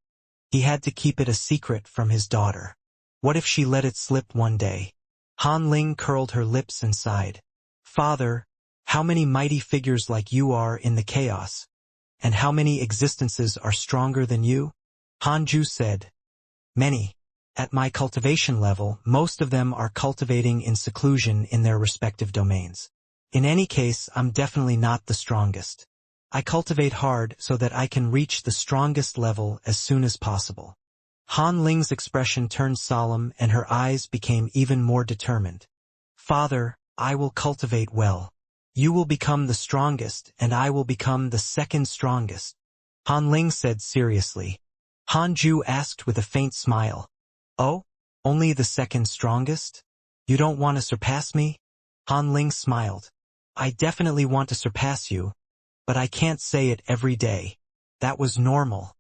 He had to keep it a secret from his daughter. What if she let it slip one day? Han Ling curled her lips and sighed. Father, how many mighty figures like you are in the chaos? And how many existences are stronger than you? Hanju said, Many. At my cultivation level, most of them are cultivating in seclusion in their respective domains. In any case, I'm definitely not the strongest. I cultivate hard so that I can reach the strongest level as soon as possible. Han Ling's expression turned solemn and her eyes became even more determined. Father, I will cultivate well. You will become the strongest and I will become the second strongest. Han Ling said seriously. Hanju asked with a faint smile. Oh, only the second strongest? You don't want to surpass me? Han Ling smiled. I definitely want to surpass you, but I can't say it every day. That was normal.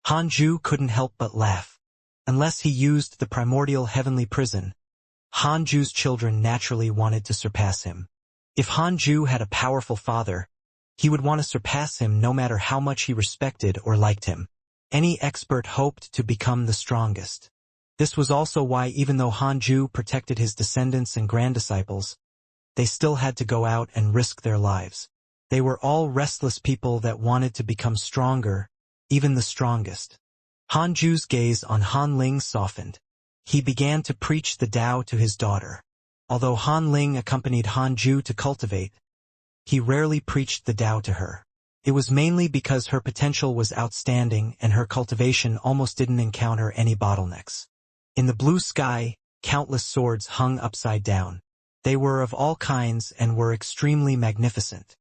Han Ju couldn't help but laugh. Unless he used the primordial heavenly prison, Han Ju's children naturally wanted to surpass him. If Han Ju had a powerful father, he would want to surpass him no matter how much he respected or liked him. Any expert hoped to become the strongest. This was also why even though Han Ju protected his descendants and granddisciples, they still had to go out and risk their lives. They were all restless people that wanted to become stronger, even the strongest. Han Ju's gaze on Han Ling softened. He began to preach the Tao to his daughter. Although Han Ling accompanied Han Ju to cultivate, he rarely preached the Tao to her. It was mainly because her potential was outstanding and her cultivation almost didn't encounter any bottlenecks. In the blue sky, countless swords hung upside down. They were of all kinds and were extremely magnificent.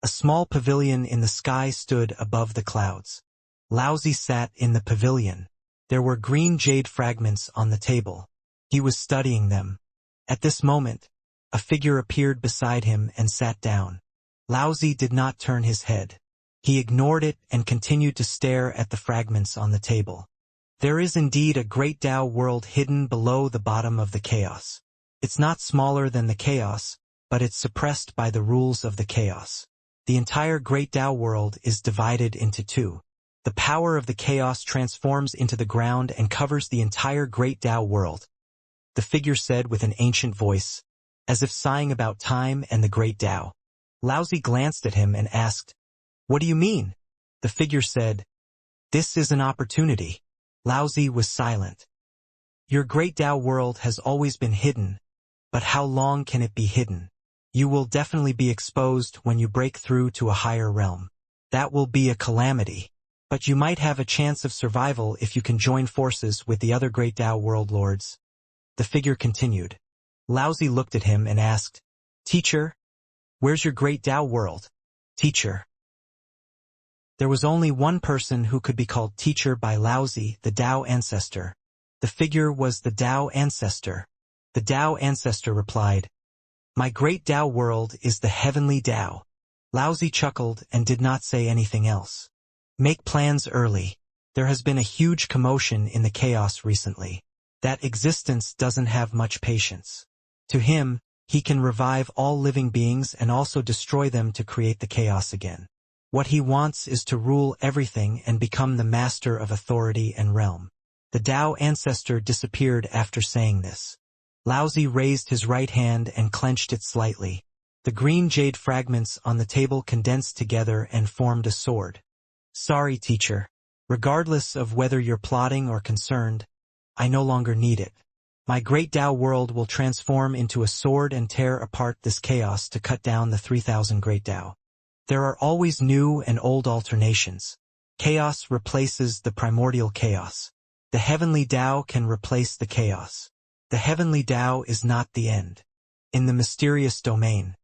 A small pavilion in the sky stood above the clouds. Laozi sat in the pavilion. There were green jade fragments on the table. He was studying them. At this moment, a figure appeared beside him and sat down. Laozi did not turn his head. He ignored it and continued to stare at the fragments on the table. There is indeed a great Tao world hidden below the bottom of the chaos. It's not smaller than the chaos, but it's suppressed by the rules of the chaos. The entire great Tao world is divided into two. The power of the chaos transforms into the ground and covers the entire great Tao world. The figure said with an ancient voice, as if sighing about time and the great Tao. Laozi glanced at him and asked, "What do you mean?" The figure said, "This is an opportunity." Laozi was silent. Your great Tao world has always been hidden, but how long can it be hidden? You will definitely be exposed when you break through to a higher realm. That will be a calamity. But you might have a chance of survival if you can join forces with the other great Tao world lords. The figure continued. Laozi looked at him and asked, "Teacher, where's your great Tao world?" Teacher. There was only one person who could be called teacher by Laozi, the Tao ancestor. The figure was the Tao ancestor. The Tao ancestor replied, "My great Tao world is the heavenly Tao." Laozi chuckled and did not say anything else. Make plans early. There has been a huge commotion in the chaos recently. That existence doesn't have much patience. To him, he can revive all living beings and also destroy them to create the chaos again. What he wants is to rule everything and become the master of authority and realm. The Tao ancestor disappeared after saying this. Laozi raised his right hand and clenched it slightly. The green jade fragments on the table condensed together and formed a sword. Sorry, teacher. Regardless of whether you're plotting or concerned, I no longer need it. My great Tao world will transform into a sword and tear apart this chaos to cut down the 3,000 great Tao. There are always new and old alternations. Chaos replaces the primordial chaos. The heavenly Tao can replace the chaos. The heavenly Tao is not the end. In the mysterious domain,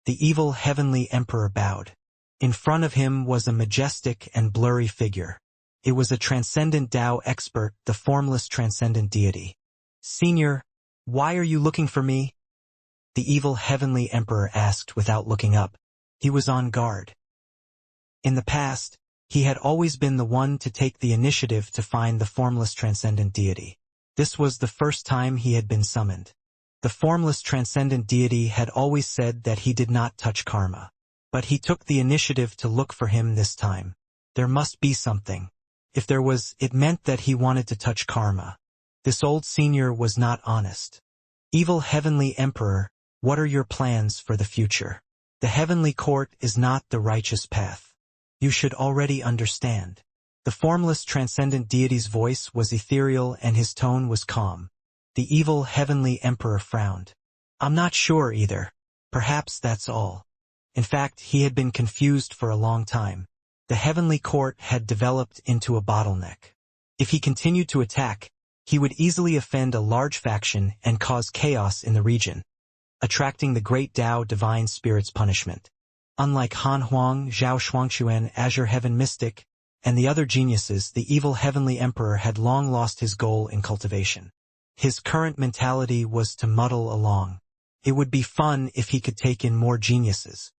the evil heavenly emperor bowed. In front of him was a majestic and blurry figure. It was a transcendent Tao expert, the formless transcendent deity. "Senior, why are you looking for me?" the evil heavenly emperor asked without looking up. He was on guard. In the past, he had always been the one to take the initiative to find the formless transcendent deity. This was the first time he had been summoned. The formless transcendent deity had always said that he did not touch karma. But he took the initiative to look for him this time. There must be something. If there was, it meant that he wanted to touch karma. This old senior was not honest. Evil heavenly emperor, what are your plans for the future? The heavenly court is not the righteous path. You should already understand. The formless transcendent deity's voice was ethereal and his tone was calm. The evil heavenly emperor frowned. I'm not sure either. Perhaps that's all. In fact, he had been confused for a long time. The heavenly court had developed into a bottleneck. If he continued to attack, he would easily offend a large faction and cause chaos in the region, attracting the great Tao divine spirit's punishment. Unlike Han Huang, Zhao Shuangquan, Azure Heaven Mystic, and the other geniuses, the evil heavenly emperor had long lost his goal in cultivation. His current mentality was to muddle along. It would be fun if he could take in more geniuses.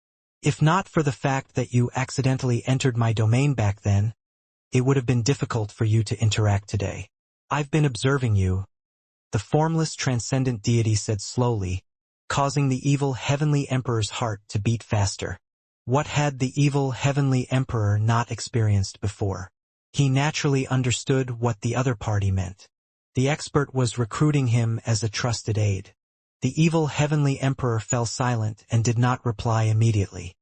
If not for the fact that you accidentally entered my domain back then, it would have been difficult for you to interact today. I've been observing you, the formless transcendent deity said slowly, causing the evil heavenly emperor's heart to beat faster. What had the evil heavenly emperor not experienced before? He naturally understood what the other party meant. The expert was recruiting him as a trusted aide. The evil heavenly emperor fell silent and did not reply immediately.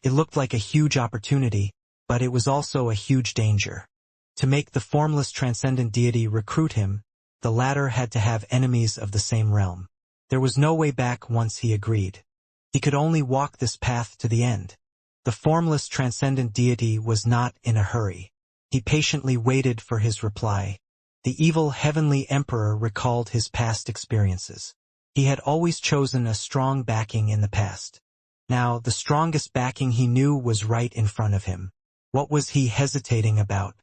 It looked like a huge opportunity, but it was also a huge danger. To make the formless transcendent deity recruit him, the latter had to have enemies of the same realm. There was no way back once he agreed. He could only walk this path to the end. The formless transcendent deity was not in a hurry. He patiently waited for his reply. The evil heavenly emperor recalled his past experiences. He had always chosen a strong backing in the past. Now, the strongest backing he knew was right in front of him. What was he hesitating about?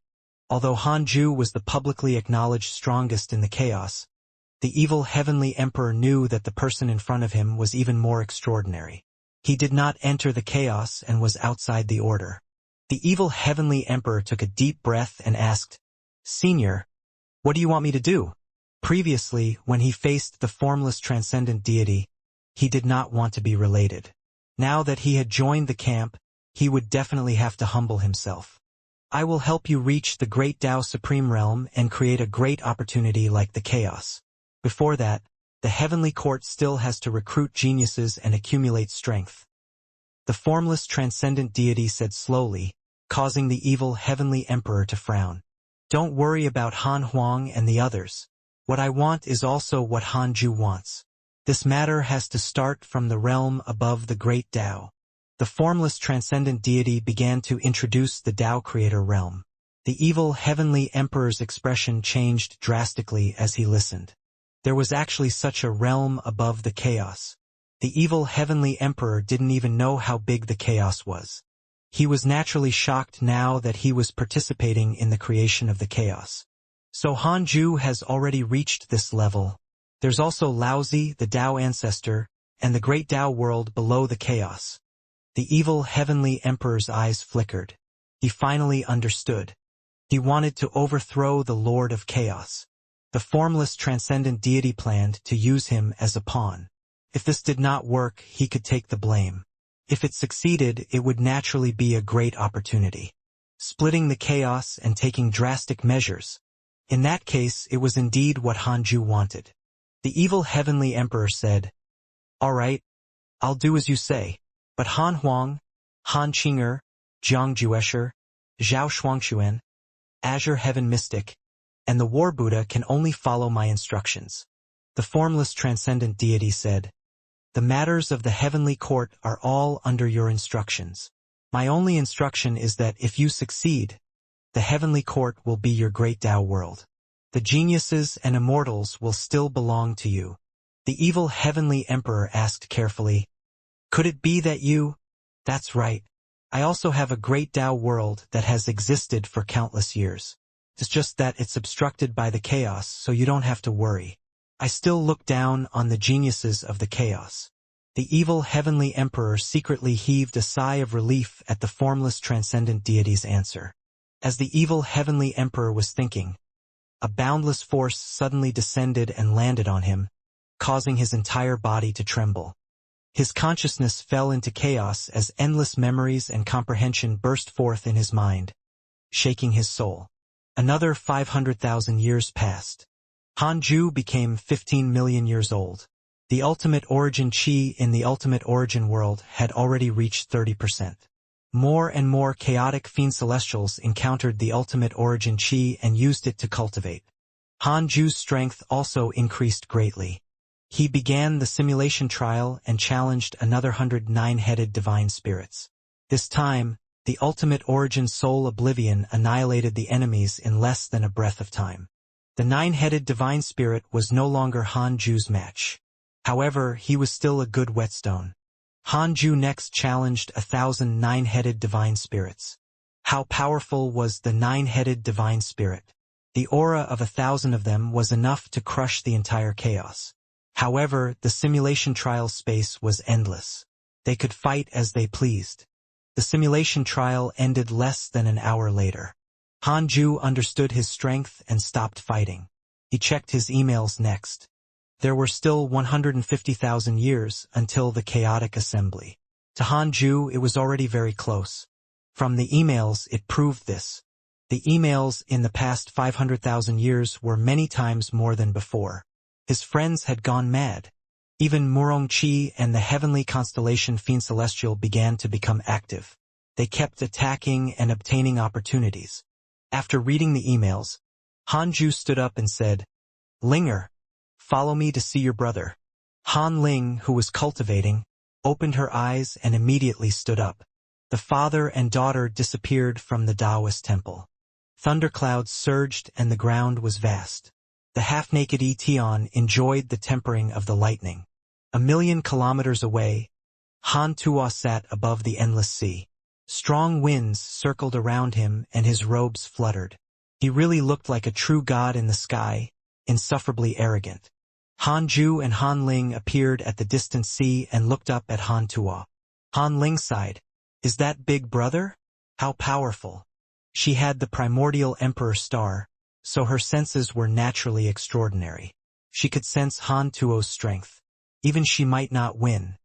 Although Hanju was the publicly acknowledged strongest in the chaos, the evil heavenly emperor knew that the person in front of him was even more extraordinary. He did not enter the chaos and was outside the order. The evil heavenly emperor took a deep breath and asked, "Senior, what do you want me to do?" Previously, when he faced the formless transcendent deity, he did not want to be related. Now that he had joined the camp, he would definitely have to humble himself. "I will help you reach the great Tao Supreme Realm and create a great opportunity like the chaos. Before that, the heavenly court still has to recruit geniuses and accumulate strength." The formless transcendent deity said slowly, causing the evil heavenly emperor to frown. "Don't worry about Han Huang and the others. What I want is also what Hanju wants. This matter has to start from the realm above the great Tao." The formless transcendent deity began to introduce the Tao creator realm. The evil heavenly emperor's expression changed drastically as he listened. There was actually such a realm above the chaos. The evil heavenly emperor didn't even know how big the chaos was. He was naturally shocked now that he was participating in the creation of the chaos. So Hanju has already reached this level. There's also Laozi, the Tao ancestor, and the great Tao world below the chaos. The evil heavenly emperor's eyes flickered. He finally understood. He wanted to overthrow the Lord of Chaos. The formless transcendent deity planned to use him as a pawn. If this did not work, he could take the blame. If it succeeded, it would naturally be a great opportunity. Splitting the chaos and taking drastic measures. In that case, it was indeed what Hanju wanted. The evil heavenly emperor said, "All right, I'll do as you say, but Han Huang, Han Qinger, Jiang Juesher, Zhao Shuangxuan, Azure Heaven Mystic, and the War Buddha can only follow my instructions." The formless transcendent deity said, "The matters of the heavenly court are all under your instructions. My only instruction is that if you succeed, the heavenly court will be your great Tao world. The geniuses and immortals will still belong to you." The evil heavenly emperor asked carefully, "Could it be that you—" "That's right. I also have a great Tao world that has existed for countless years. It's just that it's obstructed by the chaos, so you don't have to worry. I still look down on the geniuses of the chaos." The evil heavenly emperor secretly heaved a sigh of relief at the formless transcendent deity's answer. As the evil heavenly emperor was thinking, a boundless force suddenly descended and landed on him, causing his entire body to tremble. His consciousness fell into chaos as endless memories and comprehension burst forth in his mind, shaking his soul. Another 500,000 years passed. Hanju became 15 million years old. The ultimate origin chi in the ultimate origin world had already reached 30%. More and more chaotic fiend celestials encountered the ultimate origin chi and used it to cultivate. Hanju's strength also increased greatly. He began the simulation trial and challenged another 109-headed divine spirits. This time, the ultimate origin soul Oblivion annihilated the enemies in less than a breath of time. The 9-headed divine spirit was no longer Hanju's match. However, he was still a good whetstone. Hanju next challenged 1,000 9-headed divine spirits. How powerful was the 9-headed divine spirit? The aura of 1,000 of them was enough to crush the entire chaos. However, the simulation trial space was endless. They could fight as they pleased. The simulation trial ended less than an hour later. Hanju understood his strength and stopped fighting. He checked his emails next. There were still 150,000 years until the chaotic assembly. To Hanju, it was already very close. From the emails, it proved this. The emails in the past 500,000 years were many times more than before. His friends had gone mad. Even Murongqi and the heavenly constellation Fiend Celestial began to become active. They kept attacking and obtaining opportunities. After reading the emails, Hanju stood up and said, "Linger, follow me to see your brother." Han Ling, who was cultivating, opened her eyes and immediately stood up. The father and daughter disappeared from the Taoist temple. Thunderclouds surged and the ground was vast. The half-naked Etion enjoyed the tempering of the lightning. 1,000,000 kilometers away, Han Tuo sat above the endless sea. Strong winds circled around him and his robes fluttered. He really looked like a true god in the sky, insufferably arrogant. Hanju and Han Ling appeared at the distant sea and looked up at Han Tuo. Han Ling sighed. "Is that big brother? How powerful." She had the primordial emperor star, so her senses were naturally extraordinary. She could sense Han Tuo's strength. Even she might not win.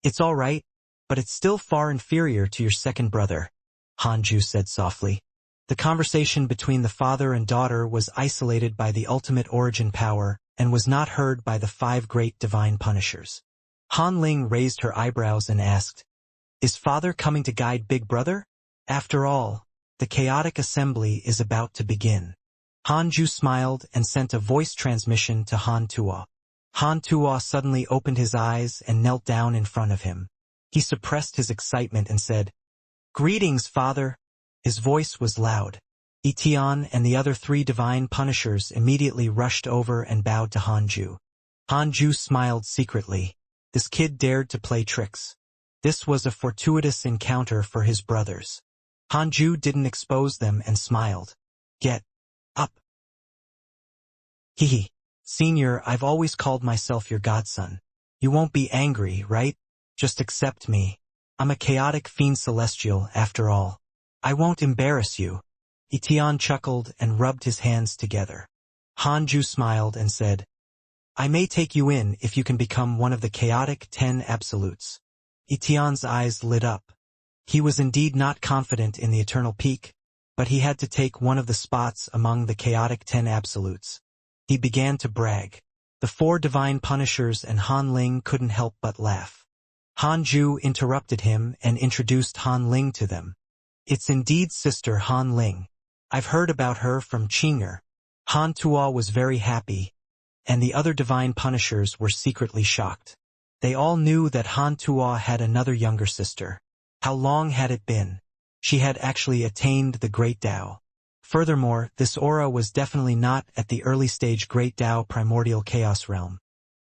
"It's all right, but it's still far inferior to your second brother," Hanju said softly. The conversation between the father and daughter was isolated by the ultimate origin power and was not heard by the 5 great divine punishers. Han Ling raised her eyebrows and asked, "Is father coming to guide big brother?" After all, the chaotic assembly is about to begin. Hanju smiled and sent a voice transmission to Han Tuo. Han Tuo suddenly opened his eyes and knelt down in front of him. He suppressed his excitement and said, "Greetings, father." His voice was loud. Etion and the other 3 divine punishers immediately rushed over and bowed to Hanju. Hanju smiled secretly. This kid dared to play tricks. This was a fortuitous encounter for his brothers. Hanju didn't expose them and smiled. "Get up." "Hehe. Senior, I've always called myself your godson. You won't be angry, right? Just accept me. I'm a chaotic fiend celestial, after all. I won't embarrass you." Etion chuckled and rubbed his hands together. Hanju smiled and said, "I may take you in if you can become one of the chaotic 10 absolutes." Etion's eyes lit up. He was indeed not confident in the eternal peak, but he had to take one of the spots among the chaotic 10 absolutes. He began to brag. The 4 divine punishers and Han Ling couldn't help but laugh. Hanju interrupted him and introduced Han Ling to them. "It's indeed Sister Han Ling. I've heard about her from Qing'er." Han Tuo was very happy, and the other divine punishers were secretly shocked. They all knew that Han Tuo had another younger sister. How long had it been? She had actually attained the Great Tao. Furthermore, this aura was definitely not at the early stage Great Tao primordial chaos realm.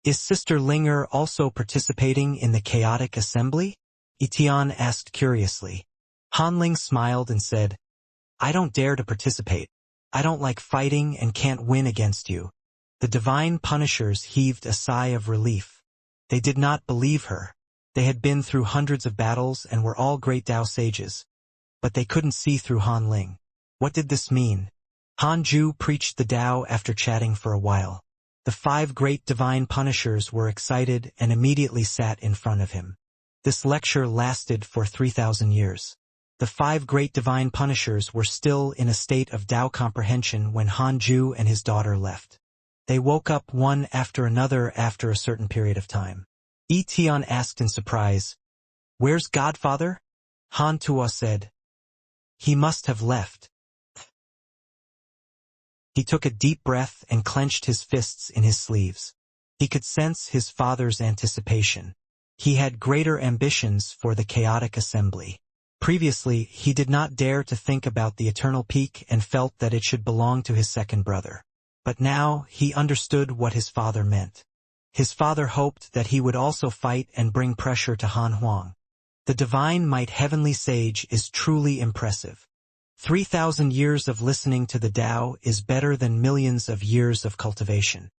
"Is Sister Linger also participating in the chaotic assembly?" Etion asked curiously. Han Ling smiled and said, "I don't dare to participate. I don't like fighting and can't win against you." The divine punishers heaved a sigh of relief. They did not believe her. They had been through hundreds of battles and were all Great Tao sages. But they couldn't see through Han Ling. What did this mean? Hanju preached the Tao after chatting for a while. The 5 great divine punishers were excited and immediately sat in front of him. This lecture lasted for 3,000 years. The 5 great divine punishers were still in a state of Tao comprehension when Hanju and his daughter left. They woke up one after another after a certain period of time. Etion asked in surprise, "Where's Godfather?" Han Tuo said, "He must have left." He took a deep breath and clenched his fists in his sleeves. He could sense his father's anticipation. He had greater ambitions for the chaotic assembly. Previously, he did not dare to think about the eternal peak and felt that it should belong to his second brother. But now, he understood what his father meant. His father hoped that he would also fight and bring pressure to Han Huang. The divine might heavenly sage is truly impressive. 3,000 years of listening to the Tao is better than millions of years of cultivation.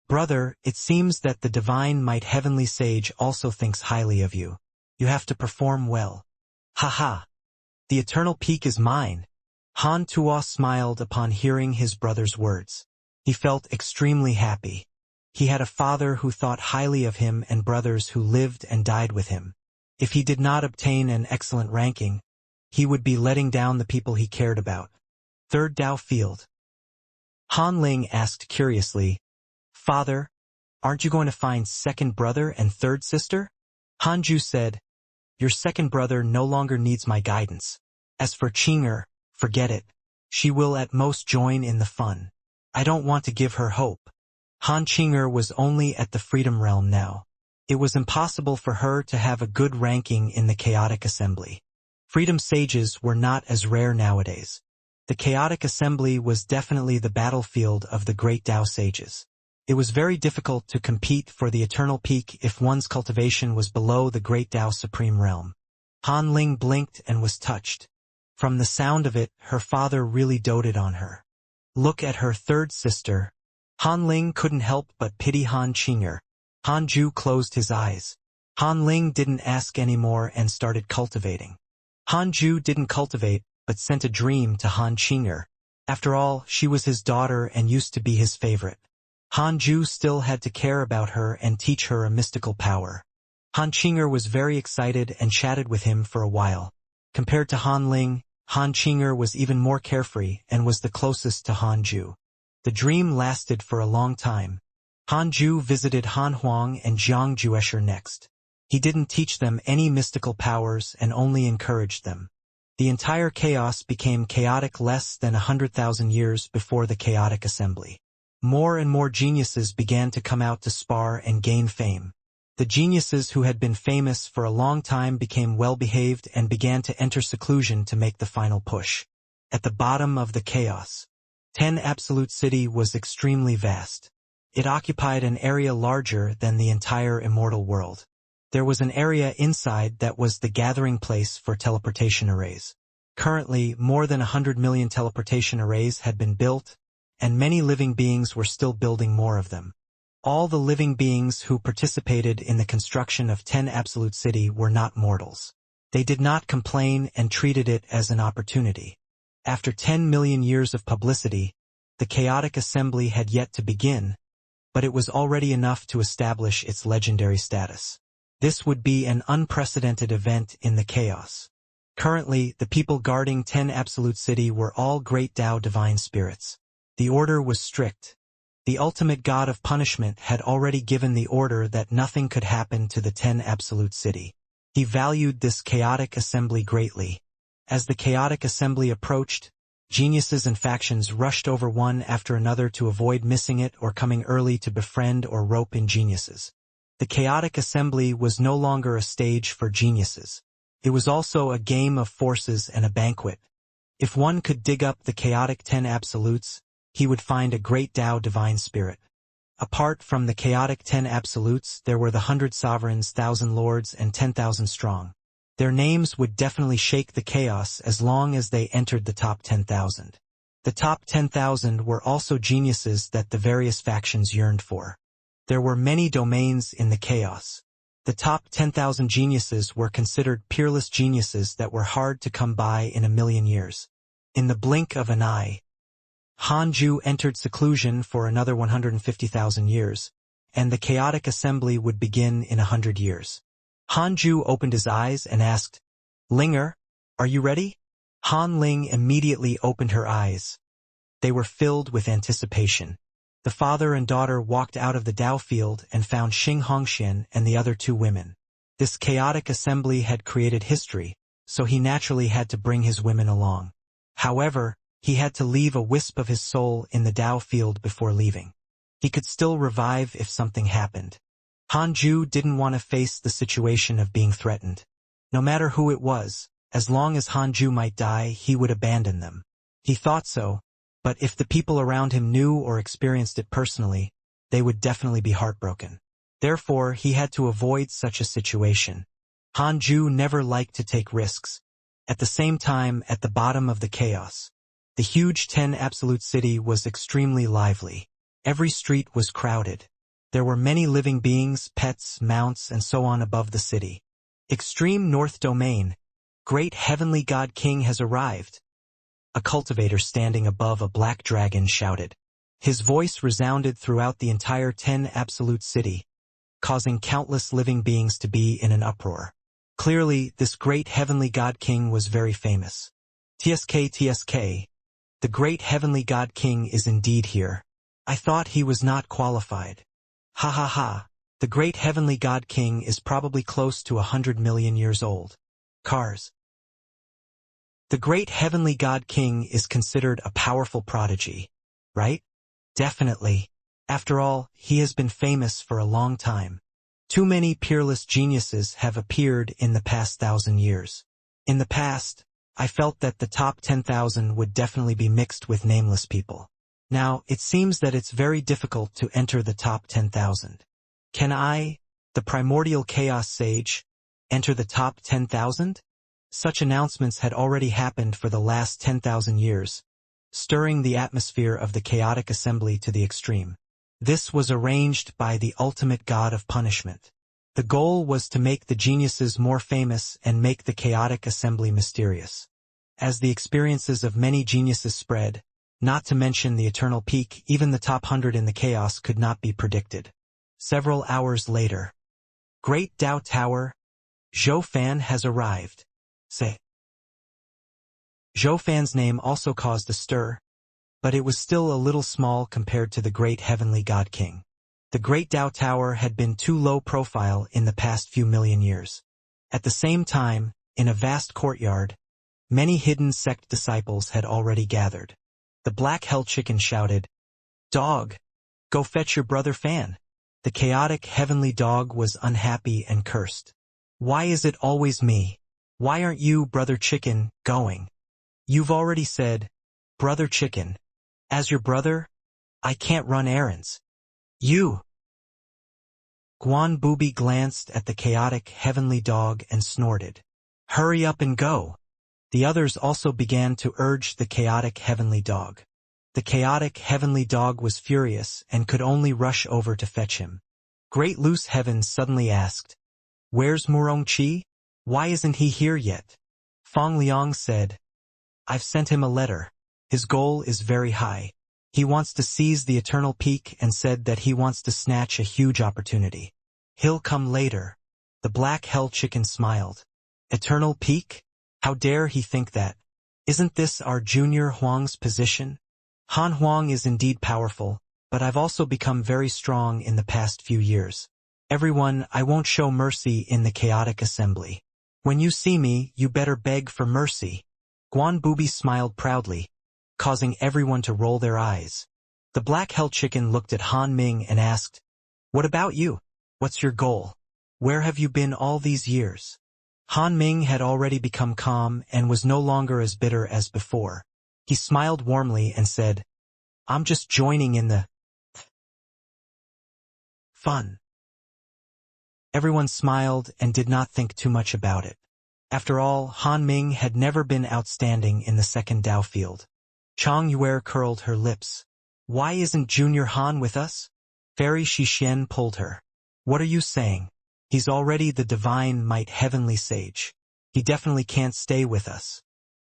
Brother, it seems that the divine might heavenly sage also thinks highly of you. You have to perform well. Haha. The eternal peak is mine. Han Tuo smiled upon hearing his brother's words. He felt extremely happy. He had a father who thought highly of him and brothers who lived and died with him. If he did not obtain an excellent ranking, he would be letting down the people he cared about. Third Tao Field. Han Ling asked curiously, Father, aren't you going to find second brother and third sister? Hanju said, Your second brother no longer needs my guidance. As for Qinger, forget it. She will at most join in the fun. I don't want to give her hope. Han Qinger was only at the Freedom Realm now. It was impossible for her to have a good ranking in the Chaotic Assembly. Freedom sages were not as rare nowadays. The Chaotic Assembly was definitely the battlefield of the great Tao sages. It was very difficult to compete for the eternal peak if one's cultivation was below the great Tao Supreme Realm. Han Ling blinked and was touched. From the sound of it, her father really doted on her. Look at her third sister. Han Ling couldn't help but pity Han Qinger. Han Ju closed his eyes. Han Ling didn't ask anymore and started cultivating. Han Ju didn't cultivate, but sent a dream to Han Qinger. After all, she was his daughter and used to be his favorite. Han Ju still had to care about her and teach her a mystical power. Han Qinger was very excited and chatted with him for a while. Compared to Han Ling, Han Qinger was even more carefree and was the closest to Han Ju. The dream lasted for a long time. Han Ju visited Han Huang and Jiang Juesher next. He didn't teach them any mystical powers and only encouraged them. The entire chaos became chaotic less than 100,000 years before the Chaotic Assembly. More and more geniuses began to come out to spar and gain fame. The geniuses who had been famous for a long time became well-behaved and began to enter seclusion to make the final push. At the bottom of the chaos, 10 Absolute City was extremely vast. It occupied an area larger than the entire immortal world. There was an area inside that was the gathering place for teleportation arrays. Currently, more than 100 million teleportation arrays had been built, and many living beings were still building more of them. All the living beings who participated in the construction of 10 Absolute City were not mortals. They did not complain and treated it as an opportunity. After 10 million years of publicity, the Chaotic Assembly had yet to begin, but it was already enough to establish its legendary status. This would be an unprecedented event in the chaos. Currently, the people guarding 10 Absolute City were all great Tao divine spirits. The order was strict. The ultimate god of punishment had already given the order that nothing could happen to the 10 Absolute City. He valued this Chaotic Assembly greatly. As the Chaotic Assembly approached, geniuses and factions rushed over one after another to avoid missing it or coming early to befriend or rope in geniuses. The Chaotic Assembly was no longer a stage for geniuses. It was also a game of forces and a banquet. If one could dig up the Chaotic 10 Absolutes, he would find a great Tao divine spirit. Apart from the Chaotic 10 Absolutes, there were the 100 sovereigns, 1,000 lords, and 10,000 strong. Their names would definitely shake the chaos as long as they entered the top 10,000. The top 10,000 were also geniuses that the various factions yearned for. There were many domains in the chaos. The top 10,000 geniuses were considered peerless geniuses that were hard to come by in a million years. In the blink of an eye, Han Ju entered seclusion for another 150,000 years, and the Chaotic Assembly would begin in 100 years. Han Ju opened his eyes and asked, Linger, are you ready? Han Ling immediately opened her eyes. They were filled with anticipation. The father and daughter walked out of the Tao field and found Xianxia and the other two women. This Chaotic Assembly had created history, so he naturally had to bring his women along. However, he had to leave a wisp of his soul in the Tao field before leaving. He could still revive if something happened. Han Ju didn't want to face the situation of being threatened. No matter who it was, as long as Han Ju might die, he would abandon them. He thought so, but if the people around him knew or experienced it personally, they would definitely be heartbroken. Therefore, he had to avoid such a situation. Han Ju never liked to take risks. At the same time, at the bottom of the chaos, the huge 10 absolute city was extremely lively. Every street was crowded. There were many living beings, pets, mounts, and so on above the city. Extreme North Domain. Great Heavenly God King has arrived. A cultivator standing above a black dragon shouted. His voice resounded throughout the entire 10 absolute city, causing countless living beings to be in an uproar. Clearly, this great Heavenly God King was very famous. TSK, the great Heavenly God King is indeed here. I thought he was not qualified. Ha ha ha, the great Heavenly God King is probably close to 100 million years old. Cars. The great Heavenly God King is considered a powerful prodigy, right? Definitely. After all, he has been famous for a long time. Too many peerless geniuses have appeared in the past 1,000 years. In the past, I felt that the top 10,000 would definitely be mixed with nameless people. Now, it seems that it's very difficult to enter the top 10,000. Can I, the primordial chaos sage, enter the top 10,000? Such announcements had already happened for the last 10,000 years, stirring the atmosphere of the chaotic assembly to the extreme. This was arranged by the ultimate god of punishment. The goal was to make the geniuses more famous and make the chaotic assembly mysterious. As the experiences of many geniuses spread, not to mention the eternal peak, even the top 100 in the chaos could not be predicted. Several hours later. Great Dao Tower. Zhou Fan has arrived. Say. Zhou Fan's name also caused a stir, but it was still a little small compared to the great Heavenly God King. The Great Dao Tower had been too low profile in the past few million years. At the same time, in a vast courtyard, many hidden sect disciples had already gathered. The Black Hell Chicken shouted, "Dog, go fetch your brother Fan." The chaotic Heavenly Dog was unhappy and cursed. "Why is it always me? Why aren't you, Brother Chicken, going? You've already said, Brother Chicken. As your brother, I can't run errands. You." Guan Booby glanced at the chaotic Heavenly Dog and snorted. "Hurry up and go." The others also began to urge the chaotic Heavenly Dog. The chaotic Heavenly Dog was furious and could only rush over to fetch him. Great Loose Heaven suddenly asked, "Where's Murong Qi? Why isn't he here yet?" Fong Liang said, "I've sent him a letter. His goal is very high. He wants to seize the eternal peak and said that he wants to snatch a huge opportunity. He'll come later." The Black Hell Chicken smiled. "Eternal peak? How dare he think that? Isn't this our junior Huang's position? Han Huang is indeed powerful, but I've also become very strong in the past few years. Everyone, I won't show mercy in the chaotic assembly. When you see me, you better beg for mercy." Guan Booby smiled proudly, causing everyone to roll their eyes. The Black Hell Chicken looked at Han Ming and asked, "What about you? What's your goal? Where have you been all these years?" Han Ming had already become calm and was no longer as bitter as before. He smiled warmly and said, "I'm just joining in the fun." Everyone smiled and did not think too much about it. After all, Han Ming had never been outstanding in the second Dao field. Chang Yue curled her lips. "Why isn't Junior Han with us?" Fairy Xixien pulled her. "What are you saying? He's already the divine might heavenly sage. He definitely can't stay with us.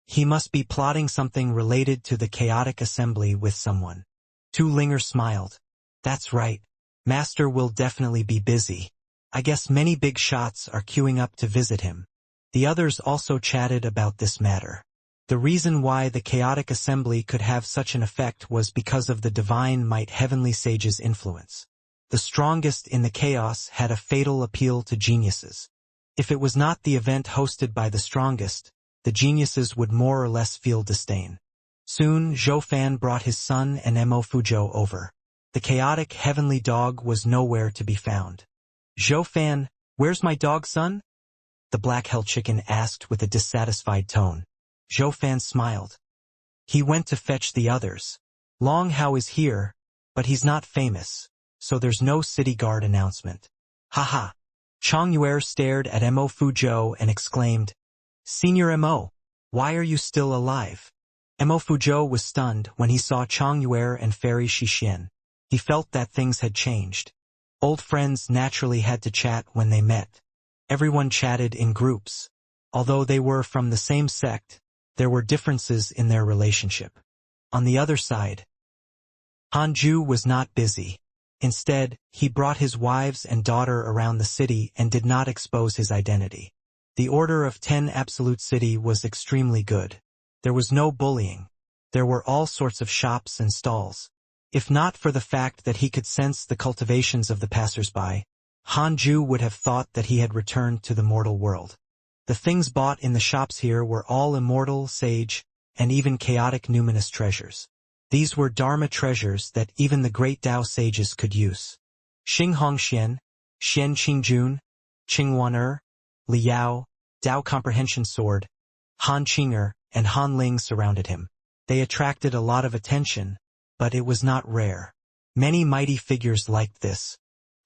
He must be plotting something related to the chaotic assembly with someone." Tu Linger smiled. "That's right. Master will definitely be busy. I guess many big shots are queuing up to visit him." The others also chatted about this matter. The reason why the chaotic assembly could have such an effect was because of the divine might heavenly sage's influence. The strongest in the chaos had a fatal appeal to geniuses. If it was not the event hosted by the strongest, the geniuses would more or less feel disdain. Soon, Zhou Fan brought his son and Mo Fuzhou over. The chaotic Heavenly Dog was nowhere to be found. "Zhou Fan, where's my dog son?" the Black Hell Chicken asked with a dissatisfied tone. Zhou Fan smiled. "He went to fetch the others. Long Hao is here, but he's not famous, so there's no city guard announcement." Haha. Chang Yue stared at Mo Fuzhou and exclaimed, "Senior Mo, Why are you still alive? Mo Fuzhou was stunned when he saw Chang Yue and Fairy Xixian. He felt that things had changed. Old friends naturally had to chat when they met. Everyone chatted in groups. Although they were from the same sect, there were differences in their relationship. On the other side, Hanju was not busy. Instead, he brought his wives and daughter around the city and did not expose his identity. The Order of 10 Absolute City was extremely good. There was no bullying. There were all sorts of shops and stalls. If not for the fact that he could sense the cultivations of the passers-by, Hanju would have thought that he had returned to the mortal world. The things bought in the shops here were all immortal, sage, and even chaotic numinous treasures. These were Dharma treasures that even the great Tao sages could use. Xing Hongxian, Xian Qingjun, Qingwaner, Liao, Tao Comprehension Sword, Han Qinger, and Han Ling surrounded him. They attracted a lot of attention, but it was not rare. Many mighty figures liked this.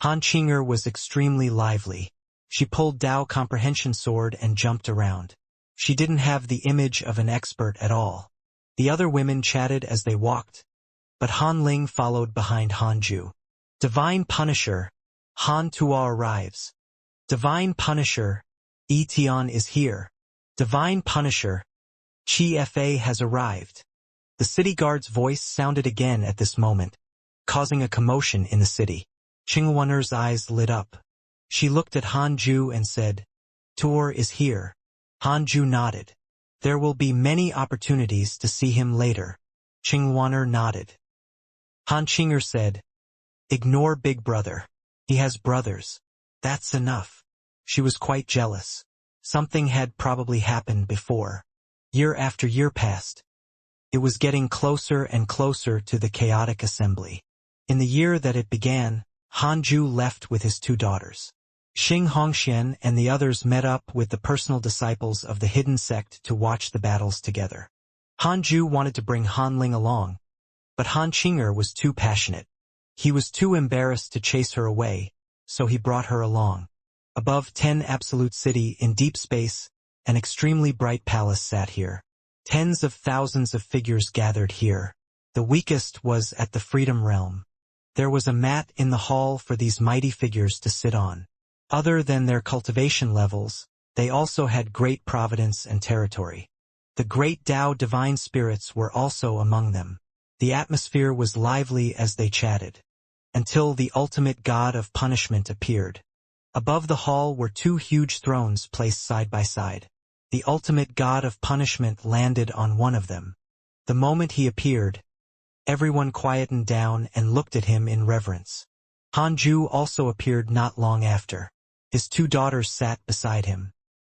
Han Qinger was extremely lively. She pulled Tao Comprehension Sword and jumped around. She didn't have the image of an expert at all. The other women chatted as they walked, but Han Ling followed behind Hanju. Divine Punisher, Han Tua arrives. Divine Punisher, Tian is here. Divine Punisher, Chi Fa has arrived. The city guard's voice sounded again at this moment, causing a commotion in the city. Qingwaner's eyes lit up. She looked at Hanju and said, Tuor is here. Hanju nodded. There will be many opportunities to see him later. Qingwaner nodded. Han Qinger said, Ignore Big Brother. He has brothers. That's enough. She was quite jealous. Something had probably happened before. Year after year passed. It was getting closer and closer to the chaotic assembly. In the year that it began, Hanju left with his 2 daughters. Xing Hongxian and the others met up with the personal disciples of the hidden sect to watch the battles together. Hanju wanted to bring Han Ling along, but Han Qinger was too passionate. He was too embarrassed to chase her away, so he brought her along. Above 10 Absolute City in deep space, an extremely bright palace sat here. Tens of thousands of figures gathered here. The weakest was at the Freedom Realm. There was a mat in the hall for these mighty figures to sit on. Other than their cultivation levels, they also had great providence and territory. The great Tao divine spirits were also among them. The atmosphere was lively as they chatted, until the ultimate god of punishment appeared. Above the hall were 2 huge thrones placed side by side. The ultimate god of punishment landed on one of them. The moment he appeared, everyone quietened down and looked at him in reverence. Hanju also appeared not long after. His 2 daughters sat beside him.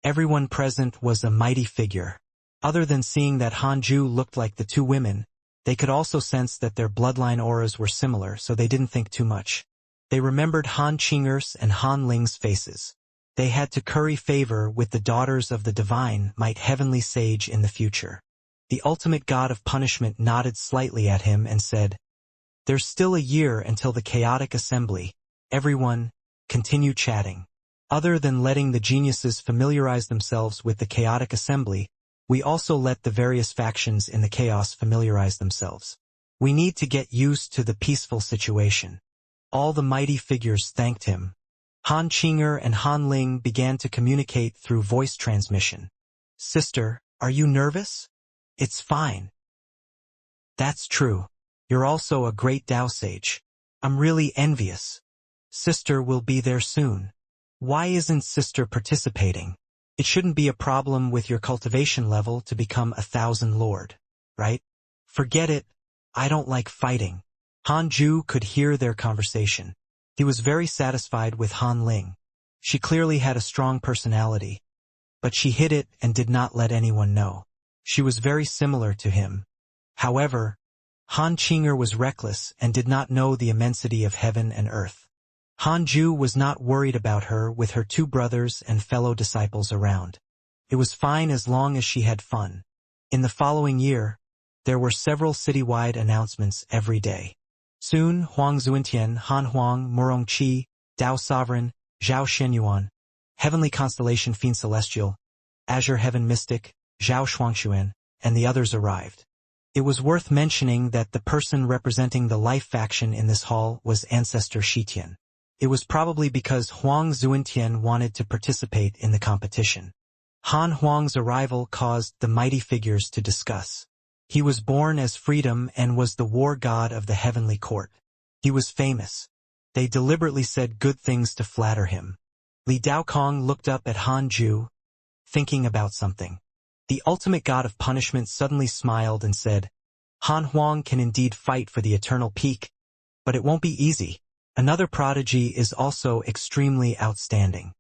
Everyone present was a mighty figure. Other than seeing that Hanju looked like the 2 women, they could also sense that their bloodline auras were similar, so they didn't think too much. They remembered Han Qinger's and Han Ling's faces. They had to curry favor with the daughters of the divine might heavenly sage in the future. The ultimate god of punishment nodded slightly at him and said, There's still a year until the chaotic assembly. Everyone, continue chatting. Other than letting the geniuses familiarize themselves with the chaotic assembly, we also let the various factions in the chaos familiarize themselves. We need to get used to the peaceful situation. All the mighty figures thanked him. Han Qinger and Han Ling began to communicate through voice transmission. Sister, are you nervous? It's fine. That's true. You're also a great Tao sage. I'm really envious. Sister will be there soon. Why isn't Sister participating? It shouldn't be a problem with your cultivation level to become 1,000 Lord, right? Forget it. I don't like fighting. Hanju could hear their conversation. He was very satisfied with Han Ling. She clearly had a strong personality, but she hid it and did not let anyone know. She was very similar to him. However, Han Qinger was reckless and did not know the immensity of heaven and earth. Hanju was not worried about her with her 2 brothers and fellow disciples around. It was fine as long as she had fun. In the following year, there were several citywide announcements every day. Soon, Huang Zuintian, Han Huang, Murong Qi, Tao Sovereign, Zhao Shenyuan, Heavenly Constellation Fiend Celestial, Azure Heaven Mystic, Zhao Shuangxuan, and the others arrived. It was worth mentioning that the person representing the life faction in this hall was Ancestor Shitian. It was probably because Huang Zuintian wanted to participate in the competition. Han Huang's arrival caused the mighty figures to discuss. He was born as freedom and was the war god of the heavenly court. He was famous. They deliberately said good things to flatter him. Li Daokong looked up at Han Ju, thinking about something. The ultimate god of punishment suddenly smiled and said, Han Huang can indeed fight for the eternal peak, but it won't be easy. Another prodigy is also extremely outstanding.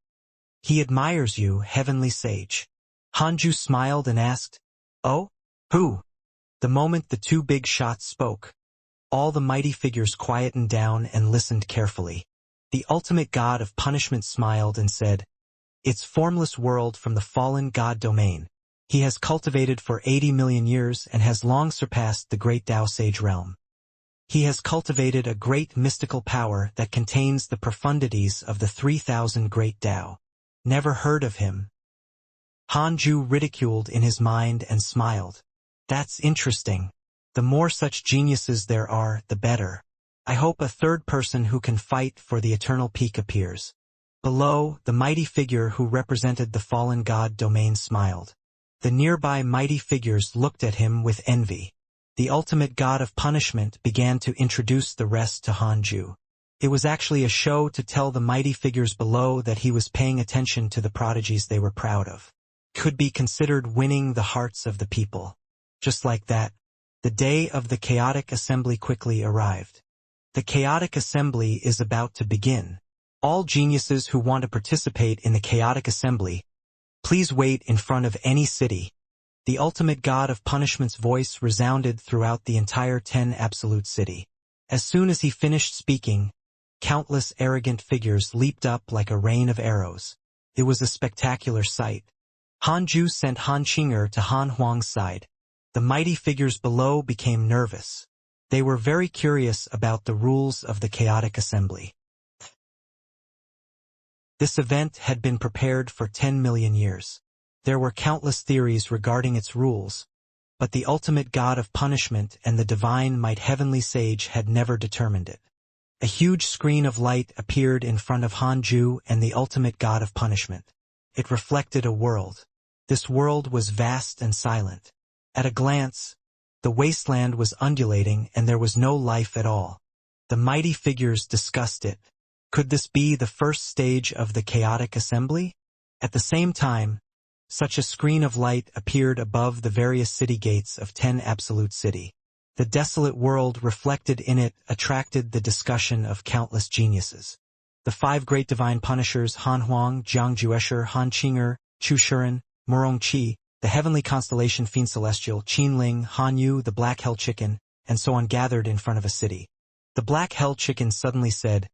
He admires you, heavenly sage. Han Ju smiled and asked, Oh? Who? The moment the two big shots spoke, all the mighty figures quietened down and listened carefully. The ultimate god of punishment smiled and said, It's formless world from the fallen god domain. He has cultivated for 80 million years and has long surpassed the great Tao Sage realm. He has cultivated a great mystical power that contains the profundities of the 3,000 great Tao. Never heard of him. Han Ju ridiculed in his mind and smiled. That's interesting. The more such geniuses there are, the better. I hope a third person who can fight for the eternal peak appears. Below, the mighty figure who represented the fallen god domain smiled. The nearby mighty figures looked at him with envy. The ultimate god of punishment began to introduce the rest to Han Ju. It was actually a show to tell the mighty figures below that he was paying attention to the prodigies they were proud of. Could be considered winning the hearts of the people. Just like that, the day of the chaotic assembly quickly arrived. The chaotic assembly is about to begin. All geniuses who want to participate in the chaotic assembly, please wait in front of any city. The ultimate god of punishment's voice resounded throughout the entire 10 absolute city. As soon as he finished speaking, countless arrogant figures leaped up like a rain of arrows. It was a spectacular sight. Han Ju sent Han Qinger to Han Huang's side. The mighty figures below became nervous. They were very curious about the rules of the chaotic assembly. This event had been prepared for 10 million years. There were countless theories regarding its rules, but the ultimate god of punishment and the divine might heavenly sage had never determined it. A huge screen of light appeared in front of Han Ju and the ultimate god of punishment. It reflected a world. This world was vast and silent. At a glance, the wasteland was undulating and there was no life at all. The mighty figures discussed it. Could this be the first stage of the chaotic assembly? At the same time, such a screen of light appeared above the various city gates of 10 absolute city. The desolate world reflected in it attracted the discussion of countless geniuses. The 5 great divine punishers Han Huang, Jiang Juesher, Han Qinger, Chu Shuren, Murong Qi, the heavenly constellation Fiend Celestial, Qin Ling, Han Yu, the Black Hell Chicken, and so on gathered in front of a city. The Black Hell Chicken suddenly said,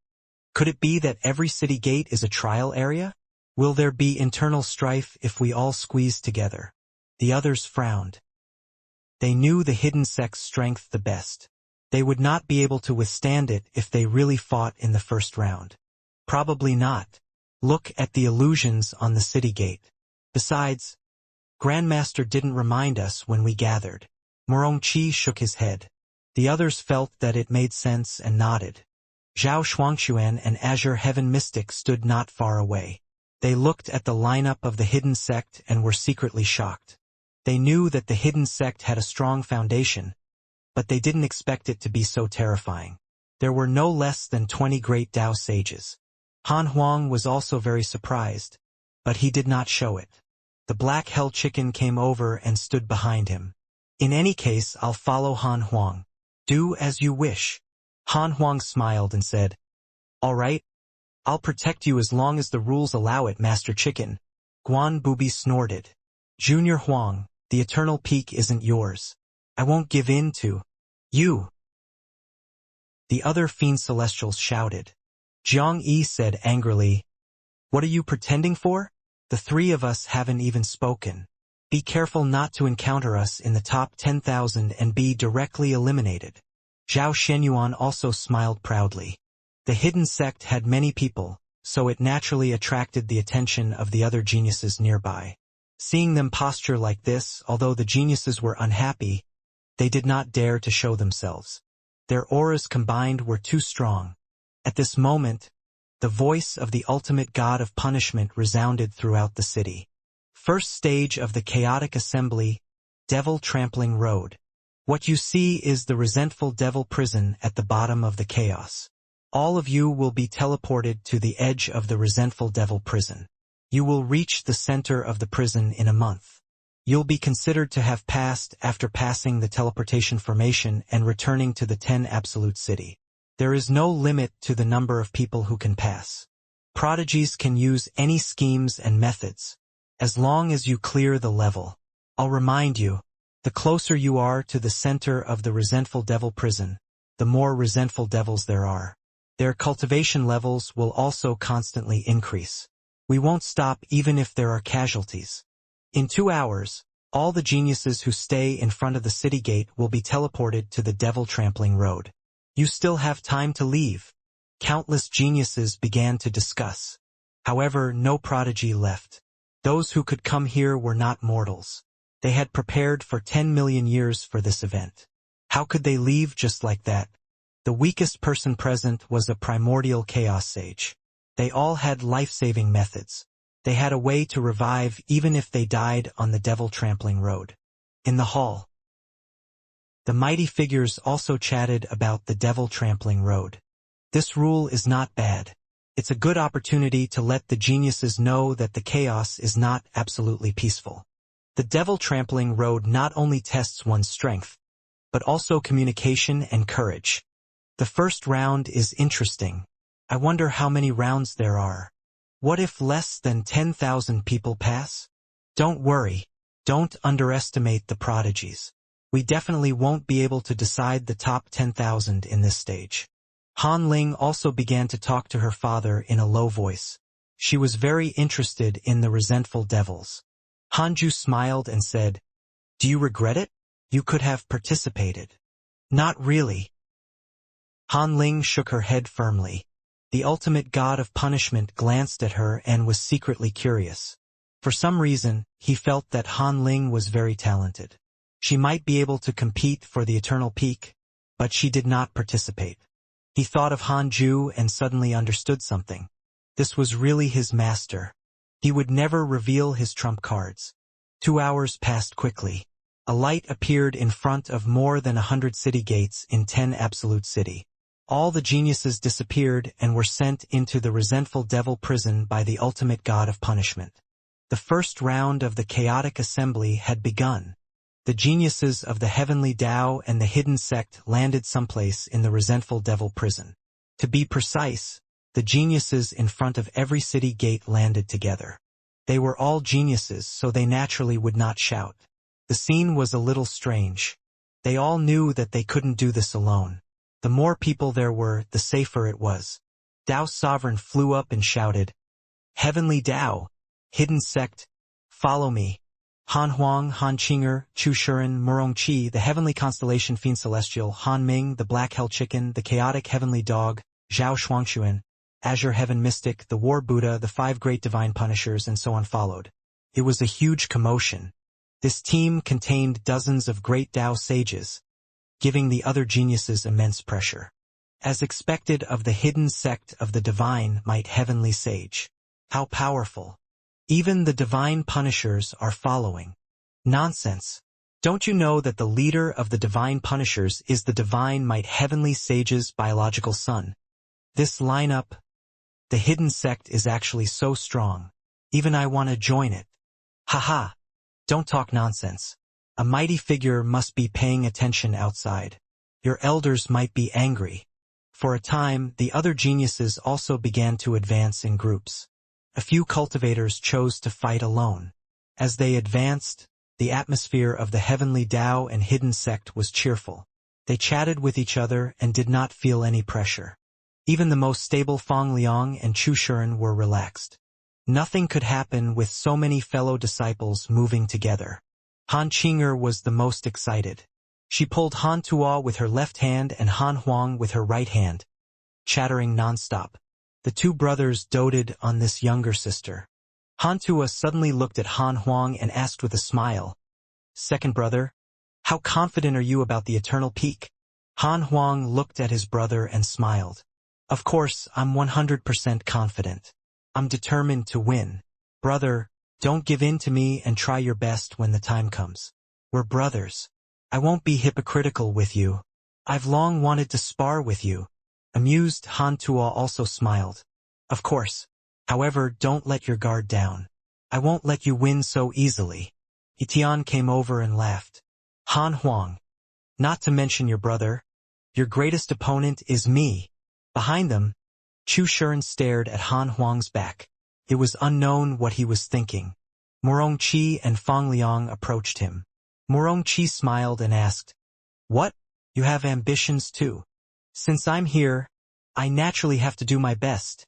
Could it be that every city gate is a trial area? Will there be internal strife if we all squeeze together? The others frowned. They knew the hidden sect's strength the best. They would not be able to withstand it if they really fought in the first round. Probably not. Look at the illusions on the city gate. Besides, Grandmaster didn't remind us when we gathered. Murong Qi shook his head. The others felt that it made sense and nodded. Zhao Shuangxuan and Azure Heaven Mystic stood not far away. They looked at the lineup of the hidden sect and were secretly shocked. They knew that the hidden sect had a strong foundation, but they didn't expect it to be so terrifying. There were no less than 20 great Tao sages. Han Huang was also very surprised, but he did not show it. The Black Hell Chicken came over and stood behind him. In any case, I'll follow Han Huang. Do as you wish. Han Huang smiled and said, All right, I'll protect you as long as the rules allow it, Master Chicken. Guan Bubi snorted. Junior Huang, the eternal peak isn't yours. I won't give in to you. The other Fiend Celestials shouted. Jiang Yi said angrily, What are you pretending for? The 3 of us haven't even spoken. Be careful not to encounter us in the top 10,000 and be directly eliminated. Zhao Shenyuan also smiled proudly. The hidden sect had many people, so it naturally attracted the attention of the other geniuses nearby. Seeing them posture like this, although the geniuses were unhappy, they did not dare to show themselves. Their auras combined were too strong. At this moment, the voice of the ultimate god of punishment resounded throughout the city. First stage of the chaotic assembly, Devil Trampling Road. What you see is the resentful devil prison at the bottom of the chaos. All of you will be teleported to the edge of the resentful devil prison. You will reach the center of the prison in a month. You'll be considered to have passed after passing the teleportation formation and returning to the 10 Absolute City. There is no limit to the number of people who can pass. Prodigies can use any schemes and methods, as long as you clear the level. I'll remind you, the closer you are to the center of the resentful devil prison, the more resentful devils there are. Their cultivation levels will also constantly increase. We won't stop even if there are casualties. In 2 hours, all the geniuses who stay in front of the city gate will be teleported to the Devil Trampling Road. You still have time to leave. Countless geniuses began to discuss. However, no prodigy left. Those who could come here were not mortals. They had prepared for 10 million years for this event. How could they leave just like that? The weakest person present was a primordial chaos sage. They all had life-saving methods. They had a way to revive even if they died on the Devil Trampling Road. In the hall, the mighty figures also chatted about the Devil Trampling Road. This rule is not bad. It's a good opportunity to let the geniuses know that the chaos is not absolutely peaceful. The Devil Trampling Road not only tests one's strength, but also communication and courage. The first round is interesting. I wonder how many rounds there are. What if less than 10,000 people pass? Don't worry. Don't underestimate the prodigies. We definitely won't be able to decide the top 10,000 in this stage. Han Ling also began to talk to her father in a low voice. She was very interested in the resentful devils. Hanju smiled and said, "Do you regret it? You could have participated." "Not really." Han Ling shook her head firmly. The ultimate god of punishment glanced at her and was secretly curious. For some reason, he felt that Han Ling was very talented. She might be able to compete for the eternal peak, but she did not participate. He thought of Hanju and suddenly understood something. This was really his master. He would never reveal his trump cards. 2 hours passed quickly. A light appeared in front of more than 100 city gates in 10 Absolute City. All the geniuses disappeared and were sent into the resentful devil prison by the ultimate god of punishment. The first round of the chaotic assembly had begun. The geniuses of the heavenly Tao and the hidden sect landed someplace in the resentful devil prison. To be precise, the geniuses in front of every city gate landed together. They were all geniuses, so they naturally would not shout. The scene was a little strange. They all knew that they couldn't do this alone. The more people there were, the safer it was. Dao's sovereign flew up and shouted, "Heavenly Tao, hidden sect, follow me." Han Huang, Han Qinger, Chu Shuren, Murong Qi, the heavenly constellation Fiend Celestial, Han Ming, the Black Hell Chicken, the chaotic heavenly dog, Zhao Shuangxuan, Azure Heaven Mystic, the War Buddha, the 5 great divine punishers, and so on followed. It was a huge commotion. This team contained dozens of great Tao sages, giving the other geniuses immense pressure. As expected of the hidden sect of the divine might heavenly sage. How powerful. Even the divine punishers are following. Nonsense. Don't you know that the leader of the divine punishers is the divine might heavenly sage's biological son? This lineup, the hidden sect, is actually so strong. Even I want to join it. Haha. Don't talk nonsense. A mighty figure must be paying attention outside. Your elders might be angry. For a time, the other geniuses also began to advance in groups. A few cultivators chose to fight alone. As they advanced, the atmosphere of the heavenly Tao and hidden sect was cheerful. They chatted with each other and did not feel any pressure. Even the most stable Fang Liang and Chu Shuren were relaxed. Nothing could happen with so many fellow disciples moving together. Han Qinger was the most excited. She pulled Han Tuo with her left hand and Han Huang with her right hand, chattering nonstop. The two brothers doted on this younger sister. Han Tua suddenly looked at Han Huang and asked with a smile, "Second brother, how confident are you about the eternal peak?" Han Huang looked at his brother and smiled. "Of course, I'm 100% confident. I'm determined to win. Brother, don't give in to me and try your best when the time comes. We're brothers. I won't be hypocritical with you. I've long wanted to spar with you." Amused, Han Tua also smiled. "Of course. However, don't let your guard down. I won't let you win so easily." Itian came over and laughed. "Han Huang, not to mention your brother, your greatest opponent is me." Behind them, Chu Shiren stared at Han Huang's back. It was unknown what he was thinking. Morongqi and Fang Liang approached him. Morongqi smiled and asked, "What? You have ambitions too?" "Since I'm here, I naturally have to do my best."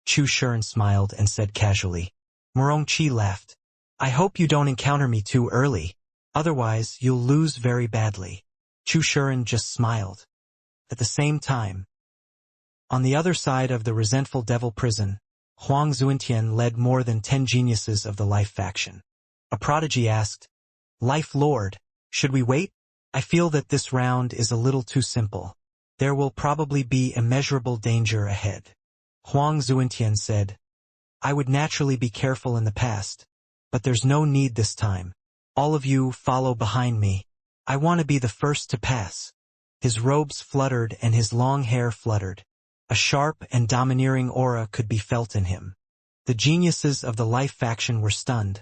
Chu Shiren smiled and said casually. Morongqi laughed. "I hope you don't encounter me too early. Otherwise, you'll lose very badly." Chu Shiren just smiled. At the same time, on the other side of the resentful devil prison, Huang Zuintian led more than 10 geniuses of the Life faction. A prodigy asked, "Life Lord, should we wait? I feel that this round is a little too simple. There will probably be immeasurable danger ahead." Huang Zuintian said, "I would naturally be careful in the past, but there's no need this time. All of you follow behind me. I want to be the first to pass." His robes fluttered and his long hair fluttered. A sharp and domineering aura could be felt in him. The geniuses of the Life faction were stunned,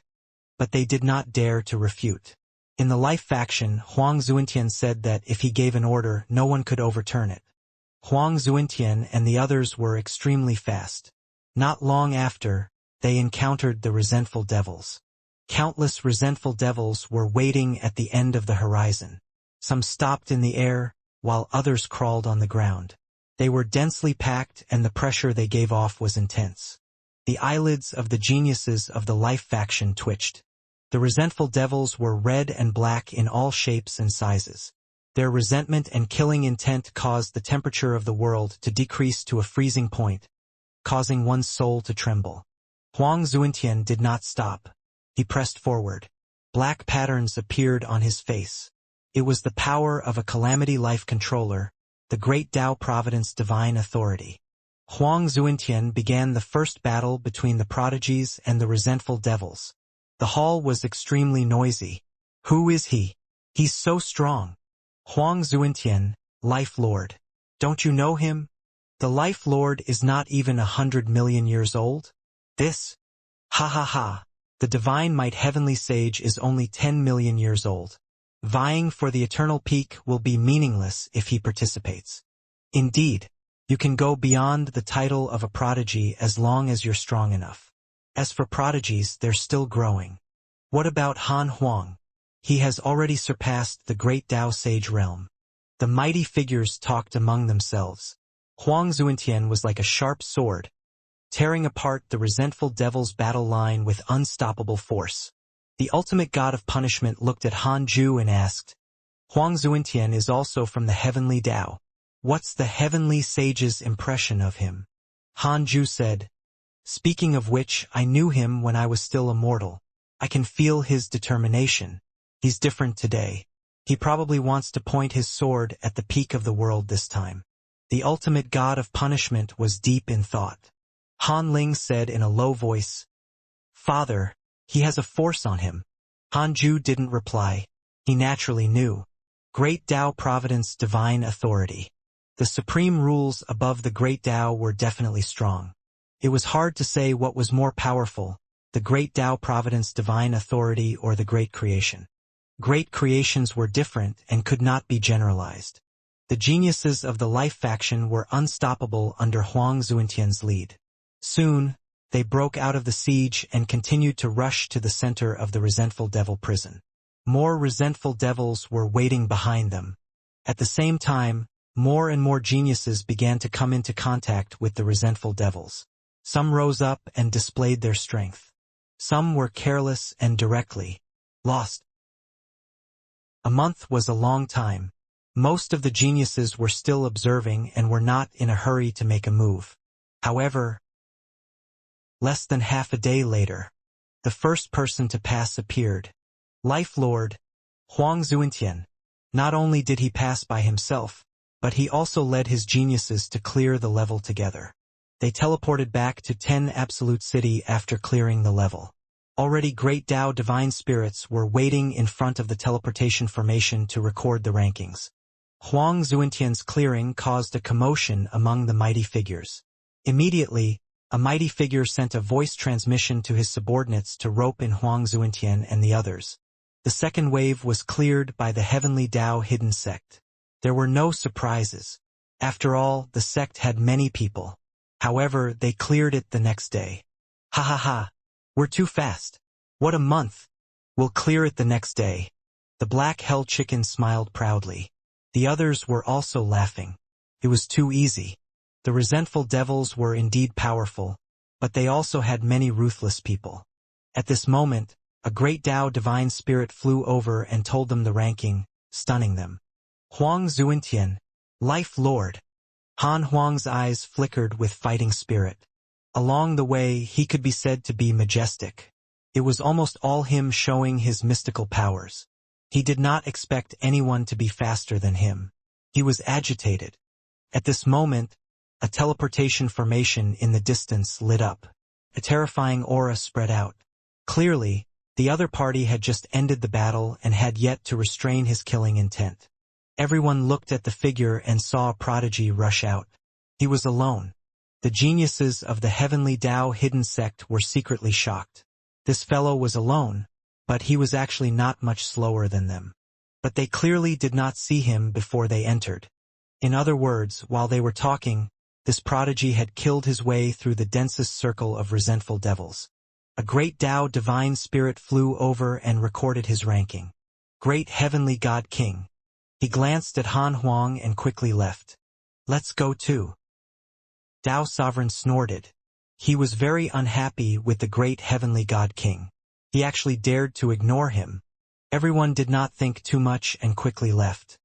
but they did not dare to refute. In the Life faction, Huang Zuintian said that if he gave an order, no one could overturn it. Huang Zuintian and the others were extremely fast. Not long after, they encountered the resentful devils. Countless resentful devils were waiting at the end of the horizon. Some stopped in the air, while others crawled on the ground. They were densely packed and the pressure they gave off was intense. The eyelids of the geniuses of the Life faction twitched. The resentful devils were red and black in all shapes and sizes. Their resentment and killing intent caused the temperature of the world to decrease to a freezing point, causing one's soul to tremble. Huang Zuintian did not stop. He pressed forward. Black patterns appeared on his face. It was the power of a Calamity Life controller, the great Tao Providence Divine Authority. Huang Zuintian began the first battle between the prodigies and the resentful devils. The hall was extremely noisy. "Who is he? He's so strong." "Huang Zuintian, Life Lord. Don't you know him? The Life Lord is not even 100 million years old. This? Ha ha ha. The Divine Might Heavenly Sage is only 10 million years old. Vying for the eternal peak will be meaningless if he participates. Indeed, you can go beyond the title of a prodigy as long as you're strong enough. As for prodigies, they're still growing. What about Han Huang? He has already surpassed the great Tao Sage realm." The mighty figures talked among themselves. Huang Zuintian was like a sharp sword, tearing apart the resentful devil's battle line with unstoppable force. The ultimate god of punishment looked at Han Ju and asked, "Huang Zuintian is also from the heavenly Tao. What's the heavenly sage's impression of him?" Han Ju said, "Speaking of which, I knew him when I was still immortal. I can feel his determination. He's different today. He probably wants to point his sword at the peak of the world this time." The ultimate god of punishment was deep in thought. Han Ling said in a low voice, "Father, he has a force on him." Han Ju didn't reply. He naturally knew. Great Tao Providence Divine Authority. The supreme rules above the great Tao were definitely strong. It was hard to say what was more powerful, the great Tao Providence Divine Authority or the great creation. Great creations were different and could not be generalized. The geniuses of the Life faction were unstoppable under Huang Zuintian's lead. Soon, they broke out of the siege and continued to rush to the center of the resentful devil prison. More resentful devils were waiting behind them. At the same time, more and more geniuses began to come into contact with the resentful devils. Some rose up and displayed their strength. Some were careless and directly lost. A month was a long time. Most of the geniuses were still observing and were not in a hurry to make a move. However, less than half a day later, The first person to pass appeared. Life Lord, Huang Zuintian. Not only did he pass by himself, but he also led his geniuses to clear the level together. They teleported back to 10 Absolute City after clearing the level. Already great Tao divine spirits were waiting in front of the teleportation formation to record the rankings. Huang Zuintian's clearing caused a commotion among the mighty figures. Immediately, a mighty figure sent a voice transmission to his subordinates to rope in Huang Zuintian and the others. The second wave was cleared by the Heavenly Tao hidden sect. There were no surprises. After all, the sect had many people. However, they cleared it the next day. Ha ha ha. We're too fast. What a month. We'll clear it the next day. The black hell chicken smiled proudly. The others were also laughing. It was too easy. The resentful devils were indeed powerful, but they also had many ruthless people. At this moment, a great Tao divine spirit flew over and told them the ranking, stunning them. Huang Zuintian, Life Lord. Han Huang's eyes flickered with fighting spirit. Along the way, he could be said to be majestic. It was almost all him showing his mystical powers. He did not expect anyone to be faster than him. He was agitated. At this moment, a teleportation formation in the distance lit up. A terrifying aura spread out. Clearly, the other party had just ended the battle and had yet to restrain his killing intent. Everyone looked at the figure and saw a prodigy rush out. He was alone. The geniuses of the Heavenly Tao hidden sect were secretly shocked. This fellow was alone, but he was actually not much slower than them. But they clearly did not see him before they entered. In other words, while they were talking, this prodigy had killed his way through the densest circle of resentful devils. A great Tao divine spirit flew over and recorded his ranking. Great Heavenly God King. He glanced at Han Huang and quickly left. Let's go too. Tao Sovereign snorted. He was very unhappy with the great Heavenly God King. He actually dared to ignore him. Everyone did not think too much and quickly left.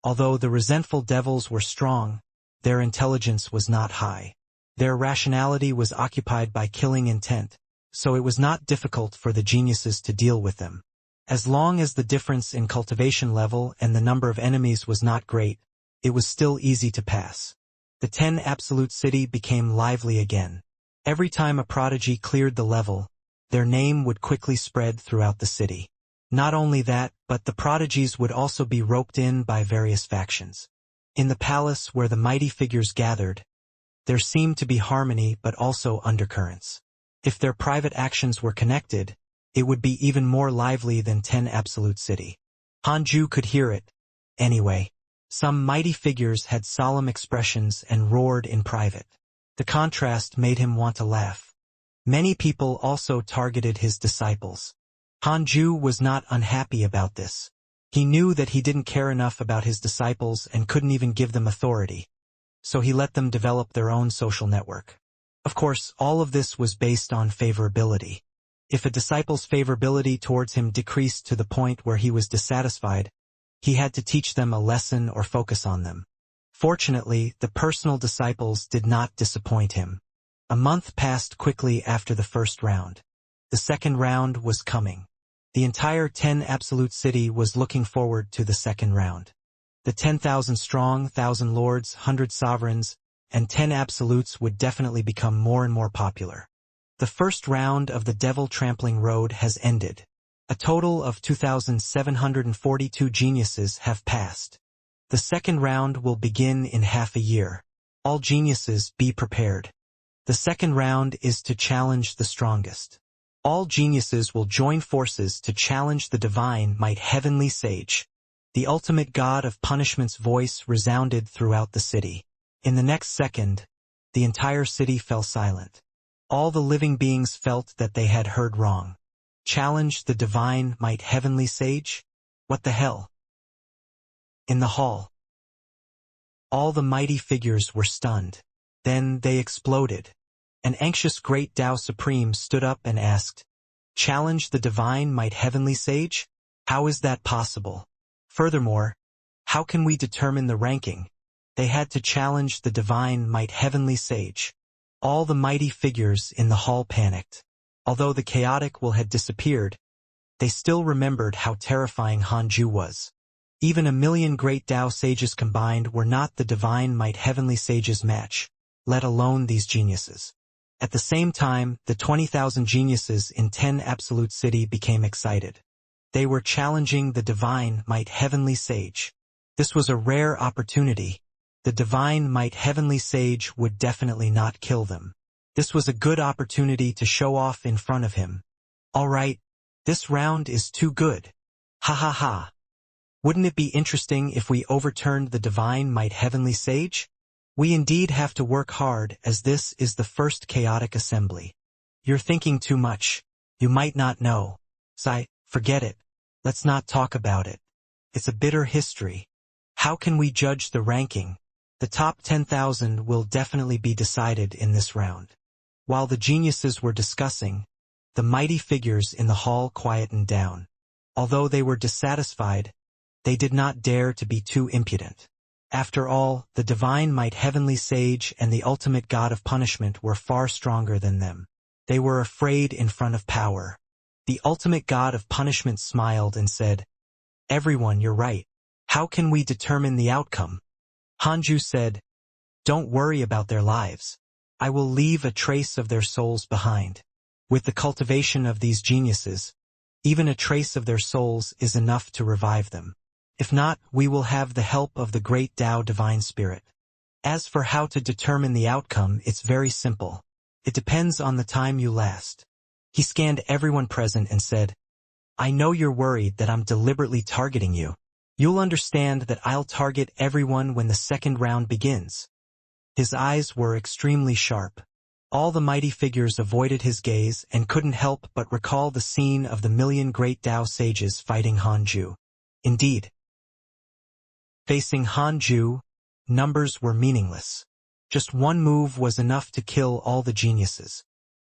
Although the resentful devils were strong, their intelligence was not high. Their rationality was occupied by killing intent, so it was not difficult for the geniuses to deal with them. As long as the difference in cultivation level and the number of enemies was not great, it was still easy to pass. The 10 Absolute City became lively again. Every time a prodigy cleared the level, their name would quickly spread throughout the city. Not only that, but the prodigies would also be roped in by various factions. In the palace where the mighty figures gathered, there seemed to be harmony but also undercurrents. If their private actions were connected, it would be even more lively than 10 Absolute City. Hanju could hear it. Anyway, some mighty figures had solemn expressions and roared in private. The contrast made him want to laugh. Many people also targeted his disciples. Hanju was not unhappy about this. He knew that he didn't care enough about his disciples and couldn't even give them authority. So he let them develop their own social network. Of course, all of this was based on favorability. If a disciple's favorability towards him decreased to the point where he was dissatisfied, he had to teach them a lesson or focus on them. Fortunately, the personal disciples did not disappoint him. A month passed quickly after the first round. The second round was coming. The entire 10 Absolute City was looking forward to the second round. The 10,000 strong, 1,000 lords, 100 sovereigns, and 10 absolutes would definitely become more and more popular. The first round of the Devil Trampling Road has ended. A total of 2,742 geniuses have passed. The second round will begin in half a year. All geniuses be prepared. The second round is to challenge the strongest. All geniuses will join forces to challenge the divine might heavenly sage. The ultimate god of punishment's voice resounded throughout the city. In the next second, the entire city fell silent. All the living beings felt that they had heard wrong. Challenge the divine might heavenly sage? What the hell? In the hall, all the mighty figures were stunned. Then they exploded. An anxious great Tao Supreme stood up and asked, "Challenge the divine might heavenly sage? How is that possible? Furthermore, how can we determine the ranking?" They had to challenge the divine might heavenly sage. All the mighty figures in the hall panicked. Although the chaotic will had disappeared, they still remembered how terrifying Hanju was. Even 1,000,000 great Tao sages combined were not the divine might heavenly sages match, let alone these geniuses. At the same time, the 20,000 geniuses in 10 Absolute City became excited. They were challenging the divine might heavenly sage. This was a rare opportunity. The divine might heavenly sage would definitely not kill them. This was a good opportunity to show off in front of him. All right, this round is too good. Ha ha ha. Wouldn't it be interesting if we overturned the divine might heavenly sage? We indeed have to work hard, as this is the first chaotic assembly. You're thinking too much. You might not know. Forget it. Let's not talk about it. It's a bitter history. How can we judge the ranking? The top 10,000 will definitely be decided in this round. While the geniuses were discussing, the mighty figures in the hall quietened down. Although they were dissatisfied, they did not dare to be too impudent. After all, the divine might heavenly sage and the ultimate god of punishment were far stronger than them. They were afraid in front of power. The ultimate god of punishment smiled and said, "Everyone, you're right. How can we determine the outcome?" Hanju said, "Don't worry about their lives. I will leave a trace of their souls behind. With the cultivation of these geniuses, even a trace of their souls is enough to revive them. If not, we will have the help of the great Tao Divine Spirit. As for how to determine the outcome, it's very simple. It depends on the time you last." He scanned everyone present and said, "I know you're worried that I'm deliberately targeting you. You'll understand that I'll target everyone when the second round begins." His eyes were extremely sharp. All the mighty figures avoided his gaze and couldn't help but recall the scene of the 1,000,000 great Tao sages fighting Hanju. Indeed, facing Hanju, numbers were meaningless. Just one move was enough to kill all the geniuses.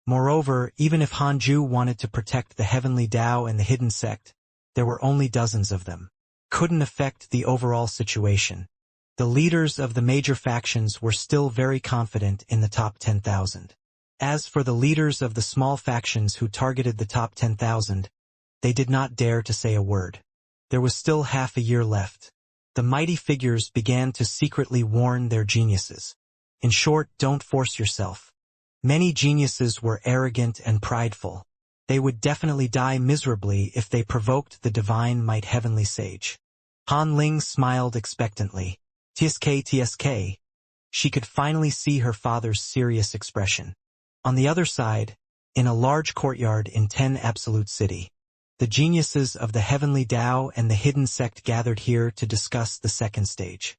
Moreover, even if Hanju wanted to protect the heavenly Tao and the hidden sect, there were only dozens of them. Couldn't affect the overall situation. The leaders of the major factions were still very confident in the top 10,000. As for the leaders of the small factions who targeted the top 10,000, they did not dare to say a word. There was still half a year left. The mighty figures began to secretly warn their geniuses. In short, don't force yourself. Many geniuses were arrogant and prideful. They would definitely die miserably if they provoked the divine might heavenly sage. Han Ling smiled expectantly. TSK. She could finally see her father's serious expression. On the other side, in a large courtyard in 10 Absolute City, the geniuses of the heavenly Tao and the hidden sect gathered here to discuss the second stage.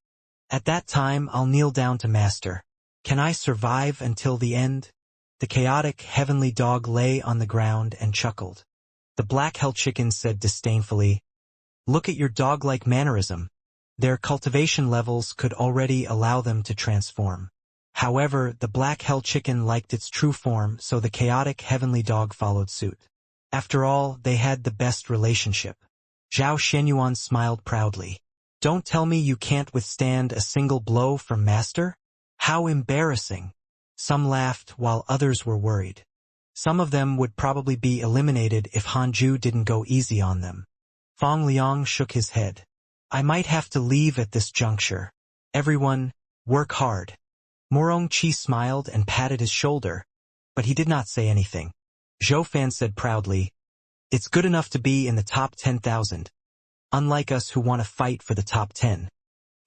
At that time, I'll kneel down to Master. Can I survive until the end? The chaotic heavenly dog lay on the ground and chuckled. The black hell chicken said disdainfully, "Look at your dog-like mannerism." Their cultivation levels could already allow them to transform. However, the black hell chicken liked its true form, so the chaotic heavenly dog followed suit. After all, they had the best relationship. Zhao Shenyuan smiled proudly. "Don't tell me you can't withstand a single blow from Master? How embarrassing." Some laughed while others were worried. Some of them would probably be eliminated if Hanju didn't go easy on them. Fong Liang shook his head. "I might have to leave at this juncture. Everyone, work hard." Morong Chi smiled and patted his shoulder, but he did not say anything. Zhou Fan said proudly, "It's good enough to be in the top 10,000. Unlike us who want to fight for the top 10.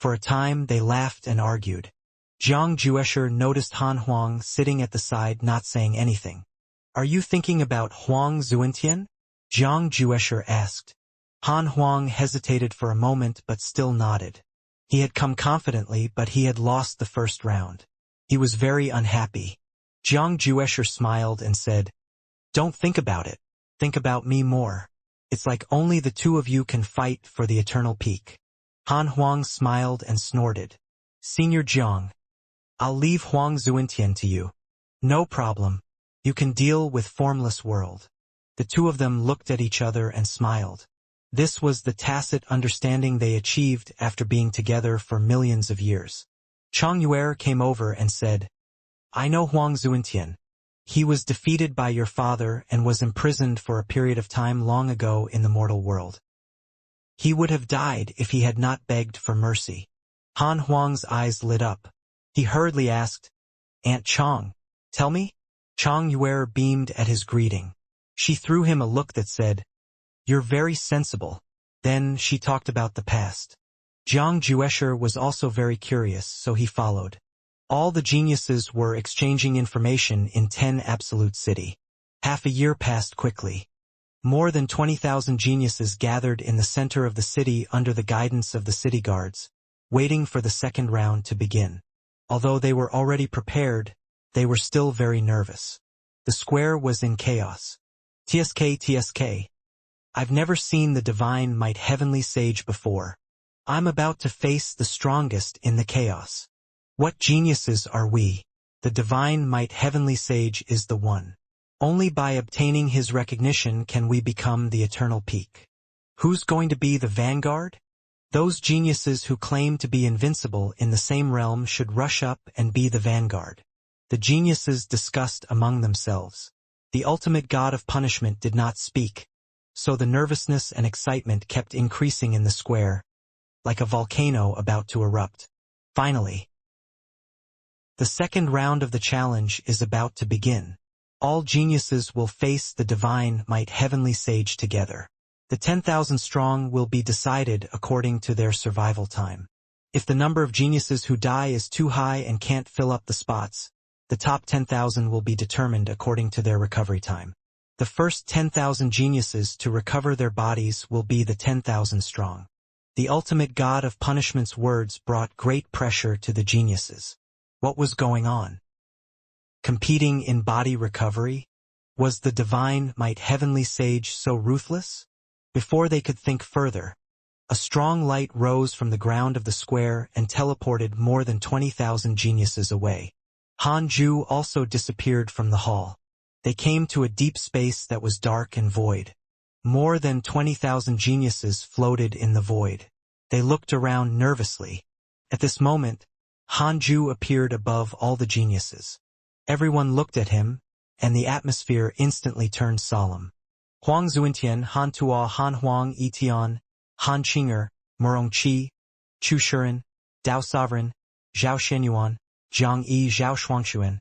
For a time, they laughed and argued. Jiang Juesher noticed Han Huang sitting at the side not saying anything. "Are you thinking about Huang Zuentian?" Jiang Juesher asked. Han Huang hesitated for a moment but still nodded. He had come confidently, but he had lost the first round. He was very unhappy. Jiang Juesher smiled and said, "Don't think about it. Think about me more. It's like only the two of you can fight for the eternal peak." Han Huang smiled and snorted. "Senior Jiang, I'll leave Huang Zuentian to you." "No problem. You can deal with formless world." The two of them looked at each other and smiled. This was the tacit understanding they achieved after being together for millions of years. Chang Yuer came over and said, "I know Huang Zuentian. He was defeated by your father and was imprisoned for a period of time long ago in the mortal world. He would have died if he had not begged for mercy. Han Huang's eyes lit up. He hurriedly asked, Aunt Chong, tell me? Chong Yuer beamed at his greeting. She threw him a look that said, You're very sensible. Then she talked about the past. Jiang Juesher was also very curious, so he followed. All the geniuses were exchanging information in 10 Absolute City. Half a year passed quickly. More than 20,000 geniuses gathered in the center of the city under the guidance of the city guards, waiting for the second round to begin. Although they were already prepared, they were still very nervous. The square was in chaos. TSK. I've never seen the divine might heavenly sage before. I'm about to face the strongest in the chaos. What geniuses are we? The divine might heavenly sage is the one. Only by obtaining his recognition can we become the eternal peak. Who's going to be the vanguard? Those geniuses who claim to be invincible in the same realm should rush up and be the vanguard. The geniuses discussed among themselves. The ultimate god of punishment did not speak, so the nervousness and excitement kept increasing in the square, like a volcano about to erupt. Finally, the second round of the challenge is about to begin. All geniuses will face the divine might heavenly sage together. The 10,000 strong will be decided according to their survival time. If the number of geniuses who die is too high and can't fill up the spots, the top 10,000 will be determined according to their recovery time. The first 10,000 geniuses to recover their bodies will be the 10,000 strong. The ultimate god of punishment's words brought great pressure to the geniuses. What was going on? Competing in body recovery? Was the divine might heavenly sage so ruthless? Before they could think further, a strong light rose from the ground of the square and teleported more than 20,000 geniuses away. Han Ju also disappeared from the hall. They came to a deep space that was dark and void. More than 20,000 geniuses floated in the void. They looked around nervously. At this moment, Han Ju appeared above all the geniuses. Everyone looked at him, and the atmosphere instantly turned solemn. Huang Zuentian, Han Tuo, Han Huang Etian, Han Qinger, Murong Qi, Chu Shuren, Dao Sovereign, Zhao Shenyuan, Zhang Yi Zhao Shuangshuan,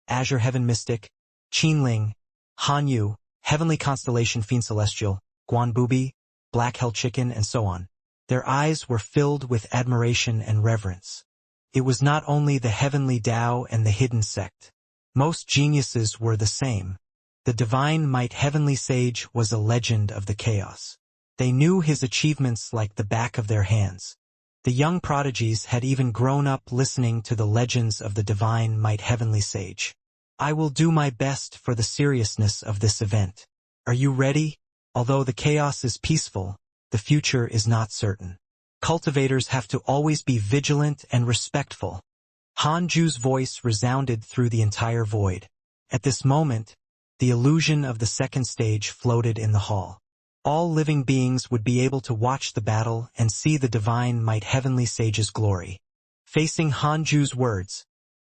Azure Heaven Mystic, Qin Ling, Han Yu, Heavenly Constellation Fiend Celestial, Guan Bubi, Black Hell Chicken, and so on. Their eyes were filled with admiration and reverence. It was not only the heavenly Tao and the hidden sect. Most geniuses were the same. The divine might heavenly sage was a legend of the chaos. They knew his achievements like the back of their hands. The young prodigies had even grown up listening to the legends of the divine might heavenly sage. I will do my best for the seriousness of this event. Are you ready? Although the chaos is peaceful, the future is not certain. Cultivators have to always be vigilant and respectful. Han Ju's voice resounded through the entire void. At this moment, the illusion of the second stage floated in the hall. All living beings would be able to watch the battle and see the divine might heavenly sage's glory. Facing Han Ju's words,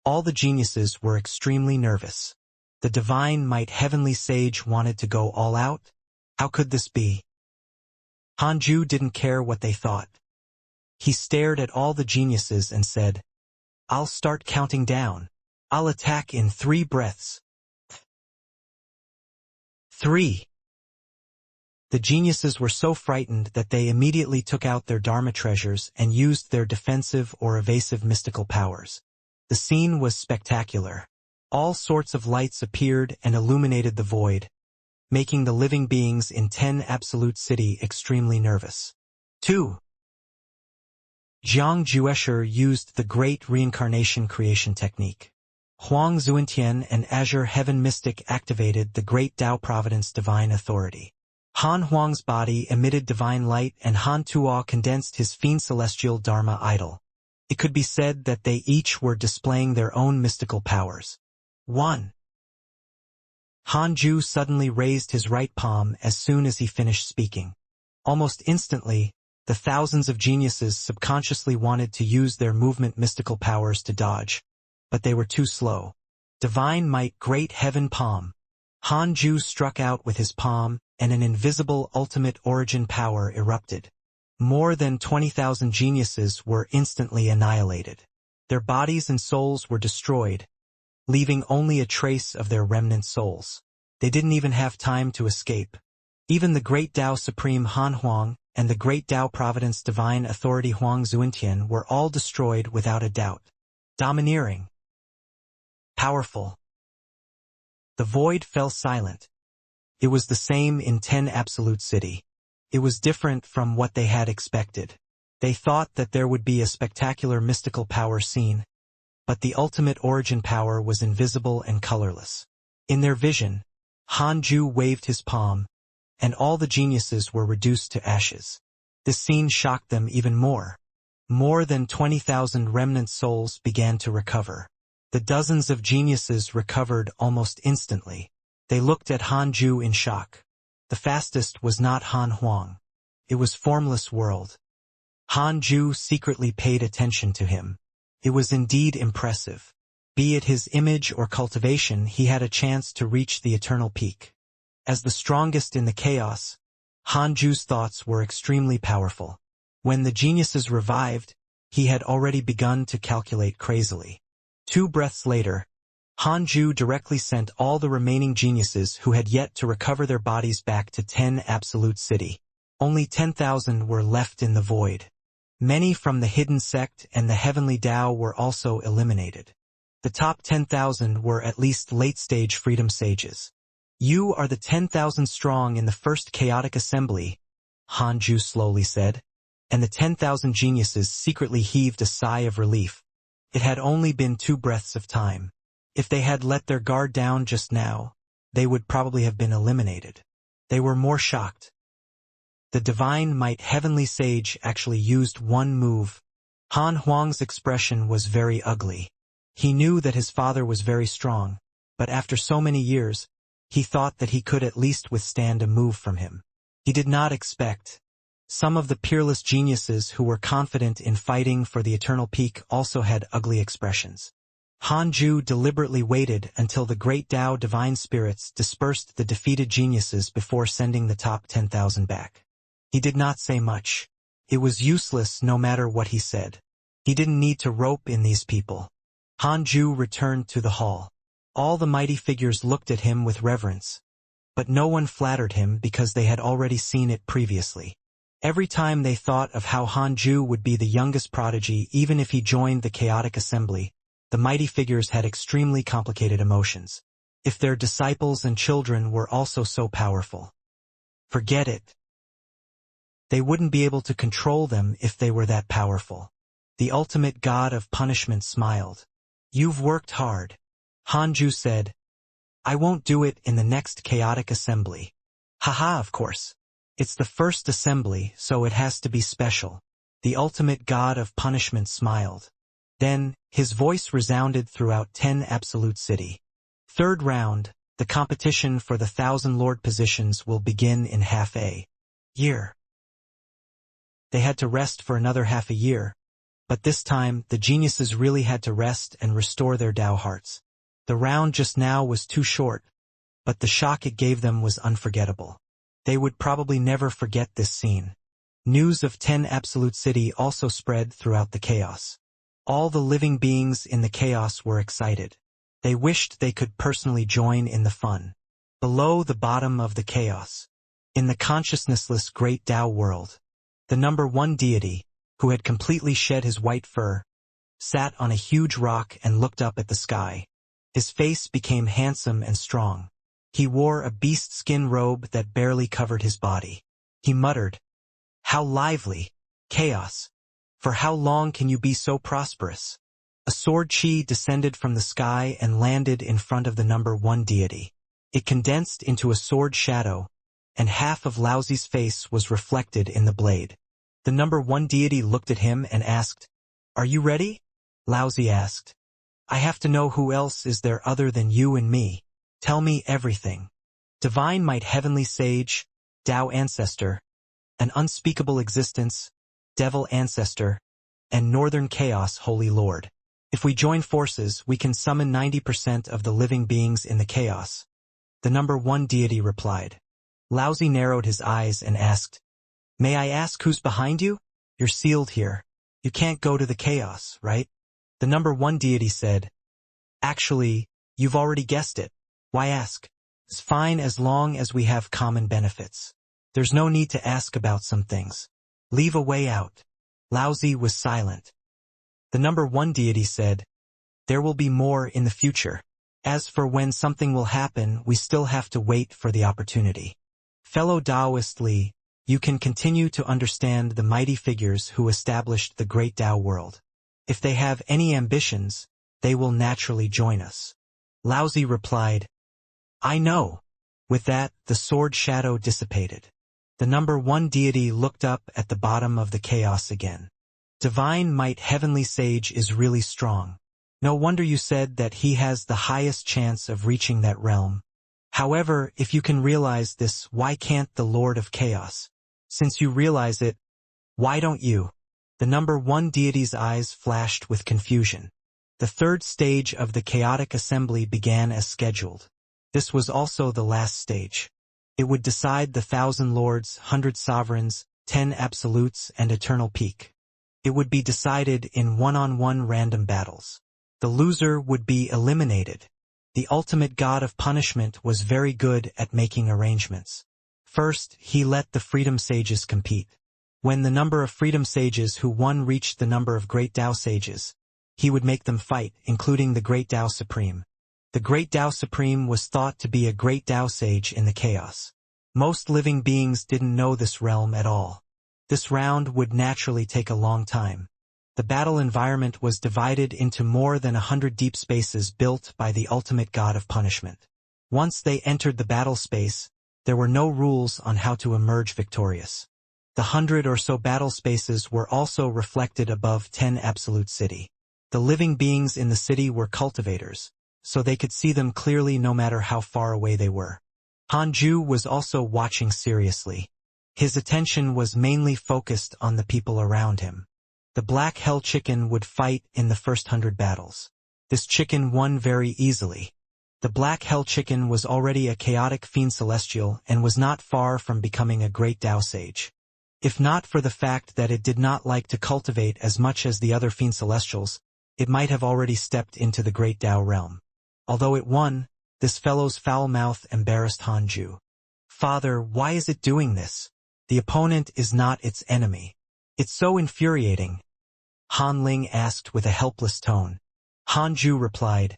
all the geniuses were extremely nervous. The divine might heavenly sage wanted to go all out? How could this be? Han Ju didn't care what they thought. He stared at all the geniuses and said, I'll start counting down. I'll attack in 3 breaths. 3. The geniuses were so frightened that they immediately took out their Dharma treasures and used their defensive or evasive mystical powers. The scene was spectacular. All sorts of lights appeared and illuminated the void, making the living beings in 10 Absolute City extremely nervous. 2. Jiang Juesher used the Great Reincarnation creation technique. Huang Zuentian and Azure Heaven Mystic activated the Great Tao Providence Divine Authority. Han Huang's body emitted divine light and Han Tuo condensed his Fiend Celestial Dharma idol. It could be said that they each were displaying their own mystical powers. 1. Han Ju suddenly raised his right palm as soon as he finished speaking. Almost instantly, the thousands of geniuses subconsciously wanted to use their movement mystical powers to dodge, but they were too slow. Divine might, great heaven palm. Han Ju struck out with his palm, and an invisible ultimate origin power erupted. More than 20,000 geniuses were instantly annihilated. Their bodies and souls were destroyed, leaving only a trace of their remnant souls. They didn't even have time to escape. Even the great Tao Supreme Han Huang and the great Tao Providence Divine Authority Huang Zuentian were all destroyed without a doubt. Domineering. Powerful. The void fell silent. It was the same in 10 Absolute City. It was different from what they had expected. They thought that there would be a spectacular mystical power scene, but the ultimate origin power was invisible and colorless. In their vision, Han Ju waved his palm, and all the geniuses were reduced to ashes. This scene shocked them even more. More than 20,000 remnant souls began to recover. The dozens of geniuses recovered almost instantly. They looked at Han Ju in shock. The fastest was not Han Huang. It was Formless World. Han Ju secretly paid attention to him. It was indeed impressive. Be it his image or cultivation, he had a chance to reach the eternal peak. As the strongest in the chaos, Han Ju's thoughts were extremely powerful. When the geniuses revived, he had already begun to calculate crazily. 2 breaths later, Han Ju directly sent all the remaining geniuses who had yet to recover their bodies back to 10 Absolute City. Only 10,000 were left in the void. Many from the hidden sect and the heavenly Tao were also eliminated. The top 10,000 were at least late-stage freedom sages. You are the 10,000 strong in the first chaotic assembly, Han Ju slowly said, and the 10,000 geniuses secretly heaved a sigh of relief. It had only been 2 breaths of time. If they had let their guard down just now, they would probably have been eliminated. They were more shocked. The divine might heavenly sage actually used one move. Han Huang's expression was very ugly. He knew that his father was very strong, but after so many years, he thought that he could at least withstand a move from him. He did not expect. Some of the peerless geniuses who were confident in fighting for the eternal peak also had ugly expressions. Han Ju deliberately waited until the great Tao divine spirits dispersed the defeated geniuses before sending the top 10,000 back. He did not say much. It was useless no matter what he said. He didn't need to rope in these people. Han Ju returned to the hall. All the mighty figures looked at him with reverence, but no one flattered him because they had already seen it previously. Every time they thought of how Han Ju would be the youngest prodigy even if he joined the chaotic assembly, the mighty figures had extremely complicated emotions. If their disciples and children were also so powerful. Forget it. They wouldn't be able to control them if they were that powerful. The ultimate god of punishment smiled. You've worked hard. Han Ju said, I won't do it in the next chaotic assembly. Haha, of course. It's the first assembly, so it has to be special. The ultimate god of punishment smiled. Then, his voice resounded throughout 10 Absolute City. 3rd round, the competition for the 1,000 Lord positions will begin in half a year. They had to rest for another half a year, but this time the geniuses really had to rest and restore their Tao hearts. The round just now was too short, but the shock it gave them was unforgettable. They would probably never forget this scene. News of 10 Absolute City also spread throughout the chaos. All the living beings in the chaos were excited. They wished they could personally join in the fun. Below the bottom of the chaos, in the consciousnessless great Tao world, the number 1 deity, who had completely shed his white fur, sat on a huge rock and looked up at the sky. His face became handsome and strong. He wore a beast skin robe that barely covered his body. He muttered, How lively! Chaos! For how long can you be so prosperous? A sword chi descended from the sky and landed in front of the number 1 deity. It condensed into a sword shadow, and half of Laozi's face was reflected in the blade. The number 1 deity looked at him and asked, Are you ready? Laozi asked, I have to know who else is there other than you and me. Tell me everything. Divine might heavenly sage, Tao ancestor, an unspeakable existence, devil ancestor, and northern chaos holy lord. If we join forces, we can summon 90% of the living beings in the chaos. The number one deity replied. Laozi narrowed his eyes and asked, May I ask who's behind you? You're sealed here. You can't go to the chaos, right? The number one deity said, Actually, you've already guessed it. Why ask? It's fine as long as we have common benefits. There's no need to ask about some things. Leave a way out. Laozi was silent. The number one deity said, There will be more in the future. As for when something will happen, we still have to wait for the opportunity. Fellow Taoist Li, you can continue to understand the mighty figures who established the great Tao world. If they have any ambitions, they will naturally join us. Laozi replied, I know. With that, the sword shadow dissipated. The number one deity looked up at the bottom of the chaos again. Divine might heavenly sage is really strong. No wonder you said that he has the highest chance of reaching that realm. However, if you can realize this, why can't the Lord of Chaos? Since you realize it, why don't you? The number one deity's eyes flashed with confusion. The third stage of the chaotic assembly began as scheduled. This was also the last stage. It would decide the 1,000 lords, 100 sovereigns, 10 absolutes, and eternal peak. It would be decided in one-on-one random battles. The loser would be eliminated. The ultimate god of punishment was very good at making arrangements. First, he let the freedom sages compete. When the number of freedom sages who won reached the number of great Tao sages, he would make them fight, including the great Tao Supreme. The great Tao Supreme was thought to be a great Tao sage in the chaos. Most living beings didn't know this realm at all. This round would naturally take a long time. The battle environment was divided into more than 100 deep spaces built by the ultimate god of punishment. Once they entered the battle space, there were no rules on how to emerge victorious. The 100 or so battle spaces were also reflected above 10 absolute city. The living beings in the city were cultivators, so they could see them clearly no matter how far away they were. Hanju was also watching seriously. His attention was mainly focused on the people around him. The black hell chicken would fight in the first 100 battles. This chicken won very easily. The black hell chicken was already a chaotic fiend celestial and was not far from becoming a great Tao sage. If not for the fact that it did not like to cultivate as much as the other fiend celestials, it might have already stepped into the great Tao realm. Although it won, this fellow's foul mouth embarrassed Hanju. Father, why is it doing this? The opponent is not its enemy. It's so infuriating. Han Ling asked with a helpless tone. Hanju replied,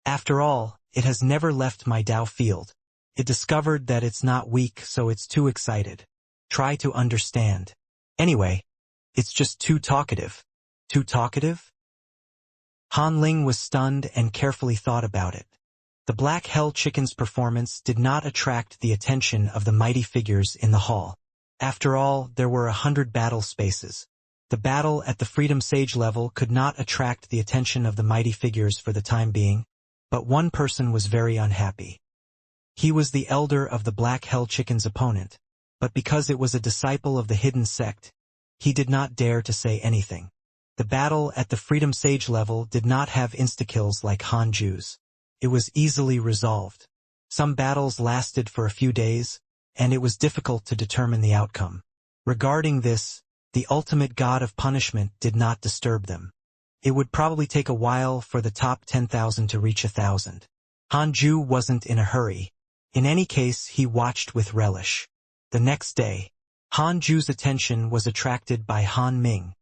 After all, it has never left my Tao field. It discovered that it's not weak, so it's too excited. Try to understand. Anyway, it's just too talkative. Too talkative? Han Ling was stunned and carefully thought about it. The Black Hell Chicken's performance did not attract the attention of the mighty figures in the hall. After all, there were 100 battle spaces. The battle at the Freedom Sage level could not attract the attention of the mighty figures for the time being, but one person was very unhappy. He was the elder of the Black Hell Chicken's opponent, but because it was a disciple of the hidden sect, he did not dare to say anything. The battle at the Freedom Sage level did not have insta-kills like Hanju's. It was easily resolved. Some battles lasted for a few days, and it was difficult to determine the outcome. Regarding this, the ultimate god of punishment did not disturb them. It would probably take a while for the top 10,000 to reach 1,000. Hanju wasn't in a hurry. In any case, he watched with relish. The next day, Hanju's attention was attracted by Han Ming.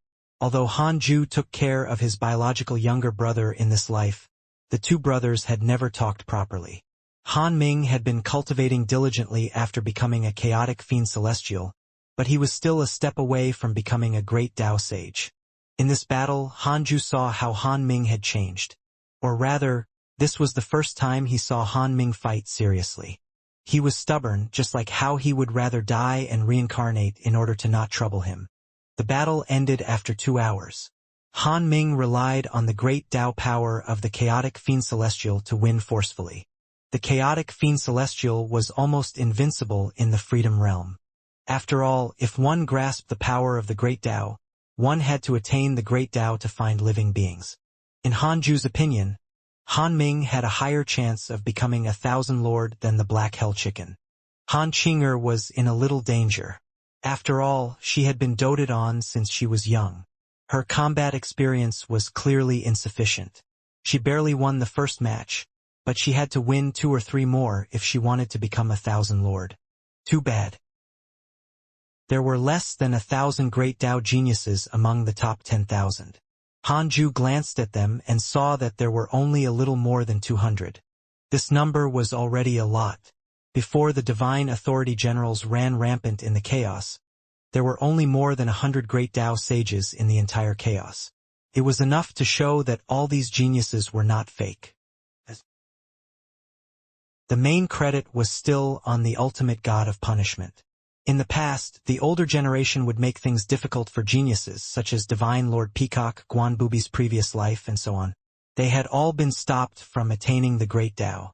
Although Hanju took care of his biological younger brother in this life, the two brothers had never talked properly. Han Ming had been cultivating diligently after becoming a chaotic fiend celestial, but he was still a step away from becoming a great Tao sage. In this battle, Hanju saw how Han Ming had changed. Or rather, this was the first time he saw Han Ming fight seriously. He was stubborn, just like how he would rather die and reincarnate in order to not trouble him. The battle ended after 2 hours. Han Ming relied on the great Tao power of the chaotic fiend celestial to win forcefully. The chaotic fiend celestial was almost invincible in the freedom realm. After all, if one grasped the power of the great Tao, one had to attain the great Tao to find living beings. In Hanju's opinion, Han Ming had a higher chance of becoming a Thousand Lord than the Black Hell Chicken. Han Qinger was in a little danger. After all, she had been doted on since she was young. Her combat experience was clearly insufficient. She barely won the first match, but she had to win 2 or 3 more if she wanted to become a Thousand Lord. Too bad. There were less than 1,000 great Dao geniuses among the top 10,000. Hanju glanced at them and saw that there were only a little more than 200. This number was already a lot. Before the divine authority generals ran rampant in the chaos, there were only more than 100 great Dao sages in the entire chaos. It was enough to show that all these geniuses were not fake. The main credit was still on the ultimate god of punishment. In the past, the older generation would make things difficult for geniuses, such as Divine Lord Peacock, Guan Bubi's previous life, and so on. They had all been stopped from attaining the great Dao.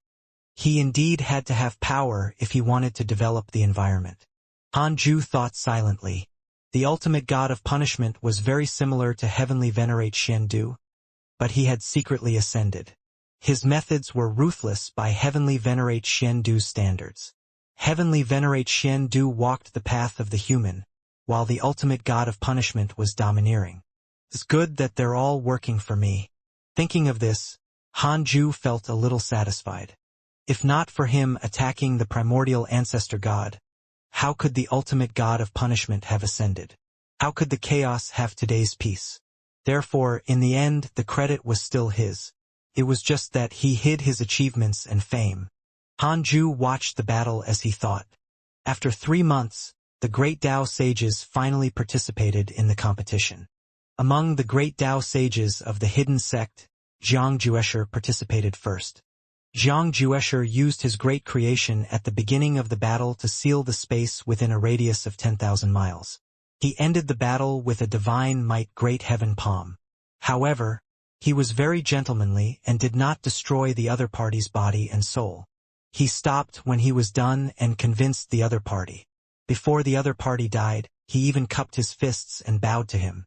He indeed had to have power if he wanted to develop the environment. Hanju thought silently. The ultimate god of punishment was very similar to Heavenly Venerate Xiandu, but he had secretly ascended. His methods were ruthless by Heavenly Venerate Xiandu's standards. Heavenly Venerate Xiandu walked the path of the human, while the ultimate god of punishment was domineering. It's good that they're all working for me. Thinking of this, Hanju felt a little satisfied. If not for him attacking the primordial ancestor god, how could the ultimate god of punishment have ascended? How could the chaos have today's peace? Therefore, in the end, the credit was still his. It was just that he hid his achievements and fame. Hanju watched the battle as he thought. After 3 months, the great Dao sages finally participated in the competition. Among the great Dao sages of the hidden sect, Zhang Juesher participated first. Zhang Juesher used his great creation at the beginning of the battle to seal the space within a radius of 10,000 miles. He ended the battle with a divine might great heaven palm. However, he was very gentlemanly and did not destroy the other party's body and soul. He stopped when he was done and convinced the other party. Before the other party died, he even cupped his fists and bowed to him.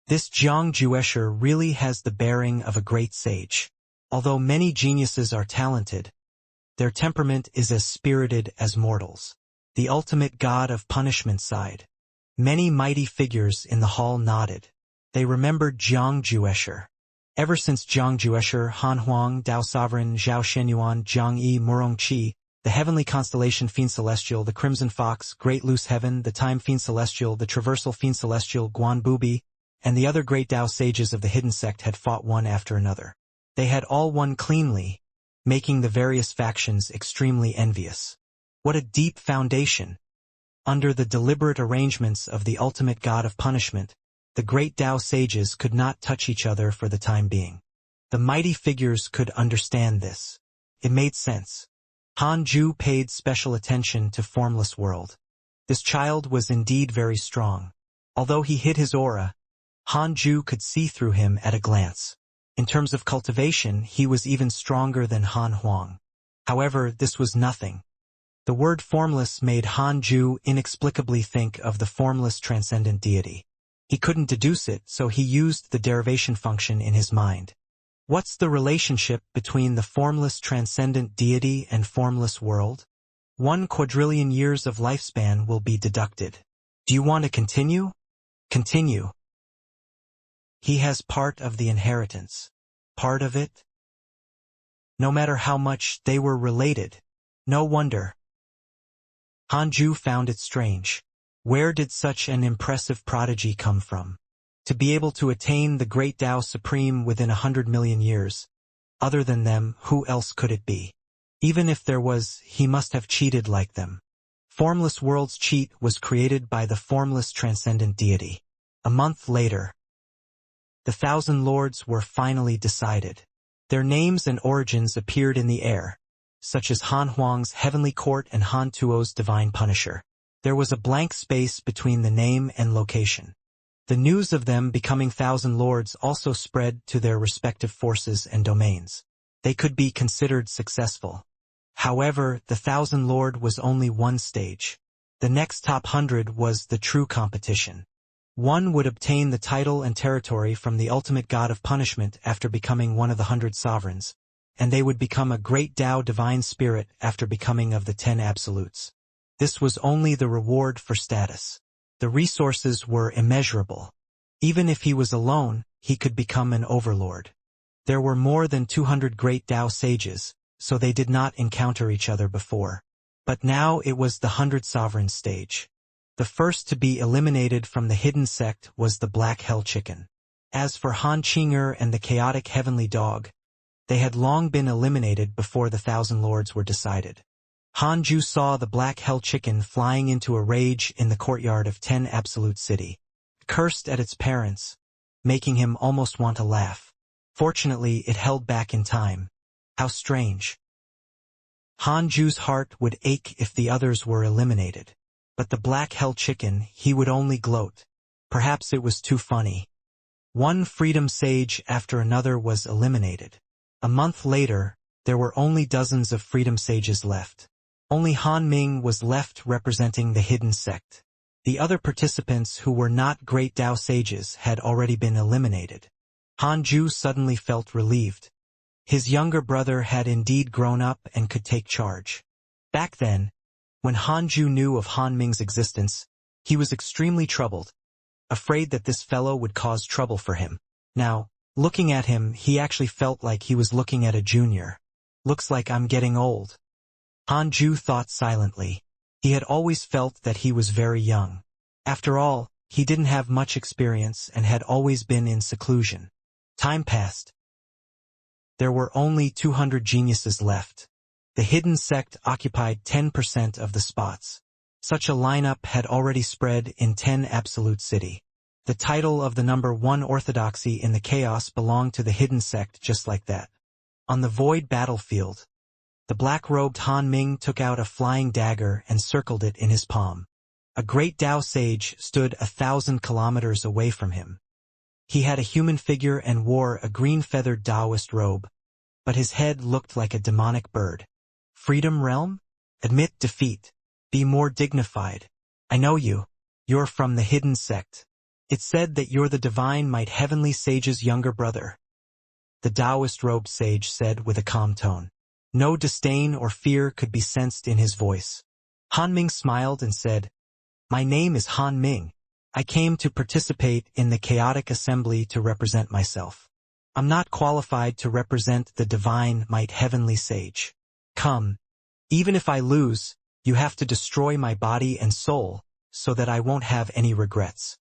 This Zhang Juesher really has the bearing of a great sage. Although many geniuses are talented, their temperament is as spirited as mortals. The ultimate god of punishment sighed. Many mighty figures in the hall nodded. They remembered Zhang Juesher. Ever since Zhang Juesher, Han Huang, Dao Sovereign, Zhao Shenyuan, Zhang Yi, Murong Qi, the heavenly constellation Fiend Celestial, the Crimson Fox, Great Loose Heaven, the Time Fiend Celestial, the Traversal Fiend Celestial, Guan Bubi, and the other great Dao sages of the hidden sect had fought one after another. They had all won cleanly, making the various factions extremely envious. What a deep foundation! Under the deliberate arrangements of the ultimate god of punishment, the great Dao sages could not touch each other for the time being. The mighty figures could understand this. It made sense. Hanju paid special attention to Formless World. This child was indeed very strong. Although he hid his aura, Hanju could see through him at a glance. In terms of cultivation, he was even stronger than Han Huang. However, this was nothing. The word formless made Hanju inexplicably think of the formless transcendent deity. He couldn't deduce it, so he used the derivation function in his mind. What's the relationship between the formless transcendent deity and formless world? 1 quadrillion years of lifespan will be deducted. Do you want to continue? Continue. He has part of the inheritance. Part of it? No matter how much they were related. No wonder. Hanju found it strange. Where did such an impressive prodigy come from? To be able to attain the great Tao Supreme within 100 million years. Other than them, who else could it be? Even if there was, he must have cheated like them. Formless World's cheat was created by the formless transcendent deity. A month later, the 1,000 lords were finally decided. Their names and origins appeared in the air, such as Han Huang's Heavenly Court and Han Tuo's Divine Punisher. There was a blank space between the name and location. The news of them becoming 1,000 lords also spread to their respective forces and domains. They could be considered successful. However, the 1,000 lord was only one stage. The next top 100 was the true competition. One would obtain the title and territory from the ultimate god of punishment after becoming one of the 100 sovereigns, and they would become a great Tao divine spirit after becoming of the 10 absolutes. This was only the reward for status. The resources were immeasurable. Even if he was alone, he could become an overlord. There were more than 200 great Tao sages, so they did not encounter each other before. But now it was the 100 sovereigns stage. The first to be eliminated from the hidden sect was the Black Hell Chicken. As for Han Qinger and the chaotic heavenly dog, they had long been eliminated before the Thousand Lords were decided. Han Ju saw the Black Hell Chicken flying into a rage in the courtyard of 10 Absolute City, cursed at its parents, making him almost want to laugh. Fortunately, it held back in time. How strange. Han Ju's heart would ache if the others were eliminated. But the Black Hell Chicken, he would only gloat. Perhaps it was too funny. One freedom sage after another was eliminated. A month later, there were only dozens of freedom sages left. Only Han Ming was left representing the hidden sect. The other participants who were not great Tao sages had already been eliminated. Han Ju suddenly felt relieved. His younger brother had indeed grown up and could take charge. Back then, when Han Ju knew of Han Ming's existence, he was extremely troubled, afraid that this fellow would cause trouble for him. Now, looking at him, he actually felt like he was looking at a junior. Looks like I'm getting old. Han Ju thought silently. He had always felt that he was very young. After all, he didn't have much experience and had always been in seclusion. Time passed. There were only 200 geniuses left. The hidden sect occupied 10% of the spots. Such a lineup had already spread in 10 Absolute City. The title of the number 1 orthodoxy in the chaos belonged to the hidden sect just like that. On the void battlefield, the black-robed Han Ming took out a flying dagger and circled it in his palm. A great Tao sage stood 1,000 kilometers away from him. He had a human figure and wore a green-feathered Taoist robe, but his head looked like a demonic bird. Freedom Realm? Admit defeat. Be more dignified. I know you. You're from the hidden sect. It's said that you're the divine might heavenly sage's younger brother. The Taoist robed sage said with a calm tone. No disdain or fear could be sensed in his voice. Han Ming smiled and said, My name is Han Ming. I came to participate in the chaotic assembly to represent myself. I'm not qualified to represent the divine might heavenly sage. Come. Even if I lose, you have to destroy my body and soul, so that I won't have any regrets.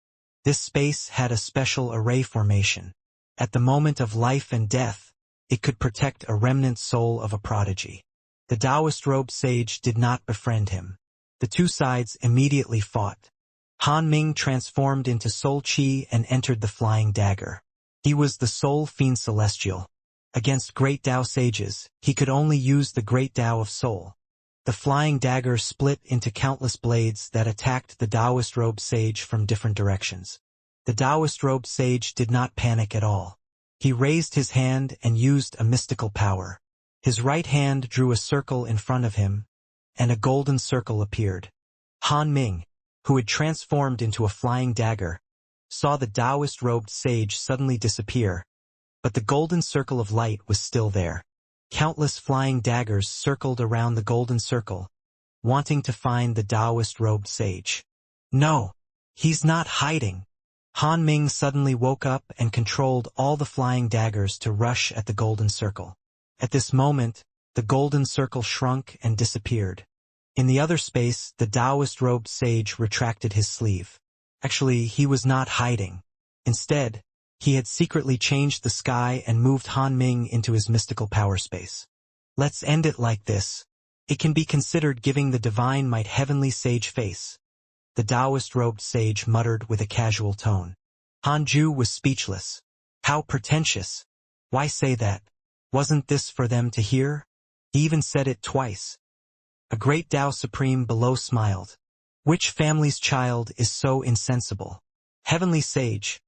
This space had a special array formation. At the moment of life and death, it could protect a remnant soul of a prodigy. The Taoist robed sage did not befriend him. The two sides immediately fought. Han Ming transformed into Soul Chi and entered the flying dagger. He was the Soul Fiend Celestial. Against great Tao sages, he could only use the great Tao of Soul. The flying dagger split into countless blades that attacked the Taoist robed sage from different directions. The Taoist robed sage did not panic at all. He raised his hand and used a mystical power. His right hand drew a circle in front of him, and a golden circle appeared. Han Ming, who had transformed into a flying dagger, saw the Taoist robed sage suddenly disappear, but the golden circle of light was still there. Countless flying daggers circled around the golden circle, wanting to find the Taoist robed sage. No, he's not hiding. Han Ming suddenly woke up and controlled all the flying daggers to rush at the golden circle. At this moment, the golden circle shrunk and disappeared. In the other space, the Taoist robed sage retracted his sleeve. Actually, he was not hiding. Instead, he had secretly changed the sky and moved Han Ming into his mystical power space. Let's end it like this. It can be considered giving the divine might heavenly sage face. The Taoist robed sage muttered with a casual tone. Han Ju was speechless. How pretentious. Why say that? Wasn't this for them to hear? He even said it twice. A great Tao Supreme below smiled. Which family's child is so insensible? Heavenly sage.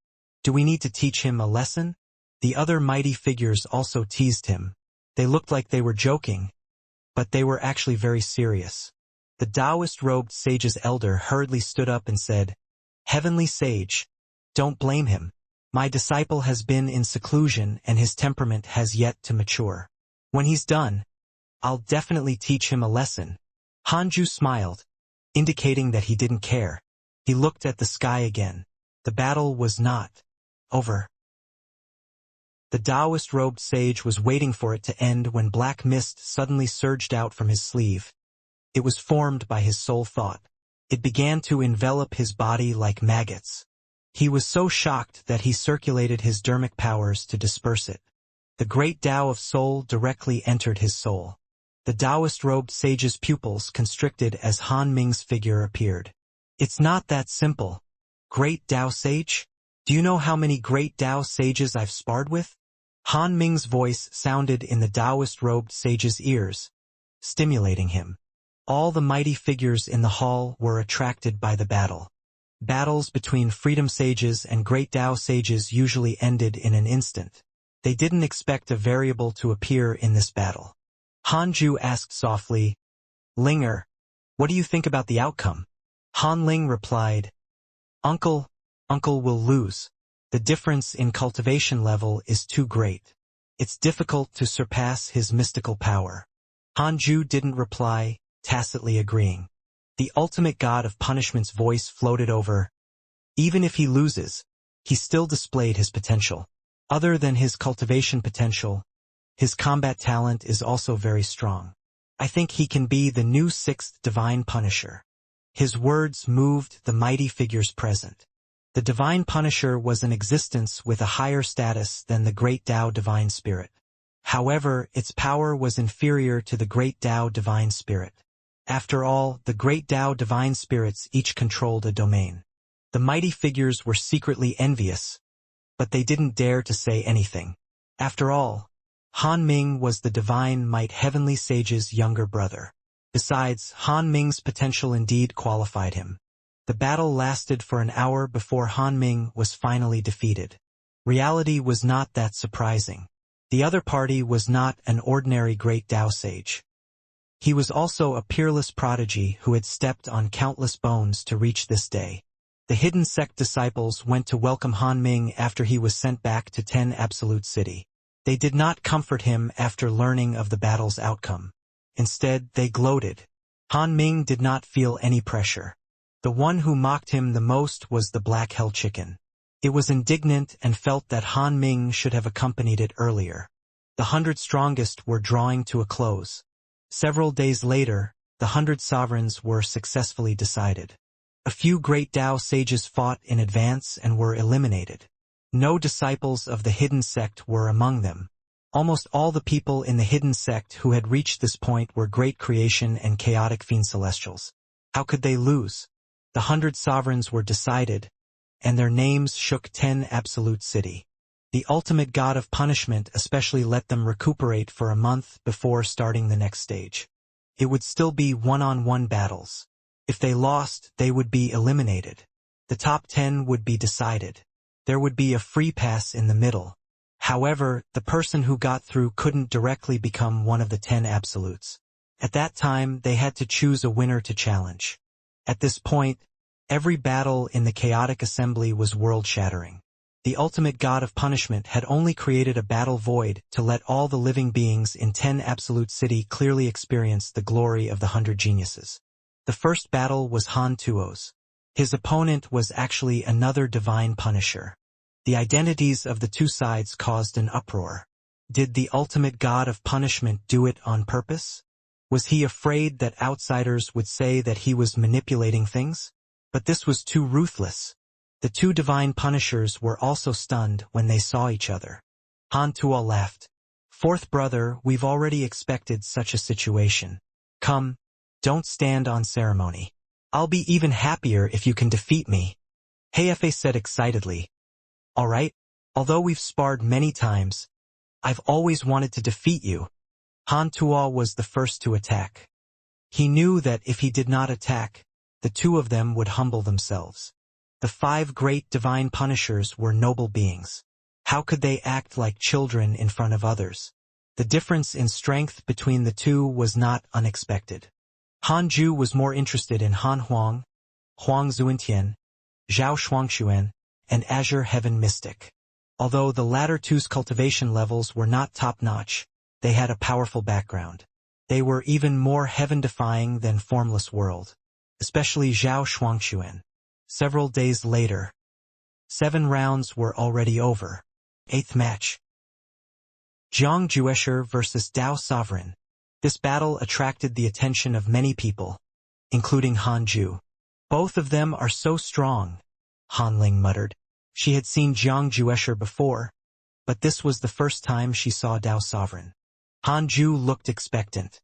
Do we need to teach him a lesson? The other mighty figures also teased him. They looked like they were joking, but they were actually very serious. The Taoist robed sage's elder hurriedly stood up and said, Heavenly sage, Don't blame him. My disciple has been in seclusion and his temperament has yet to mature. When he's done, I'll definitely teach him a lesson. Hanju smiled, indicating that he didn't care. He looked at the sky again. The battle was not over. The Taoist-robed sage was waiting for it to end when black mist suddenly surged out from his sleeve. It was formed by his soul thought. It began to envelop his body like maggots. He was so shocked that he circulated his dermic powers to disperse it. The great Tao of soul directly entered his soul. The Taoist-robed sage's pupils constricted as Han Ming's figure appeared. It's not that simple. Great Tao sage? Do you know how many great Tao sages I've sparred with? Han Ming's voice sounded in the Taoist-robed sage's ears, stimulating him. All the mighty figures in the hall were attracted by the battle. Battles between freedom sages and great Tao sages usually ended in an instant. They didn't expect a variable to appear in this battle. Hanju asked softly, Linger, what do you think about the outcome? Han Ling replied, Uncle will lose. The difference in cultivation level is too great. It's difficult to surpass his mystical power. Hanju didn't reply, tacitly agreeing. The ultimate god of punishment's voice floated over. Even if he loses, he still displayed his potential. Other than his cultivation potential, his combat talent is also very strong. I think he can be the new sixth divine punisher. His words moved the mighty figures present. The divine punisher was an existence with a higher status than the great Tao divine spirit. However, its power was inferior to the great Tao divine spirit. After all, the great Tao divine spirits each controlled a domain. The mighty figures were secretly envious, but they didn't dare to say anything. After all, Han Ming was the divine might heavenly sage's younger brother. Besides, Han Ming's potential indeed qualified him. The battle lasted for an hour before Han Ming was finally defeated. Reality was not that surprising. The other party was not an ordinary great Tao sage. He was also a peerless prodigy who had stepped on countless bones to reach this day. The hidden sect disciples went to welcome Han Ming after he was sent back to 10 Absolute City. They did not comfort him after learning of the battle's outcome. Instead, they gloated. Han Ming did not feel any pressure. The one who mocked him the most was the Black Hell Chicken. It was indignant and felt that Han Ming should have accompanied it earlier. The 100 strongest were drawing to a close. Several days later, the 100 sovereigns were successfully decided. A few great Tao sages fought in advance and were eliminated. No disciples of the hidden sect were among them. Almost all the people in the hidden sect who had reached this point were great creation and chaotic fiend celestials. How could they lose? The 100 sovereigns were decided, and their names shook 10 Absolute City. The ultimate god of punishment especially let them recuperate for a month before starting the next stage. It would still be one-on-one battles. If they lost, they would be eliminated. The top 10 would be decided. There would be a free pass in the middle. However, the person who got through couldn't directly become one of the 10 absolutes. At that time, they had to choose a winner to challenge. At this point, every battle in the chaotic assembly was world-shattering. The ultimate god of punishment had only created a battle void to let all the living beings in 10 Absolute City clearly experience the glory of the 100 geniuses. The first battle was Han Tuo's. His opponent was actually another divine punisher. The identities of the two sides caused an uproar. Did the ultimate god of punishment do it on purpose? Was he afraid that outsiders would say that he was manipulating things? But this was too ruthless. The two divine punishers were also stunned when they saw each other. Han Tuo laughed. Fourth brother, we've already expected such a situation. Come, don't stand on ceremony. I'll be even happier if you can defeat me. Heife said excitedly. All right, although we've sparred many times, I've always wanted to defeat you. Han Tuo was the first to attack. He knew that if he did not attack, the two of them would humble themselves. The 5 great divine punishers were noble beings. How could they act like children in front of others? The difference in strength between the two was not unexpected. Han Ju was more interested in Han Huang, Huang Zuentian, Zhao Shuangxuan, and Azure Heaven Mystic. Although the latter two's cultivation levels were not top-notch, they had a powerful background. They were even more heaven-defying than Formless World, especially Zhao Shuangquan. Several days later, 7 rounds were already over. 8th match. Jiang Juesher versus Dao Sovereign. This battle attracted the attention of many people, including Han Ju. Both of them are so strong, Han Ling muttered. She had seen Jiang Juesher before, but this was the first time she saw Dao Sovereign. Han Ju looked expectant.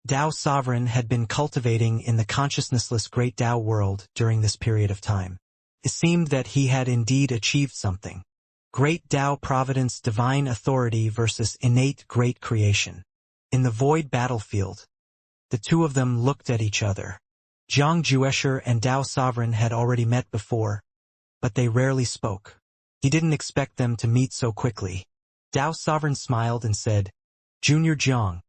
Dao Sovereign had been cultivating in the consciousnessless Great Dao world during this period of time. It seemed that he had indeed achieved something. Great Dao Providence Divine Authority versus Innate Great Creation. In the void battlefield, the two of them looked at each other. Jiang Juesher and Dao Sovereign had already met before, but they rarely spoke. He didn't expect them to meet so quickly. Dao Sovereign smiled and said, "Junior Jiang,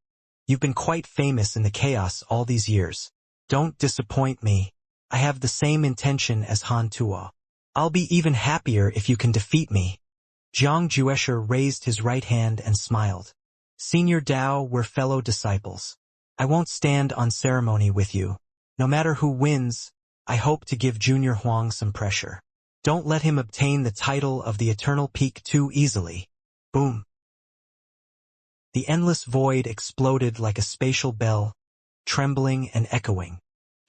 you've been quite famous in the chaos all these years. Don't disappoint me. I have the same intention as Han Tuo. I'll be even happier if you can defeat me." Jiang Juesher raised his right hand and smiled. "Senior Dao, we're fellow disciples. I won't stand on ceremony with you. No matter who wins, I hope to give Junior Huang some pressure. Don't let him obtain the title of the Eternal Peak too easily." Boom. The endless void exploded like a spatial bell, trembling and echoing.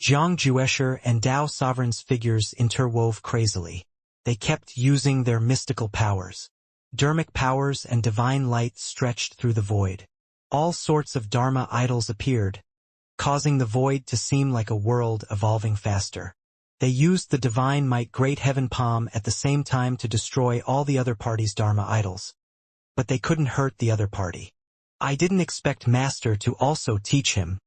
Jiang Juesher and Dao Sovereign's figures interwove crazily. They kept using their mystical powers. Dharmic powers and divine light stretched through the void. All sorts of Dharma idols appeared, causing the void to seem like a world evolving faster. They used the divine might Great Heaven Palm at the same time to destroy all the other party's Dharma idols. But they couldn't hurt the other party. "I didn't expect Master to also teach him."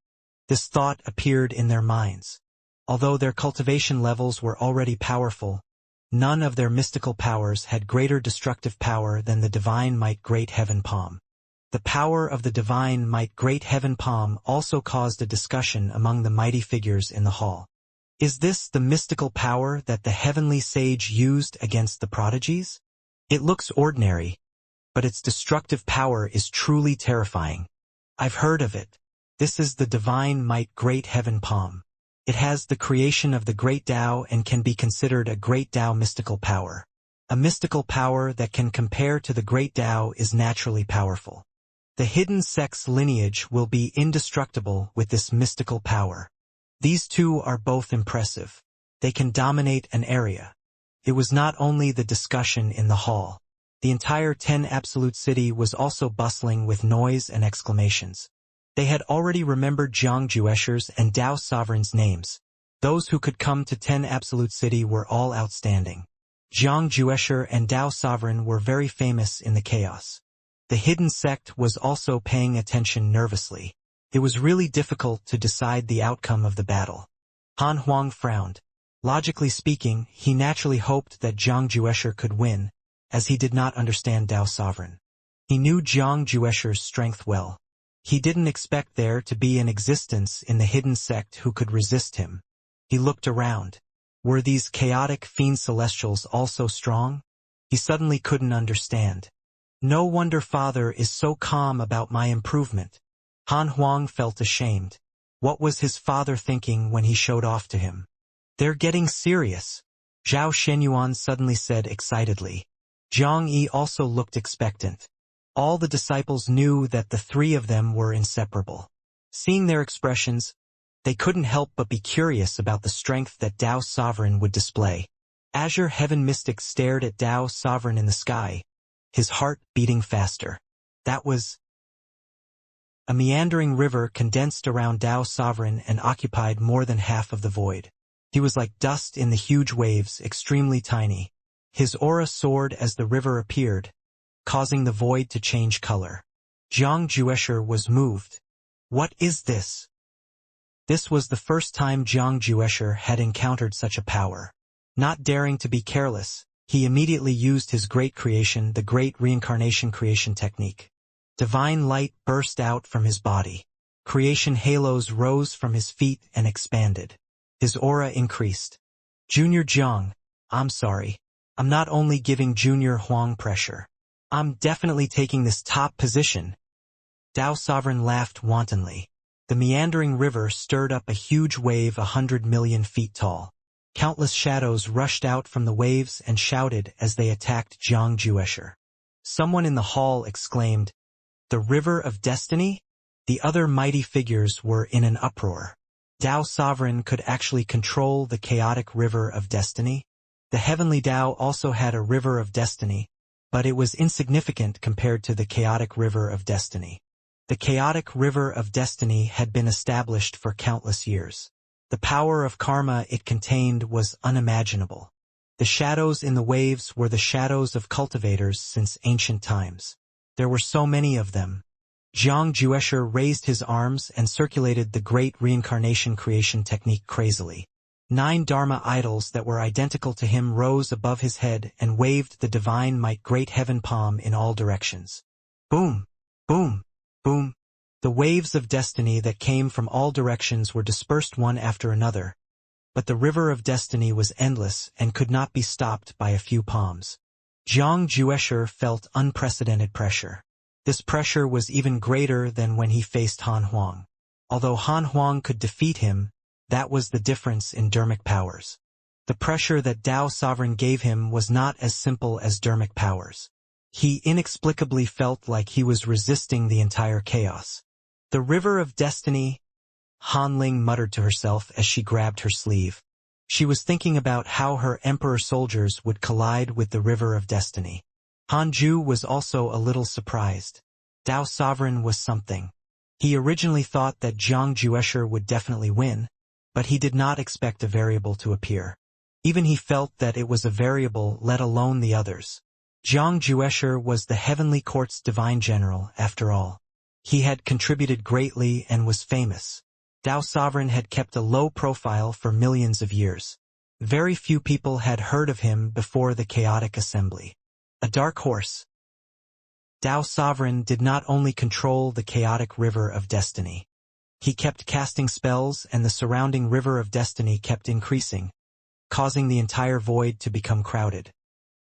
This thought appeared in their minds. Although their cultivation levels were already powerful, none of their mystical powers had greater destructive power than the divine might Great Heaven Palm. The power of the divine might Great Heaven Palm also caused a discussion among the mighty figures in the hall. Is this the mystical power that the heavenly sage used against the prodigies? It looks ordinary, but its destructive power is truly terrifying. I've heard of it. This is the divine might Great Heaven Palm. It has the creation of the Great Tao and can be considered a Great Tao mystical power. A mystical power that can compare to the Great Tao is naturally powerful. The hidden sex lineage will be indestructible with this mystical power. These two are both impressive. They can dominate an area. It was not only the discussion in the hall. The entire 10 Absolute City was also bustling with noise and exclamations. They had already remembered Jiang Juesher's and Dao Sovereign's names. Those who could come to 10 Absolute City were all outstanding. Jiang Juesher and Dao Sovereign were very famous in the chaos. The hidden sect was also paying attention nervously. It was really difficult to decide the outcome of the battle. Han Huang frowned. Logically speaking, he naturally hoped that Jiang Juesher could win, as he did not understand Dao Sovereign. He knew Jiang Juesher's strength well. He didn't expect there to be an existence in the hidden sect who could resist him. He looked around. Were these chaotic fiend celestials also strong? He suddenly couldn't understand. No wonder Father is so calm about my improvement. Han Huang felt ashamed. What was his father thinking when he showed off to him? They're getting serious, Zhao Shenyuan suddenly said excitedly. Zhang Yi also looked expectant. All the disciples knew that the three of them were inseparable. Seeing their expressions, they couldn't help but be curious about the strength that Dao Sovereign would display. Azure Heaven Mystic stared at Dao Sovereign in the sky, his heart beating faster. That was... A meandering river condensed around Dao Sovereign and occupied more than half of the void. He was like dust in the huge waves, extremely tiny. His aura soared as the river appeared, causing the void to change color. Jiang Juesher was moved. What is this? This was the first time Jiang Juesher had encountered such a power. Not daring to be careless, he immediately used his great creation, the great reincarnation creation technique. Divine light burst out from his body. Creation halos rose from his feet and expanded. His aura increased. Junior Jiang, I'm sorry. I'm not only giving Junior Huang pressure. I'm definitely taking this top position. Dao Sovereign laughed wantonly. The meandering river stirred up a huge wave 100 million feet tall. Countless shadows rushed out from the waves and shouted as they attacked Jiang Juesher. Someone in the hall exclaimed, "The River of Destiny?" The other mighty figures were in an uproar. Dao Sovereign could actually control the chaotic River of Destiny. The Heavenly Dao also had a River of Destiny, but it was insignificant compared to the chaotic River of Destiny. The chaotic River of Destiny had been established for countless years. The power of karma it contained was unimaginable. The shadows in the waves were the shadows of cultivators since ancient times. There were so many of them. Jiang Juesher raised his arms and circulated the great reincarnation creation technique crazily. 9 Dharma idols that were identical to him rose above his head and waved the divine might great heaven palm in all directions. Boom! Boom! Boom! The waves of destiny that came from all directions were dispersed one after another, but the river of destiny was endless and could not be stopped by a few palms. Jiang Juesher felt unprecedented pressure. This pressure was even greater than when he faced Han Huang. Although Han Huang could defeat him, that was the difference in dharmic powers. The pressure that Dao Sovereign gave him was not as simple as dharmic powers. He inexplicably felt like he was resisting the entire chaos. The River of Destiny, Han Ling muttered to herself as she grabbed her sleeve. She was thinking about how her Emperor soldiers would collide with the River of Destiny. Han Ju was also a little surprised. Dao Sovereign was something. He originally thought that Jiang Juesher would definitely win, but he did not expect a variable to appear. Even he felt that it was a variable, let alone the others. Jiang Juesher was the Heavenly Court's divine general, after all. He had contributed greatly and was famous. Dao Sovereign had kept a low profile for millions of years. Very few people had heard of him before the chaotic assembly. A dark horse. Dao Sovereign did not only control the chaotic river of destiny. He kept casting spells and the surrounding river of destiny kept increasing, causing the entire void to become crowded.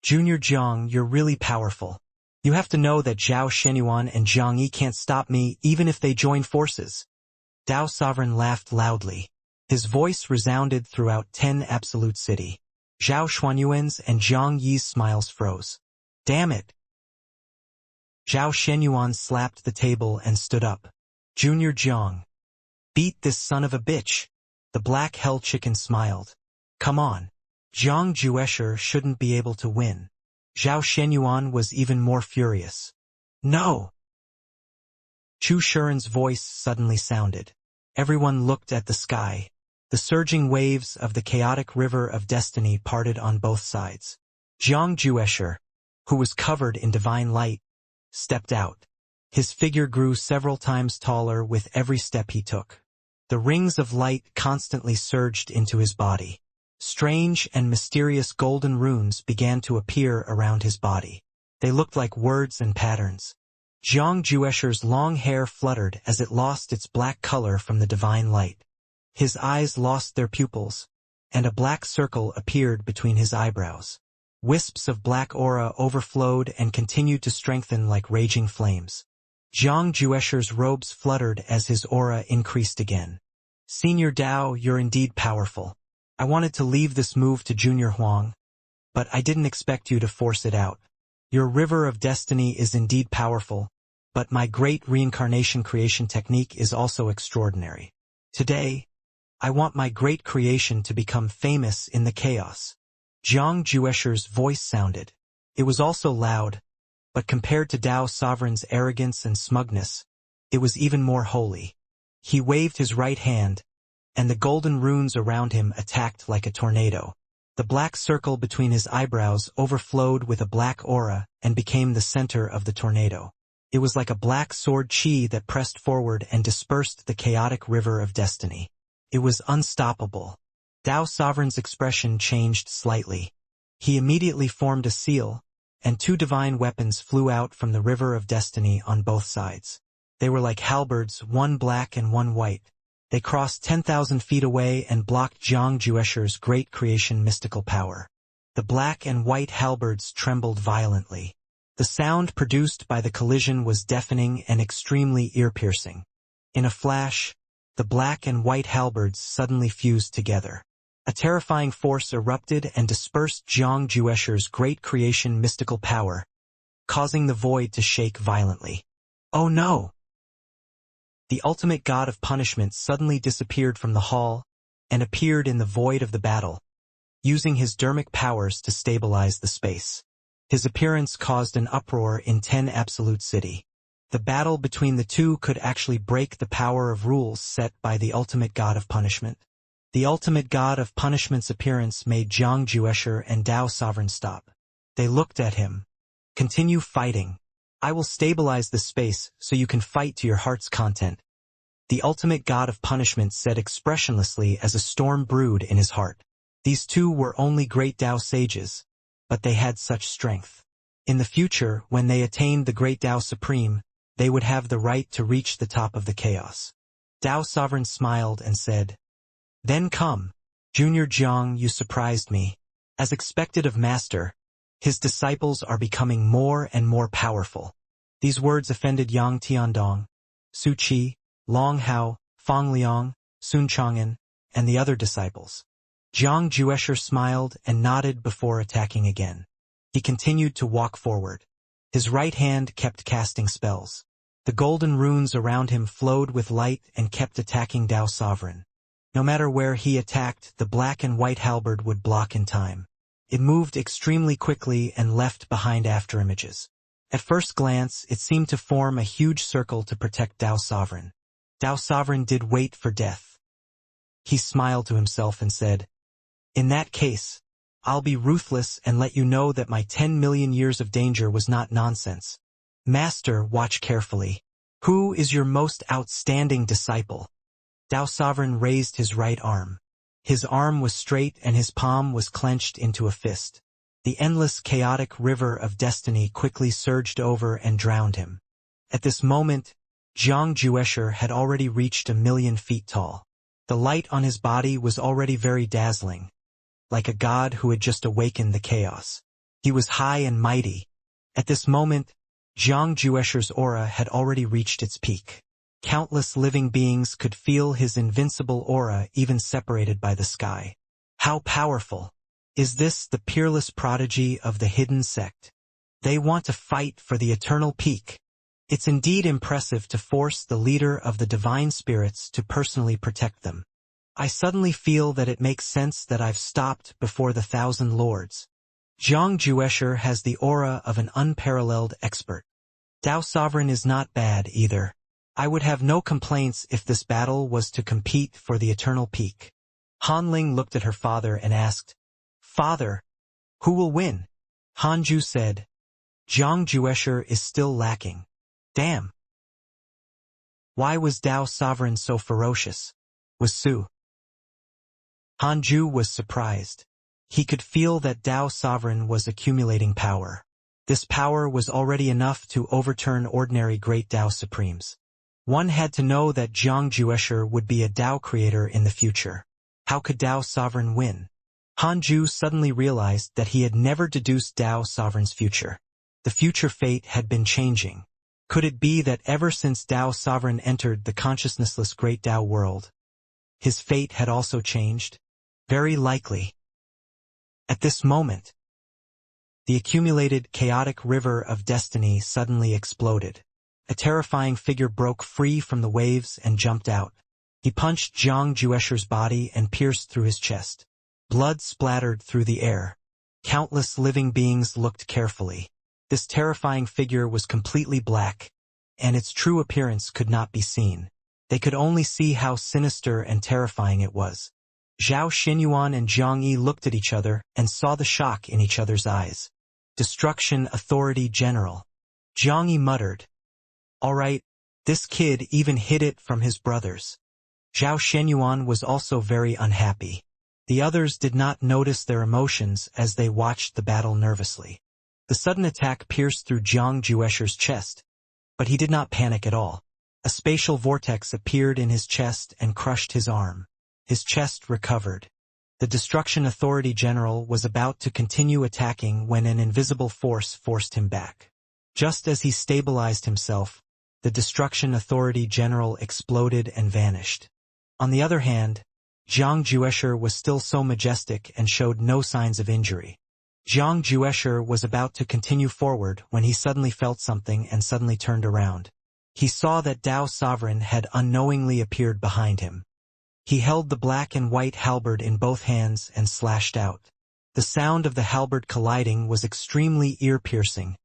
Junior Jiang, you're really powerful. You have to know that Zhao Shenyuan and Zhang Yi can't stop me even if they join forces. Dao Sovereign laughed loudly. His voice resounded throughout 10 Absolute City. Zhao Xuanyuan's and Zhang Yi's smiles froze. Damn it! Zhao Shenyuan slapped the table and stood up. Junior Jiang. Beat this son of a bitch. The black hell chicken smiled. Come on. Jiang Juesher shouldn't be able to win. Zhao Shenyuan was even more furious. No! Chu Shuren's voice suddenly sounded. Everyone looked at the sky. The surging waves of the chaotic river of destiny parted on both sides. Jiang Juesher, who was covered in divine light, stepped out. His figure grew several times taller with every step he took. The rings of light constantly surged into his body. Strange and mysterious golden runes began to appear around his body. They looked like words and patterns. Jiang Juesher's long hair fluttered as it lost its black color from the divine light. His eyes lost their pupils, and a black circle appeared between his eyebrows. Wisps of black aura overflowed and continued to strengthen like raging flames. Jiang Juesher's robes fluttered as his aura increased again. Senior Dao, you're indeed powerful. I wanted to leave this move to Junior Huang, but I didn't expect you to force it out. Your river of destiny is indeed powerful, but my great reincarnation creation technique is also extraordinary. Today, I want my great creation to become famous in the chaos. Jiang Juesher's voice sounded. It was also loud, but compared to Dao Sovereign's arrogance and smugness, it was even more holy. He waved his right hand, and the golden runes around him attacked like a tornado. The black circle between his eyebrows overflowed with a black aura and became the center of the tornado. It was like a black sword chi that pressed forward and dispersed the chaotic river of destiny. It was unstoppable. Dao Sovereign's expression changed slightly. He immediately formed a seal, and 2 divine weapons flew out from the river of destiny on both sides. They were like halberds, one black and one white. They crossed 10,000 feet away and blocked Jiang Juesher's great creation mystical power. The black and white halberds trembled violently. The sound produced by the collision was deafening and extremely ear-piercing. In a flash, the black and white halberds suddenly fused together. A terrifying force erupted and dispersed Jiang Juesher's great creation mystical power, causing the void to shake violently. Oh no! The ultimate god of punishment suddenly disappeared from the hall and appeared in the void of the battle, using his dermic powers to stabilize the space. His appearance caused an uproar in 10 Absolute City. The battle between the two could actually break the power of rules set by the ultimate god of punishment. The ultimate god of punishment's appearance made Jiang Juesher and Dao Sovereign stop. They looked at him. Continue fighting. I will stabilize the space so you can fight to your heart's content. The ultimate god of punishment said expressionlessly as a storm brewed in his heart. These two were only great Dao sages, but they had such strength. In the future, when they attained the great Dao Supreme, they would have the right to reach the top of the chaos. Dao Sovereign smiled and said, "Then come, Junior Jiang, you surprised me. As expected of Master, his disciples are becoming more and more powerful." These words offended Yang Tiandong, Su Qi, Long Hao, Fang Liang, Sun Chang'an, and the other disciples. Jiang Juesher smiled and nodded before attacking again. He continued to walk forward. His right hand kept casting spells. The golden runes around him flowed with light and kept attacking Dao Sovereign. No matter where he attacked, the black and white halberd would block in time. It moved extremely quickly and left behind afterimages. At first glance, it seemed to form a huge circle to protect Dao Sovereign. Dao Sovereign did wait for death. He smiled to himself and said, "In that case, I'll be ruthless and let you know that my 10 million years of danger was not nonsense. Master, watch carefully. Who is your most outstanding disciple?" Dao Sovereign raised his right arm. His arm was straight and his palm was clenched into a fist. The endless chaotic river of destiny quickly surged over and drowned him. At this moment, Jiang Juesher had already reached 1,000,000 feet tall. The light on his body was already very dazzling, like a god who had just awakened the chaos. He was high and mighty. At this moment, Jiang Juesher's aura had already reached its peak. Countless living beings could feel his invincible aura even separated by the sky. How powerful! Is this the peerless prodigy of the hidden sect? They want to fight for the eternal peak. It's indeed impressive to force the leader of the divine spirits to personally protect them. I suddenly feel that it makes sense that I've stopped before the 1,000 lords. Jiang Juesher has the aura of an unparalleled expert. Dao Sovereign is not bad either. I would have no complaints if this battle was to compete for the eternal peak. Hanling looked at her father and asked, "Father, who will win?" Hanju said, "Jiang Juesher is still lacking. Damn. Why was Dao Sovereign so ferocious?" Was Su. Hanju was surprised. He could feel that Dao Sovereign was accumulating power. This power was already enough to overturn ordinary great Dao Supremes. One had to know that Jiang Juesher would be a Dao creator in the future. How could Dao Sovereign win? Hanju suddenly realized that he had never deduced Dao Sovereign's future. The future fate had been changing. Could it be that ever since Dao Sovereign entered the consciousnessless great Dao world, his fate had also changed? Very likely. At this moment, the accumulated chaotic river of destiny suddenly exploded. A terrifying figure broke free from the waves and jumped out. He punched Jiang Juesher's body and pierced through his chest. Blood splattered through the air. Countless living beings looked carefully. This terrifying figure was completely black, and its true appearance could not be seen. They could only see how sinister and terrifying it was. Zhao Xinyuan and Zhang Yi looked at each other and saw the shock in each other's eyes. "Destruction Authority General." Zhang Yi muttered, "All right, this kid even hid it from his brothers." Zhao Xinyuan was also very unhappy. The others did not notice their emotions as they watched the battle nervously. The sudden attack pierced through Jiang Juesher's chest, but he did not panic at all. A spatial vortex appeared in his chest and crushed his arm. His chest recovered. The Destruction Authority General was about to continue attacking when an invisible force forced him back. Just as he stabilized himself, the Destruction Authority General exploded and vanished. On the other hand, Zhang Juesher was still so majestic and showed no signs of injury. Zhang Juesher was about to continue forward when he suddenly felt something and suddenly turned around. He saw that Dao Sovereign had unknowingly appeared behind him. He held the black and white halberd in both hands and slashed out. The sound of the halberd colliding was extremely ear-piercing,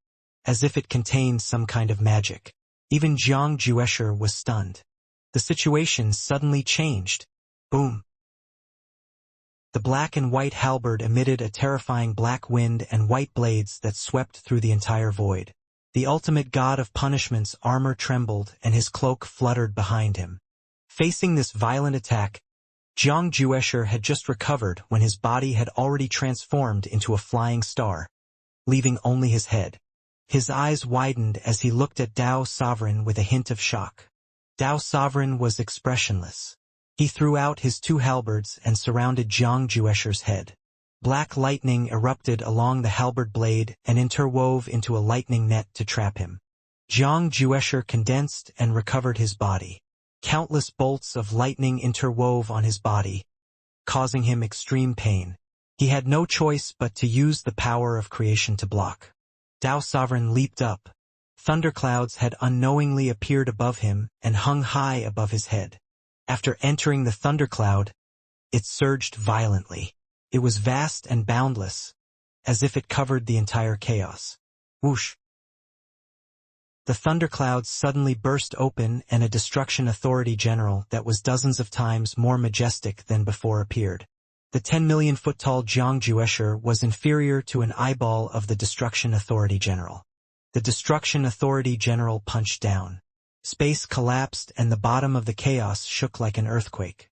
as if it contained some kind of magic. Even Zhang Juesher was stunned. The situation suddenly changed. Boom! The black and white halberd emitted a terrifying black wind and white blades that swept through the entire void. The ultimate god of punishment's armor trembled and his cloak fluttered behind him. Facing this violent attack, Zhang Juesher had just recovered when his body had already transformed into a flying star, leaving only his head. His eyes widened as he looked at Dao Sovereign with a hint of shock. Dao Sovereign was expressionless. He threw out his two halberds and surrounded Zhang Juesher's head. Black lightning erupted along the halberd blade and interwove into a lightning net to trap him. Zhang Juesher condensed and recovered his body. Countless bolts of lightning interwove on his body, causing him extreme pain. He had no choice but to use the power of creation to block. Dao Sovereign leaped up. Thunderclouds had unknowingly appeared above him and hung high above his head. After entering the thundercloud, it surged violently. It was vast and boundless, as if it covered the entire chaos. Whoosh! The thunderclouds suddenly burst open and a Destruction Authority General that was dozens of times more majestic than before appeared. The 10-million-foot-tall Zhang Juesher was inferior to an eyeball of the Destruction Authority General. The Destruction Authority General punched down. Space collapsed and the bottom of the chaos shook like an earthquake.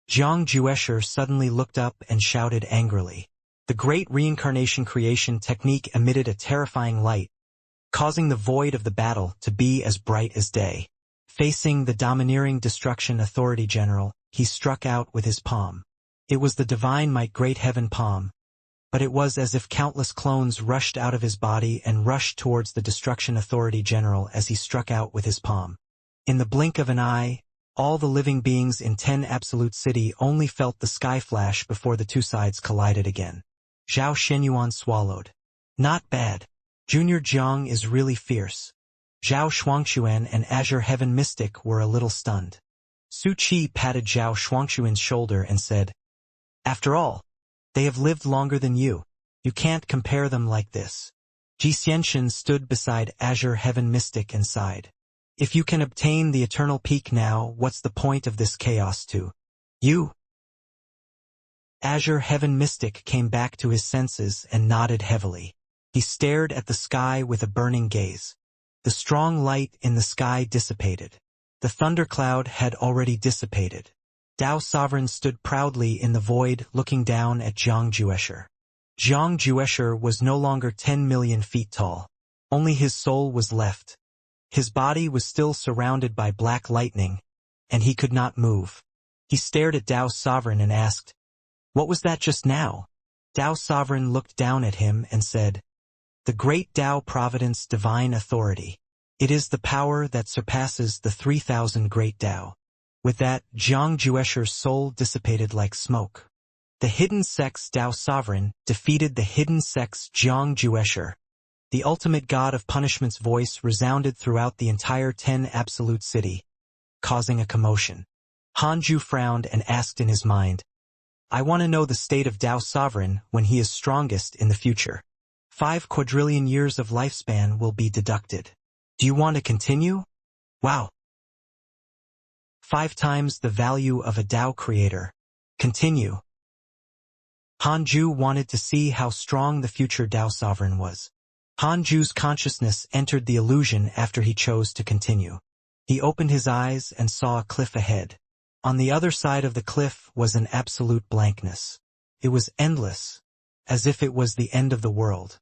Zhang Juesher suddenly looked up and shouted angrily. The great Reincarnation creation technique emitted a terrifying light, causing the void of the battle to be as bright as day. Facing the domineering Destruction Authority General, he struck out with his palm. It was the Divine Might Great Heaven palm, but it was as if countless clones rushed out of his body and rushed towards the Destruction Authority General as he struck out with his palm. In the blink of an eye, all the living beings in 10 Absolute City only felt the sky flash before the two sides collided again. Zhao Shenyuan swallowed. Not bad. Junior Zhang is really fierce. Zhao Shuangquan and Azure Heaven Mystic were a little stunned. Su Qi patted Zhao Shuangquan's shoulder and said, "After all, they have lived longer than you. You can't compare them like this." Xianxia stood beside Azure Heaven Mystic and sighed. "If you can obtain the Eternal Peak now, what's the point of this chaos to you?" Azure Heaven Mystic came back to his senses and nodded heavily. He stared at the sky with a burning gaze. The strong light in the sky dissipated. The thundercloud had already dissipated. Dao Sovereign stood proudly in the void looking down at Zhang Juesher. Zhang Juesher was no longer 10 million feet tall. Only his soul was left. His body was still surrounded by black lightning, and he could not move. He stared at Dao Sovereign and asked, "What was that just now?" Dao Sovereign looked down at him and said, "The great Dao Providence Divine Authority. It is the power that surpasses the 3,000 great Dao." With that, Zhang Juesher's soul dissipated like smoke. The hidden sex Dao Sovereign defeated the hidden sex Zhang Juesher. The ultimate god of punishment's voice resounded throughout the entire 10 Absolute City, causing a commotion. Hanju frowned and asked in his mind, "I want to know the state of Dao Sovereign when he is strongest in the future. 5 quadrillion years of lifespan will be deducted. Do you want to continue? Wow. 5 times the value of a Dao creator. Continue." Hanju wanted to see how strong the future Dao Sovereign was. Hanju's consciousness entered the illusion after he chose to continue. He opened his eyes and saw a cliff ahead. On the other side of the cliff was an absolute blankness. It was endless, as if it was the end of the world.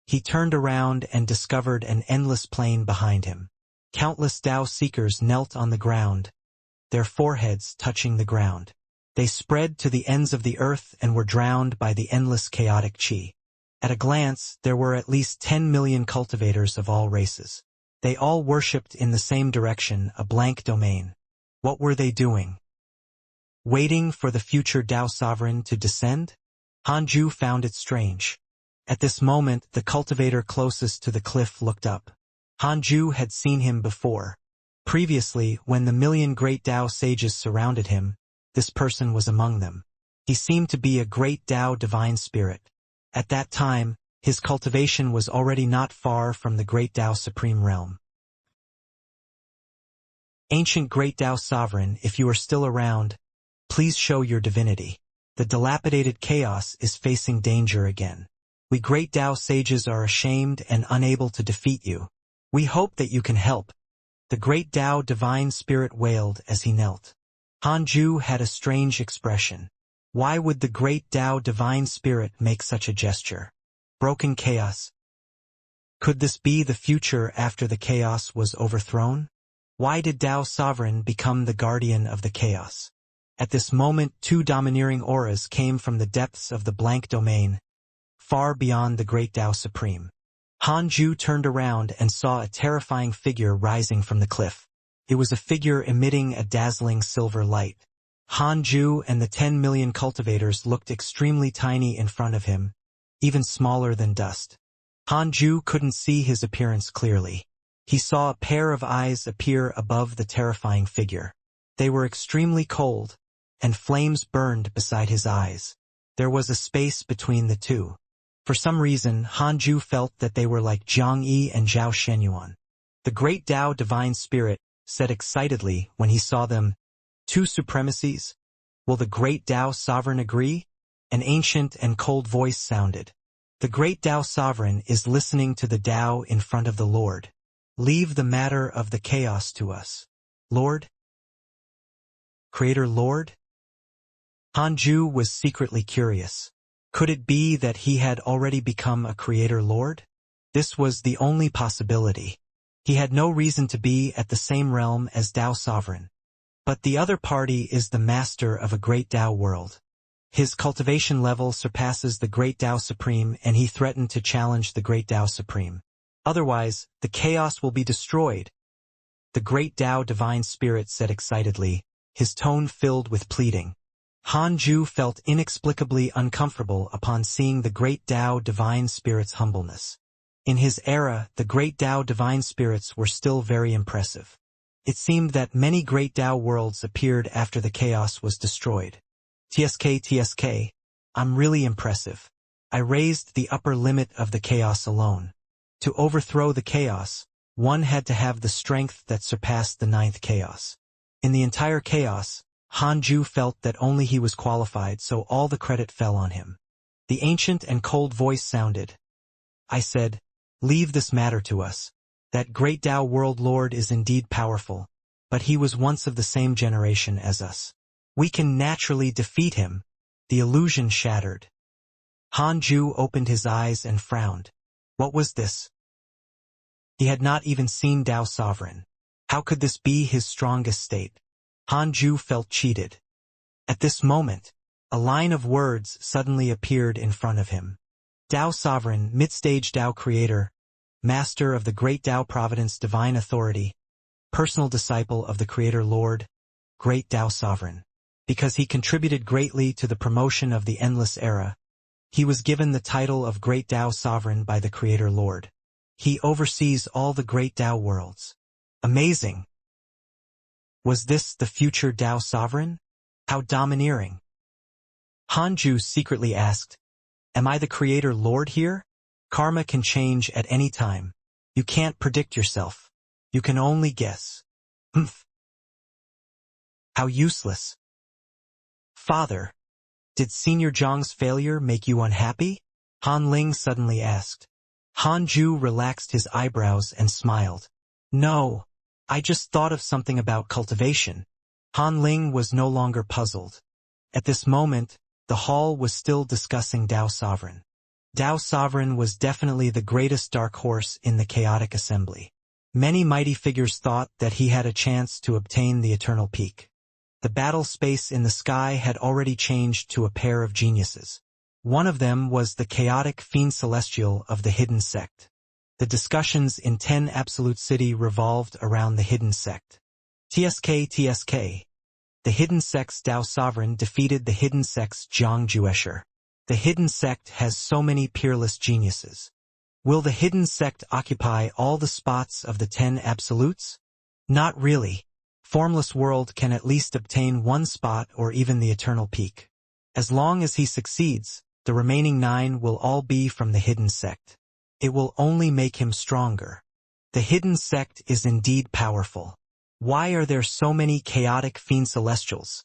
He turned around and discovered an endless plain behind him. Countless Dao seekers knelt on the ground, their foreheads touching the ground. They spread to the ends of the earth and were drowned by the endless chaotic chi. At a glance, there were at least 10 million cultivators of all races. They all worshipped in the same direction, a blank domain. What were they doing? Waiting for the future Tao sovereign to descend? Hanju found it strange. At this moment, the cultivator closest to the cliff looked up. Hanju had seen him before. Previously, when the million great Tao sages surrounded him, this person was among them. He seemed to be a great Tao divine spirit. At that time, his cultivation was already not far from the great Tao supreme realm. Ancient great Tao sovereign, if you are still around, please show your divinity. The dilapidated chaos is facing danger again. We great Tao sages are ashamed and unable to defeat you. We hope that you can help. The great Tao divine spirit wailed as he knelt. Hanju had a strange expression. Why would the great Tao divine spirit make such a gesture? Broken chaos. Could this be the future after the chaos was overthrown? Why did Tao sovereign become the guardian of the chaos? At this moment, two domineering auras came from the depths of the blank domain, far beyond the great Tao supreme. Hanju turned around and saw a terrifying figure rising from the cliff. It was a figure emitting a dazzling silver light. Hanju and the 10 million cultivators looked extremely tiny in front of him, even smaller than dust. Hanju couldn't see his appearance clearly. He saw a pair of eyes appear above the terrifying figure. They were extremely cold, and flames burned beside his eyes. There was a space between the two. For some reason, Hanju felt that they were like Zhang Yi and Zhao Shenyuan. The great Tao divine spirit said excitedly when he saw them, "Two supremacies? Will the great Tao sovereign agree?" An ancient and cold voice sounded. The great Tao sovereign is listening to the Tao in front of the Lord. Leave the matter of the chaos to us. Lord? Creator Lord? Hanju was secretly curious. Could it be that he had already become a Creator Lord? This was the only possibility. He had no reason to be at the same realm as Tao sovereign. But the other party is the master of a great Tao world. His cultivation level surpasses the great Tao supreme, and he threatened to challenge the great Tao supreme. Otherwise, the chaos will be destroyed. The great Tao divine spirit said excitedly, his tone filled with pleading. Hanju felt inexplicably uncomfortable upon seeing the great Tao divine spirit's humbleness. In his era, the great Tao divine spirits were still very impressive. It seemed that many great Tao worlds appeared after the chaos was destroyed. TSK, I'm really impressive. I raised the upper limit of the chaos alone. To overthrow the chaos, one had to have the strength that surpassed the ninth chaos. In the entire chaos, Hanju felt that only he was qualified, so all the credit fell on him. The ancient and cold voice sounded. I said, leave this matter to us. That great Tao world lord is indeed powerful, but he was once of the same generation as us. We can naturally defeat him. The illusion shattered. Hanju opened his eyes and frowned. What was this? He had not even seen Tao sovereign. How could this be his strongest state? Hanju felt cheated. At this moment, a line of words suddenly appeared in front of him. Tao sovereign, mid-stage Tao creator, master of the great Tao providence divine authority, personal disciple of the creator lord, great Tao sovereign. Because he contributed greatly to the promotion of the endless era, he was given the title of great Tao sovereign by the creator lord. He oversees all the great Tao worlds. Amazing! Was this the future Tao sovereign? How domineering! Hanju secretly asked, am I the creator lord here? Karma can change at any time. You can't predict yourself. You can only guess. How useless. Father, did Senior Zhang's failure make you unhappy? Han Ling suddenly asked. Hanju relaxed his eyebrows and smiled. No, I just thought of something about cultivation. Han Ling was no longer puzzled. At this moment, the hall was still discussing Tao Sovereign. Tao Sovereign was definitely the greatest dark horse in the chaotic assembly. Many mighty figures thought that he had a chance to obtain the eternal peak. The battle space in the sky had already changed to a pair of geniuses. One of them was the chaotic fiend celestial of the hidden sect. The discussions in 10 Absolute City revolved around the hidden sect. TSK. The hidden sect's Tao sovereign defeated the hidden sect's Jiang Juesher. The hidden sect has so many peerless geniuses. Will the hidden sect occupy all the spots of the 10 absolutes? Not really. Formless World can at least obtain one spot or even the eternal peak. As long as he succeeds, the remaining 9 will all be from the hidden sect. It will only make him stronger. The hidden sect is indeed powerful. Why are there so many chaotic fiend celestials?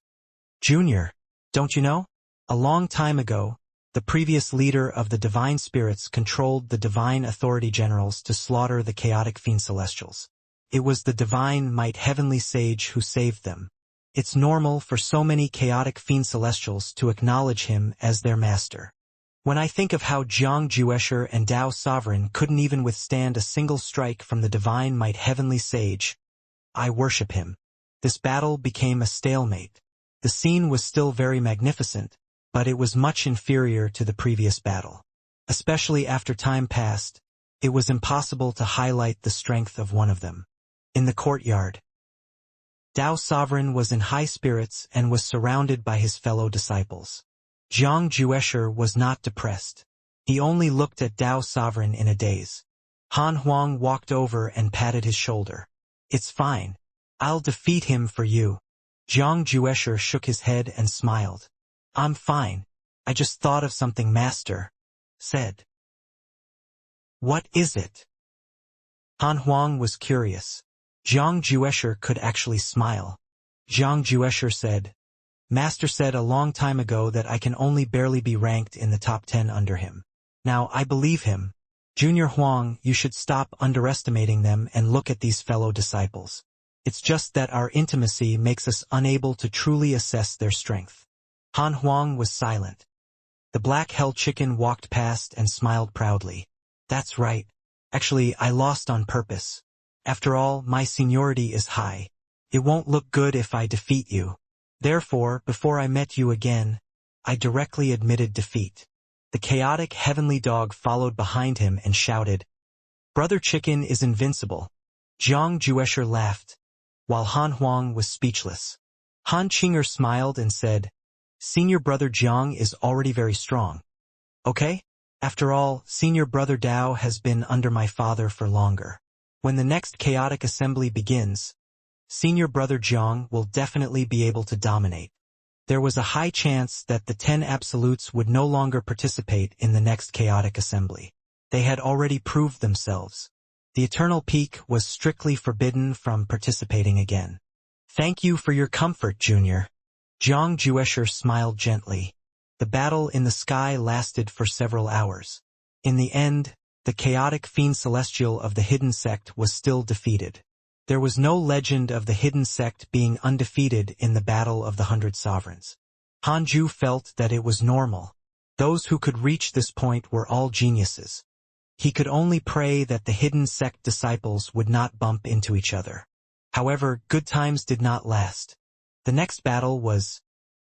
Junior, don't you know? A long time ago, the previous leader of the divine spirits controlled the divine authority generals to slaughter the chaotic fiend celestials. It was the divine might heavenly sage who saved them. It's normal for so many chaotic fiend celestials to acknowledge him as their master. When I think of how Jiang Juesher and Tao Sovereign couldn't even withstand a single strike from the divine might heavenly sage, I worship him. This battle became a stalemate. The scene was still very magnificent, but it was much inferior to the previous battle. Especially after time passed, it was impossible to highlight the strength of one of them. In the courtyard, Tao Sovereign was in high spirits and was surrounded by his fellow disciples. Jiang Juesher was not depressed. He only looked at Tao Sovereign in a daze. Han Huang walked over and patted his shoulder. It's fine. I'll defeat him for you. Jiang Juesher shook his head and smiled. I'm fine. I just thought of something Master said. What is it? Han Huang was curious. Jiang Juesher could actually smile. Jiang Juesher said, Master said a long time ago that I can only barely be ranked in the top 10 under him. Now I believe him. Junior Huang, you should stop underestimating them and look at these fellow disciples. It's just that our intimacy makes us unable to truly assess their strength. Han Huang was silent. The black hell chicken walked past and smiled proudly. That's right. Actually, I lost on purpose. After all, my seniority is high. It won't look good if I defeat you. Therefore, before I met you again, I directly admitted defeat. The chaotic heavenly dog followed behind him and shouted, Brother Chicken is invincible. Jiang Juesher laughed, while Han Huang was speechless. Han Qinger smiled and said, Senior Brother Jiang is already very strong. Okay? After all, Senior Brother Dao has been under my father for longer. When the next chaotic assembly begins, Senior Brother Jiang will definitely be able to dominate. There was a high chance that the 10 absolutes would no longer participate in the next chaotic assembly. They had already proved themselves. The eternal peak was strictly forbidden from participating again. Thank you for your comfort, Junior. Jiang Juesher smiled gently. The battle in the sky lasted for several hours. In the end, the chaotic fiend celestial of the hidden sect was still defeated. There was no legend of the hidden sect being undefeated in the Battle of the 100 Sovereigns. Hanju felt that it was normal. Those who could reach this point were all geniuses. He could only pray that the hidden sect disciples would not bump into each other. However, good times did not last. The next battle was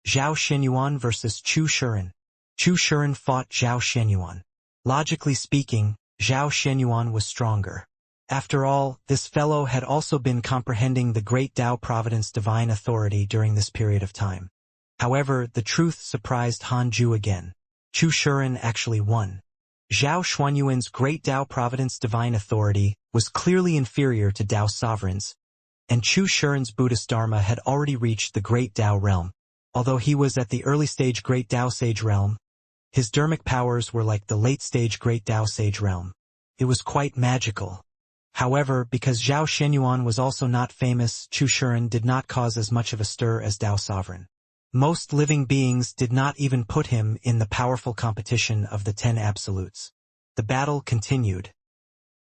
Zhao Shenyuan versus Chu Shuren. Chu Shuren fought Zhao Shenyuan. Logically speaking, Zhao Shenyuan was stronger. After all, this fellow had also been comprehending the great Tao Providence divine authority during this period of time. However, the truth surprised Han Ju again. Chu Shuren actually won. Zhao Xuanyuan's great Tao Providence divine authority was clearly inferior to Tao sovereigns, and Chu Shuren's Buddhist Dharma had already reached the great Tao realm. Although he was at the early stage great Tao sage realm, his dharmic powers were like the late stage great Tao sage realm. It was quite magical. However, because Zhao Shenyuan was also not famous, Chu Shuren did not cause as much of a stir as Tao Sovereign. Most living beings did not even put him in the powerful competition of the 10 absolutes. The battle continued.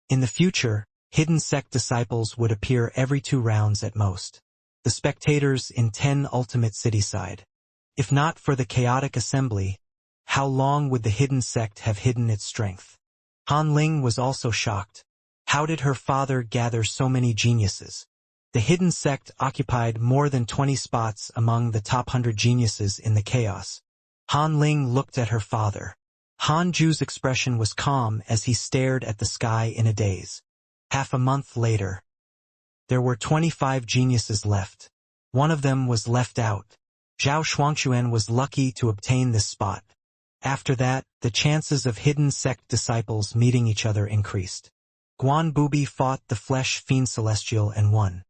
In the future, hidden sect disciples would appear every 2 rounds at most. The spectators in 10 ultimate city side. If not for the chaotic assembly, how long would the hidden sect have hidden its strength? Han Ling was also shocked. How did her father gather so many geniuses? The hidden sect occupied more than 20 spots among the top 100 geniuses in the chaos. Han Ling looked at her father. Han Ju's expression was calm as he stared at the sky in a daze. Half a month later, there were 25 geniuses left. One of them was left out. Zhao Shuangquan was lucky to obtain this spot. After that, the chances of hidden sect disciples meeting each other increased. Guan Bubi fought the flesh fiend celestial and won.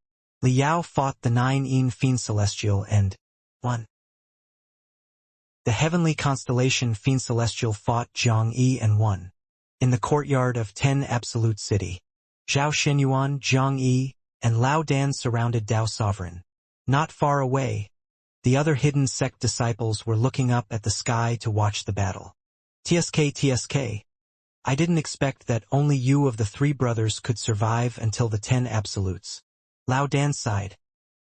Li Yao fought the 9 fiend celestial and won. The heavenly constellation fiend celestial fought Jiang Yi and won. In the courtyard of 10 Absolute City, Zhao Shenyuan, Jiang Yi, and Lao Dan surrounded Dao Sovereign. Not far away, the other hidden sect disciples were looking up at the sky to watch the battle. TSK, I didn't expect that only you of the 3 brothers could survive until the 10 absolutes. Lao Dan sighed.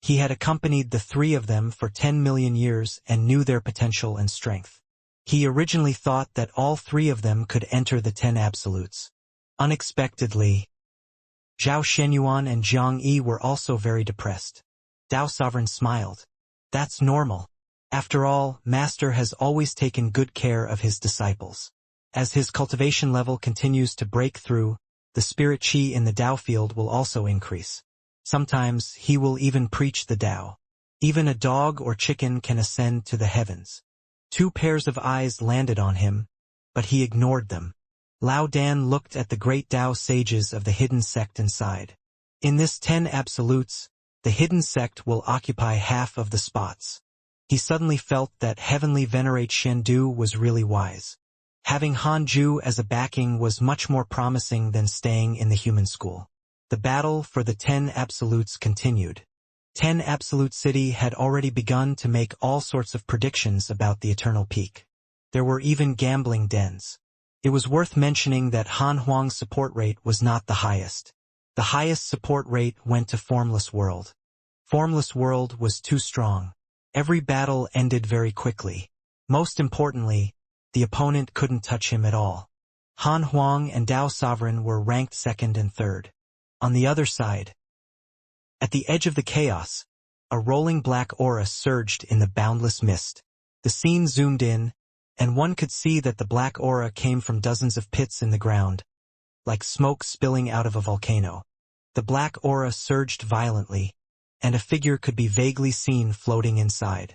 He had accompanied the 3 of them for 10 million years and knew their potential and strength. He originally thought that all 3 of them could enter the 10 absolutes. Unexpectedly, Zhao Shenyuan and Jiang Yi were also very depressed. Dao Sovereign smiled. That's normal. After all, Master has always taken good care of his disciples. As his cultivation level continues to break through, the spirit qi in the Dao field will also increase. Sometimes he will even preach the Dao. Even a dog or chicken can ascend to the heavens. 2 pairs of eyes landed on him, but he ignored them. Lao Dan looked at the great Dao sages of the hidden sect and sighed. In this 10 absolutes, the hidden sect will occupy half of the spots. He suddenly felt that heavenly venerate Shendu was really wise. Having Han Ju as a backing was much more promising than staying in the human school. The battle for the 10 absolutes continued. 10 Absolute City had already begun to make all sorts of predictions about the eternal peak. There were even gambling dens. It was worth mentioning that Han Huang's support rate was not the highest. The highest support rate went to Formless World. Formless World was too strong. Every battle ended very quickly. Most importantly, the opponent couldn't touch him at all. Han Huang and Dao Sovereign were ranked 2nd and 3rd. On the other side, at the edge of the chaos, a rolling black aura surged in the boundless mist. The scene zoomed in, and one could see that the black aura came from dozens of pits in the ground, like smoke spilling out of a volcano. The black aura surged violently, and a figure could be vaguely seen floating inside.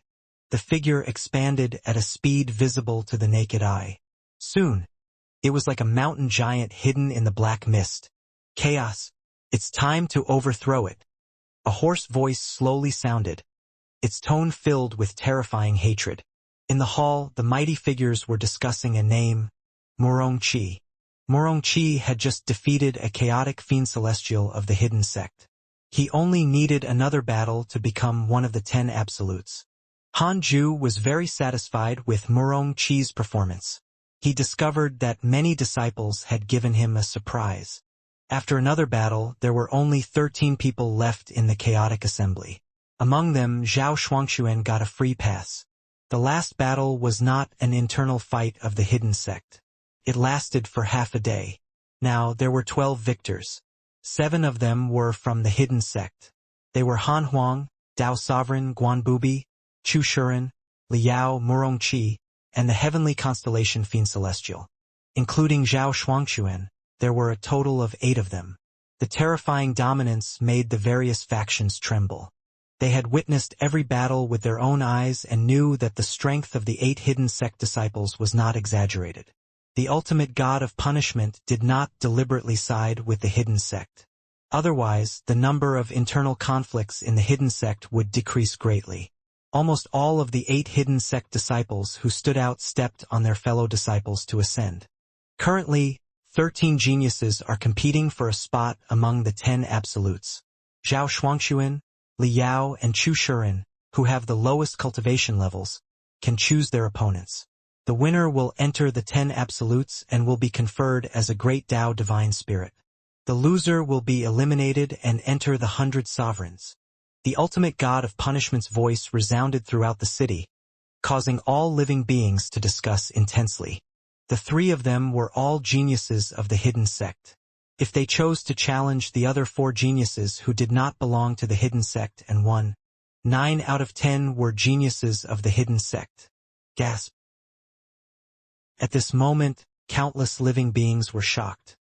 The figure expanded at a speed visible to the naked eye. Soon, it was like a mountain giant hidden in the black mist. Chaos. It's time to overthrow it. A hoarse voice slowly sounded, its tone filled with terrifying hatred. In the hall, the mighty figures were discussing a name, Murongqi. Murongqi had just defeated a chaotic fiend celestial of the hidden sect. He only needed another battle to become one of the 10 absolutes. Han Ju was very satisfied with Murongqi's performance. He discovered that many disciples had given him a surprise. After another battle, there were only 13 people left in the chaotic assembly. Among them, Zhao Shuangquan got a free pass. The last battle was not an internal fight of the hidden sect. It lasted for half a day. Now there were 12 victors. 7 of them were from the hidden sect. They were Han Huang, Dao Sovereign, Guan Bubi, Chu Shuren, Li Yao, Murongqi, and the heavenly constellation Fiend Celestial. Including Zhao Shuangquan, there were a total of 8 of them. The terrifying dominance made the various factions tremble. They had witnessed every battle with their own eyes and knew that the strength of the 8 hidden sect disciples was not exaggerated. The ultimate god of punishment did not deliberately side with the hidden sect. Otherwise, the number of internal conflicts in the hidden sect would decrease greatly. Almost all of the 8 hidden sect disciples who stood out stepped on their fellow disciples to ascend. Currently, 13 geniuses are competing for a spot among the 10 absolutes. Zhao Shuangquan, Li Yao, and Chu Shuren, who have the lowest cultivation levels, can choose their opponents. The winner will enter the 10 absolutes and will be conferred as a great Tao divine spirit. The loser will be eliminated and enter the 100 sovereigns. The ultimate god of punishment's voice resounded throughout the city, causing all living beings to discuss intensely. The 3 of them were all geniuses of the hidden sect. if they chose to challenge the other 4 geniuses who did not belong to the hidden sect and won. 9 out of 10 were geniuses of the hidden sect. Gasp. At this moment, countless living beings were shocked.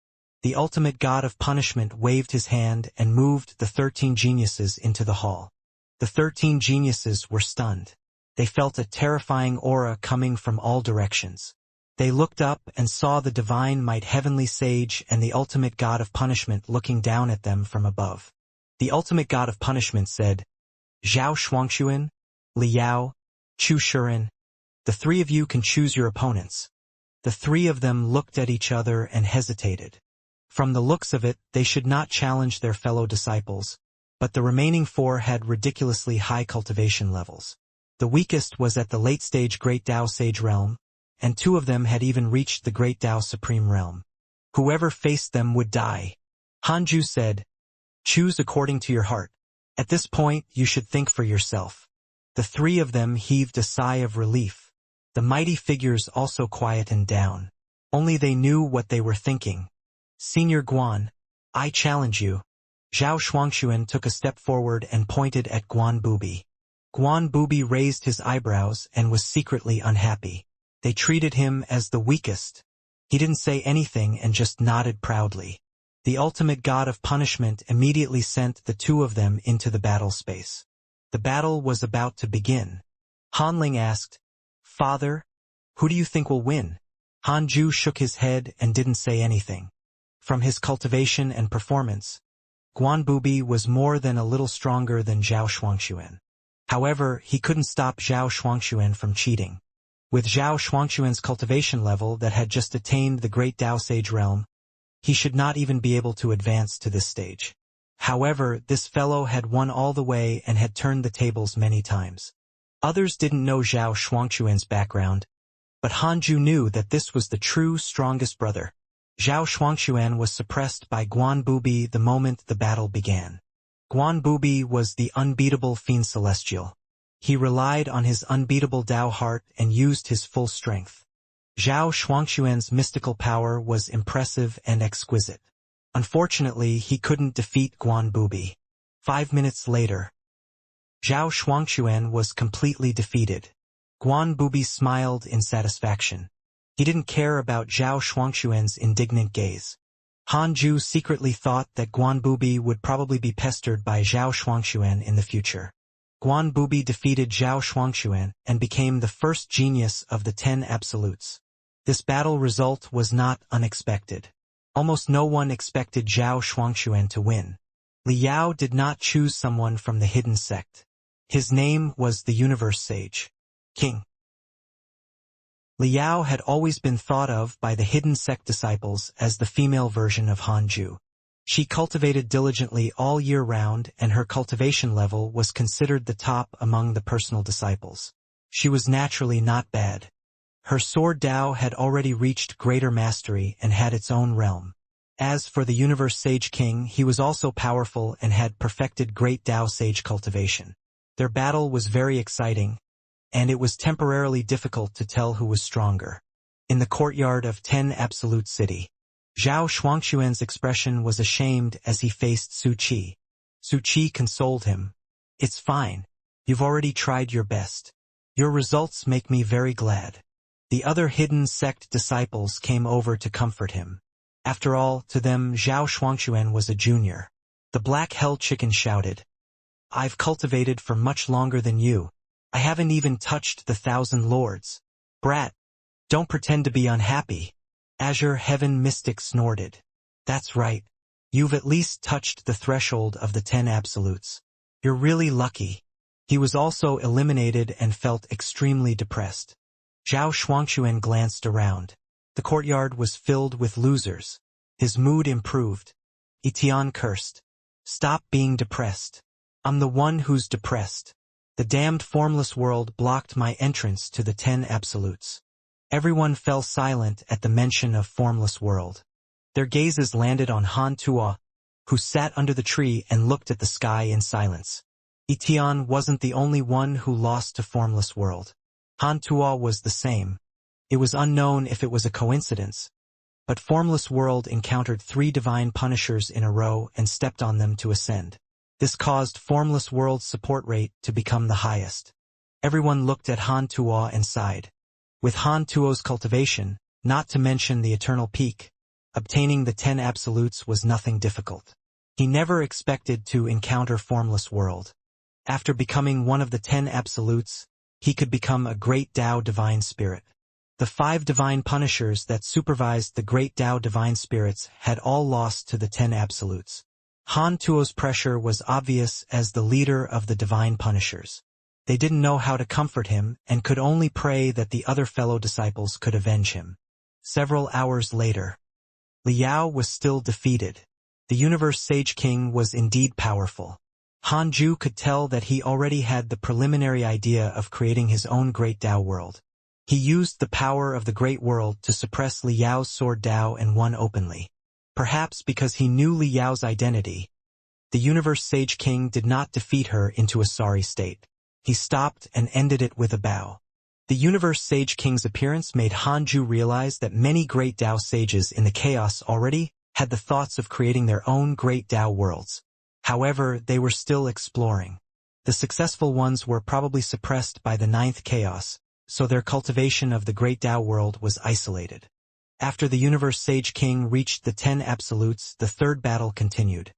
The ultimate god of punishment waved his hand and moved the 13 geniuses into the hall. The 13 geniuses were stunned. They felt a terrifying aura coming from all directions. They looked up and saw the divine might heavenly sage and the ultimate god of punishment looking down at them from above. The ultimate god of punishment said, "Zhao Shuangxuan, Li Yao, Chu Shuren, the 3 of you can choose your opponents." The 3 of them looked at each other and hesitated. From the looks of it, they should not challenge their fellow disciples, but the remaining 4 had ridiculously high cultivation levels. The weakest was at the late-stage Great Tao Sage realm, and 2 of them had even reached the Great Tao Supreme realm. Whoever faced them would die. Hanju said, "Choose according to your heart. At this point, you should think for yourself." The 3 of them heaved a sigh of relief. The mighty figures also quietened down. Only they knew what they were thinking. "Senior Guan, I challenge you." Zhao Shuangxuan took a step forward and pointed at Guan Bubi. Guan Bubi raised his eyebrows and was secretly unhappy. They treated him as the weakest. He didn't say anything and just nodded proudly. The ultimate god of punishment immediately sent the 2 of them into the battle space. The battle was about to begin. Hanling asked, "Father, who do you think will win?" Hanju shook his head and didn't say anything. From his cultivation and performance, Guan Bubi was more than a little stronger than Zhao Shuangxuan. However, he couldn't stop Zhao Shuangxuan from cheating. With Zhao Shuangxuan's cultivation level that had just attained the Great Tao Sage realm, he should not even be able to advance to this stage. However, this fellow had won all the way and had turned the tables many times. Others didn't know Zhao Shuangxuan's background, but Hanju knew that this was the true strongest brother. Zhao Shuangxuan was suppressed by Guan Bubi the moment the battle began. Guan Bubi was the unbeatable fiend celestial. He relied on his unbeatable Tao heart and used his full strength. Zhao Shuangxuan's mystical power was impressive and exquisite. Unfortunately, he couldn't defeat Guan Bubi. 5 minutes later, Zhao Shuangxuan was completely defeated. Guan Bubi smiled in satisfaction. He didn't care about Zhao Shuangxuan's indignant gaze. Hanju secretly thought that Guan Bubi would probably be pestered by Zhao Shuangxuan in the future. Guan Bubi defeated Zhao Shuangxuan and became the first genius of the 10 absolutes. This battle result was not unexpected. Almost no one expected Zhao Shuangxuan to win. Li Yao did not choose someone from the hidden sect. His name was the Universe Sage, King. Li Yao had always been thought of by the hidden sect disciples as the female version of Hanju. She cultivated diligently all year round and her cultivation level was considered the top among the personal disciples. She was naturally not bad. Her sword Tao had already reached greater mastery and had its own realm. As for the Universe Sage King, he was also powerful and had perfected great Tao Sage cultivation. Their battle was very exciting, and it was temporarily difficult to tell who was stronger. In the courtyard of 10 Absolute City, Zhao Shuangxuan's expression was ashamed as he faced Su Qi. Su Qi consoled him. "It's fine. You've already tried your best. Your results make me very glad." The other hidden sect disciples came over to comfort him. After all, to them Zhao Shuangxuan was a junior. The Black Hell Chicken shouted, "I've cultivated for much longer than you. I haven't even touched the 1,000 lords. Brat, don't pretend to be unhappy." Azure Heaven Mystic snorted. "That's right. You've at least touched the threshold of the 10 absolutes. You're really lucky." He was also eliminated and felt extremely depressed. Zhao Shuangxuan glanced around. The courtyard was filled with losers. His mood improved. Etian cursed. "Stop being depressed. I'm the one who's depressed. The damned formless world blocked my entrance to the 10 absolutes." Everyone fell silent at the mention of formless world. Their gazes landed on Han Tuo, who sat under the tree and looked at the sky in silence. Etian wasn't the only one who lost to formless world. Han Tuo was the same. It was unknown if it was a coincidence, But Formless World encountered 3 divine punishers in a row and stepped on them to ascend. This caused Formless World's support rate to become the highest. Everyone looked at Han Tuo and sighed. With Han Tuo's cultivation, not to mention the Eternal Peak, obtaining the 10 absolutes was nothing difficult. He never expected to encounter Formless World. After becoming one of the 10 absolutes, he could become a Great Tao Divine Spirit. The 5 divine punishers that supervised the Great Tao Divine Spirits had all lost to the 10 absolutes. Han Tuo's pressure was obvious as the leader of the divine punishers. They didn't know how to comfort him and could only pray that the other fellow disciples could avenge him. Several hours later, Liao was still defeated. The Universe Sage King was indeed powerful. Han Ju could tell that he already had the preliminary idea of creating his own Great Tao world. He used the power of the Great World to suppress Liao's sword Tao and won openly. Perhaps because he knew Liao's identity, the Universe Sage King did not defeat her into a sorry state. He stopped and ended it with a bow. The Universe Sage King's appearance made Han Ju realize that many Great Tao sages in the chaos already had the thoughts of creating their own Great Tao worlds. However, they were still exploring. The successful ones were probably suppressed by the 9th chaos, so their cultivation of the Great Tao world was isolated. After the Universe Sage King reached the 10 absolutes, the 3rd battle continued.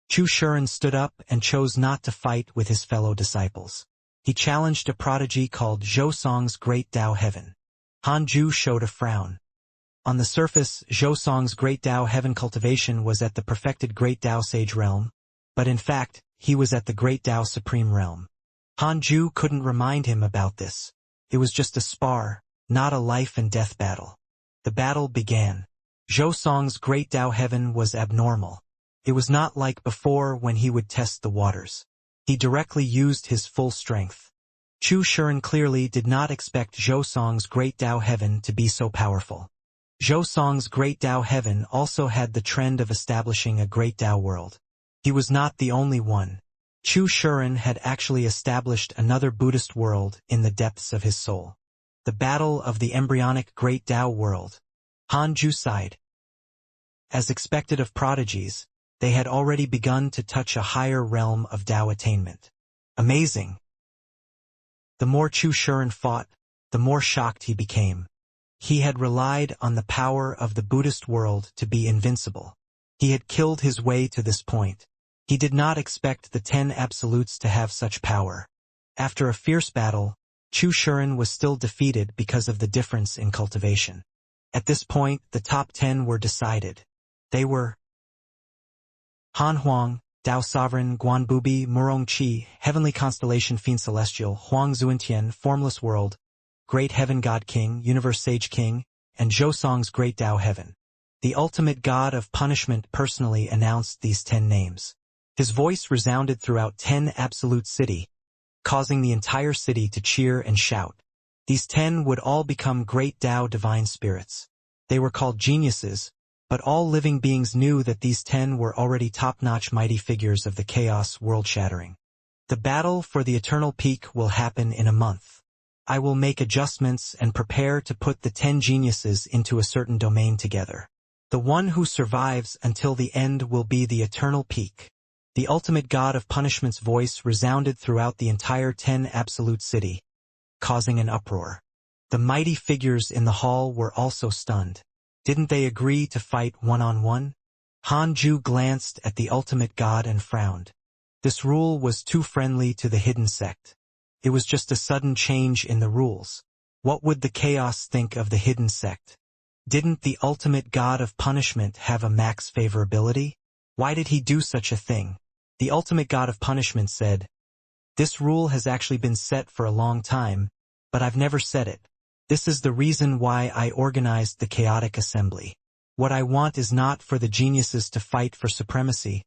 Chu Shuren stood up and chose not to fight with his fellow disciples. He challenged a prodigy called Zhou Song's Great Tao Heaven. Han Ju showed a frown. On the surface, Zhou Song's Great Tao Heaven cultivation was at the perfected Great Tao Sage realm, but in fact, he was at the Great Tao Supreme realm. Han Ju couldn't remind him about this. It was just a spar, not a life and death battle. The battle began. Zhou Song's Great Tao Heaven was abnormal. It was not like before when he would test the waters. He directly used his full strength. Chu Shuren clearly did not expect Zhou Song's Great Tao Heaven to be so powerful. Zhou Song's Great Tao Heaven also had the trend of establishing a Great Tao world. He was not the only one. Chu Shuren had actually established another Buddhist world in the depths of his soul. The battle of the embryonic Great Tao world. Han Ju sighed. As expected of prodigies, they had already begun to touch a higher realm of Tao attainment. Amazing! The more Chu Shuren fought, the more shocked he became. He had relied on the power of the Buddhist world to be invincible. He had killed his way to this point. He did not expect the 10 absolutes to have such power. After a fierce battle, Chu Shuren was still defeated because of the difference in cultivation. At this point, the top 10 were decided. They were Han Huang, Tao Sovereign, Guan Bubi, Murong Qi, Heavenly Constellation Fiend Celestial, Huang Zuentian, Formless World, Great Heaven God King, Universe Sage King, and Zhou Song's Great Tao Heaven. The ultimate god of punishment personally announced these 10 names. His voice resounded throughout 10 absolute city, causing the entire city to cheer and shout. These 10 would all become Great Tao Divine Spirits. They were called geniuses, but all living beings knew that these 10 were already top-notch mighty figures of the chaos world-shattering. The battle for the Eternal Peak will happen in a month. I will make adjustments and prepare to put the 10 geniuses into a certain domain together. The one who survives until the end will be the Eternal Peak. The ultimate god of punishment's voice resounded throughout the entire 10 absolute city, causing an uproar. The mighty figures in the hall were also stunned. Didn't they agree to fight one-on-one? Han Ju glanced at the ultimate god and frowned. This rule was too friendly to the hidden sect. It was just a sudden change in the rules. What would the chaos think of the hidden sect? Didn't the ultimate god of punishment have a max favorability? Why did he do such a thing? The ultimate god of punishment said, "This rule has actually been set for a long time, but I've never said it. This is the reason why I organized the chaotic assembly. What I want is not for the geniuses to fight for supremacy,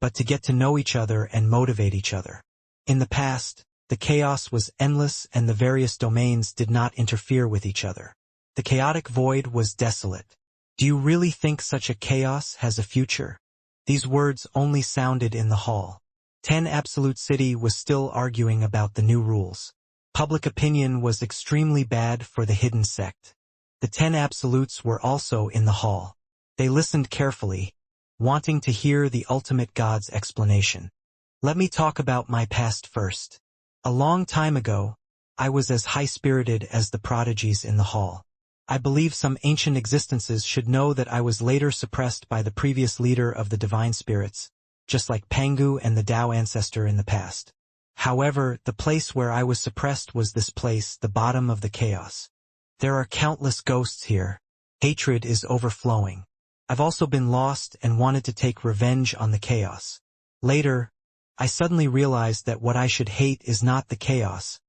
but to get to know each other and motivate each other. In the past, the chaos was endless and the various domains did not interfere with each other. The chaotic void was desolate. Do you really think such a chaos has a future?" These words only sounded in the hall. 10 Absolute City was still arguing about the new rules. Public opinion was extremely bad for the hidden sect. The 10 absolutes were also in the hall. They listened carefully, wanting to hear the ultimate God's explanation. Let me talk about my past first. A long time ago, I was as high-spirited as the prodigies in the hall. I believe some ancient existences should know that I was later suppressed by the previous leader of the divine spirits, just like Pangu and the Tao ancestor in the past. However, the place where I was suppressed was this place, the bottom of the chaos. There are countless ghosts here. Hatred is overflowing. I've also been lost and wanted to take revenge on the chaos. Later, I suddenly realized that what I should hate is not the chaos,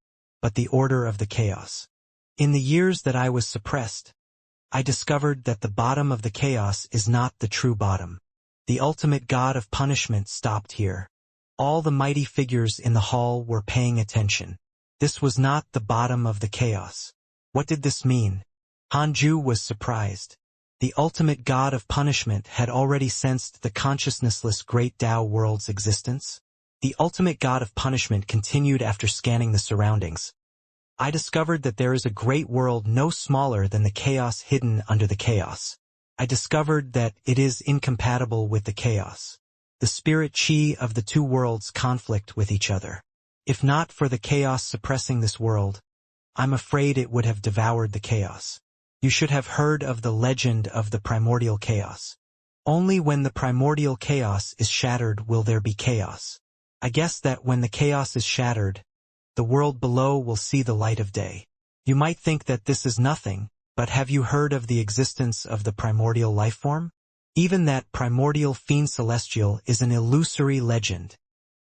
but the order of the chaos. In the years that I was suppressed, I discovered that the bottom of the chaos is not the true bottom. The ultimate god of punishment stopped here. All the mighty figures in the hall were paying attention. This was not the bottom of the chaos. What did this mean? Hanju was surprised. The ultimate god of punishment had already sensed the consciousnessless great Tao world's existence. The ultimate god of punishment continued after scanning the surroundings. I discovered that there is a great world no smaller than the chaos hidden under the chaos. I discovered that it is incompatible with the chaos. The spirit chi of the two worlds conflict with each other. If not for the chaos suppressing this world, I'm afraid it would have devoured the chaos. You should have heard of the legend of the primordial chaos. Only when the primordial chaos is shattered will there be chaos. I guess that when the chaos is shattered, the world below will see the light of day. You might think that this is nothing, but have you heard of the existence of the primordial lifeform? Even that primordial fiend celestial is an illusory legend.